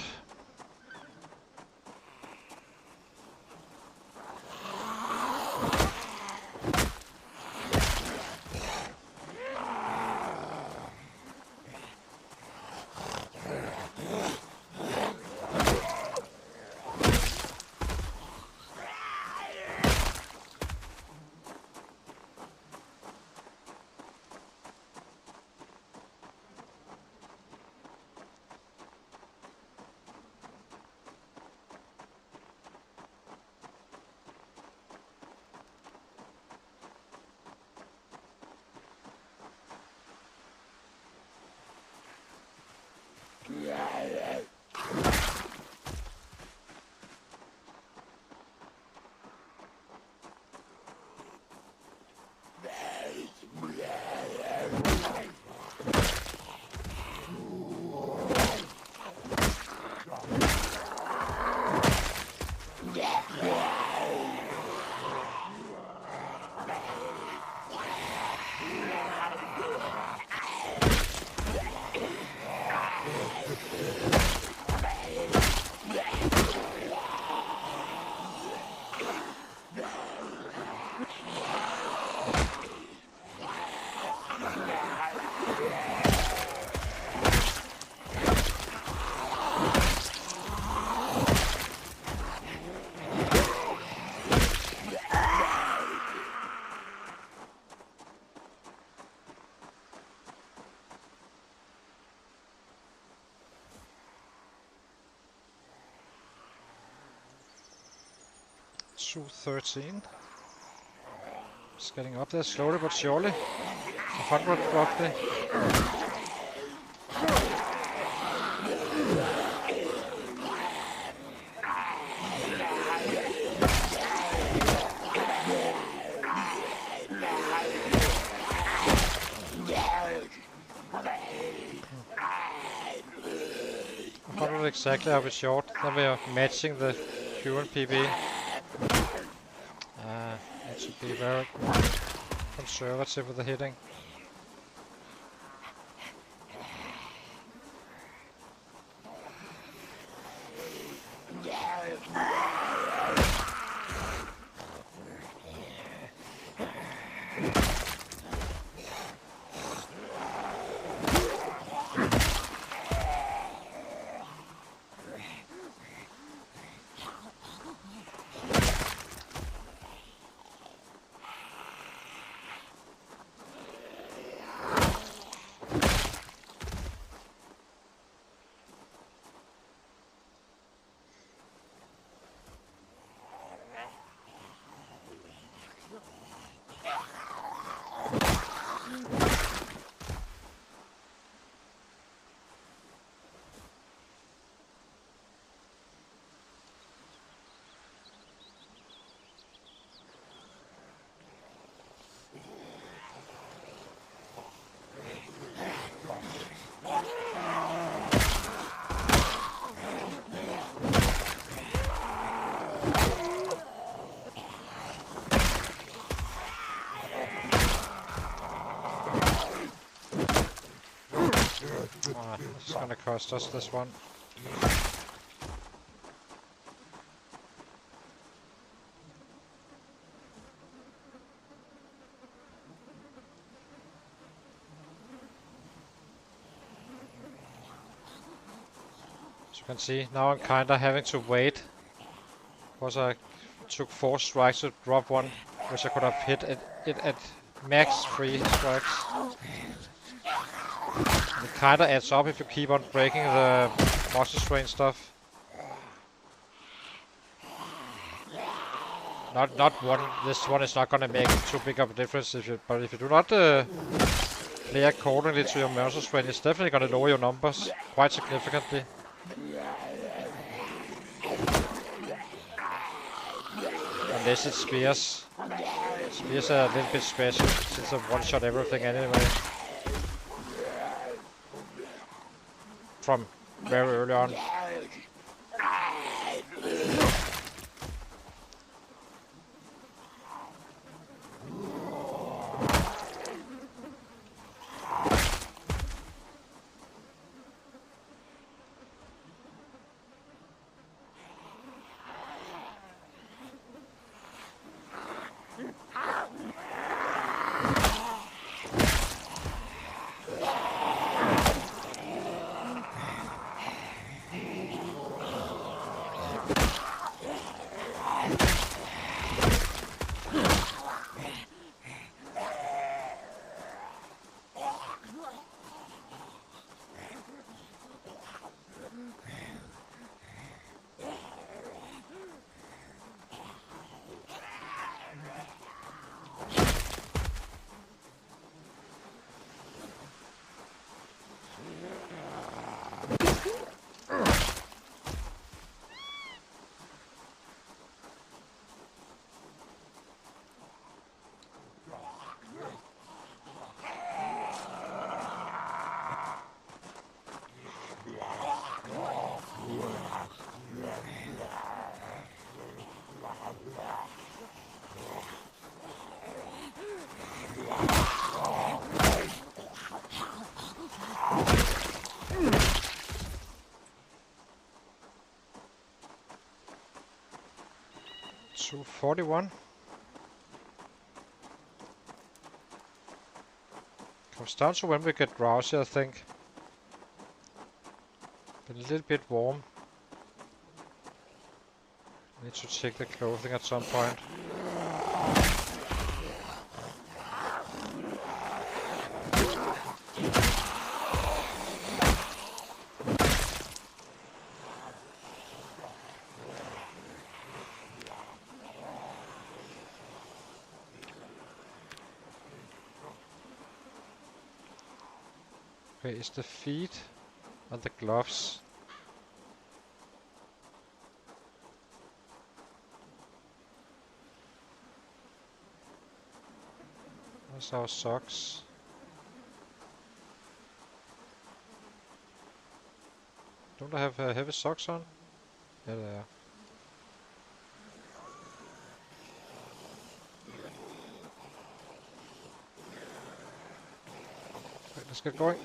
$213. It's getting up there slowly but surely. 100 roughly. Exactly how it's short. Then we are matching the current PB. Need to be very conservative with the hitting. It's gonna cost us this one. As you can see, now I'm kinda having to wait, because I took 4 strikes to drop one, which I could have hit it at max 3 strikes. It kinda adds up if you keep on breaking the monster strain stuff. Not one. This one is not gonna make too big of a difference but if you do not play accordingly to your monster strain, it's definitely gonna lower your numbers quite significantly. Unless it's spears. Spears are a little bit special, since I one-shot everything anyway. From very early on. So 41. Comes down to when we get drowsy, I think. Been a little bit warm. Need to check the clothing at some point. Okay, is the feet and the gloves? Where's our socks? Don't I have heavy socks on? Yeah, they are. Right, let's get going.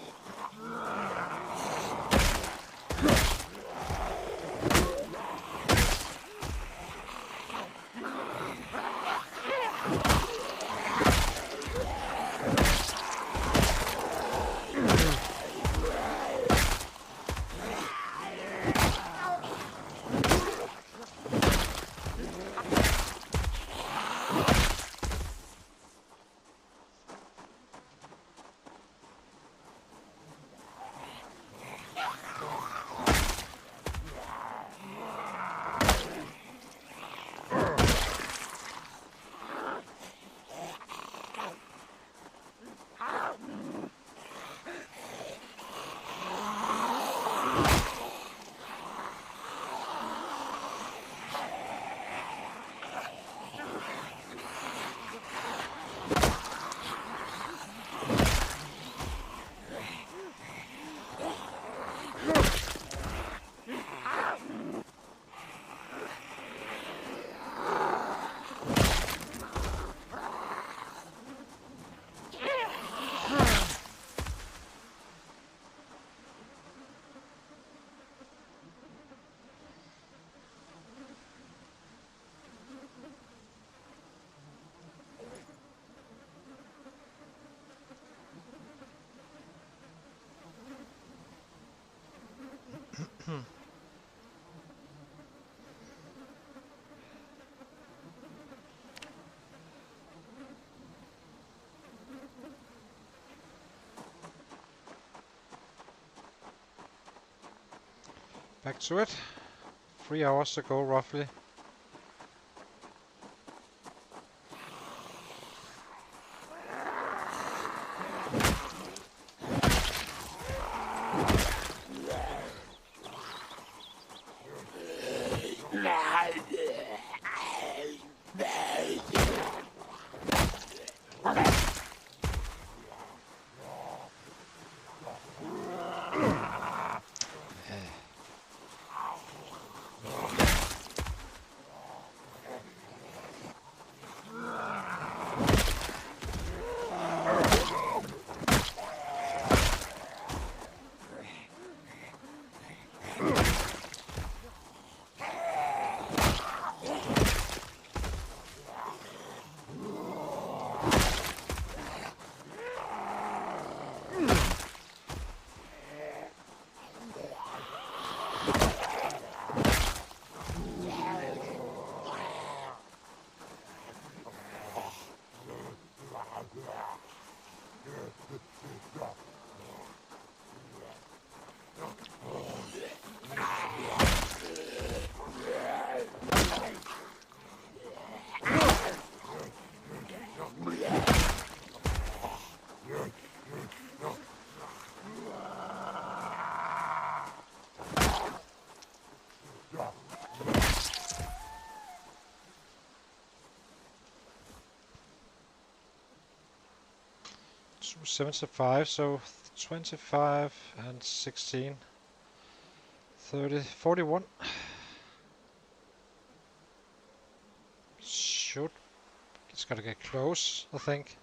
Back to it. 3 hours to go, roughly. 75, so 25 and 16. 30, 41. Shoot. It's gotta get close, I think.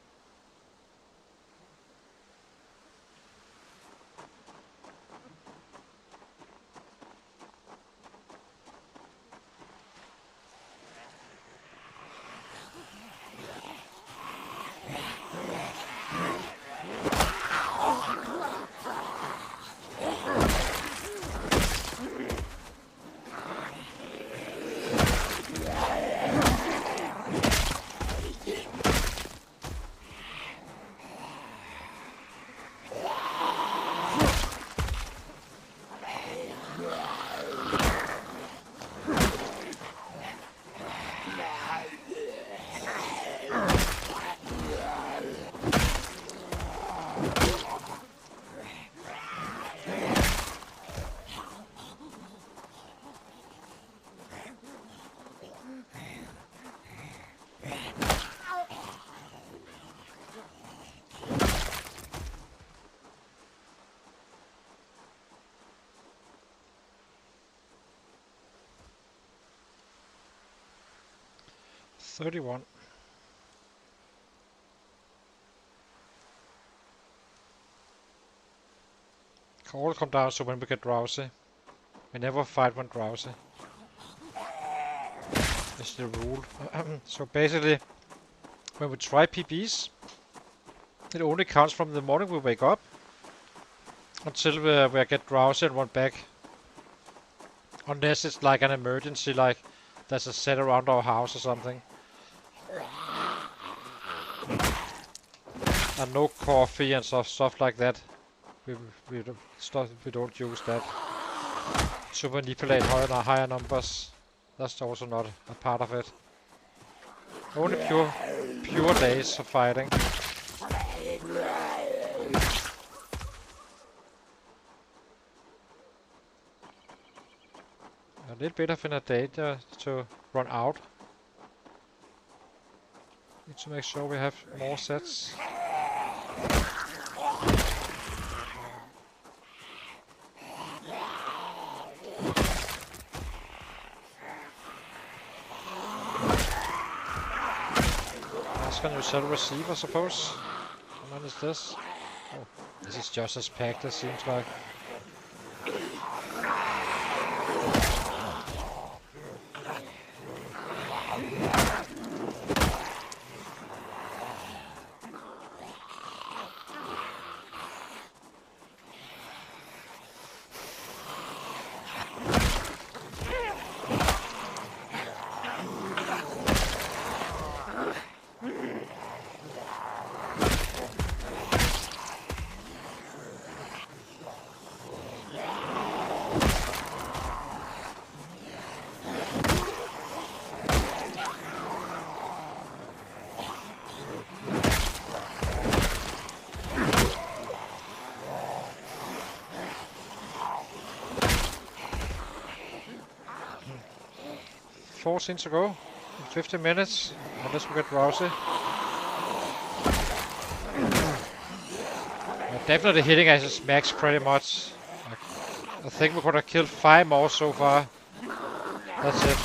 $31. All come down so when we get drowsy. We never fight when drowsy. It's the rule. So basically, when we try PBs, it only counts from the morning we wake up until we get drowsy and run back. Unless it's like an emergency, like there's a set around our house or something. And no coffee and stuff like that. We don't use that to manipulate higher numbers. That's also not a part of it. Only pure days of fighting. A little bit of a danger to run out. Need to make sure we have more sets. Can you sell receive, I suppose? How much is this? Oh, this is just as packed as seems like. Four scenes to go in 50 minutes, unless we get drowsy. We're definitely hitting as its max pretty much. I think we're gonna kill 5 more so far. That's it.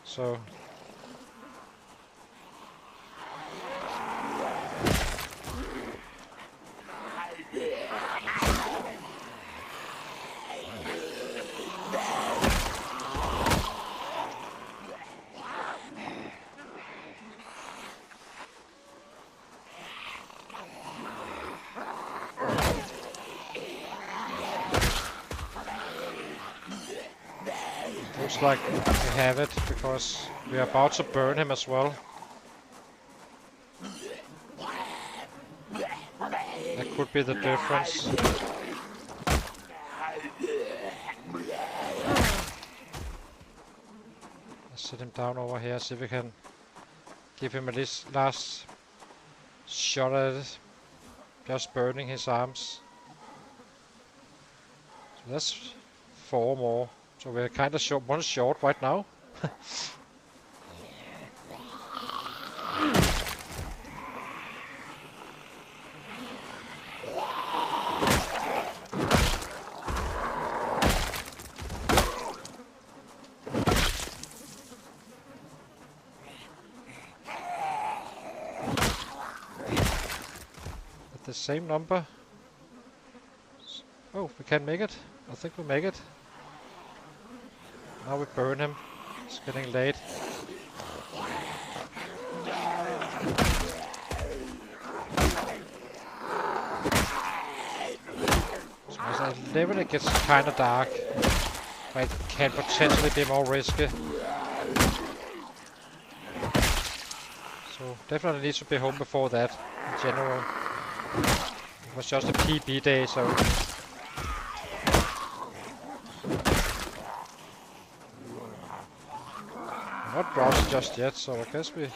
So looks like we have it, because we are about to burn him as well. That could be the difference. Let's sit him down over here, see if we can give him at least last shot at it. Just burning his arms. So that's 4 more. So we're kind of short, one short right now. same number. Oh, we can make it. I think we make it. Now we burn him. It's getting late. So at 11 it gets kinda dark. But it can potentially be more risky. So definitely need to be home before that, in general. It was just a PB day, so... I'm not drowsy just yet, so I guess we...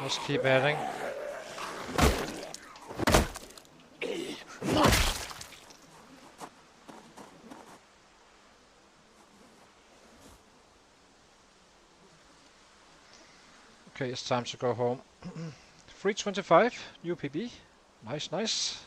Just keep adding. Okay, it's time to go home. 325, new PB. Nice, nice.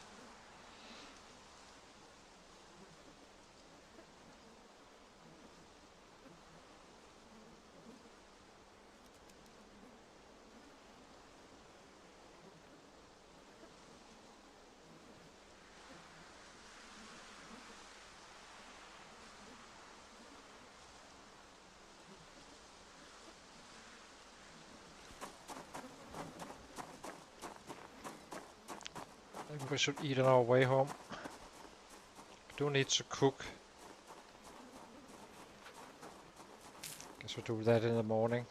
I think we should eat on our way home. Do need to cook. Guess we'll do that in the morning.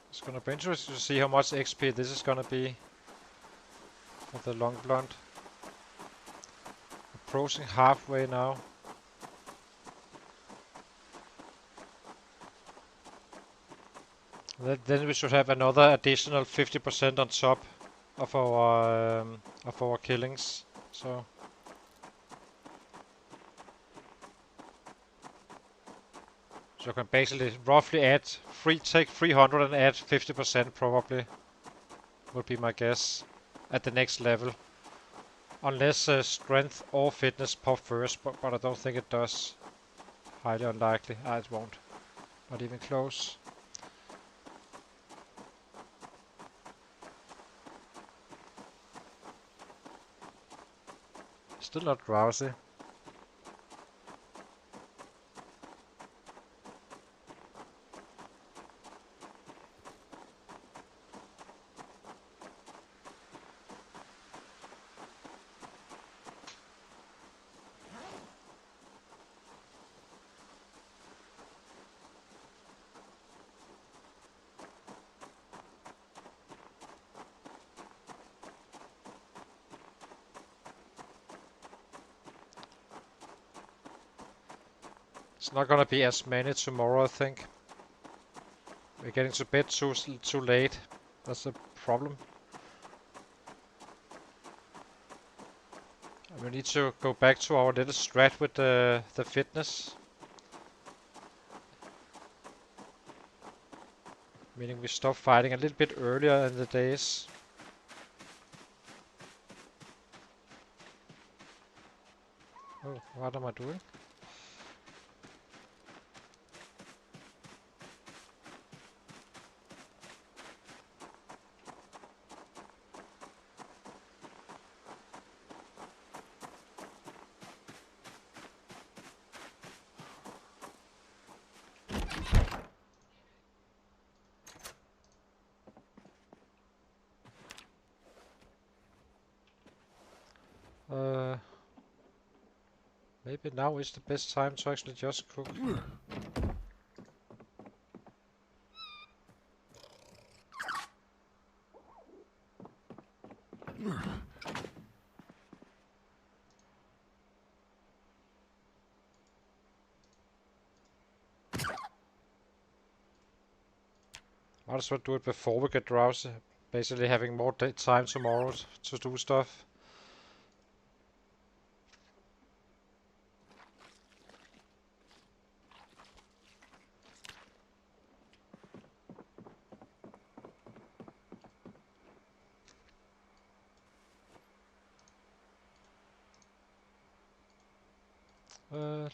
It's gonna be interesting to see how much XP this is gonna be for the long blonde. Approaching halfway now. Then we should have another additional 50% on top of our killings. So I can basically roughly take 300 and add 50% probably. Would be my guess at the next level. Unless strength or fitness pop first, but I don't think it does. Highly unlikely. It won't. Not even close. Still not drowsy. It's not gonna be as many tomorrow, I think. We're getting to bed too late. That's a problem. And we need to go back to our little strat with the fitness. Meaning we stop fighting a little bit earlier in the days. Oh, what am I doing? Maybe now is the best time to actually just cook. Might as well do it before we get drowsy. Basically having more time tomorrow to do stuff.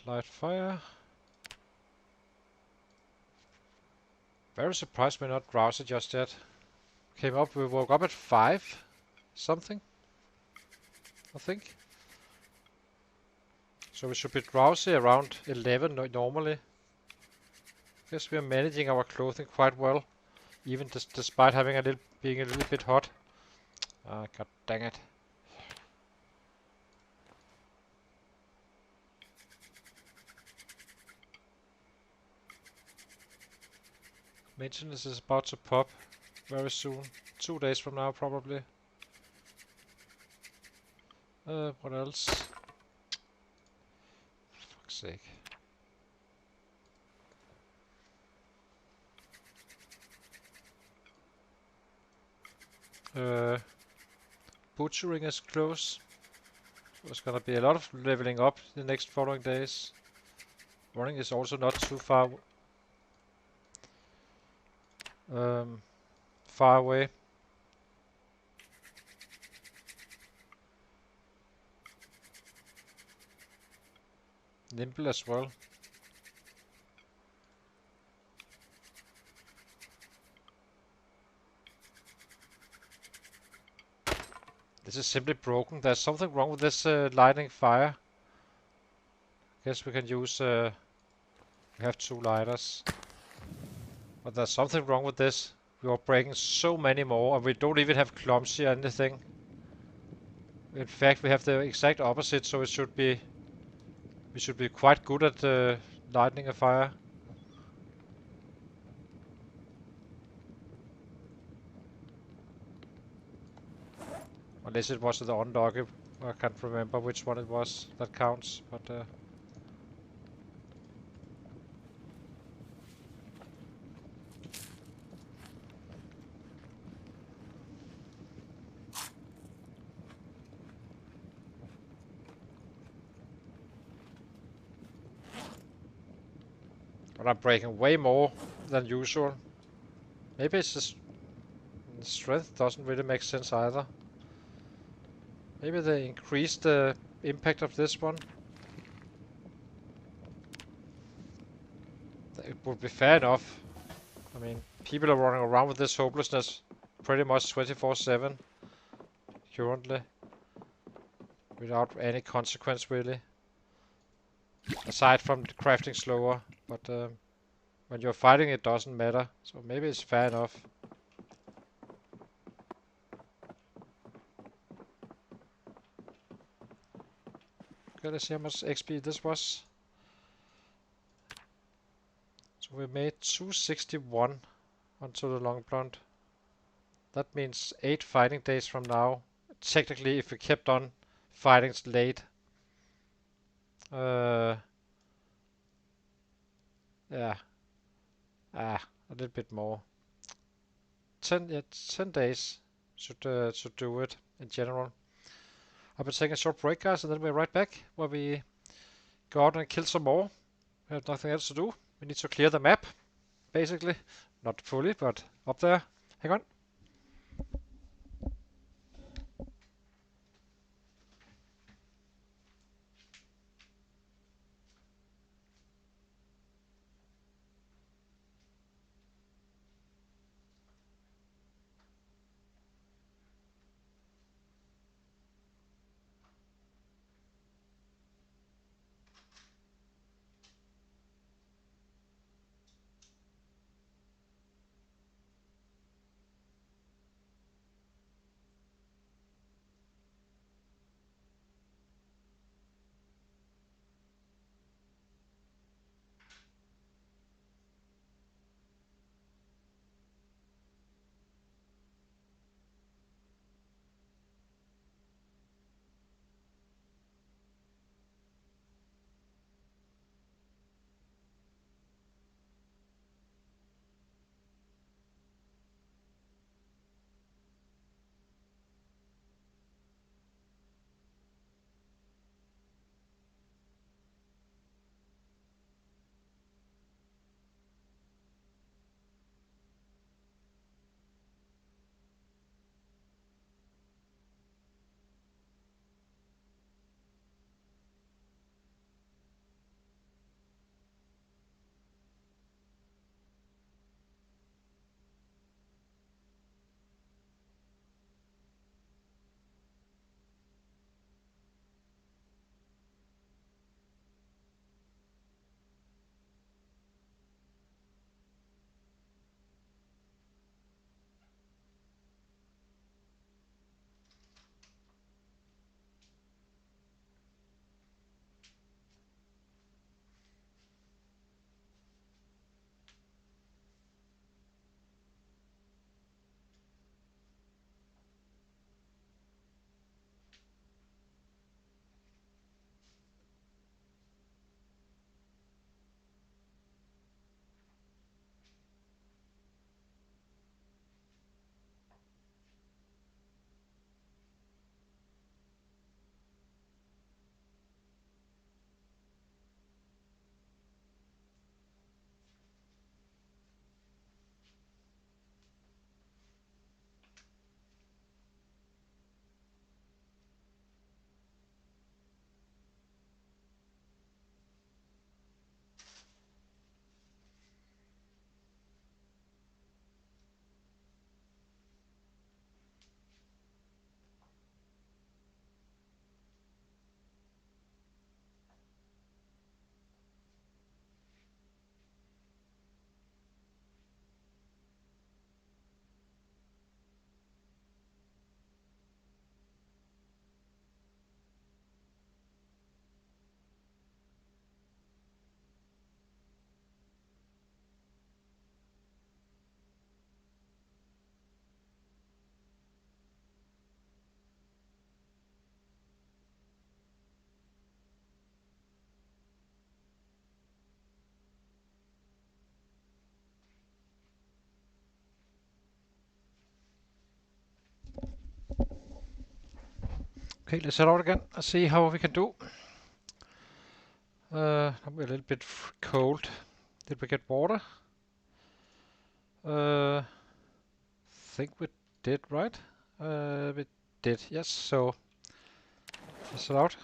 Light fire. Very surprised we're not drowsy just yet. We woke up at 5 something, I think. So we should be drowsy around 11 normally. Guess we are managing our clothing quite well, even despite having being a little bit hot. Ah, god dang it. Maintenance is about to pop very soon. 2 days from now, probably. What else? Fuck's sake. Butchering is close. There's gonna be a lot of leveling up the next following days. Running is also not too far away. Nimble as well. This is simply broken. There's something wrong with this lighting fire. Guess we can use... we have 2 lighters. But there's something wrong with this. We are breaking so many more, and we don't even have clumsy or anything. In fact, we have the exact opposite, so we should be quite good at lighting a fire. Unless it was the undoggy. I can't remember which one it was that counts, but I'm breaking way more than usual. Maybe it's just the strength doesn't really make sense either. Maybe they increased the impact of this one. It would be fair enough. I mean, people are running around with this hopelessness pretty much 24/7 currently, without any consequence really. Aside from crafting slower, but when you're fighting it doesn't matter, so maybe it's fair enough. Okay, let's see how much XP this was. So we made 261 onto the long blonde. That means 8 fighting days from now. Technically, if we kept on fighting late. Yeah. A little bit more. 10 days should do it in general. I'll be taking a short break, guys, and then we're right back where we go out and kill some more. We have nothing else to do. We need to clear the map, basically. Not fully, but up there. Hang on. Okay, let's head out again and see how we can do. I'm a little bit cold. Did we get water? Think we did, right? We did, yes. So let's head out.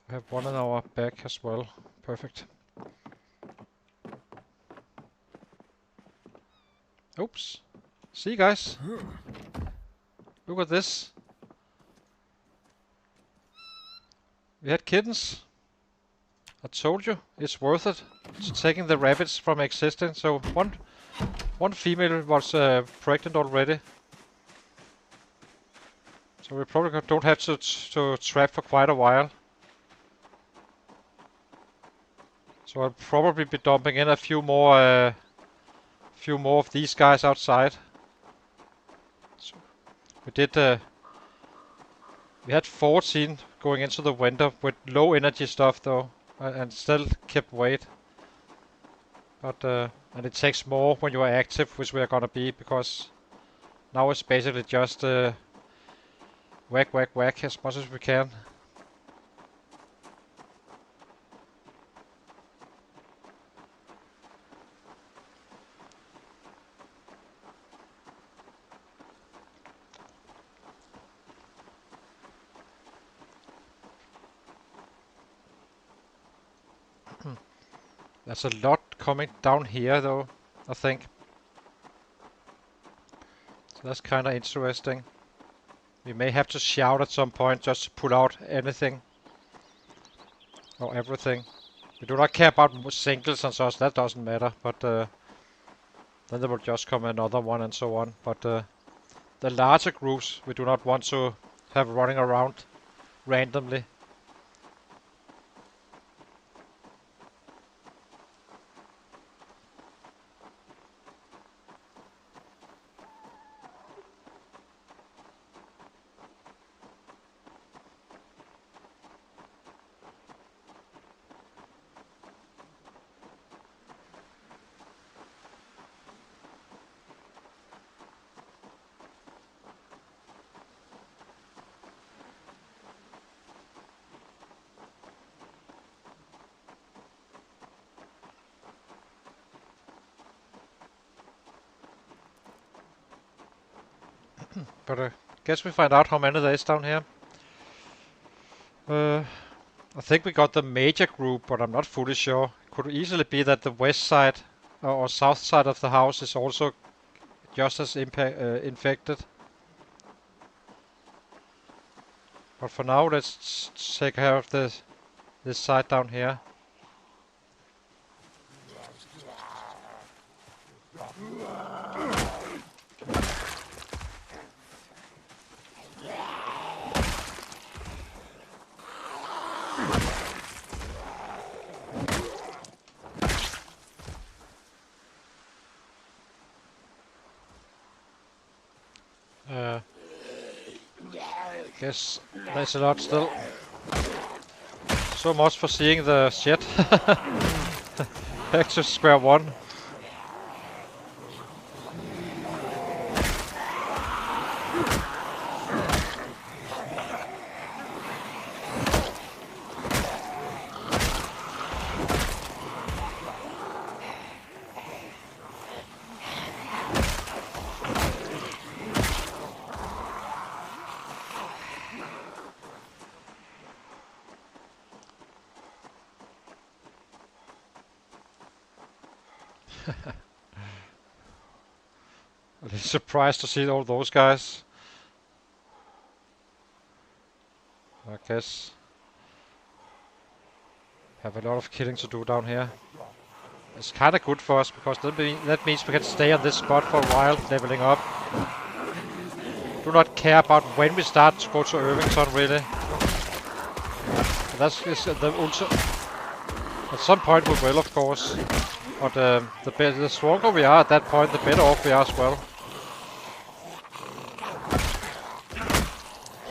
We have one in our bag as well. Perfect. Oops. See, guys. Look at this. We had kittens. I told you, it's worth it. It's taking the rabbits from existing. So one female was pregnant already. So we probably don't have to trap for quite a while. So I'll probably be dumping in a few more of these guys outside. So we did. We had 14 going into the winter with low energy stuff though, and still kept weight. But and it takes more when you are active, which we are gonna be, because now it's basically just whack, whack, whack as much as we can. There's a lot coming down here though, I think. So that's kind of interesting. We may have to shout at some point just to pull out anything. Or everything. We do not care about singles and such, that doesn't matter, but then there will just come another one and so on. But the larger groups we do not want to have running around randomly. But I guess we find out how many there is down here. I think we got the major group, but I'm not fully sure. It could easily be that the west side or south side of the house is also just as infected. But for now, let's take care of this side down here. Guess there's a lot still. So much for seeing the shit. Back to square one. A little surprised to see all those guys. I guess have a lot of killing to do down here. It's kind of good for us because that means we can stay on this spot for a while, leveling up. Do not care about when we start to go to Irvington, really. That's the ultra. At some point we will, of course. But the stronger we are at that point, the better off we are as well.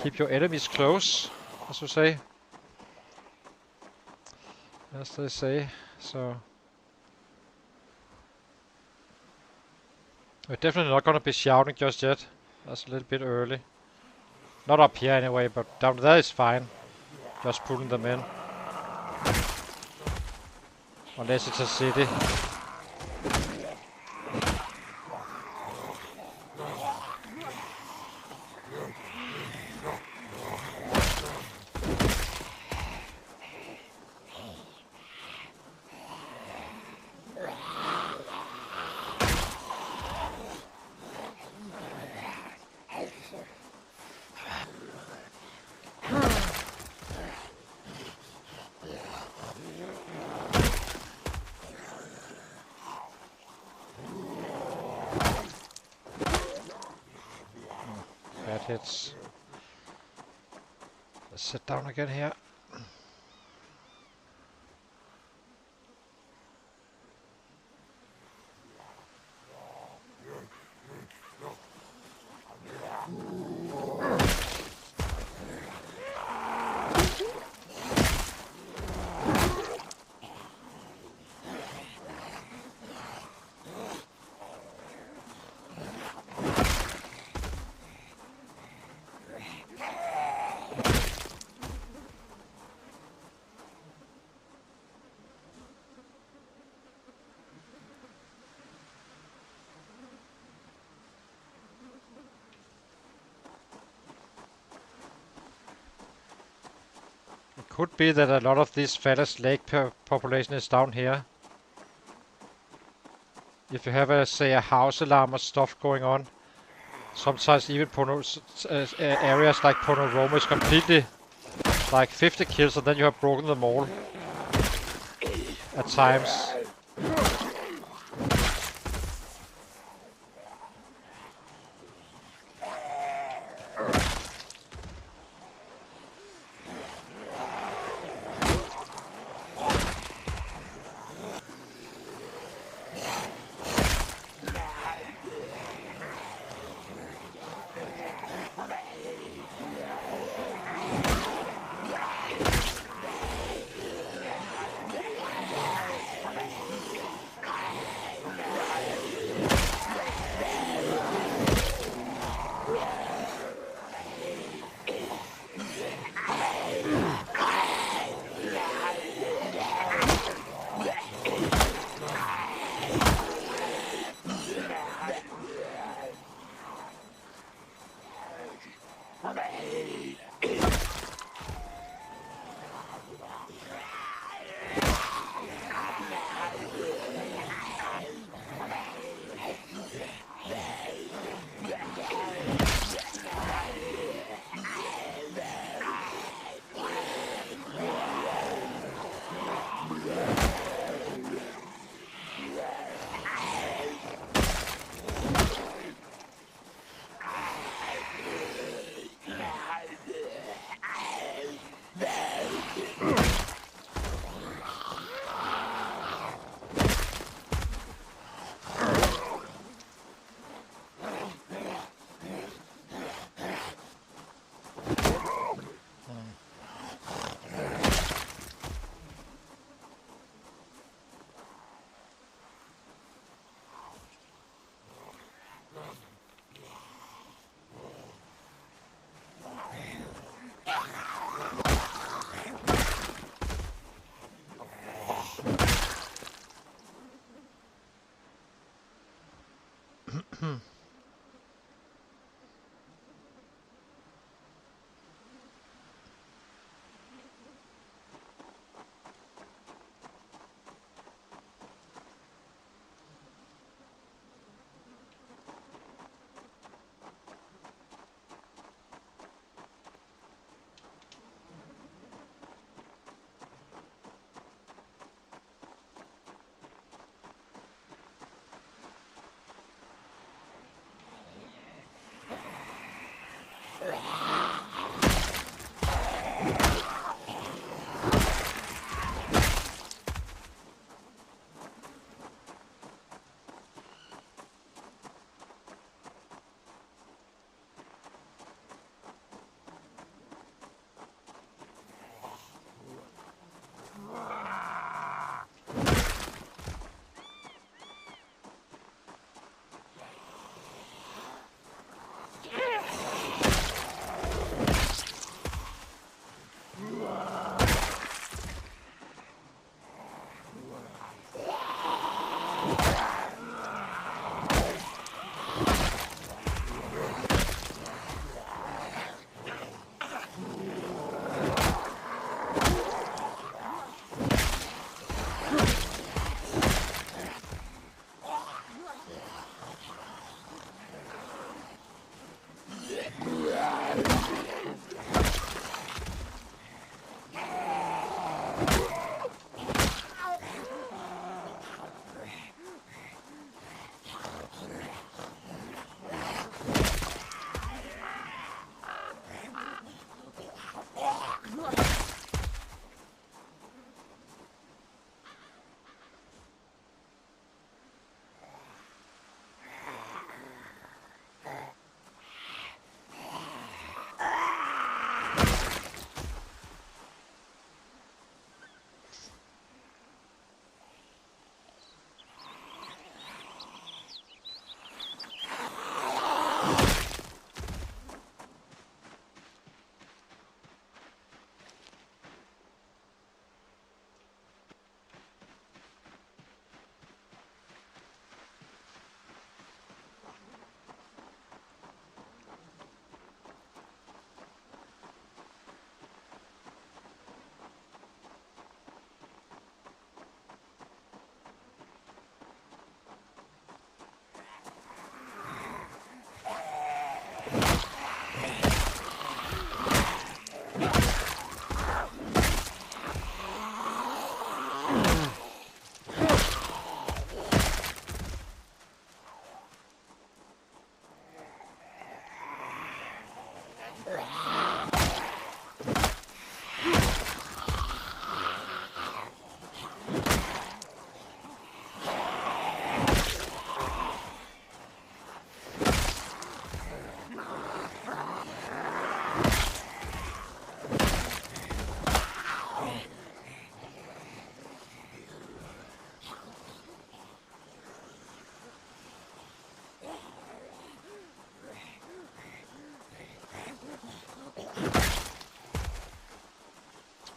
Keep your enemies close, as you say. As they say. So we're definitely not gonna be shouting just yet. That's a little bit early. Not up here anyway, but down there is fine. Just pulling them in. Unless it's a city. Bad hits. Let's sit down again here. Could be that a lot of this Phallus Lake population is down here. If you have say a house alarm or stuff going on, sometimes even areas like Ponoroma is completely like 50 kills and then you have broken them all at times.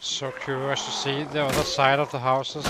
So curious to see the other side of the houses.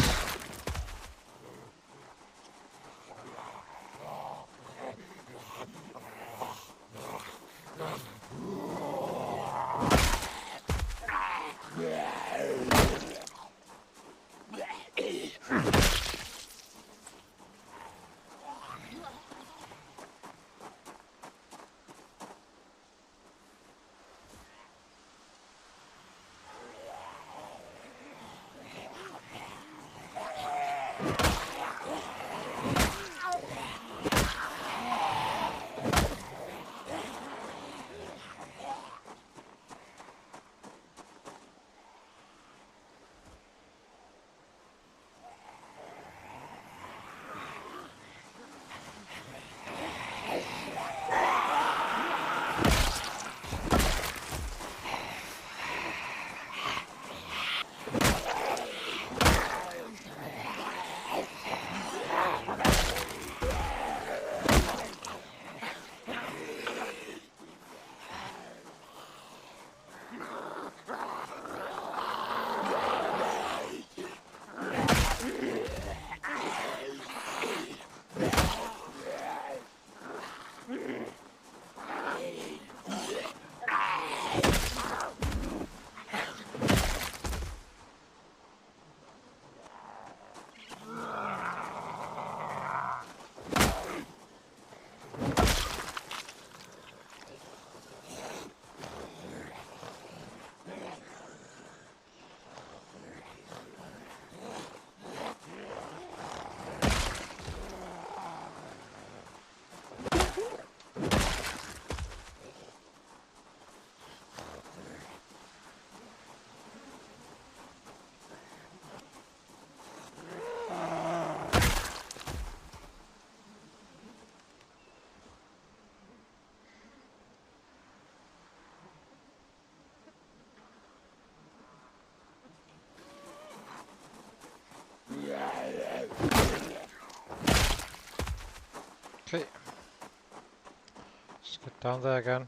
Okay. Let's get down there again.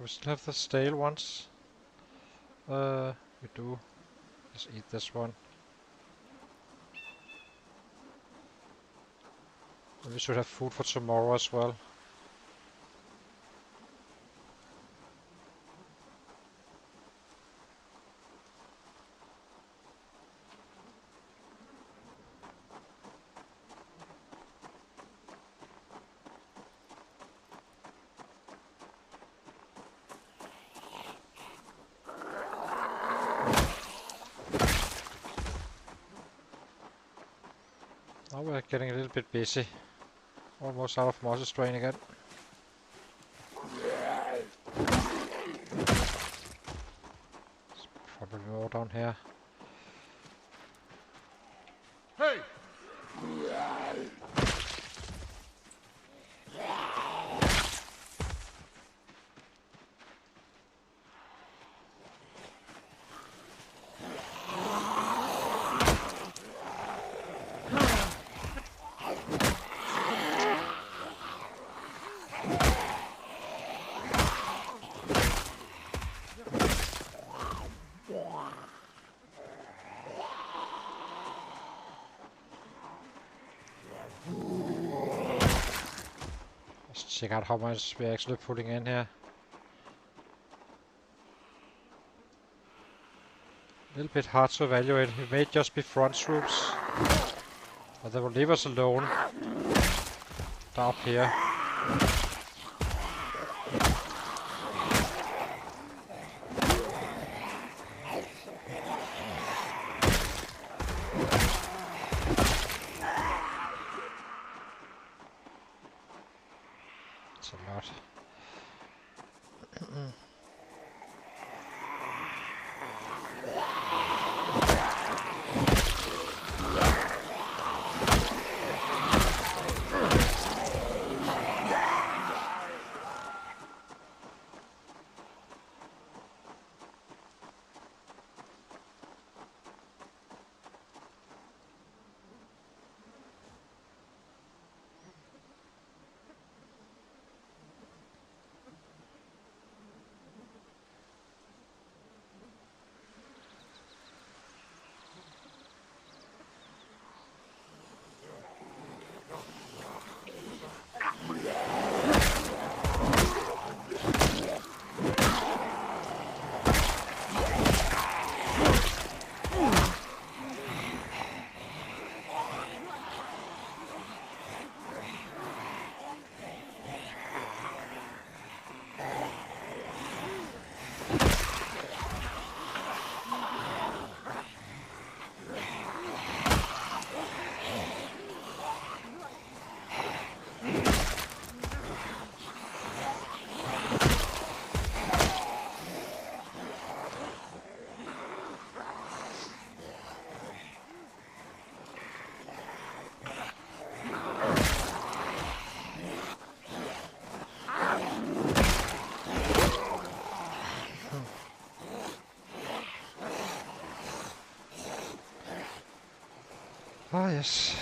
we still have the stale ones? We do. Let's eat this one. And we should have food for tomorrow as well. Now we're getting a little bit busy. Almost out of moisture strain again. There's probably more down here. Hey! Let's check out how much we're actually putting in here. A little bit hard to evaluate. It may just be front troops, but they will leave us alone down here. It's a lot. Ah, yes.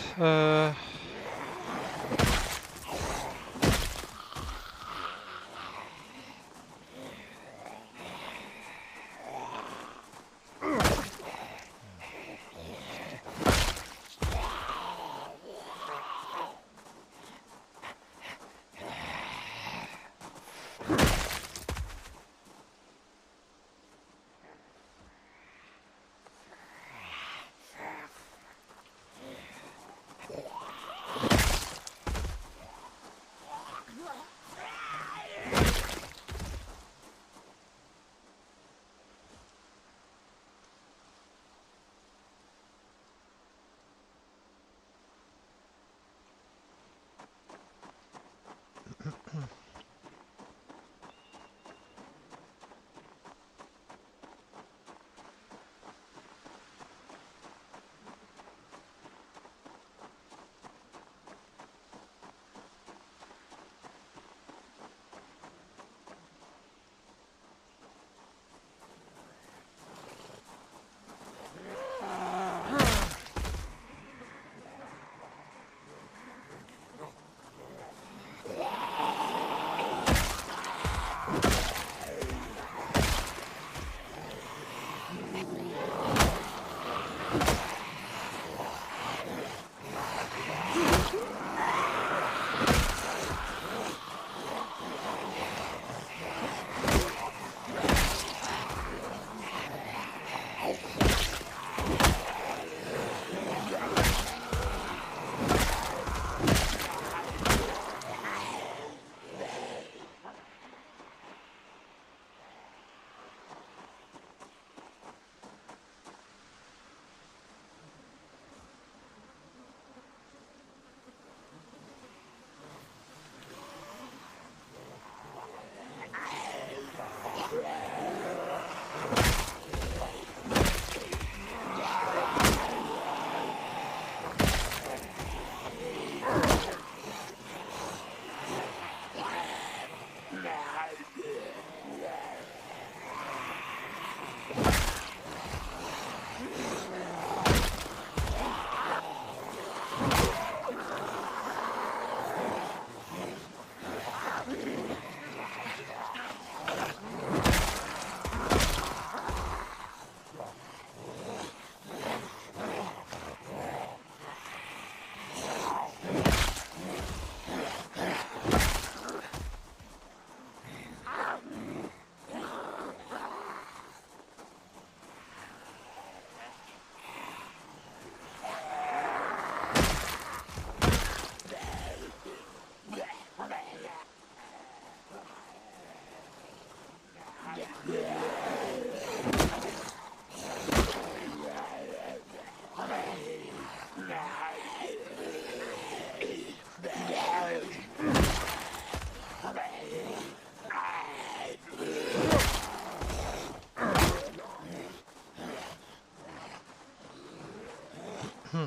So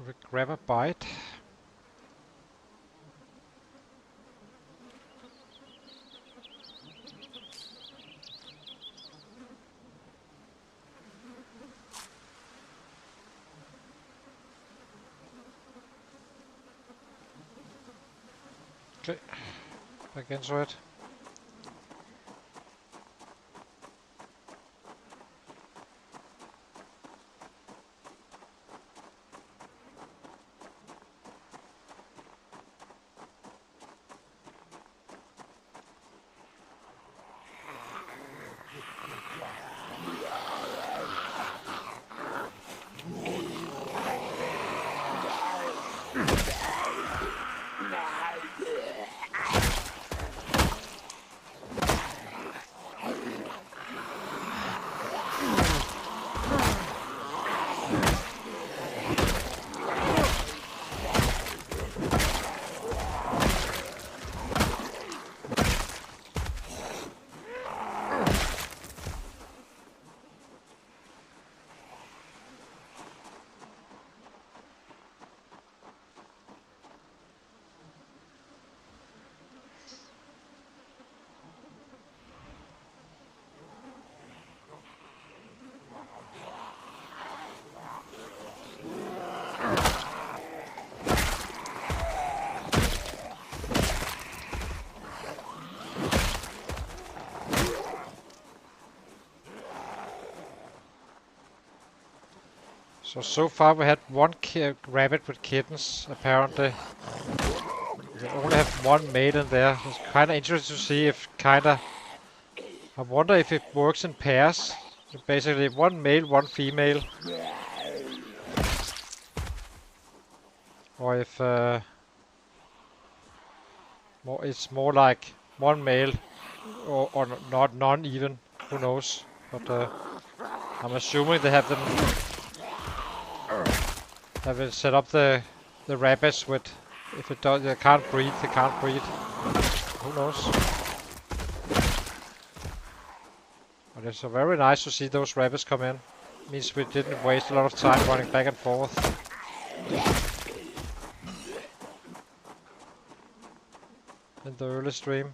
we grab a bite. Okay, back into it. So far we had one rabbit with kittens, apparently. We only have one male in there. It's kinda interesting to see if I wonder if it works in pairs. So basically one male, one female. Or if it's more like one male or not none even. Who knows? But I'm assuming they have it set up the rabbits with if it does they can't breed, they can't breed. Who knows? But it's very nice to see those rabbits come in. Means we didn't waste a lot of time running back and forth. In the early stream.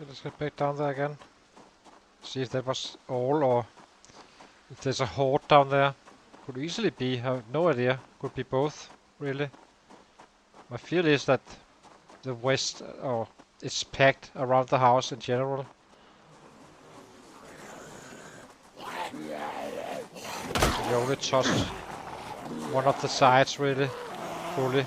Let's get back down there again. See if that was all or if there's a horde down there. Could easily be, I have no idea. Could be both, really. My feel is that the west, it's packed around the house in general. So we only touched one of the sides, really, fully.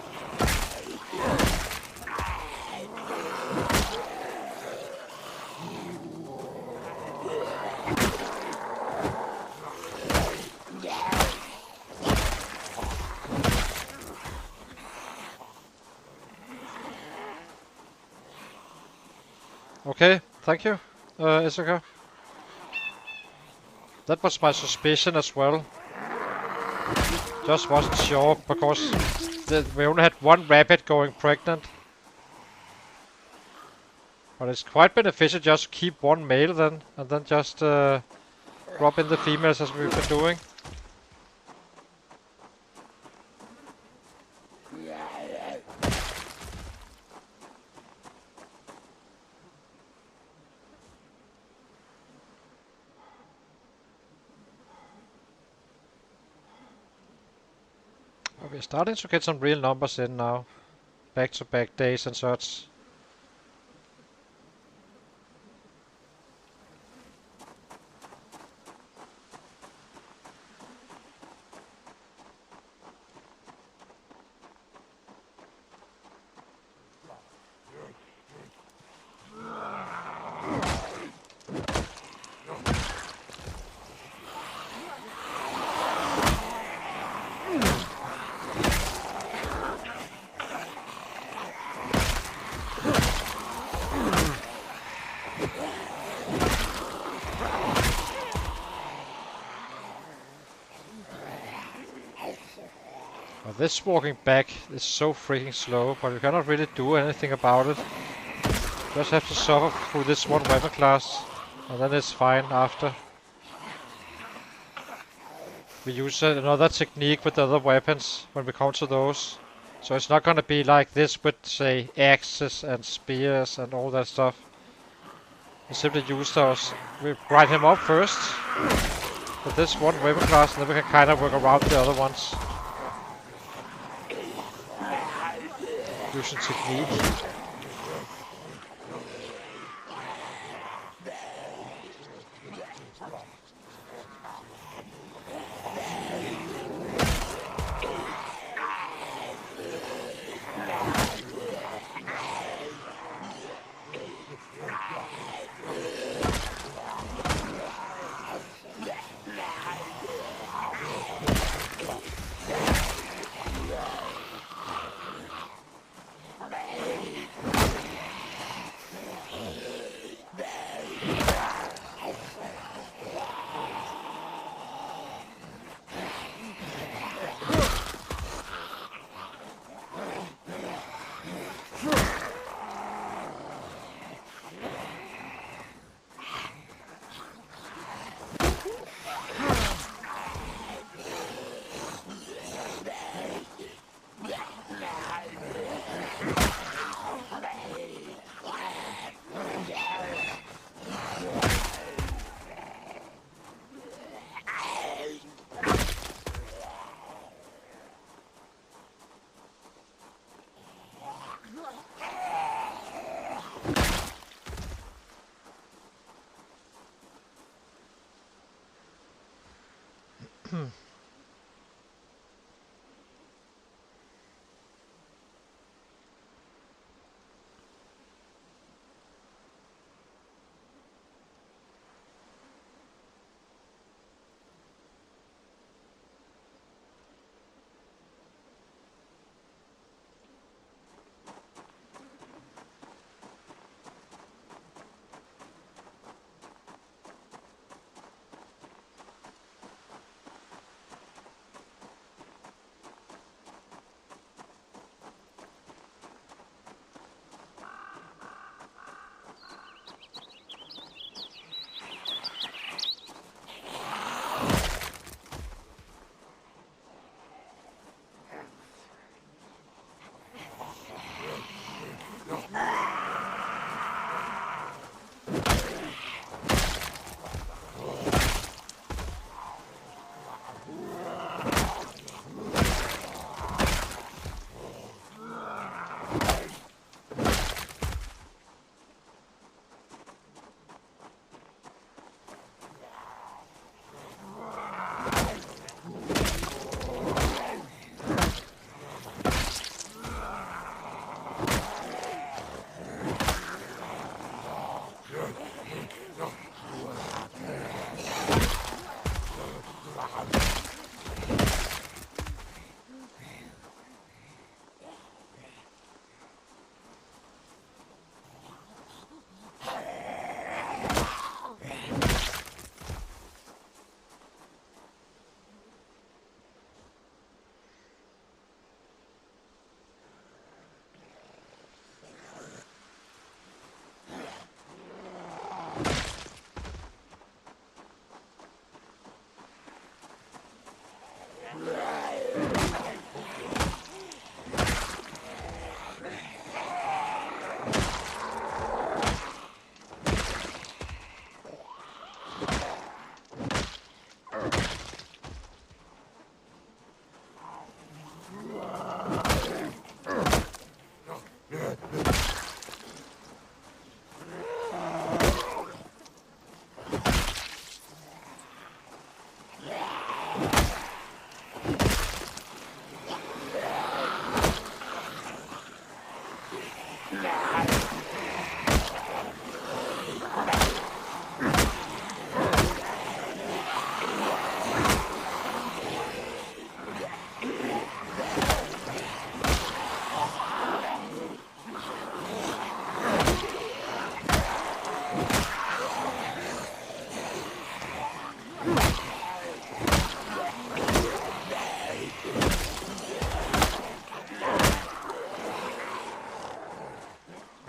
Okay, thank you, Issachar. That was my suspicion as well. Just wasn't sure because we only had one rabbit going pregnant. But it's quite beneficial just to keep one male then, and then just drop in the females as we've been doing. We're starting to get some real numbers in now. Back-to-back days and such. This walking back is so freaking slow, but you cannot really do anything about it. Just have to suffer through this one weapon class, and then it's fine after. We use another technique with the other weapons when we come to those. So it's not gonna be like this with, say, axes and spears and all that stuff. We simply use those. We grind him up first with this one weapon class, and then we can kind of work around the other ones. Using technique.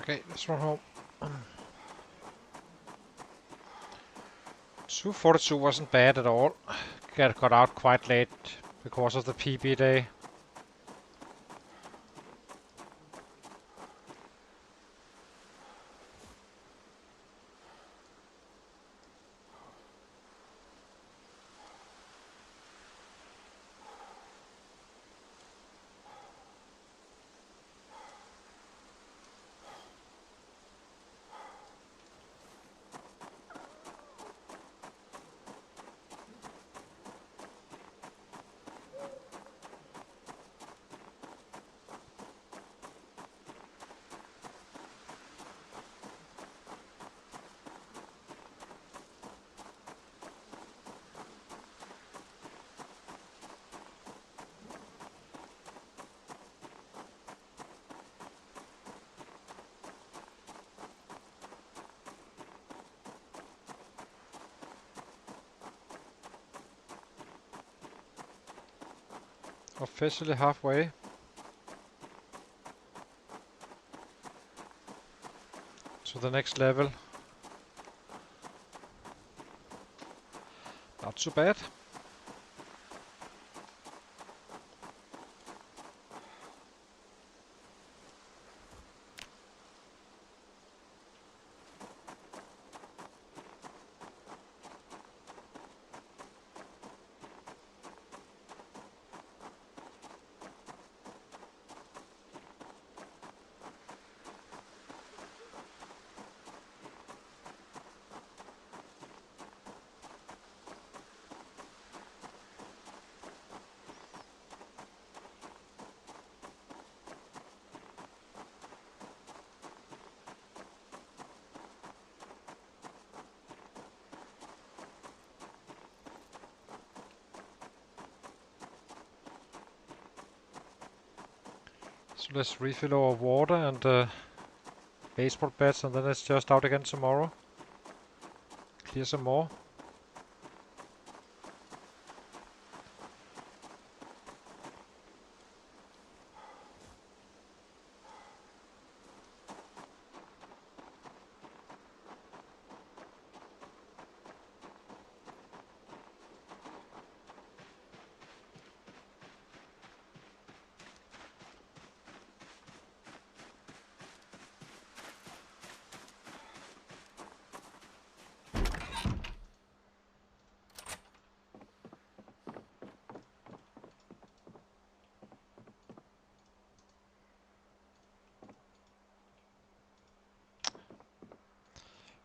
Okay, let's run home. 242 wasn't bad at all. Got out quite late because of the PB day. Officially halfway. To the next level. Not too bad. So let's refill our water and baseball bats, and then it's just out again tomorrow. Clear some more.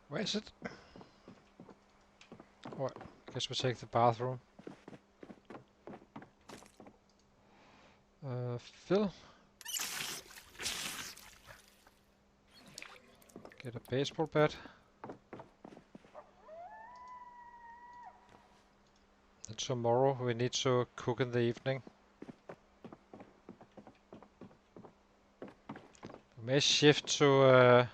Where is it? Oh, I guess we take the bathroom. Fill. Get a baseball bat. And tomorrow we need to cook in the evening. We may shift to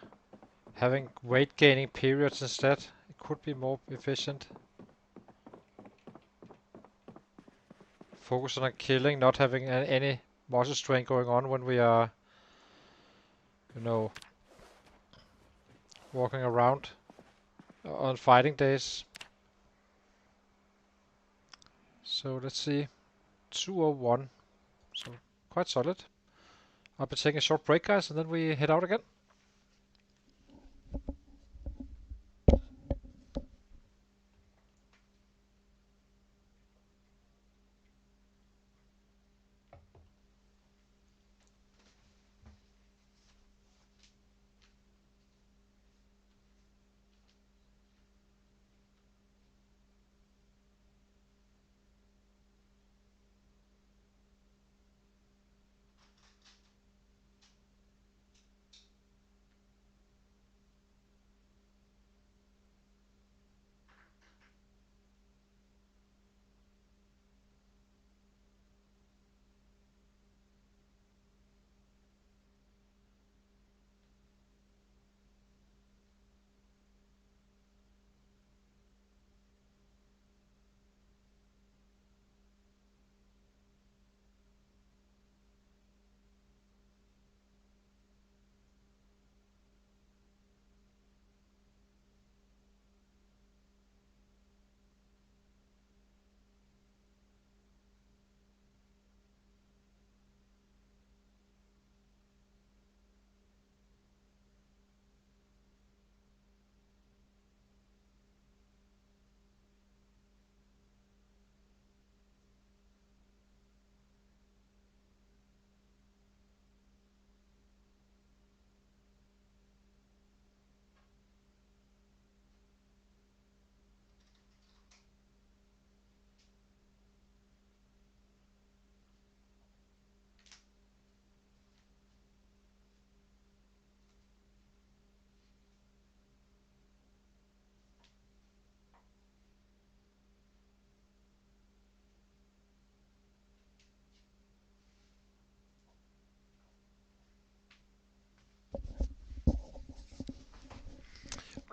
having weight gaining periods instead. It could be more efficient. Focus on killing, not having any muscle strain going on when we are, you know, walking around on fighting days. So let's see, 201, so quite solid. I'll be taking a short break, guys, and then we head out again.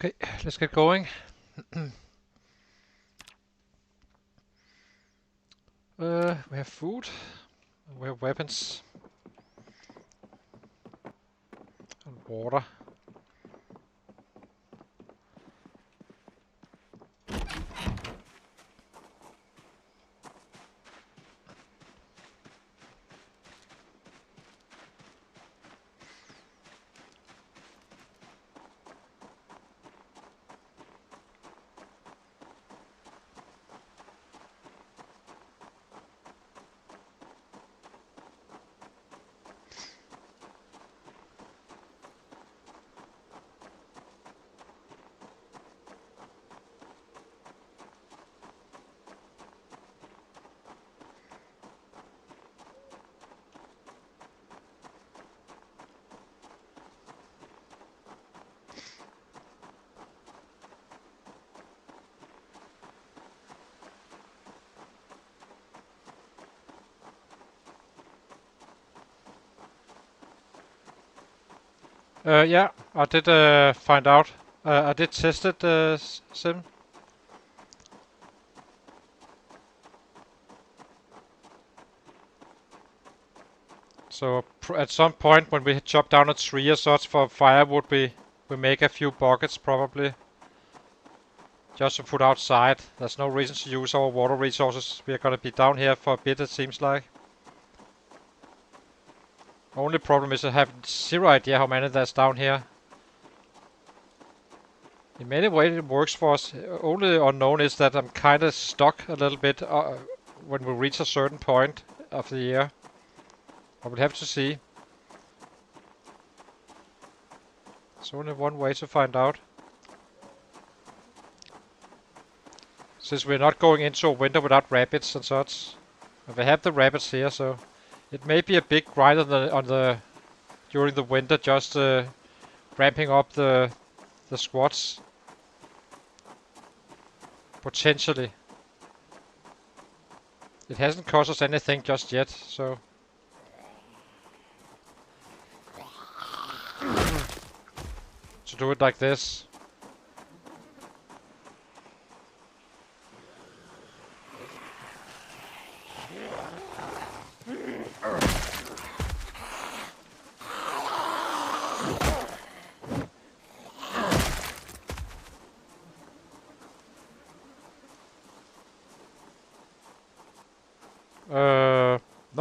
Okay, let's get going. We have food, we have weapons, and water. Yeah, I did find out. I did test it, Sim. So at some point when we chop down a tree or such for firewood, we make a few buckets probably. Just to put outside. There's no reason to use our water resources. We are gonna be down here for a bit, it seems like. Only problem is I have zero idea how many there's down here. In many ways it works for us. Only unknown is that I'm kinda stuck a little bit when we reach a certain point of the year. I will have to see. There's only one way to find out. Since we're not going into a winter without rabbits and such. And we have the rabbits here, so it may be a big grind on the during the winter, just ramping up the squats. Potentially. It hasn't cost us anything just yet, so. To do it like this.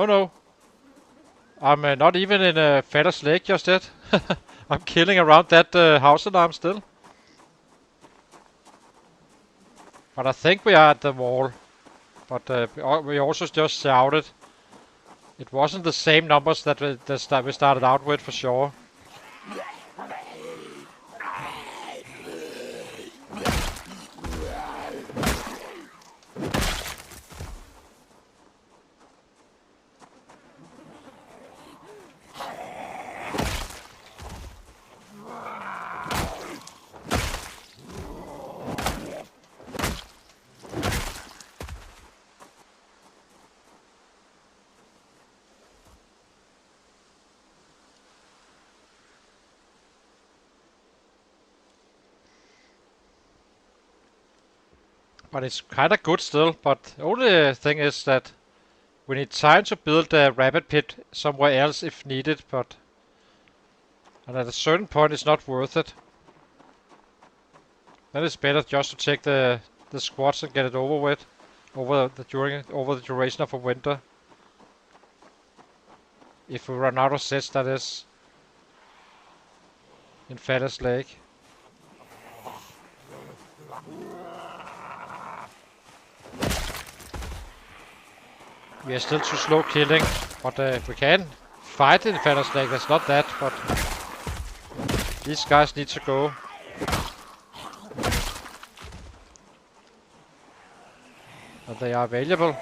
No. I'm not even in a Fatter's Lake just yet. I'm killing around that house alarm still. But I think we are at the wall. But we also just shouted. It wasn't the same numbers that we started out with for sure. But it's kinda good still, but the only thing is that we need time to build a rabbit pit somewhere else if needed, and at a certain point it's not worth it. Then it's better just to take the squats and get it over with over the duration of a winter. If we run out of sets, that is. In Fatter's Lake. We are still too slow killing, but we can fight in Fatter's Lake, that's not that, but these guys need to go. And they are available.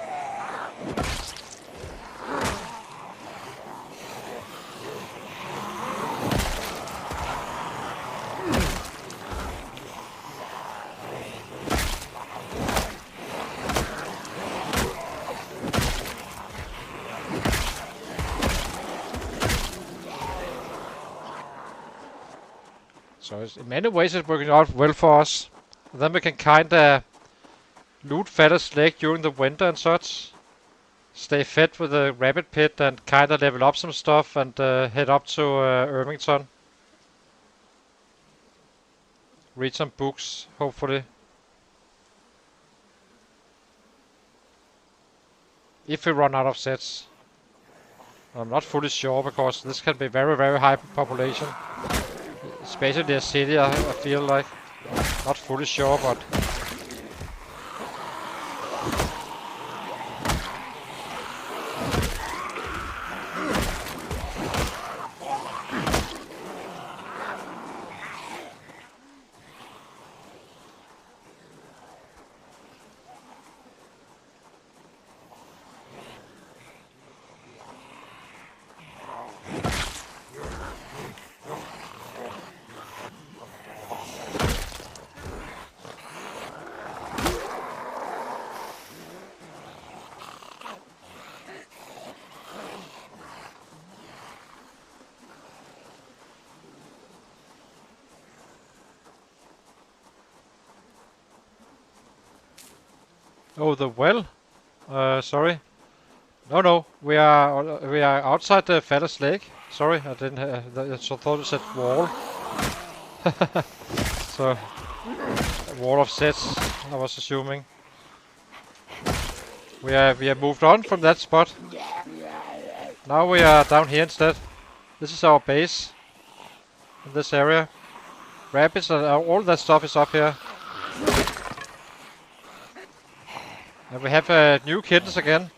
So in many ways it's working out well for us. Then we can kinda loot Feather's Lake during the winter and such. Stay fed with the rabbit pit and kinda level up some stuff and head up to Irvington. Read some books, hopefully. If we run out of sets. I'm not fully sure because this can be very, very high population. Especially a city, I feel like. Not fully sure, but... Oh, the well? Sorry. No, we are outside the Feather's Lake. Sorry, I didn't. I thought it said wall. So, wall of sets. I was assuming. We have moved on from that spot. Now we are down here instead. This is our base in this area. Rabbits and all that stuff is up here. And we have new kittens again.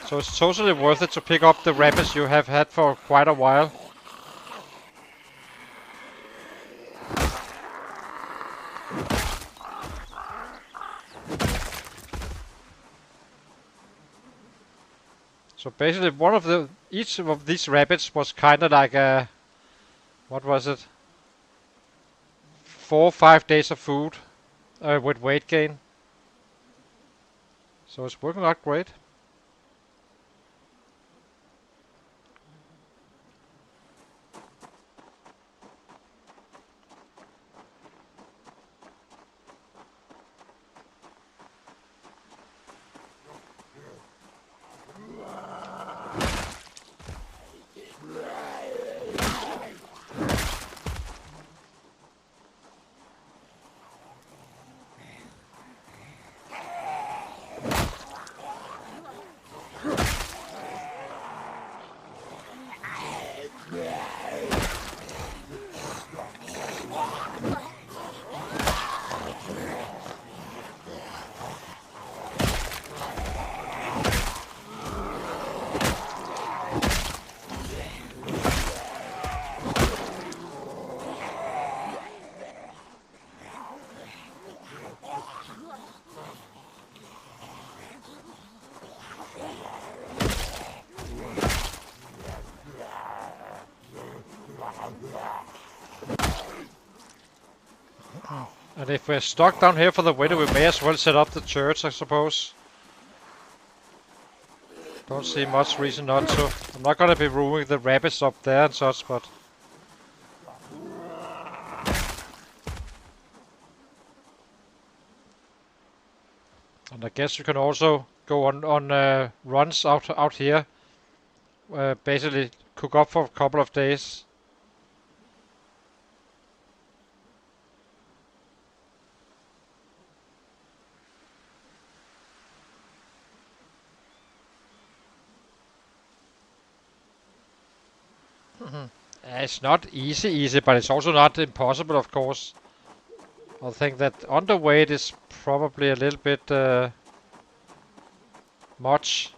So it's totally worth it to pick up the rabbits you have had for quite a while. So basically each of these rabbits was kinda like a, what was it? 4 or 5 days of food with weight gain. So it's working out great. And if we're stuck down here for the winter, we may as well set up the church, I suppose. Don't see much reason not to. I'm not gonna be ruining the rabbits up there and such, but... And I guess you can also go on runs out here. Basically cook up for a couple of days. It's not easy, but it's also not impossible, of course. I think that underweight is probably a little bit much.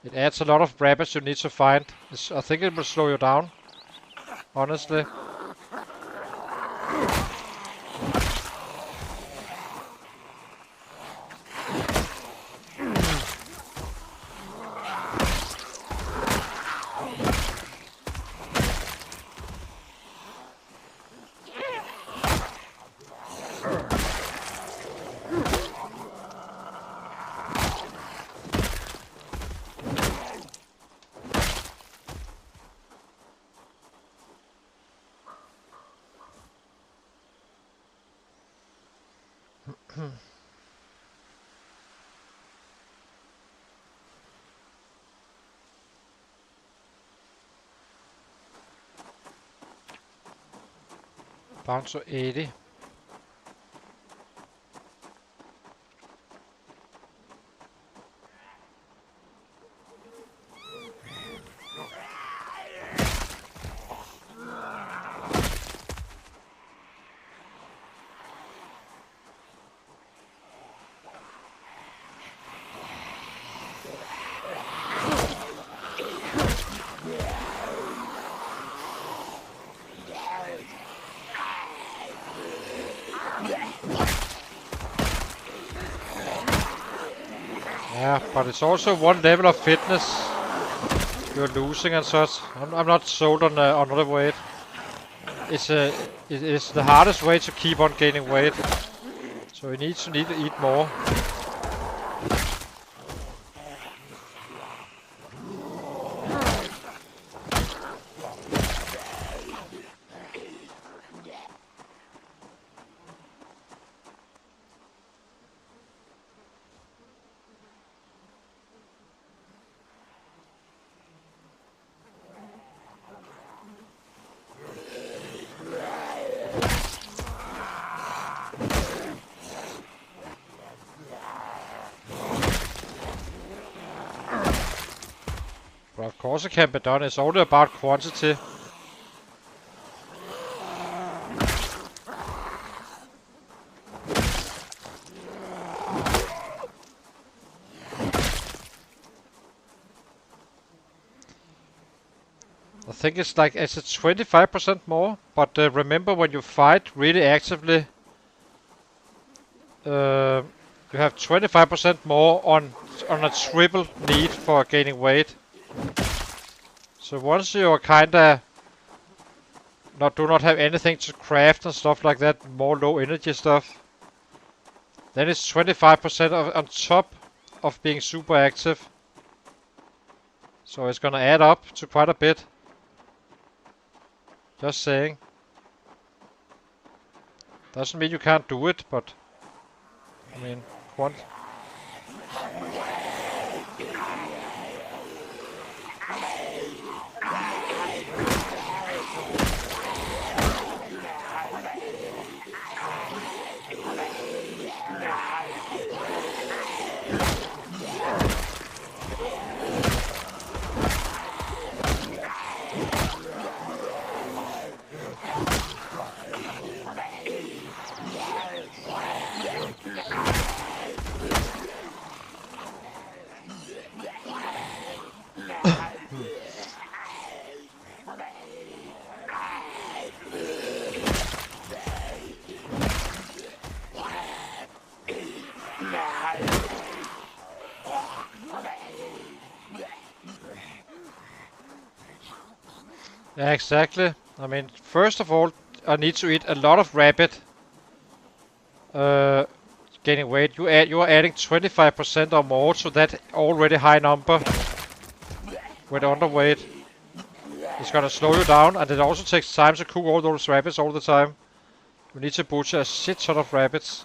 It adds a lot of rabbits you need to find. I think it will slow you down, honestly. Down to 80. Yeah, but it's also one level of fitness you're losing and such. I'm not sold on another weight. It is the hardest way to keep on gaining weight. So you need to eat more. But of course it can be done. It's only about quantity. I think it's like it's 25% more, but remember when you fight really actively, you have 25% more on a triple need for gaining weight. So once you're kinda do not have anything to craft and stuff like that, more low energy stuff, then it's 25% on top of being super active. So it's gonna add up to quite a bit. Just saying. Doesn't mean you can't do it, but I mean, yeah, exactly. I mean, first of all, I need to eat a lot of rabbit. Gaining weight. You are adding 25% or more to that already high number with underweight. It's gonna slow you down, and it also takes time to cook all those rabbits all the time. You need to butcher a shit ton of rabbits.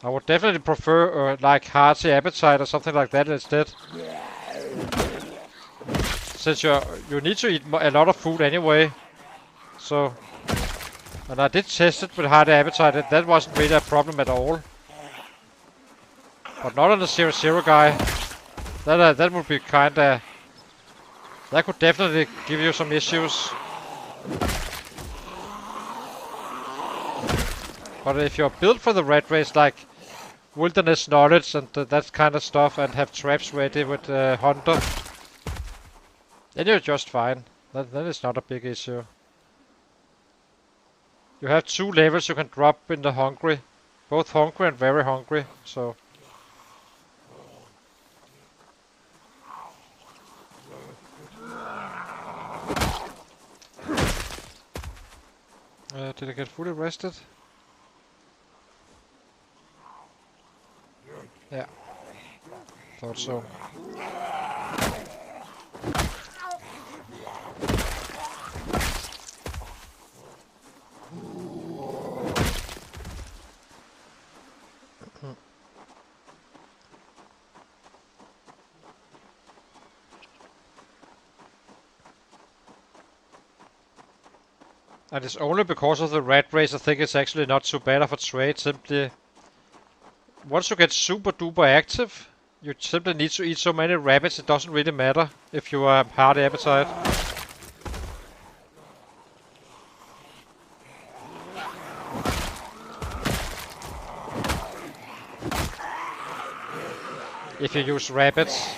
I would definitely prefer like hearty appetite or something like that instead. Since you need to eat a lot of food anyway. So, and I did test it with hearty appetite, and that wasn't really a problem at all. But not on the 0-0 guy. That would be kinda... That could definitely give you some issues. But if you're built for the Ratrace, like wilderness knowledge and that kind of stuff, and have traps ready with Hunter, then you're just fine. That is not a big issue. You have 2 levels you can drop in the hungry. Both hungry and very hungry, so... Did I get fully rested? Yeah. Thought so. And it's only because of the Ratrace I think it's actually not so bad of a trade. Simply, once you get super duper active, you simply need to eat so many rabbits it doesn't really matter if you have hearty appetite. If you use rabbits.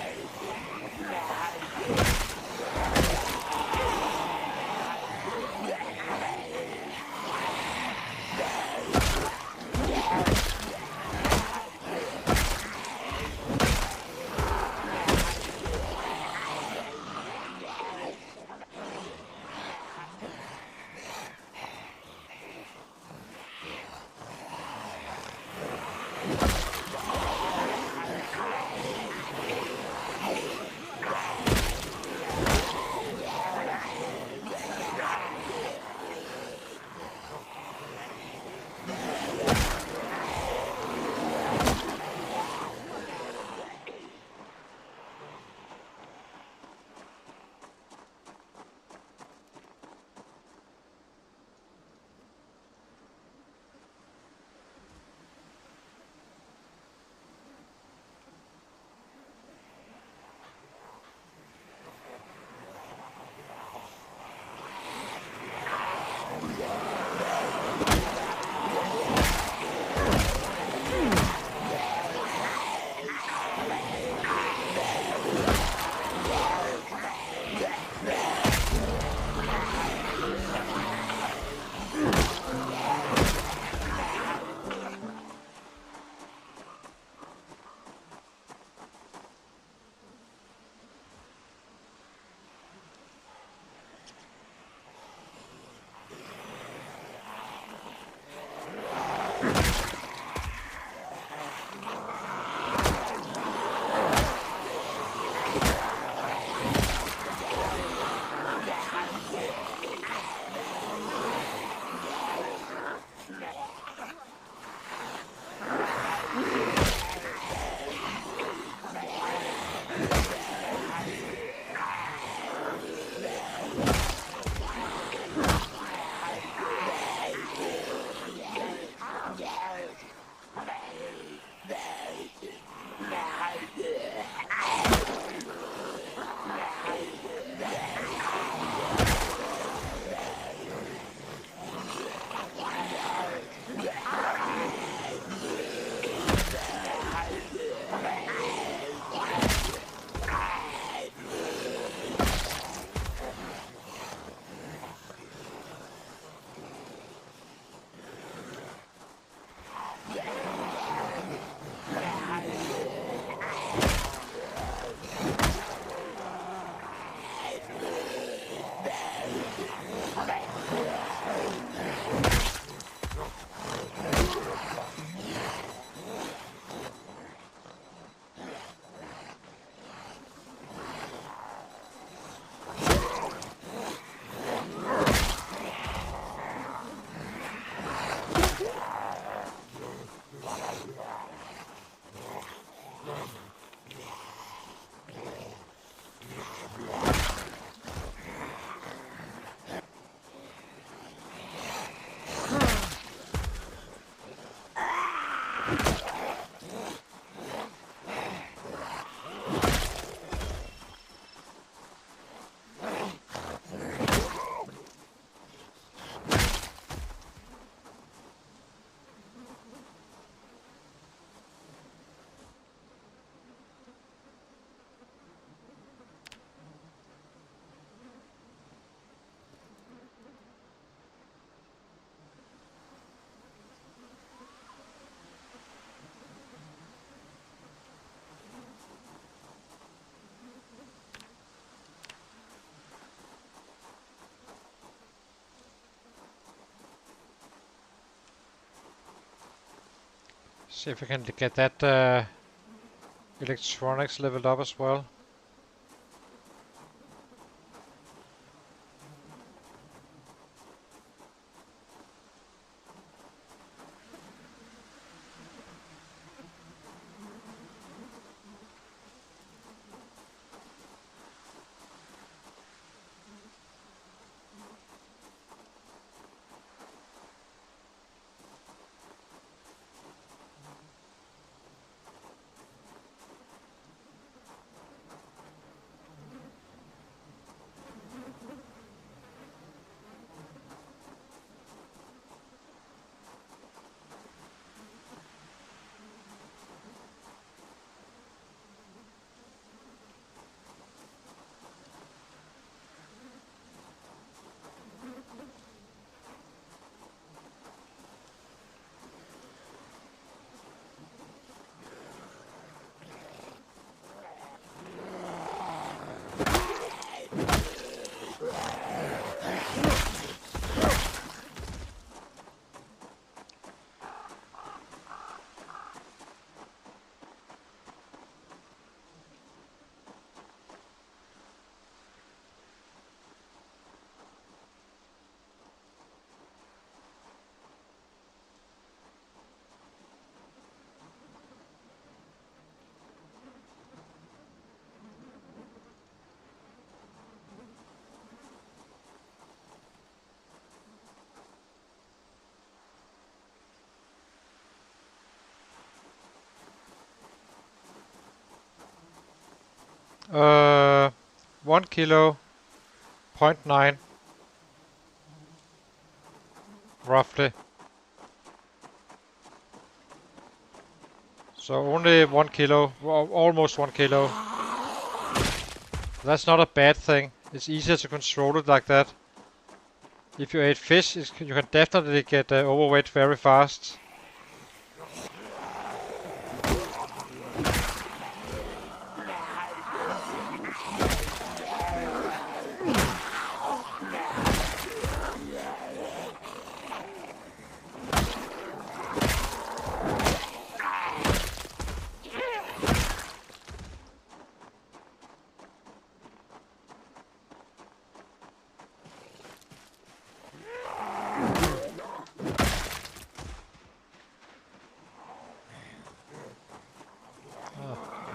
See if we can get that electronics leveled up as well. 1 kilo, 0.9, roughly. So only 1 kilo, almost 1 kilo. That's not a bad thing. It's easier to control it like that. If you ate fish, you can definitely get overweight very fast.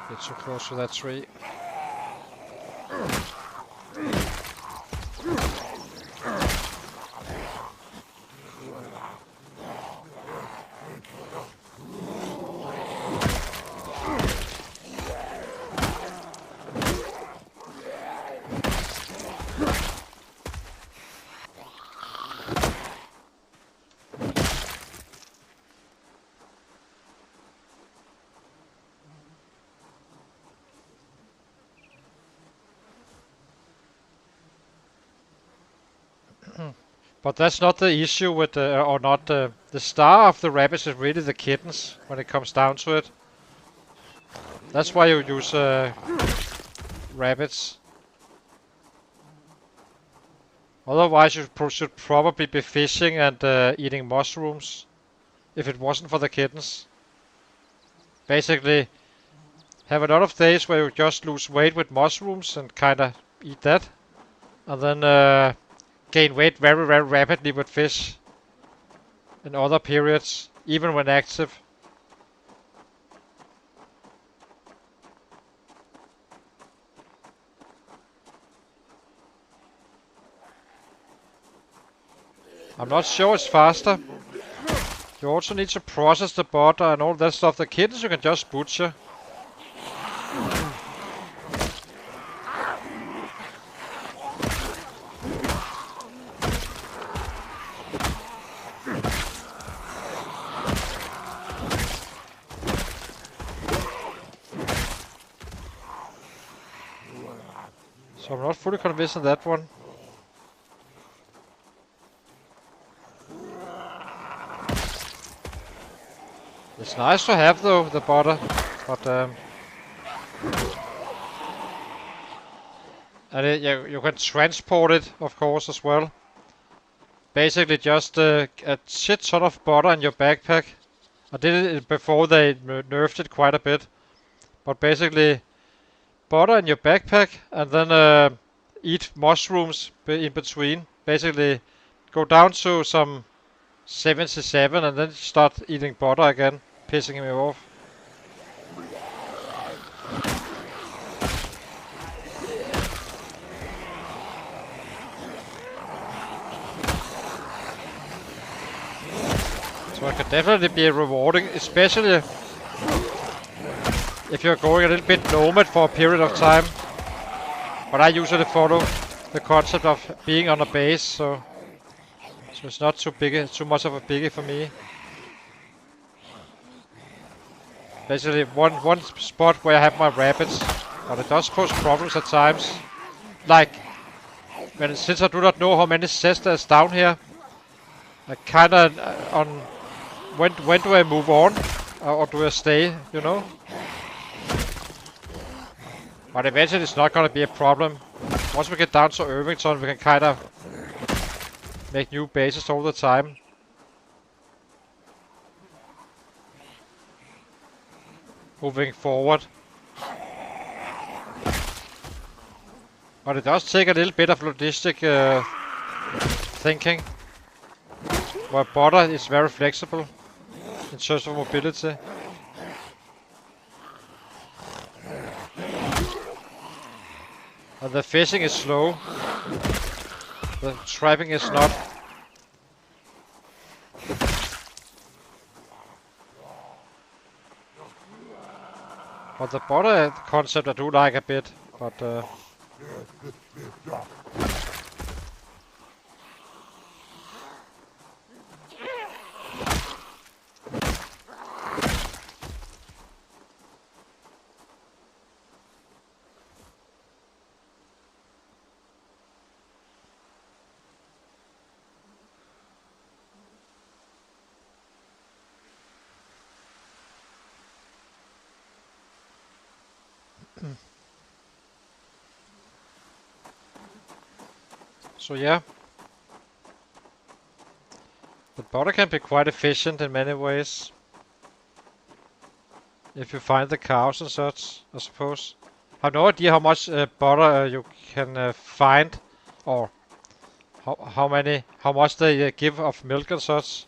Get too close to that tree. But that's not the issue with, or not the star of the rabbits is really the kittens when it comes down to it. That's why you use rabbits. Otherwise, you should probably be fishing and eating mushrooms if it wasn't for the kittens. Basically, have a lot of days where you just lose weight with mushrooms and kinda eat that, and then gain weight very, very rapidly with fish in other periods, even when active. I'm not sure it's faster. You also need to process the butter and all that stuff. The kittens you can just butcher. So I'm not fully convinced on that one. It's nice to have though, the butter, but and you can transport it, of course, as well. Basically just a shit ton of butter in your backpack. I did it before they nerfed it quite a bit. But basically, butter in your backpack and then eat mushrooms in between. Basically, go down to some 77 and then start eating butter again, pissing me off. So it can definitely be rewarding, especially if you're going a little bit nomad for a period of time. But I usually follow the concept of being on a base, so it's not too much of a biggie for me. Basically one spot where I have my rabbits, but it does pose problems at times. Like, since I do not know how many chests there's down here, I kinda on when do I move on or do I stay, you know? But eventually it's not gonna be a problem. Once we get down to Irvington, we can kind of make new bases all the time. Moving forward. But it does take a little bit of logistic thinking. Where butter is very flexible in terms of mobility. And the fishing is slow. The trapping is not. But the butter concept I do like a bit. but so yeah. But butter can be quite efficient in many ways. If you find the cows and such, I suppose. I have no idea how much butter you can find, or how much they give of milk and such.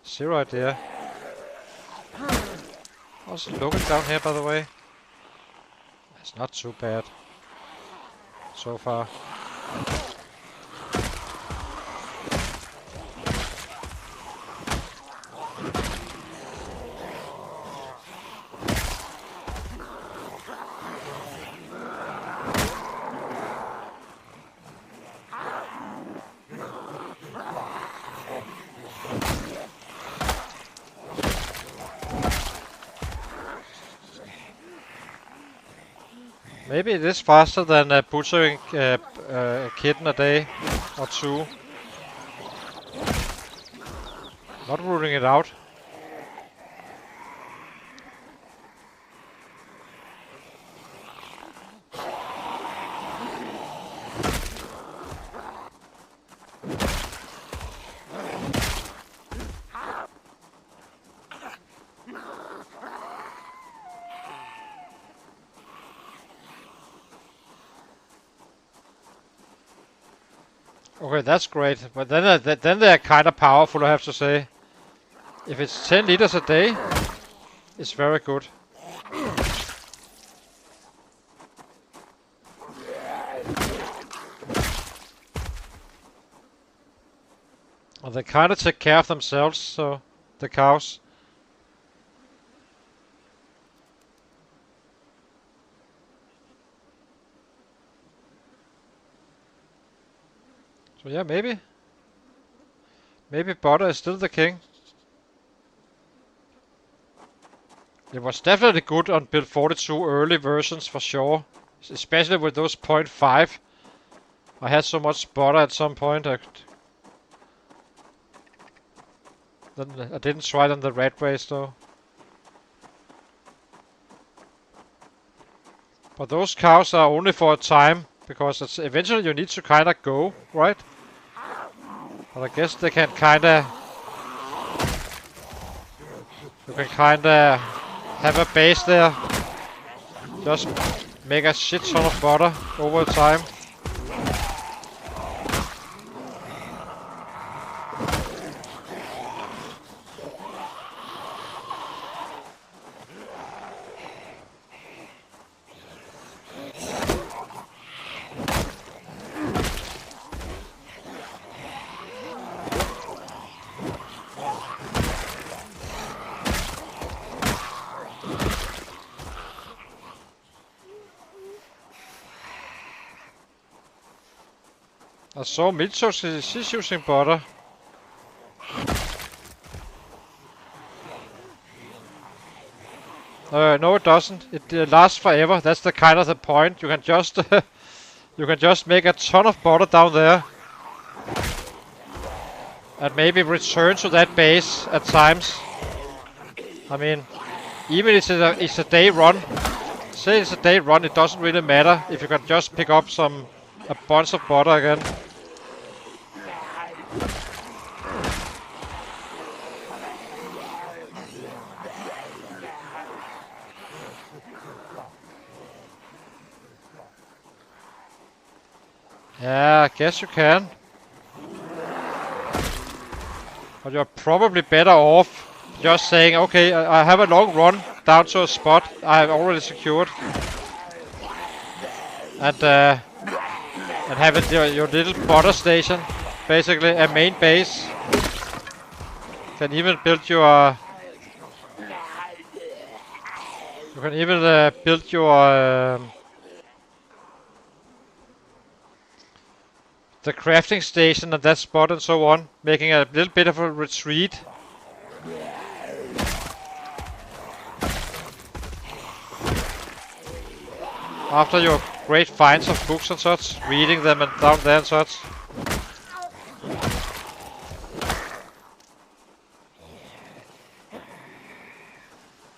Zero idea. How's it looking down here, by the way? It's not too bad so far. Maybe it is faster than butchering a kitten a day or two. Not ruling it out. Okay, that's great, but then they're kind of powerful, I have to say. If it's 10 liters a day, it's very good. And they kind of take care of themselves, so the cows. So yeah, maybe butter is still the king. It was definitely good on build 42 early versions for sure, especially with those 0.5. I had so much butter at some point. Then I didn't try it on the Ratrace though. But those cows are only for a time, because it's eventually you need to kind of go, right? But I guess they can kind of... You can kind of have a base there. Just make a shit ton of butter over time. I saw Mitchell, she's using butter. No, it doesn't. It lasts forever. That's the kind of the point. You can just you can just make a ton of butter down there, and maybe return to that base at times. I mean, even if it's a day run. Say it's a day run, it doesn't really matter if you can just pick up a bunch of butter again. Yeah, I guess you can. But you're probably better off just saying, okay, I have a long run down to a spot I've already secured. And have it your little butter station. Basically a main base. Can even build your... you can even build your... the crafting station at that spot and so on, making a little bit of a retreat. After your great finds of books and such, reading them and down there and such.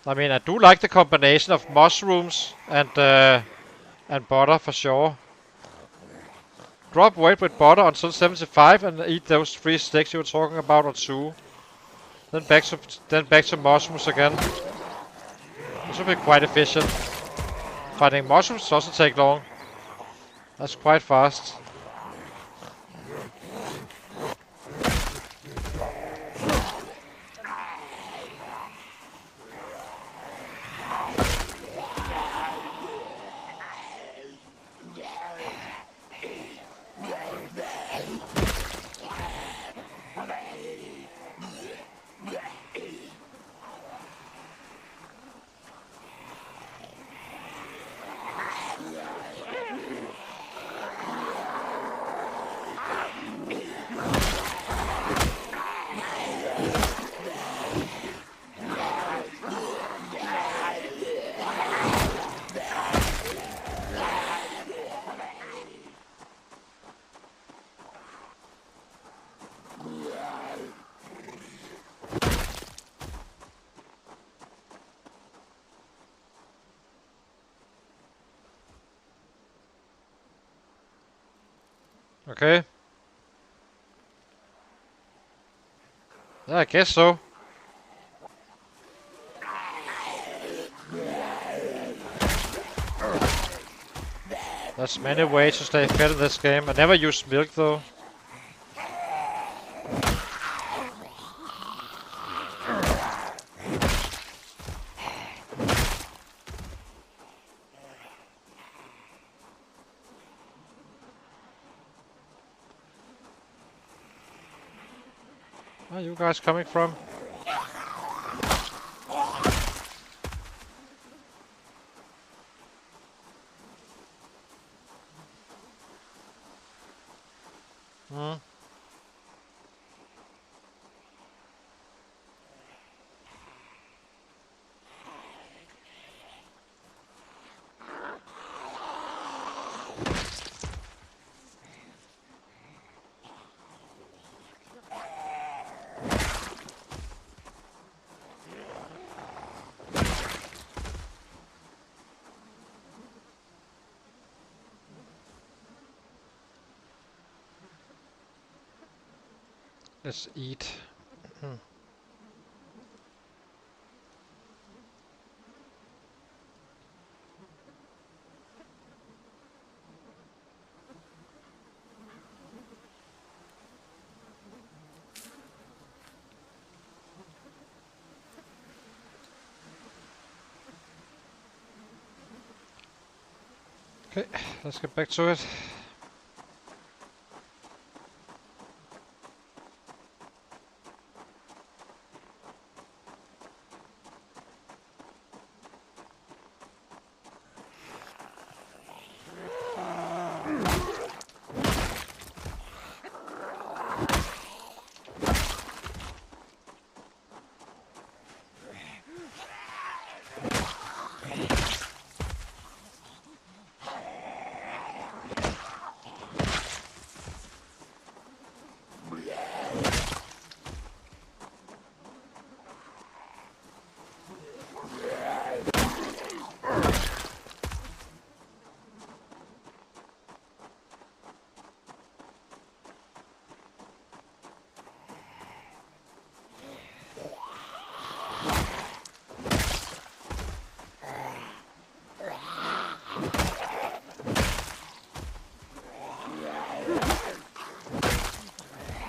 I mean, I do like the combination of mushrooms and butter for sure. Drop weight with butter until 75 and eat those 3 sticks you were talking about, or 2. Then back to mushrooms again. This will be quite efficient. Finding mushrooms doesn't take long. That's quite fast. Okay. Yeah, I guess so. There's many ways to stay fed in this game. I never use milk though. Where are you guys coming from? Hmm. Let's eat. Okay, let's get back to it.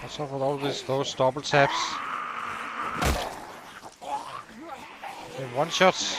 What's up with all those double taps? In one shots.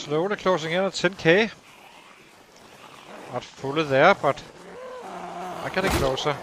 Slowly closing in at 10k. Not fully there, but I'm getting closer.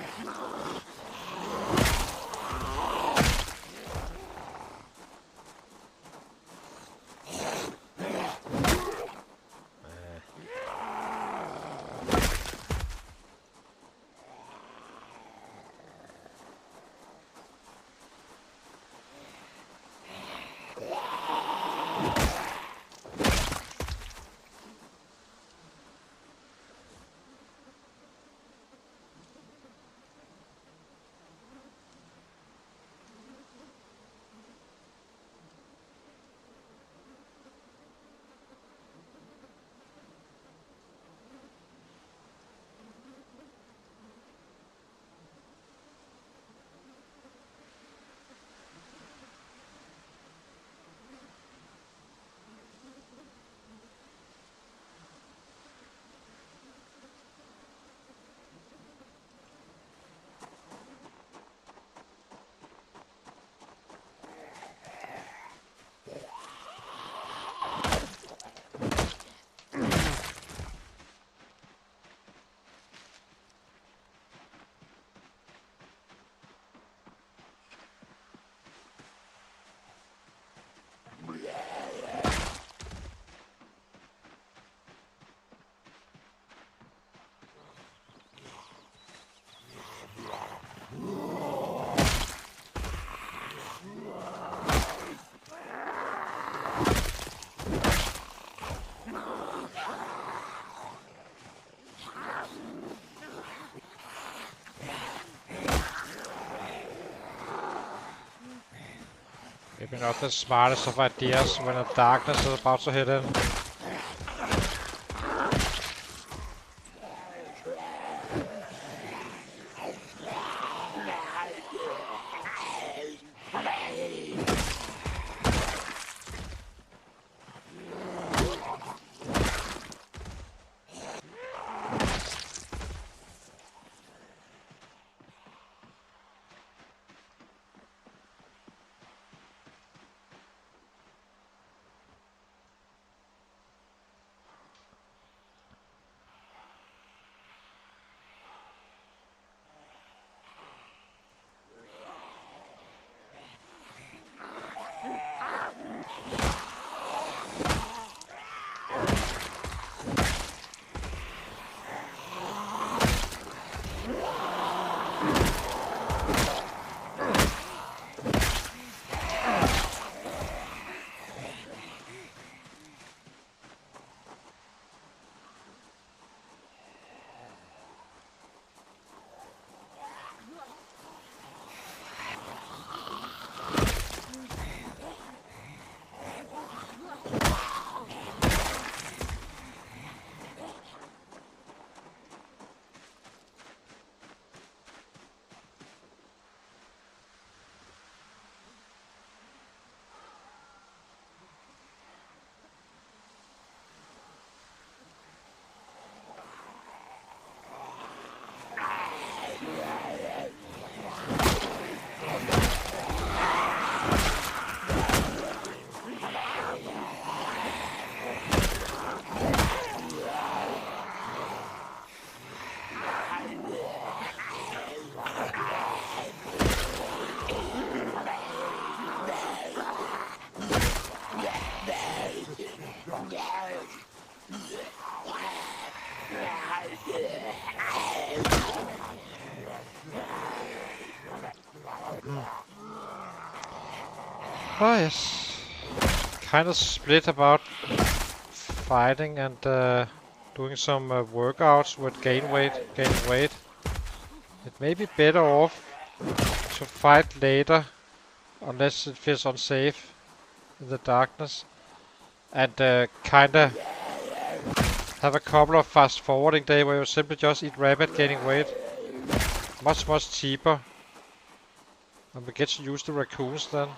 Maybe not the smartest of ideas when the darkness is about to hit in. Oh yes. Kind of split about fighting and doing some workouts with gaining weight. It may be better off to fight later, unless it feels unsafe in the darkness, and kinda have a couple of fast forwarding day where you simply just eat rabbit gaining weight. Much cheaper. And we get to use the raccoons then.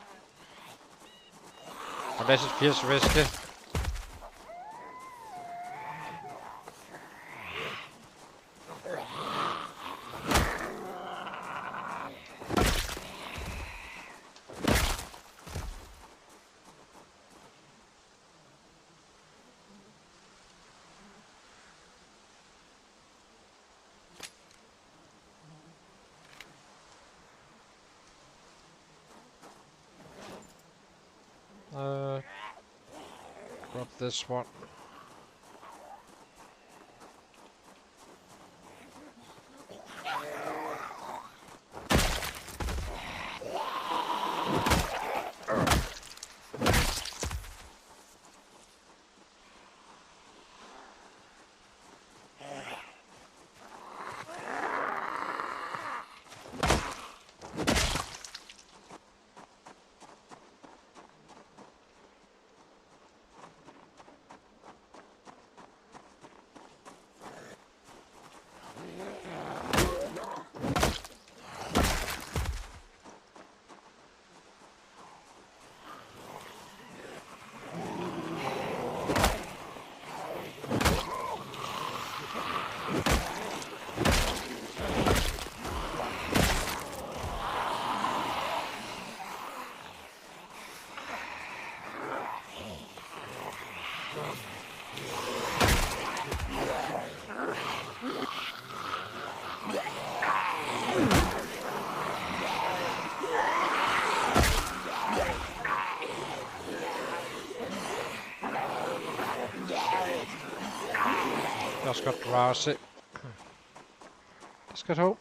Unless it feels risky. Grab this one. Just got drowsy. Let's get home.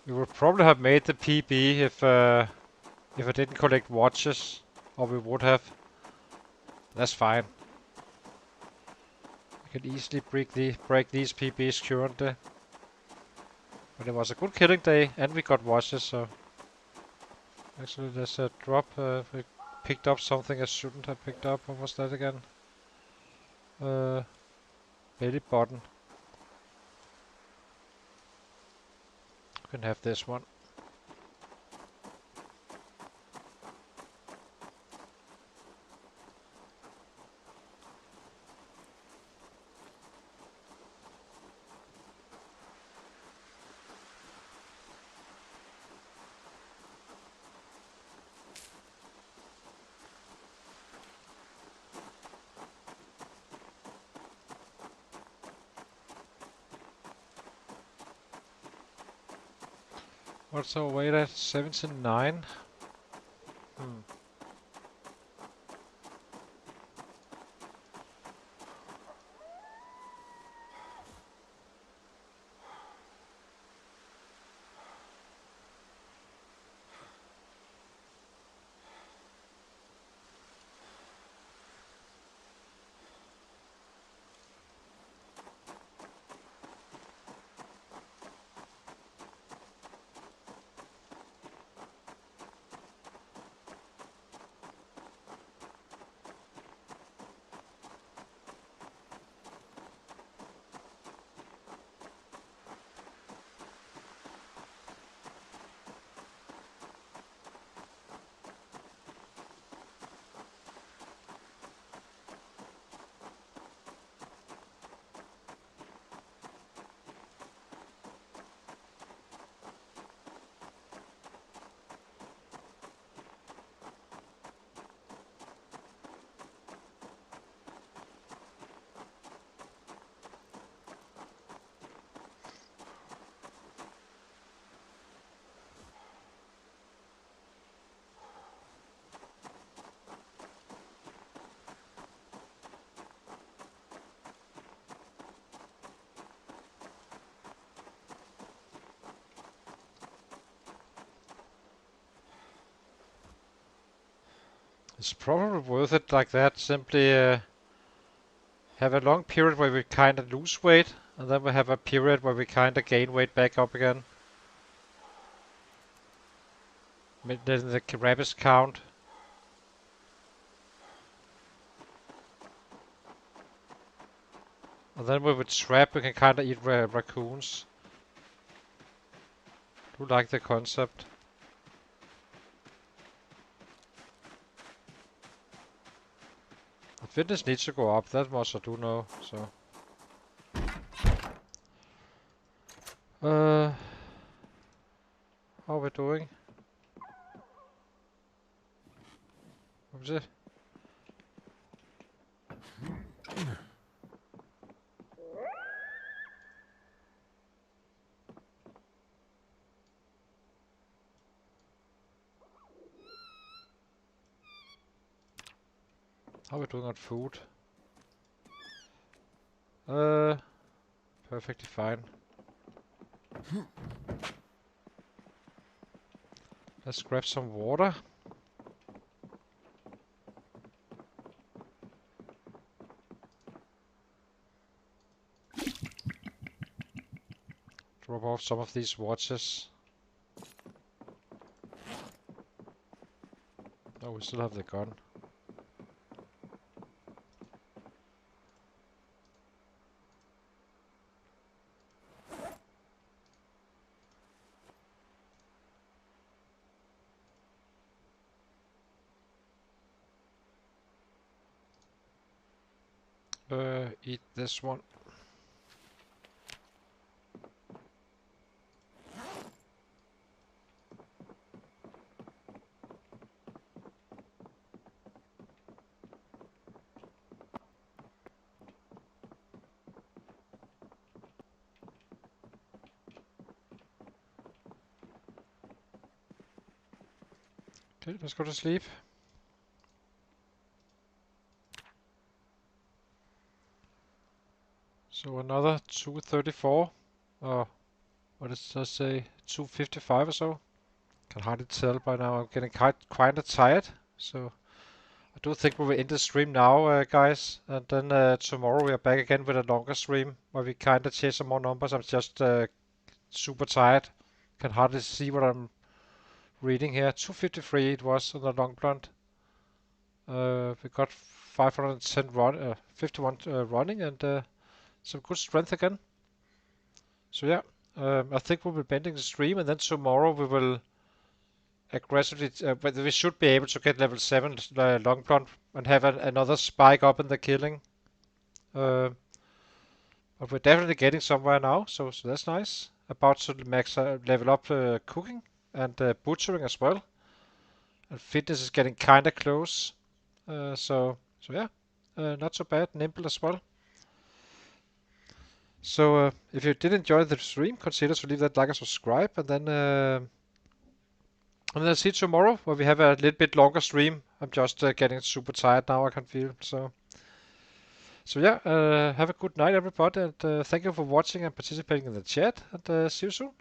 We would probably have made the PB if I didn't collect watches, or we would have. That's fine. I can easily break these PBs currently. But it was a good killing day, and we got watches, so... Actually, there's a drop. We picked up something I shouldn't have picked up. What was that again? Belly button. You can have this one. What's our weight at? 79? It's probably worth it like that. Simply have a long period where we kind of lose weight, and then we have a period where we kind of gain weight back up again. Then the rabbits count. And then with a trap we can kind of eat raccoons. Do like the concept. The fitness needs to go up, that much I do know, so. How are we doing? What was it? How are we doing on food? Perfectly fine. Let's grab some water. Drop off some of these watches. Oh, we still have the gun. Eat this one. Okay, let's go to sleep. So another 234. Oh, what does that say? 255 or so? Can hardly tell by now. I'm getting quite tired. So I do think we will end the stream now, guys. And then tomorrow we are back again with a longer stream where we kind of chase some more numbers. I'm just super tired. Can hardly see what I'm reading here. 253 it was on the long blunt. We got 510 51 running and some good strength again. So yeah, I think we'll be bending the stream, and then tomorrow we will aggressively, but we should be able to get level 7 long blunt and have another spike up in the killing. But we're definitely getting somewhere now, so that's nice. About to max level up cooking and butchering as well. And fitness is getting kinda close. So yeah, not so bad. Nimble as well. So if you did enjoy the stream, consider to leave that like and subscribe, and then I'll see you tomorrow where we have a little bit longer stream. I'm just getting super tired now, I can feel. So yeah, have a good night everybody, and thank you for watching and participating in the chat, and see you soon.